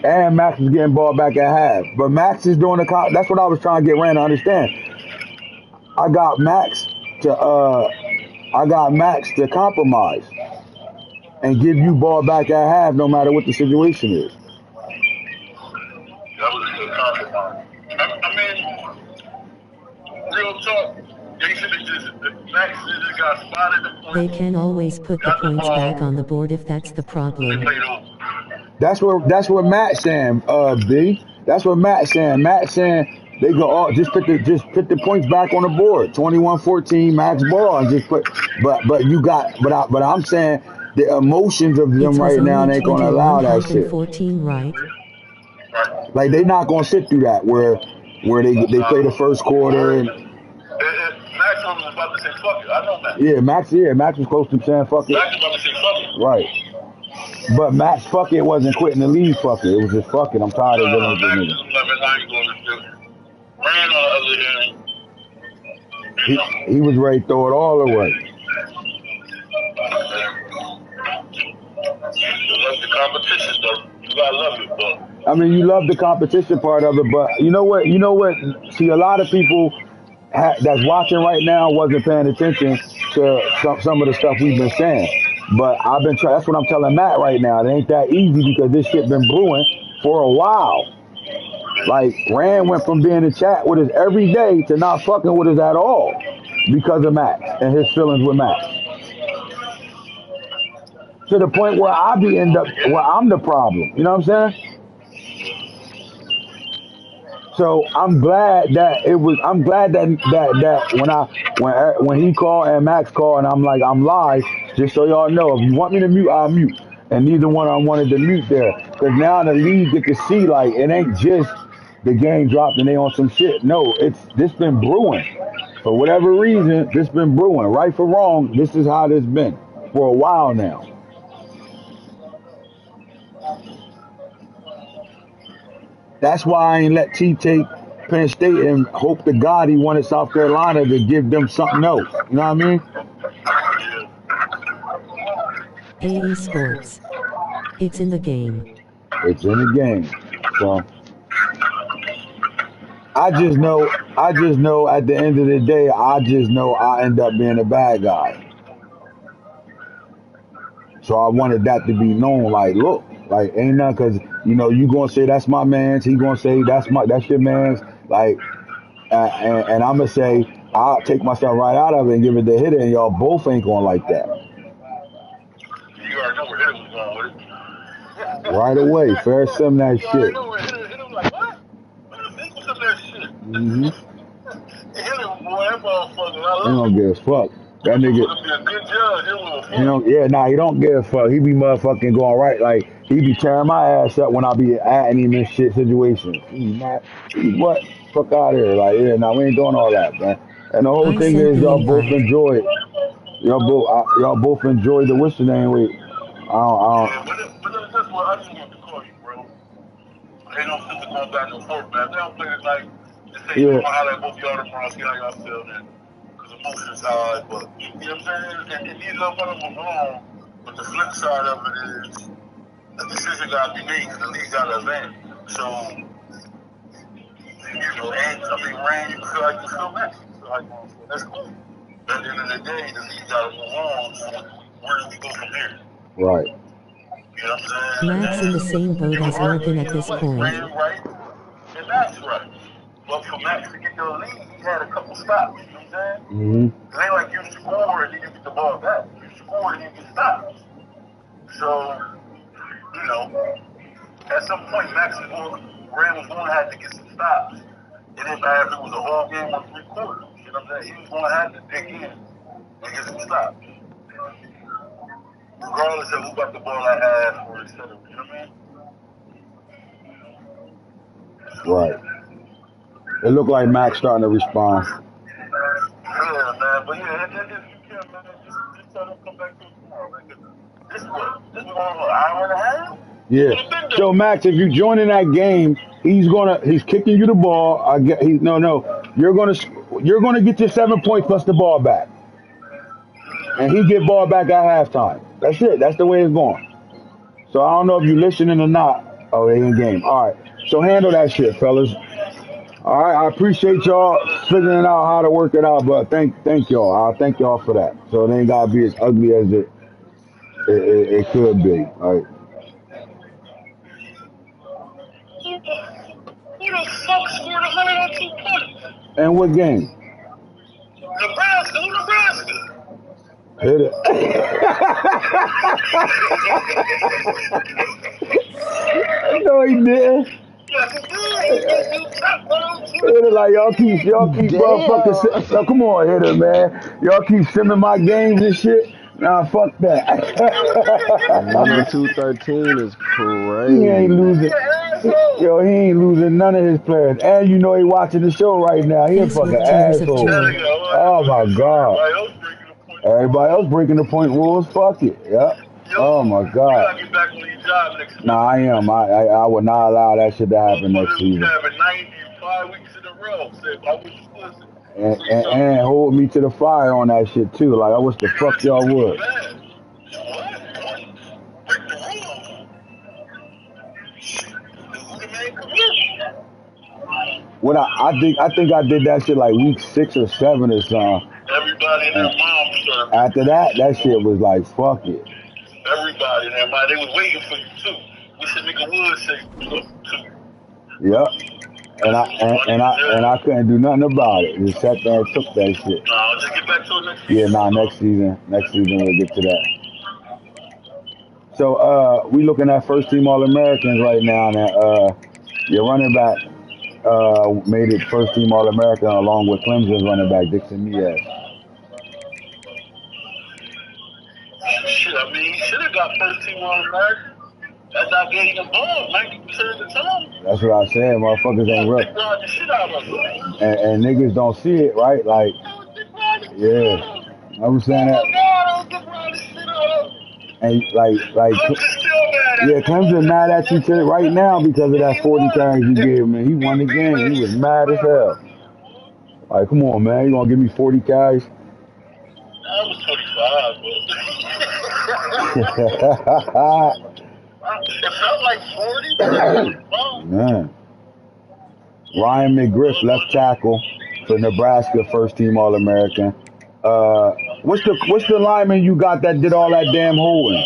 [SPEAKER 1] and Max is getting ball back at half, but Max is doing that's what I was trying to get Rand to understand. I got Max to compromise and give you ball back at half, no matter what the situation is.
[SPEAKER 5] That was a good compromise. I mean, real talk. They should have just Max just got spotted the point.
[SPEAKER 3] They can always put the points back on the board if that's the problem.
[SPEAKER 1] That's what Matt's saying, B. That's what Matt's saying. Matt's saying they go all just put the points back on the board. 21-14 Max ball and just put but you got but I'm saying the emotions of them right now ain't gonna allow that shit.
[SPEAKER 3] 14, right?
[SPEAKER 1] Like they not gonna sit through that where they play the first quarter and
[SPEAKER 5] Max was about to say fuck it. I know Max.
[SPEAKER 1] Max was close to saying fuck it.
[SPEAKER 5] Max was about to say fuck it.
[SPEAKER 1] Right. But Max fuck it wasn't quitting the lead fuck it. It was just fuck it. I'm tired of dealing with this nigga.
[SPEAKER 5] Rand on the other hand.
[SPEAKER 1] He was ready to throw it all away.
[SPEAKER 5] You love the competition though. You gotta love it, but
[SPEAKER 1] I mean, you love the competition part of it, but you know what? See, a lot of people that's watching right now wasn't paying attention to some of the stuff we've been saying. But I've been trying. That's what I'm telling Matt right now. It ain't that easy because this shit been brewing for a while. Like Rand went from being in chat with us every day to not fucking with us at all because of Max and his feelings with Max. To the point where I'm the problem. You know what I'm saying? So I'm glad that when he called and Max called and I'm like, I'm live, just so y'all know, if you want me to mute, I'll mute. And neither one I wanted to mute there. Because now the league get to see like it ain't just the game dropped and they on some shit. No, this been brewing. For whatever reason, this been brewing. Right for wrong, this is how this been for a while now. That's why I ain't let T take Penn State and hope to God he wanted South Carolina to give them something else. You know what I mean?
[SPEAKER 3] AE Sports. It's in the game.
[SPEAKER 1] It's in the game. So I just know at the end of the day, I end up being a bad guy. So I wanted that to be known, like, look, like, ain't nothing, because, you gonna say that's my man's, he gonna say that's your man's, like, and I'm gonna say, I'll take myself right out of it and give it the hitter, and y'all both ain't gonna like that.
[SPEAKER 5] You already know where hitter was going with it.
[SPEAKER 1] Right away, fair sim that
[SPEAKER 5] You already
[SPEAKER 1] shit.
[SPEAKER 5] know where hitter was like, what? What the fuck was that shit?
[SPEAKER 1] Mm-hmm.
[SPEAKER 5] Hitter, boy, that that motherfucker.
[SPEAKER 1] He don't give a fuck. That nigga.
[SPEAKER 5] He's gonna be a good judge.
[SPEAKER 1] He don't. Yeah, nah, he don't give a fuck. He be motherfucking going right. Like he be tearing my ass up when I be adding him in shit situations. He be mad. What? Fuck out of here. Like yeah, nah, we ain't doing all that, man. And the whole
[SPEAKER 3] I
[SPEAKER 1] thing
[SPEAKER 3] sent
[SPEAKER 1] is
[SPEAKER 3] the
[SPEAKER 1] y'all both
[SPEAKER 3] invite.
[SPEAKER 1] enjoy it. Y'all both enjoy the what's the name? Wait, I don't.
[SPEAKER 5] Yeah, but that's what I just want to call you, bro. Ain't no sense of going back and forth, man. They don't play tonight. Just say you
[SPEAKER 1] Yeah,
[SPEAKER 5] want to holler at both y'all tomorrow, see how y'all feel then. Because emotions high, but you know what I'm saying? And neither of them are wrong. But the flip side of it is a decision got to be made because the league got to advance. So, you know, and I mean, Rand, you feel like you feel Max. You feel like you feel. That's cool. But at the end of the day, the league got to move on. So where do we go from here?
[SPEAKER 1] right.
[SPEAKER 5] You know what I'm saying?
[SPEAKER 3] Max in the same boat
[SPEAKER 5] You can
[SPEAKER 3] as
[SPEAKER 5] argue
[SPEAKER 3] Logan at
[SPEAKER 5] either
[SPEAKER 3] this
[SPEAKER 5] way.
[SPEAKER 3] point.
[SPEAKER 5] Rand right and Max right. But for Max to get the lead, he had a couple stops. You know what I'm saying?
[SPEAKER 1] Mhm.
[SPEAKER 5] It ain't like you score and then you get the ball back. You score and you get stops. So, you know, at some point, Rand was going to have to get some stops. It didn't matter if it was a whole game or 3 quarters. You know what I'm saying? He was going to have to dig in and get some stops. Regardless of who got the ball at half or et cetera. You know what I mean?
[SPEAKER 1] Right. It looked like Max starting to respond.
[SPEAKER 5] Yeah, man. But yeah, if you can, man, just tell them to come back to it tomorrow, man. This is what? This is an hour and a half?
[SPEAKER 1] Yeah. So Max, if you join in that game, he's kicking you the ball. You're gonna get your 7 points plus the ball back, and he get ball back at halftime. That's it. That's the way it's going. So I don't know if you listening or not. Oh, they in game. All right. So handle that shit, fellas. All right. I appreciate y'all figuring out how to work it out, but thank y'all. I thank y'all for that. So it ain't gotta be as ugly as it could be. All right.
[SPEAKER 5] Who the fuck scored 102 points?
[SPEAKER 1] And what game?
[SPEAKER 5] Nebraska. Who Nebraska?
[SPEAKER 1] Hit it. No, he didn't.
[SPEAKER 5] Yes, it did. You top 102.
[SPEAKER 1] Hit it like y'all keep motherfucking.
[SPEAKER 2] Damn.
[SPEAKER 1] No, come on, hit it, man. Y'all keep simming my games and shit. Nah, fuck that.
[SPEAKER 2] 102-13 is
[SPEAKER 1] He ain't
[SPEAKER 2] crazy.
[SPEAKER 1] losing. Yo, he ain't losing none of his players. And you know he watching the show right now. He a
[SPEAKER 3] Face
[SPEAKER 1] fucking
[SPEAKER 3] with tears of
[SPEAKER 1] asshole.
[SPEAKER 3] joy.
[SPEAKER 1] Oh my god. Everybody else breaking the point rules. Fuck it. Yep. Oh my
[SPEAKER 5] You
[SPEAKER 1] god.
[SPEAKER 5] gotta get back on your job next week.
[SPEAKER 1] Nah, I am. I would not allow that shit to happen next season.
[SPEAKER 5] Having 95 weeks in a row. Say, if I was listen.
[SPEAKER 1] And hold me to the fire on that shit too. Like I wish the fuck y'all would. What I think I did that shit like week 6 or 7 or something.
[SPEAKER 5] Everybody and their mom started.
[SPEAKER 1] After that shit was like fuck it.
[SPEAKER 5] Everybody and their mom, they was waiting for you too. Wish a nigga would say too.
[SPEAKER 1] Yep. And I couldn't do nothing about it. Just sat there and took that shit.
[SPEAKER 5] Nah, just get back to it next season.
[SPEAKER 1] Yeah, nah, next season we'll get to that. So we looking at first team All Americans right now, and your running back made it first team All American along with Clemson's running back Dixon Mias.
[SPEAKER 5] Shit, I mean, he should have got first team All American. That's not getting the ball 90% of the time.
[SPEAKER 1] That's what I said. Motherfuckers ain't real.
[SPEAKER 5] The shit out of him.
[SPEAKER 1] And niggas don't see it, right? Like, yeah. I'm saying that. And like, yeah, Clemson mad at you right now because of that 40 carries you gave him. And he won the game. He was mad as hell. Like, come on, man. You gonna give me 40 carries?
[SPEAKER 5] I was 25, bro. It felt like 40.
[SPEAKER 1] Man. Ryan McGriff, left tackle for Nebraska, first team All American. What's the lineman you got that did all that damn holding?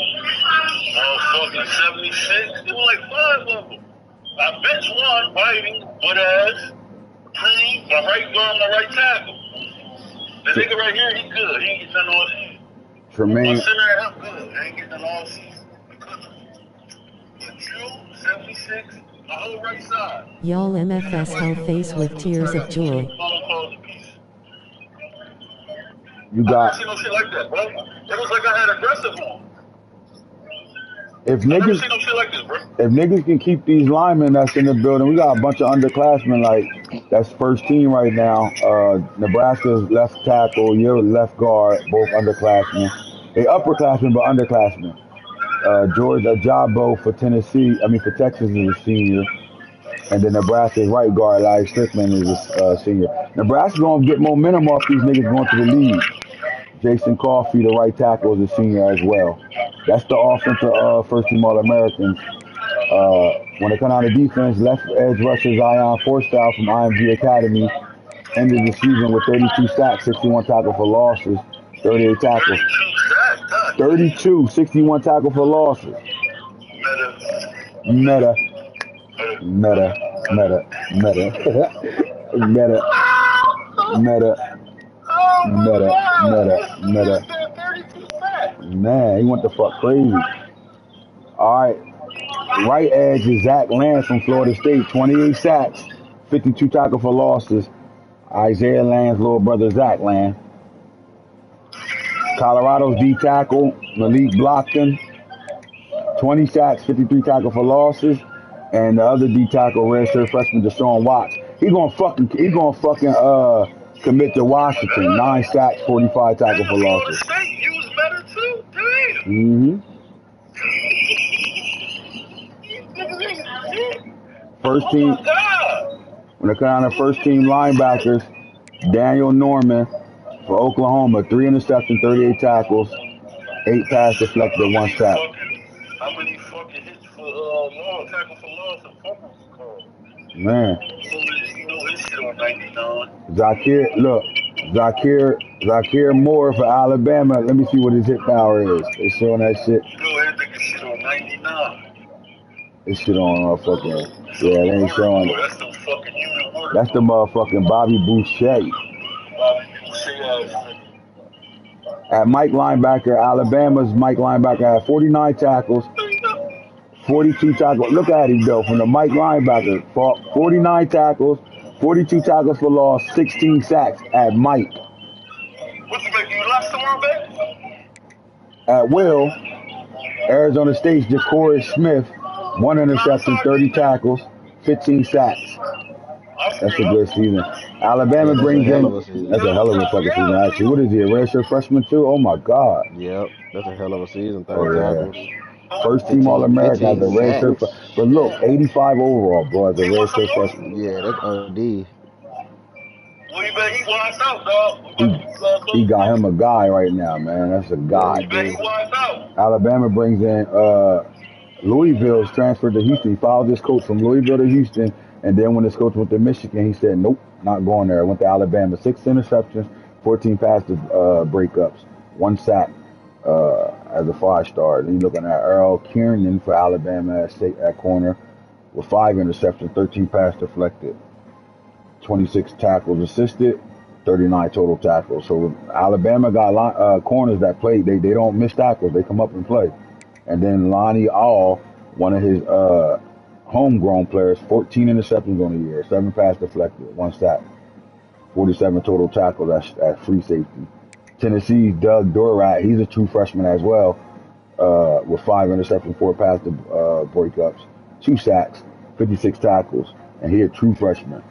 [SPEAKER 5] Fucking 76. There were like 5 of them. I bet one, Whiting, Wood-ass, Green, my right guard, my right tackle. The nigga right here, he good. He ain't getting nothing all season.
[SPEAKER 1] Tremaine.
[SPEAKER 5] My center, I'm good. I ain't getting nothing all season. But you, 76, my whole right side.
[SPEAKER 3] Y'all MFS how face with tears of joy.
[SPEAKER 1] You
[SPEAKER 5] I
[SPEAKER 1] got
[SPEAKER 5] never seen no shit like that, bro. It was like I had aggressive on.
[SPEAKER 1] if
[SPEAKER 5] I never
[SPEAKER 1] niggas
[SPEAKER 5] seen no shit like this, bro.
[SPEAKER 1] if niggas can keep these linemen that's in the building, we got a bunch of underclassmen like that's first team right now. Nebraska's left tackle, your left guard, both underclassmen. They upperclassmen but underclassmen. George Ajabo for for Texas is a senior. And then Nebraska's right guard, Larry Strickland, is a senior. Nebraska's going to get momentum off these niggas going to the league. Jason Coffey, the right tackle, is a senior as well. That's the offensive first team All-Americans. When they come out of defense, left edge rusher Zion Forstall from IMG Academy ended the season with 32 sacks, 61 tackle for losses, 38 tackles.
[SPEAKER 5] 32 sacks, God.
[SPEAKER 1] 32, 61 tackle for losses.
[SPEAKER 5] Meta.
[SPEAKER 1] Meta, meta, meta, meta, meta,
[SPEAKER 5] Oh my
[SPEAKER 1] meta,
[SPEAKER 5] God.
[SPEAKER 1] meta,
[SPEAKER 5] This
[SPEAKER 1] meta.
[SPEAKER 5] nigga said 32 sacks.
[SPEAKER 1] Man, he went the fuck crazy. All right, right edge is Zach Lance from Florida State, 28 sacks, 52 tackle for losses. Isaiah Land's little brother Zach Land. Colorado's D tackle Malik Blockton, 20 sacks, 53 tackle for losses. And the other D tackle, redshirt freshman Deshaun Watts. He gonna fucking commit to Washington. 9 sacks, 45 tackle for
[SPEAKER 5] Florida
[SPEAKER 1] losses.
[SPEAKER 5] State used Meta too? Damn.
[SPEAKER 1] Mm-hmm. First
[SPEAKER 5] Oh
[SPEAKER 1] team
[SPEAKER 5] my God.
[SPEAKER 1] when it comes down to first team linebackers, Daniel Norman for Oklahoma, 3 interceptions, 38 tackles, 8 pass deflected, 1 sack.
[SPEAKER 5] How many fucking hits for long tackle for loss and fumbles called?
[SPEAKER 1] Man.
[SPEAKER 5] You know his shit on 99.
[SPEAKER 1] Zakir Moore for Alabama. Let me see what his hit power is. They showing that shit.
[SPEAKER 5] You know his nigga shit on 99.
[SPEAKER 1] This shit on fucking, yeah, they ain't showing it.
[SPEAKER 5] That's the fucking human word.
[SPEAKER 1] That's the motherfucking Bobby Boucher.
[SPEAKER 5] Bobby Boucher ass nigga.
[SPEAKER 1] At Mike linebacker, Alabama's Mike linebacker had 49 tackles, 42 tackles. Look at him though, from the Mike linebacker, 49 tackles, 42 tackles for loss, 16 sacks at Mike.
[SPEAKER 5] What's it make you lost tomorrow, baby?
[SPEAKER 1] At Will, Arizona State's Ja'Cory Smith, 1 interception, 30 tackles, 15 sacks. That's a good season. Alabama brings in. That's a hell of a fucking season, actually. What is he, a redshirt freshman too? Oh my God.
[SPEAKER 2] Yep, that's a hell of a season. 30 tackles.
[SPEAKER 1] First team All American as a
[SPEAKER 2] 15
[SPEAKER 1] redshirt.
[SPEAKER 2] sacks.
[SPEAKER 1] But look, 85 overall, bro, as a redshirt freshman.
[SPEAKER 2] Yeah, that's OD.
[SPEAKER 5] Well, you bet he wants out, dog.
[SPEAKER 1] He got him a guy right now, man. That's a guy.
[SPEAKER 5] You bet he wants out.
[SPEAKER 1] Alabama brings in Louisville's transferred to Houston. He followed this coach from Louisville to Houston, and then when this coach went to Michigan, he said, nope, not going there. Went to Alabama. 6 interceptions, 14 pass breakups, 1 sack as a 5-star. Then you're looking at Earl Kiernan for Alabama at corner with 5 interceptions, 13 pass deflected, 26 tackles assisted, 39 total tackles. So Alabama got corners that play. They don't miss tackles. They come up and play. And then Lonnie All, one of his homegrown players, 14 interceptions on the year, 7 pass deflected, 1 sack, 47 total tackles at free safety. Tennessee's Doug Dorat, he's a true freshman as well, with 5 interceptions, 4 pass breakups, 2 sacks, 56 tackles, and he a true freshman.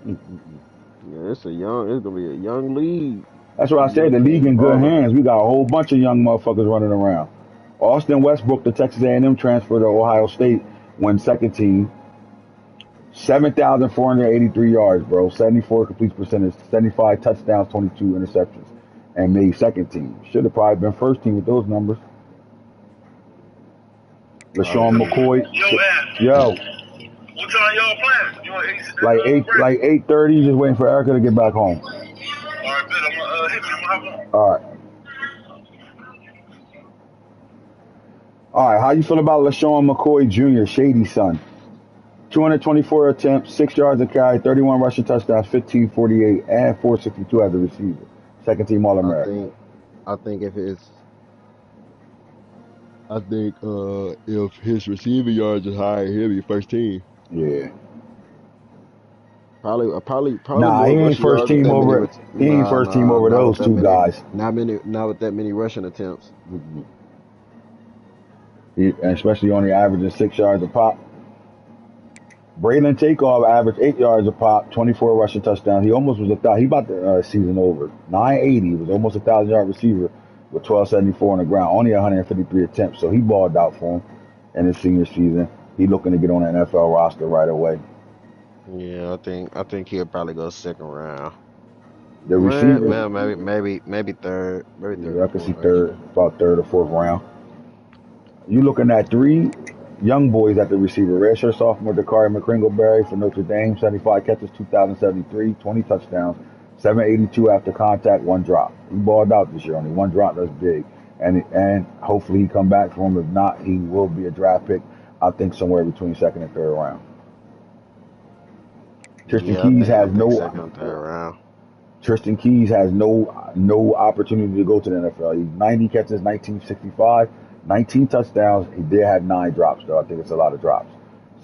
[SPEAKER 2] Yeah, it's gonna be a young league.
[SPEAKER 1] That's what I said. The league in good hands. We got a whole bunch of young motherfuckers running around. Austin Westbrook, the Texas A&M transfer to Ohio State, went second team. 7,483 yards, bro. 74 complete percentage, 75 touchdowns, 22 interceptions, and made second team. Should have probably been first team with those numbers. LaShawn McCoy. Yo.
[SPEAKER 5] What time y'all playing? You want
[SPEAKER 1] 8:30. Just waiting for Erica to get back home.
[SPEAKER 5] All right, bet. I'm gonna hit you. I'm gonna hop on.
[SPEAKER 1] All right, how you feel about LaShawn McCoy Jr., Shady's son? 224 attempts, 6 yards a carry, 31 rushing touchdowns, 1548, and 462 as a receiver. Second team All-American.
[SPEAKER 2] I think if his receiving yards is higher, he'll be first team.
[SPEAKER 1] Yeah.
[SPEAKER 2] Probably
[SPEAKER 1] Nah, he
[SPEAKER 2] more
[SPEAKER 1] ain't
[SPEAKER 2] rushing
[SPEAKER 1] first
[SPEAKER 2] yards with
[SPEAKER 1] team
[SPEAKER 2] that many.
[SPEAKER 1] over. He ain't
[SPEAKER 2] Nah,
[SPEAKER 1] first team
[SPEAKER 2] nah,
[SPEAKER 1] over
[SPEAKER 2] not with
[SPEAKER 1] those
[SPEAKER 2] that
[SPEAKER 1] two
[SPEAKER 2] many.
[SPEAKER 1] guys.
[SPEAKER 2] Not with that many rushing attempts.
[SPEAKER 1] And especially only averaging 6 yards a pop. Braylon Takeoff averaged 8 yards a pop, 24 rushing touchdowns. He almost was he about the season over. 980 was almost a 1,000-yard receiver with 1274 on the ground, only 153 attempts. So he balled out for him in his senior season. He looking to get on the NFL roster right away.
[SPEAKER 2] Yeah, I think he'll probably go second round.
[SPEAKER 1] The receiver,
[SPEAKER 2] Well, maybe third,
[SPEAKER 1] yeah,
[SPEAKER 2] or
[SPEAKER 1] I can see
[SPEAKER 2] fourth actually.
[SPEAKER 1] about third or fourth round. You looking at three young boys at the receiver. Redshirt sophomore Dakari McCringleberry for Notre Dame, 75 catches, 2,073, 20 touchdowns, 782 after contact, one drop. He balled out this year, only one drop. That's big. And hopefully he come back for him. If not, he will be a draft pick. I think somewhere between second and third round. Tristan
[SPEAKER 2] Yeah,
[SPEAKER 1] Keys
[SPEAKER 2] I
[SPEAKER 1] has
[SPEAKER 2] think
[SPEAKER 1] no
[SPEAKER 2] second or third round.
[SPEAKER 1] Tristan Keys has no opportunity to go to the NFL. He's 90 catches, 1965, 19 touchdowns. He did have 9 drops though. I think it's a lot of drops.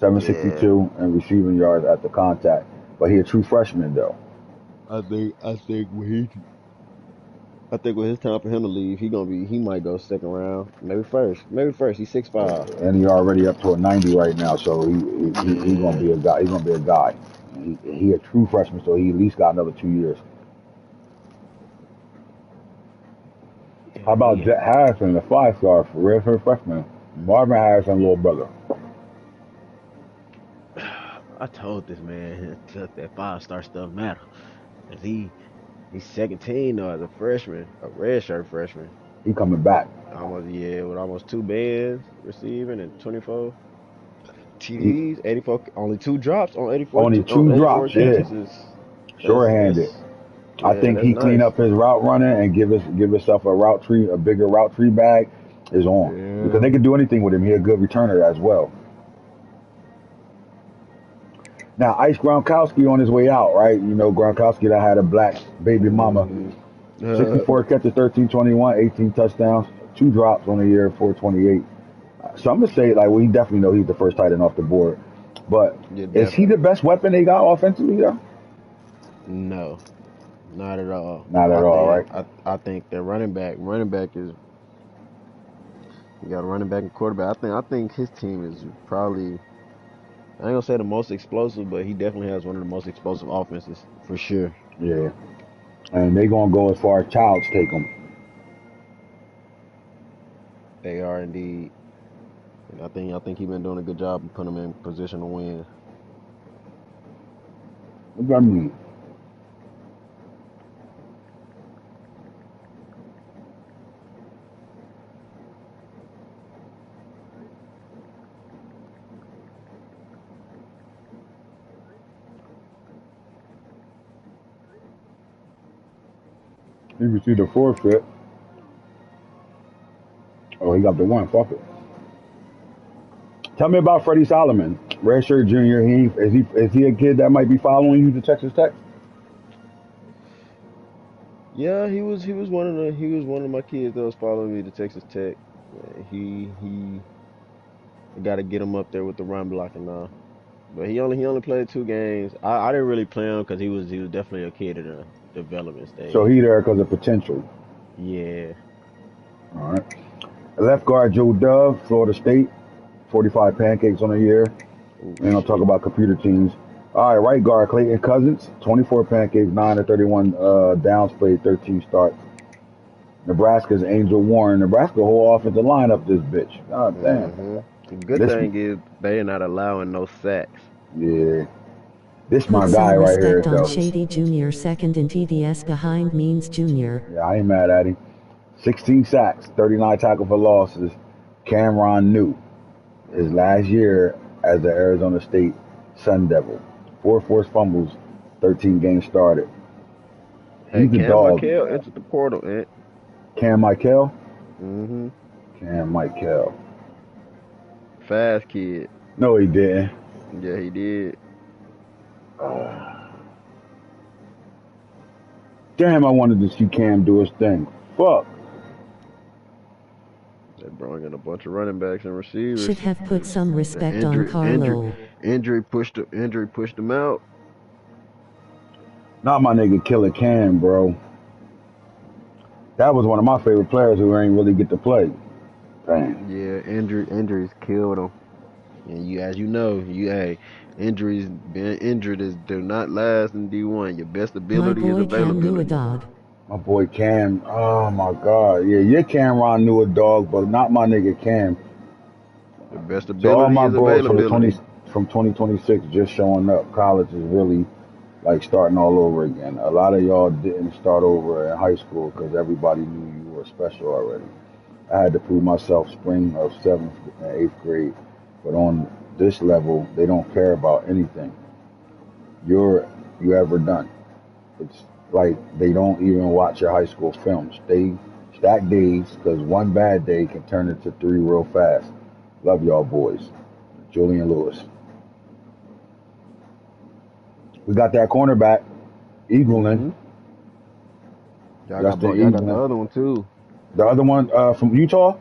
[SPEAKER 2] Yeah,
[SPEAKER 1] 762 and receiving yards at the contact. But he a true freshman though.
[SPEAKER 2] I think when it's time for him to leave, he might go second round, maybe first. He's 6'5".
[SPEAKER 1] And he already up to a 90 right now, so he gonna
[SPEAKER 2] Yeah,
[SPEAKER 1] be a guy. He's gonna be a guy. He a true freshman, so he at least got another 2 years. How about
[SPEAKER 2] yeah.
[SPEAKER 1] Jet Harrison, the 5-star for redshirt freshman? Marvin Harrison, little brother.
[SPEAKER 2] I told this man that 5-star stuff matter. 'Cause he's second team though as a freshman, a redshirt freshman.
[SPEAKER 1] He coming back.
[SPEAKER 2] With almost 2 bands receiving and 24
[SPEAKER 1] He
[SPEAKER 2] TDs, 84, only 2 drops on
[SPEAKER 1] only
[SPEAKER 2] on
[SPEAKER 1] two
[SPEAKER 2] 84
[SPEAKER 1] drops. Yeah,
[SPEAKER 2] catches is
[SPEAKER 1] short-handed.
[SPEAKER 2] that's
[SPEAKER 1] I
[SPEAKER 2] yeah,
[SPEAKER 1] think
[SPEAKER 2] that's
[SPEAKER 1] he clean
[SPEAKER 2] nice.
[SPEAKER 1] up his route running and give himself a route tree, a bigger route tree bag is on because
[SPEAKER 2] Yeah.
[SPEAKER 1] they can do anything with him. He a good returner as well. Now Ice Gronkowski on his way out, right? You know Gronkowski that had a black baby mama.
[SPEAKER 2] hmm
[SPEAKER 1] 64 catches, 1321, 18 touchdowns, 2 drops on the year, 428. So I'm gonna say like we definitely know he's the first tight end off the board. But
[SPEAKER 2] Yeah,
[SPEAKER 1] is he the
[SPEAKER 2] definitely.
[SPEAKER 1] best weapon they got offensively though?
[SPEAKER 2] No, not at all.
[SPEAKER 1] Not at all, right?
[SPEAKER 2] I think their running back is you got a running back and quarterback. I think his team is probably I ain't gonna say the most explosive, but he definitely has one of the most explosive offenses for sure.
[SPEAKER 1] Yeah. And they gonna go as far as Childs take him.
[SPEAKER 2] They are indeed, and I think he's been doing a good job of putting them in position to win.
[SPEAKER 1] What I mean? You can see the forfeit. Oh, he got the one. Fuck it. Tell me about Freddie Solomon, redshirt junior. Is he a kid that might be following you to Texas Tech?
[SPEAKER 2] Yeah, he was one of my kids that was following me to Texas Tech. He got to get him up there with the run blocking now. But he only played 2 games. I didn't really play him because he was definitely a kid in the development
[SPEAKER 1] So
[SPEAKER 2] stage.
[SPEAKER 1] he there because of potential.
[SPEAKER 2] Yeah.
[SPEAKER 1] All right. Left guard Joe Dove, Florida State, 45 pancakes on the year.
[SPEAKER 2] Oh
[SPEAKER 1] We're gonna talk
[SPEAKER 2] shit.
[SPEAKER 1] about computer teams. All right, right guard Clayton Cousins, 24 pancakes, 9 to 31 downs played, 13 starts. Nebraska's Angel Warren. Nebraska whole offensive line up this bitch. God damn.
[SPEAKER 2] hmm Good
[SPEAKER 1] This,
[SPEAKER 2] thing is they're not allowing no sacks.
[SPEAKER 1] yeah, this my
[SPEAKER 3] Put
[SPEAKER 1] guy
[SPEAKER 3] some
[SPEAKER 1] right here
[SPEAKER 3] respect on
[SPEAKER 1] though.
[SPEAKER 3] Shady Jr. second in TDS behind Means Jr.
[SPEAKER 1] Yeah, I ain't mad at him. 16 sacks, 39 tackle for losses. Cameron New, his last year as the Arizona State Sun Devil. 4 forced fumbles, 13 games started.
[SPEAKER 2] Hey,
[SPEAKER 1] He's a
[SPEAKER 2] Cam
[SPEAKER 1] dog.
[SPEAKER 2] Michael entered the portal, Ant.
[SPEAKER 1] Cam Michael?
[SPEAKER 2] Mm-hmm.
[SPEAKER 1] Cam Michael.
[SPEAKER 2] Fast kid.
[SPEAKER 1] No, he didn't.
[SPEAKER 2] Yeah, he did.
[SPEAKER 1] Damn, I wanted to see Cam do his thing. Fuck.
[SPEAKER 2] They brought in a bunch of running backs and receivers.
[SPEAKER 3] Should have put some
[SPEAKER 2] The
[SPEAKER 3] respect on Carlo.
[SPEAKER 2] injury pushed him out.
[SPEAKER 1] Not my nigga Killer Cam, bro. That was one of my favorite players who ain't really get to play. Damn.
[SPEAKER 2] Yeah, injuries killed him. And as you know, injuries being injured do not last in D1. Your best
[SPEAKER 3] My
[SPEAKER 2] ability is
[SPEAKER 3] boy Cam knew a
[SPEAKER 2] availability.
[SPEAKER 3] dog.
[SPEAKER 1] My boy Cam. Oh my God. Yeah, your Cameron knew a dog, but not my nigga Cam.
[SPEAKER 2] The best
[SPEAKER 1] So all
[SPEAKER 2] ability
[SPEAKER 1] my
[SPEAKER 2] is
[SPEAKER 1] bros for the
[SPEAKER 2] availability.
[SPEAKER 1] from 2026 just showing up. College is really like starting all over again. A lot of y'all didn't start over in high school because everybody knew you were special already. I had to prove myself spring of 7th and 8th grade. But on this level, they don't care about anything you ever done. It's like they don't even watch your high school films. They stack days because one bad day can turn into three real fast. Love y'all boys. Julian Lewis. We got that cornerback, Eagleman, Justin
[SPEAKER 2] Y'all got the
[SPEAKER 1] Eagleman.
[SPEAKER 2] other one too.
[SPEAKER 1] The other one from Utah,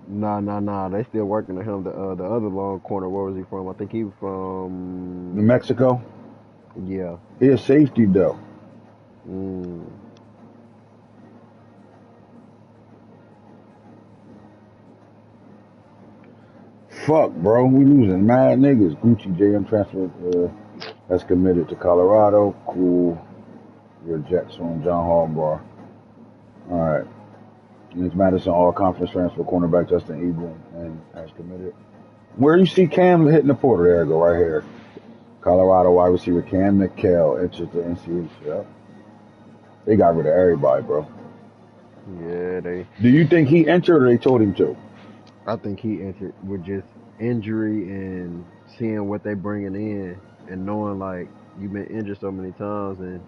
[SPEAKER 2] Nah. They still working on him. The other long corner. Where was he from? I think he was
[SPEAKER 1] New
[SPEAKER 2] from.
[SPEAKER 1] Mexico.
[SPEAKER 2] Yeah.
[SPEAKER 1] He a safety though.
[SPEAKER 2] Mm.
[SPEAKER 1] Fuck, bro, we losing mad niggas. Gucci JM transfer that's committed to Colorado. Cool. Your Jets on John Harbaugh. All right. James Madison all conference transfer cornerback Justin Eagle and has committed. Where you see Cam hitting the portal? There you go, right here. Colorado wide receiver Cam McHale enters the NCAA. Yep. They got rid of everybody, bro.
[SPEAKER 2] Yeah.
[SPEAKER 1] Do you think he entered or they told him to?
[SPEAKER 2] I think he entered with just injury and seeing what they bringing in and knowing like you've been injured so many times and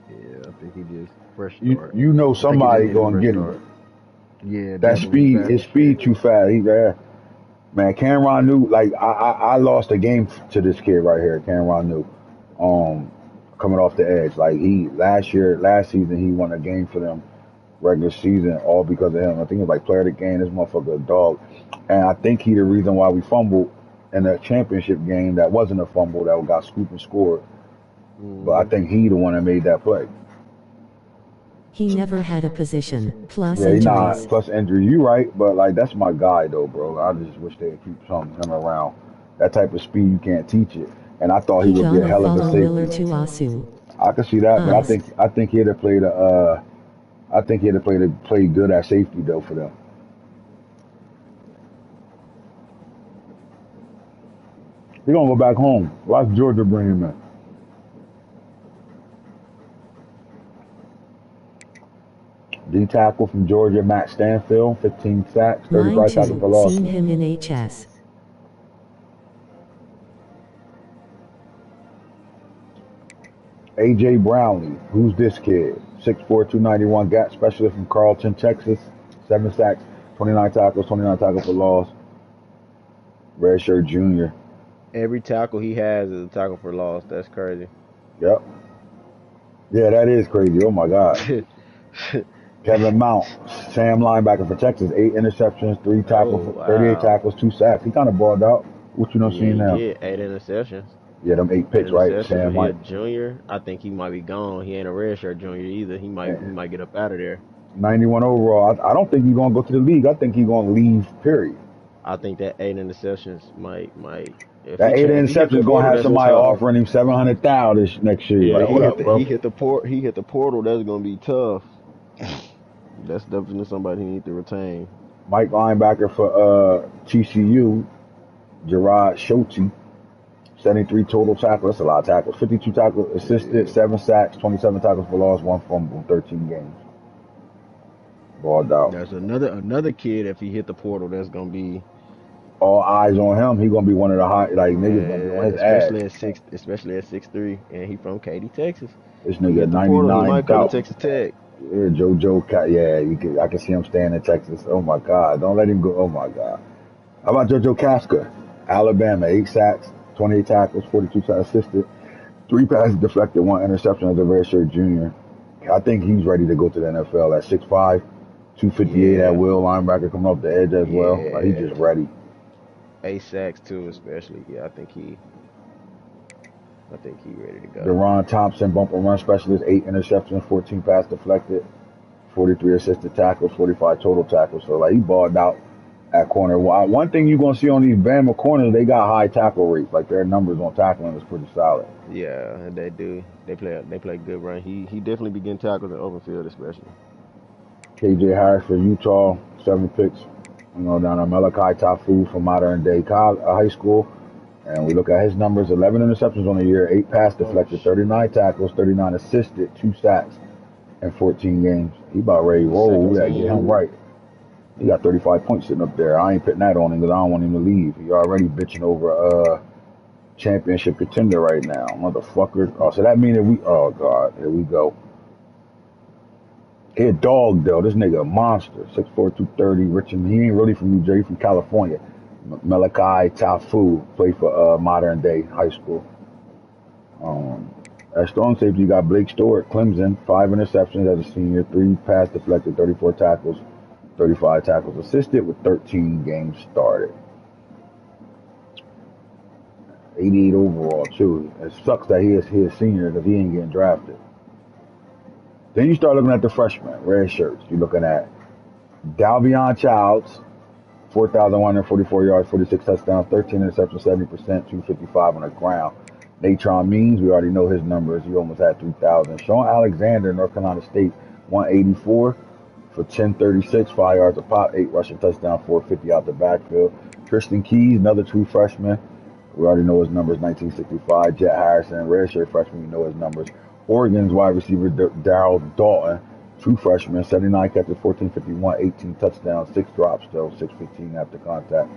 [SPEAKER 2] yeah, I think he just fresh start.
[SPEAKER 1] You know
[SPEAKER 2] I think he just
[SPEAKER 1] somebody
[SPEAKER 2] need a
[SPEAKER 1] gonna
[SPEAKER 2] fresh
[SPEAKER 1] get him.
[SPEAKER 2] start. Yeah,
[SPEAKER 1] That
[SPEAKER 2] definitely
[SPEAKER 1] speed,
[SPEAKER 2] fast
[SPEAKER 1] his
[SPEAKER 2] and quick.
[SPEAKER 1] speed too fast. He there. Man, Cameron knew like I lost a game to this kid right here, Cameron knew. Coming off the edge. Like he last season he won a game for them regular season all because of him. I think it was like player of the game, this motherfucker a dog. And I think he the reason why we fumbled in the championship game that wasn't a fumble that got scooped and scored. But I
[SPEAKER 2] Hmm.
[SPEAKER 1] think he the one that made that play.
[SPEAKER 3] He never had a position, plus
[SPEAKER 1] Yeah, he not
[SPEAKER 3] injuries.
[SPEAKER 1] plus injury. You right, but like that's my guy though, bro. I just wish they'd keep him around. That type of speed you can't teach it. And I thought he
[SPEAKER 3] He
[SPEAKER 1] would be a
[SPEAKER 3] gonna
[SPEAKER 1] hell of a
[SPEAKER 3] follow Miller
[SPEAKER 1] safety.
[SPEAKER 3] to Asu.
[SPEAKER 1] I could see that, but
[SPEAKER 3] Us.
[SPEAKER 1] I think he'd have played I think he'd have played good at safety though for them. He gonna go back home. Watch Georgia bring him in. D tackle from Georgia, Matt Stanfield, 15 sacks,
[SPEAKER 3] Mine
[SPEAKER 1] 35 tackles
[SPEAKER 3] too,
[SPEAKER 1] for loss.
[SPEAKER 3] seen him in HS.
[SPEAKER 1] AJ Brownlee, who's this kid? 6'4", 291 gap specialist from Carlton, Texas, 7 sacks, 29 tackles for loss. Red shirt junior.
[SPEAKER 2] Every tackle he has is a tackle for loss. That's crazy.
[SPEAKER 1] Yep. Yeah, that is crazy. Oh my God. Kevin Mount, Sam linebacker for Texas, 8 interceptions, 3
[SPEAKER 2] Oh
[SPEAKER 1] tackles, 38
[SPEAKER 2] wow.
[SPEAKER 1] tackles, 2 sacks. He kind of balled out. What you know
[SPEAKER 2] Yeah,
[SPEAKER 1] seeing
[SPEAKER 2] he
[SPEAKER 1] now?
[SPEAKER 2] did. 8 interceptions.
[SPEAKER 1] Yeah, them 8
[SPEAKER 2] Eight
[SPEAKER 1] picks, right?
[SPEAKER 2] interceptions,
[SPEAKER 1] Sam
[SPEAKER 2] but he a
[SPEAKER 1] Mike.
[SPEAKER 2] junior. I think he might be gone. He ain't a redshirt junior either. He might get up out of there.
[SPEAKER 1] 91 overall. I don't think he's gonna go to the league. I think he's gonna leave. Period.
[SPEAKER 2] I think that 8 interceptions might
[SPEAKER 1] That 8
[SPEAKER 2] if he hit the
[SPEAKER 1] interceptions gonna
[SPEAKER 2] portal,
[SPEAKER 1] have
[SPEAKER 2] that's
[SPEAKER 1] somebody
[SPEAKER 2] tough.
[SPEAKER 1] offering him 700,000 this next year.
[SPEAKER 2] Yeah,
[SPEAKER 1] Like, what up, bro?
[SPEAKER 2] he hit the portal. That's gonna be tough. That's definitely somebody he need to retain.
[SPEAKER 1] Mike linebacker for TCU, Gerard Schultze, 73 total tackles. That's a lot of tackles. 52 tackles assisted,
[SPEAKER 2] Yeah,
[SPEAKER 1] 7 sacks, 27 tackles for loss, 1 fumble, 13 games. Balled out.
[SPEAKER 2] there's another kid. If he hit the portal, that's gonna be
[SPEAKER 1] All eyes on him. He gonna be one of the high, like niggas gonna be on his ass.
[SPEAKER 2] especially at 6'3", and he from Katy, Texas.
[SPEAKER 1] This
[SPEAKER 2] He
[SPEAKER 1] nigga
[SPEAKER 2] hit the portal. He
[SPEAKER 1] 99
[SPEAKER 2] might come to
[SPEAKER 1] doubt.
[SPEAKER 2] Texas Tech.
[SPEAKER 1] Yeah, JoJo Cat. Yeah, I can see him staying in Texas. Oh my God, don't let him go. Oh my God. How about JoJo Casca? Alabama, 8 sacks, 28 tackles, 42 assisted, 3 passes deflected, 1 interception as a redshirt junior. I think he's ready to go to the NFL at 6'5", 258 at
[SPEAKER 2] Yeah,
[SPEAKER 1] will, linebacker coming off the edge as well. Like, he's
[SPEAKER 2] yeah.
[SPEAKER 1] just ready.
[SPEAKER 2] 8 sacks too, especially. Yeah, I think he. I think he ready to go.
[SPEAKER 1] Deron Thompson, bumper run specialist, 8 interceptions, 14 pass deflected, 43 assisted tackles, 45 total tackles. So like he balled out at corner. One thing you're gonna see on these Bama corners, they got high tackle rates. Like their numbers on tackling is pretty solid.
[SPEAKER 2] Yeah, they do. They play good run. He definitely be getting tackles in open field, especially.
[SPEAKER 1] KJ Harris for Utah, 7 picks. Down on Malachi Tafu from Modern Day High School. And we look at his numbers, 11 interceptions on the year, 8 pass deflected, 39 tackles, 39 assisted, 2 sacks in 14 games. He about ready to roll. We got to get him right. He got 35 points sitting up there. I ain't putting that on him because I don't want him to leave. He already bitching over a championship contender right now. Motherfucker. Oh, so that means that oh, God, here we go. He a dog, though. This nigga a monster. 6'4", 230. Richmond. He ain't really from New Jersey, from California. Malachi Tafu played for Modern Day High School. At strong safety, you got Blake Stewart, Clemson, 5 interceptions as a senior, 3 pass deflected, 34 tackles, 35 tackles assisted with 13 games started. 88 overall, too. It sucks that he is a senior because he ain't getting drafted. Then you start looking at the freshmen, red shirts. You're looking at Dalvion Childs, 4,144 yards, 46 touchdowns, 13 interceptions, 70%, 255 on the ground. Natron Means, we already know his numbers. He almost had 3,000. Sean Alexander, North Carolina State, 184 for 1036, 5 yards a pop, 8 rushing touchdowns, 450 out the backfield. Tristan Keys, another true freshman. We already know his numbers, 1965. Jet Harrison, redshirt freshman, we know his numbers. Oregon's wide receiver, Darrell Dalton, true freshman, 79 catches, 1451, 18 touchdowns, 6 drops, though, 615 after contact.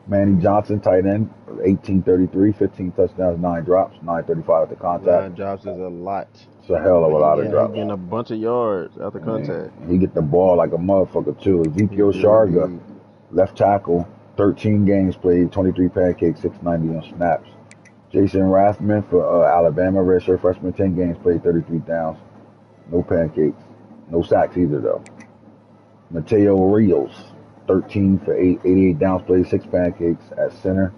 [SPEAKER 1] Manny Johnson, tight end, 1833, 15 touchdowns, 9 drops, 935 after contact.
[SPEAKER 2] 9 drops is a lot.
[SPEAKER 1] It's a hell of a lot of drops.
[SPEAKER 2] He getting a bunch of yards after contact.
[SPEAKER 1] He get the ball like a motherfucker, too. Ezekiel Sharga, left tackle, 13 games played, 23 pancakes, 690 on snaps. Jason Rathman for Alabama, redshirt freshman, 10 games played, 33 downs, no pancakes, no sacks either, though. Mateo Rios, 13 for 88 downs played, 6 pancakes at center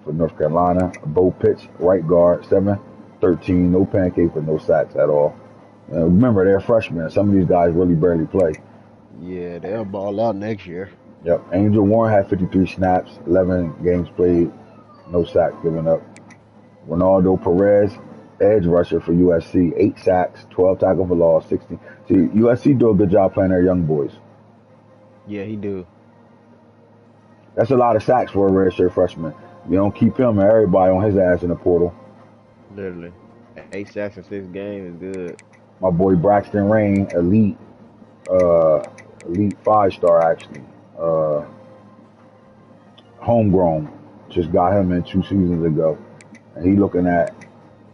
[SPEAKER 1] for North Carolina. Bo Pitts, right guard, 7, 13, no pancakes but no sacks at all. Remember, they're freshmen. Some of these guys really barely play.
[SPEAKER 2] Yeah, they'll ball out next year.
[SPEAKER 1] Yep. Angel Warren had 53 snaps, 11 games played, no sacks given up. Ronaldo Perez, edge rusher for USC, 8 sacks, 12 tackles for loss, 16. See, USC do a good job playing their young boys.
[SPEAKER 2] Yeah, he do.
[SPEAKER 1] That's a lot of sacks for a redshirt freshman. You don't keep him and everybody on his ass in the portal.
[SPEAKER 2] Literally. 8 sacks in 6 games is good.
[SPEAKER 1] My boy Braxton Rain, elite 5-star actually. Homegrown. Just got him in 2 seasons ago. And he looking at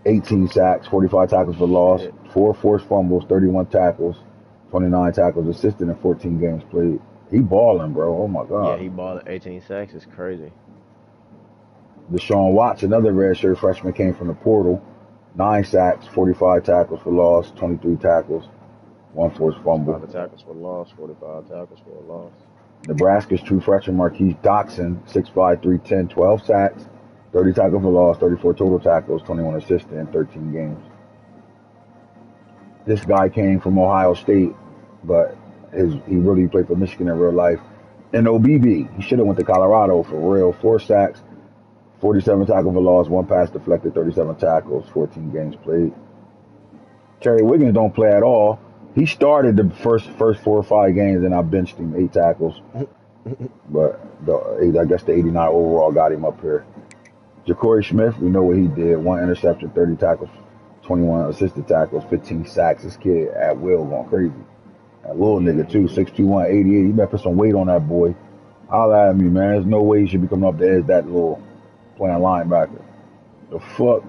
[SPEAKER 1] 18 sacks, 45 tackles for loss, 4 forced fumbles, 31 tackles, 29 tackles assisted in 14 games played. He balling, bro. Oh my God.
[SPEAKER 2] Yeah, he balling. 18 sacks is crazy.
[SPEAKER 1] Deshaun Watts, another redshirt freshman, came from the portal. 9 sacks, 45 tackles for loss, 23 tackles, 1 forced fumble.
[SPEAKER 2] 45 tackles for loss, 45 tackles for a loss.
[SPEAKER 1] Nebraska's true freshman Marquise Doxson, 6'5", 310, 12 sacks, 30 tackles for loss, 34 total tackles, 21 assists in 13 games. This guy came from Ohio State, but he really played for Michigan in real life. NOBB, he should have went to Colorado for real. 4 sacks, 47 tackles for loss, 1 pass deflected, 37 tackles, 14 games played. Terry Wiggins don't play at all. He started the first 4 or 5 games, and I benched him, 8 tackles. But I guess the 89 overall got him up here. Ja'Cory Smith, we know what he did. 1 interception, 30 tackles, 21 assisted tackles, 15 sacks. This kid at will going crazy. That little nigga too, 6'2", 188. You better put some weight on that boy. Holla at me, man. There's no way he should be coming up the edge that little, playing linebacker. The fuck?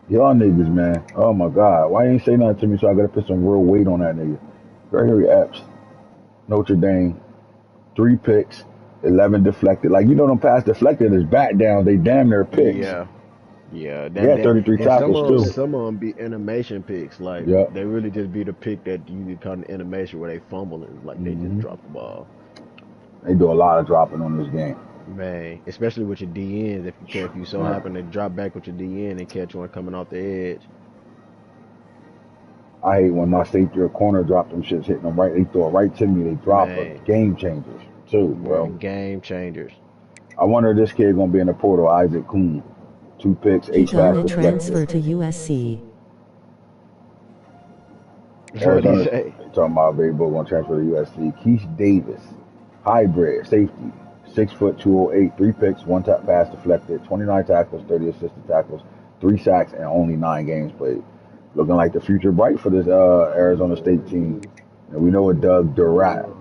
[SPEAKER 1] Y'all niggas, man. Oh my God. Why you ain't say nothing to me so I gotta put some real weight on that nigga? Gregory Epps, Notre Dame, 3 picks, 11 deflected. Like, you know them pass deflected is back down. They damn near picks.
[SPEAKER 2] Yeah.
[SPEAKER 1] Yeah, 33 tackles too.
[SPEAKER 2] Some of them be animation picks. Like, they really just be the pick that you get caught in animation where they fumble and like they just drop the ball.
[SPEAKER 1] They do a lot of dropping on this game.
[SPEAKER 2] Man, especially with your DNs, if you so happen to drop back with your DN and catch one coming off the edge.
[SPEAKER 1] I hate when my safety or corner drop them shits, hitting them right. They throw it right to me. They drop
[SPEAKER 2] Man,
[SPEAKER 1] a game changers too, bro.
[SPEAKER 2] man, game changers.
[SPEAKER 1] I wonder if this kid gonna be in the portal. Isaac Kuhn, 2 picks, 8
[SPEAKER 3] He's
[SPEAKER 1] sacks,
[SPEAKER 3] gonna transfer
[SPEAKER 1] deflected.
[SPEAKER 3] to USC.
[SPEAKER 2] What do you
[SPEAKER 1] Arizona
[SPEAKER 2] say?
[SPEAKER 1] talking about Baby Bo gonna transfer to USC. Keith Davis, hybrid safety, 6', 208, 3 picks, 1 pass deflected, 29 tackles, 30 assisted tackles, 3 sacks, and only 9 games played. Looking like the future bright for this Arizona State team. And we know what Doug Durate,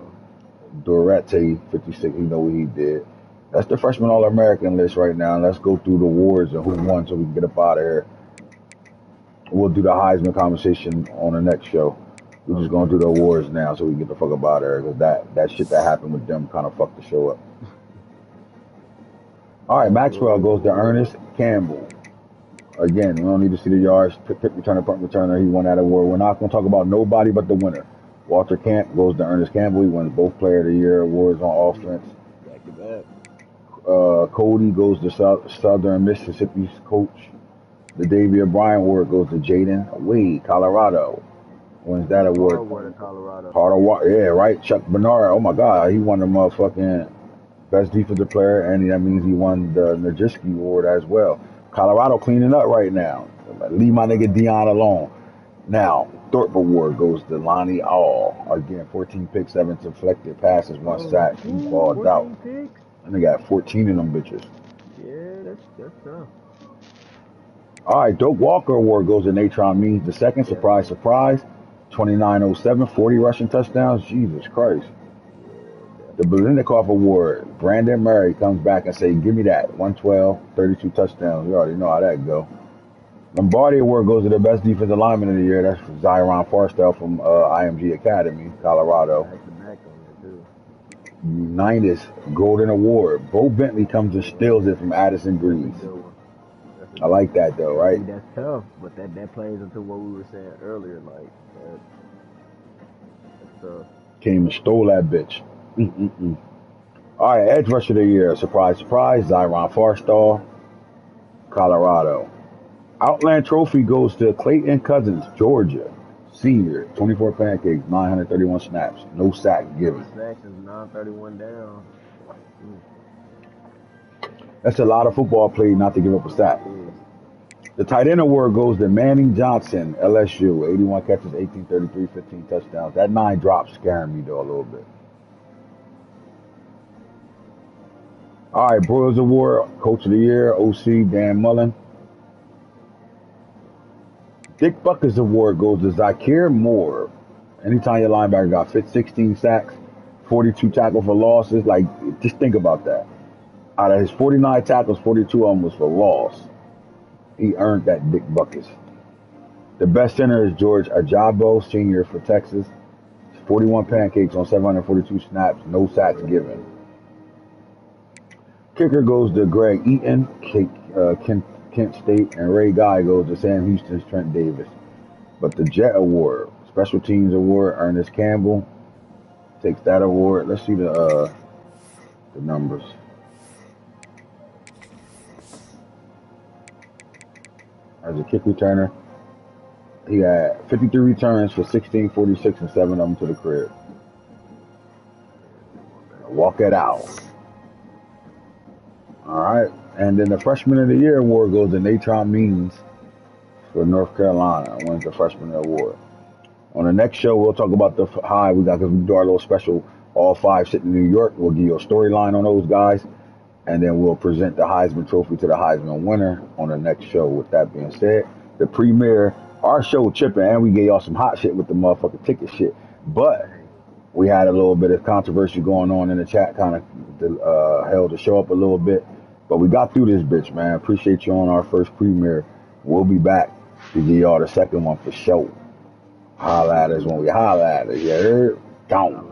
[SPEAKER 1] 56, you know what he did. That's the freshman All-American list right now. Let's go through the awards and who won so we can get up out of here. We'll do the Heisman conversation on the next show. We're just going to do the awards now so we can get the fuck up out of here because that shit that happened with them kind of fucked the show up. All right, Maxwell goes to Ernest Campbell. Again, we don't need to see the yards, pick returner, punt returner. He won that award. We're not going to talk about nobody but the winner. Walter Camp goes to Ernest Campbell. He wins both Player of the Year awards on offense.
[SPEAKER 2] Back to back.
[SPEAKER 1] Cody goes to Southern Mississippi's coach. The Davey O'Brien award goes to Jaden Wade, Colorado. Wins that award.
[SPEAKER 2] In Colorado.
[SPEAKER 1] Yeah, right. Chuck Bernard. Oh my God, he won the motherfucking best defensive player, and that means he won the Najewski award as well. Colorado cleaning up right now. Leave my nigga Dion alone. Now, Thorpe Award goes to Lonnie All. Again, 14 picks, 7 deflected passes, 1 sack. He balled out.
[SPEAKER 2] Picks?
[SPEAKER 1] And they got 14 of them bitches.
[SPEAKER 2] Yeah, that's tough.
[SPEAKER 1] All right, Doak Walker Award goes to Natron Means the second. Surprise, surprise. 2907, 40 rushing touchdowns. Jesus Christ. The Biletnikoff Award, Brandon Murray comes back and say, give me that. 112, 32 touchdowns. We already know how that go. Lombardi Award goes to the best defensive lineman of the year. That's Zyron Forstell from IMG Academy, Colorado. Ninus Golden Award. Bo Bentley comes and steals it from Addison Breeze. I like that though, right?
[SPEAKER 2] That's tough, but that plays into what we were saying earlier. Like, that's tough.
[SPEAKER 1] Came and stole that bitch. All right, Edge Rusher of the Year. Surprise, surprise. Zyron Forstall, Colorado. Outland Trophy goes to Clayton Cousins, Georgia. Senior, 24 pancakes, 931 snaps, no sack given.
[SPEAKER 2] Sacks is 931 down.
[SPEAKER 1] That's a lot of football played not to give up a sack. The tight end award goes to Manning Johnson, LSU, 81 catches, 1833, 15 touchdowns. That 9 drops scaring me though a little bit. All right, Broyles Award, Coach of the Year, OC Dan Mullen. Dick Buckets Award goes to Zakir Moore. Anytime your linebacker got 16 sacks, 42 tackles for losses, like, just think about that. Out of his 49 tackles, 42 of them was for loss. He earned that Dick Buckets. The best center is George Ajabo, senior for Texas. 41 pancakes on 742 snaps, no sacks given. Kicker goes to Greg Eaton, Kent State, and Ray Guy goes to Sam Houston's Trent Davis. But the Jet Award, Special Teams Award, Ernest Campbell takes that award. Let's see the numbers. As a kick returner, he had 53 returns for 1646 and 7 of them to the crib. Walk it out. All right. And then the Freshman of the Year award goes to Natron Means for North Carolina. Wins the Freshman Award. On the next show, we'll talk about the high we got because we do our little special all 5 sitting in New York. We'll give you a storyline on those guys. And then we'll present the Heisman Trophy to the Heisman winner on the next show. With that being said, the premiere, our show chipping, and we gave y'all some hot shit with the motherfucking ticket shit. But we had a little bit of controversy going on in the chat, kind of held the show up a little bit. But we got through this bitch, man. Appreciate you on our first premiere. We'll be back to give y'all the second one for sure. Holla at us when we holla at us. You heard? Count.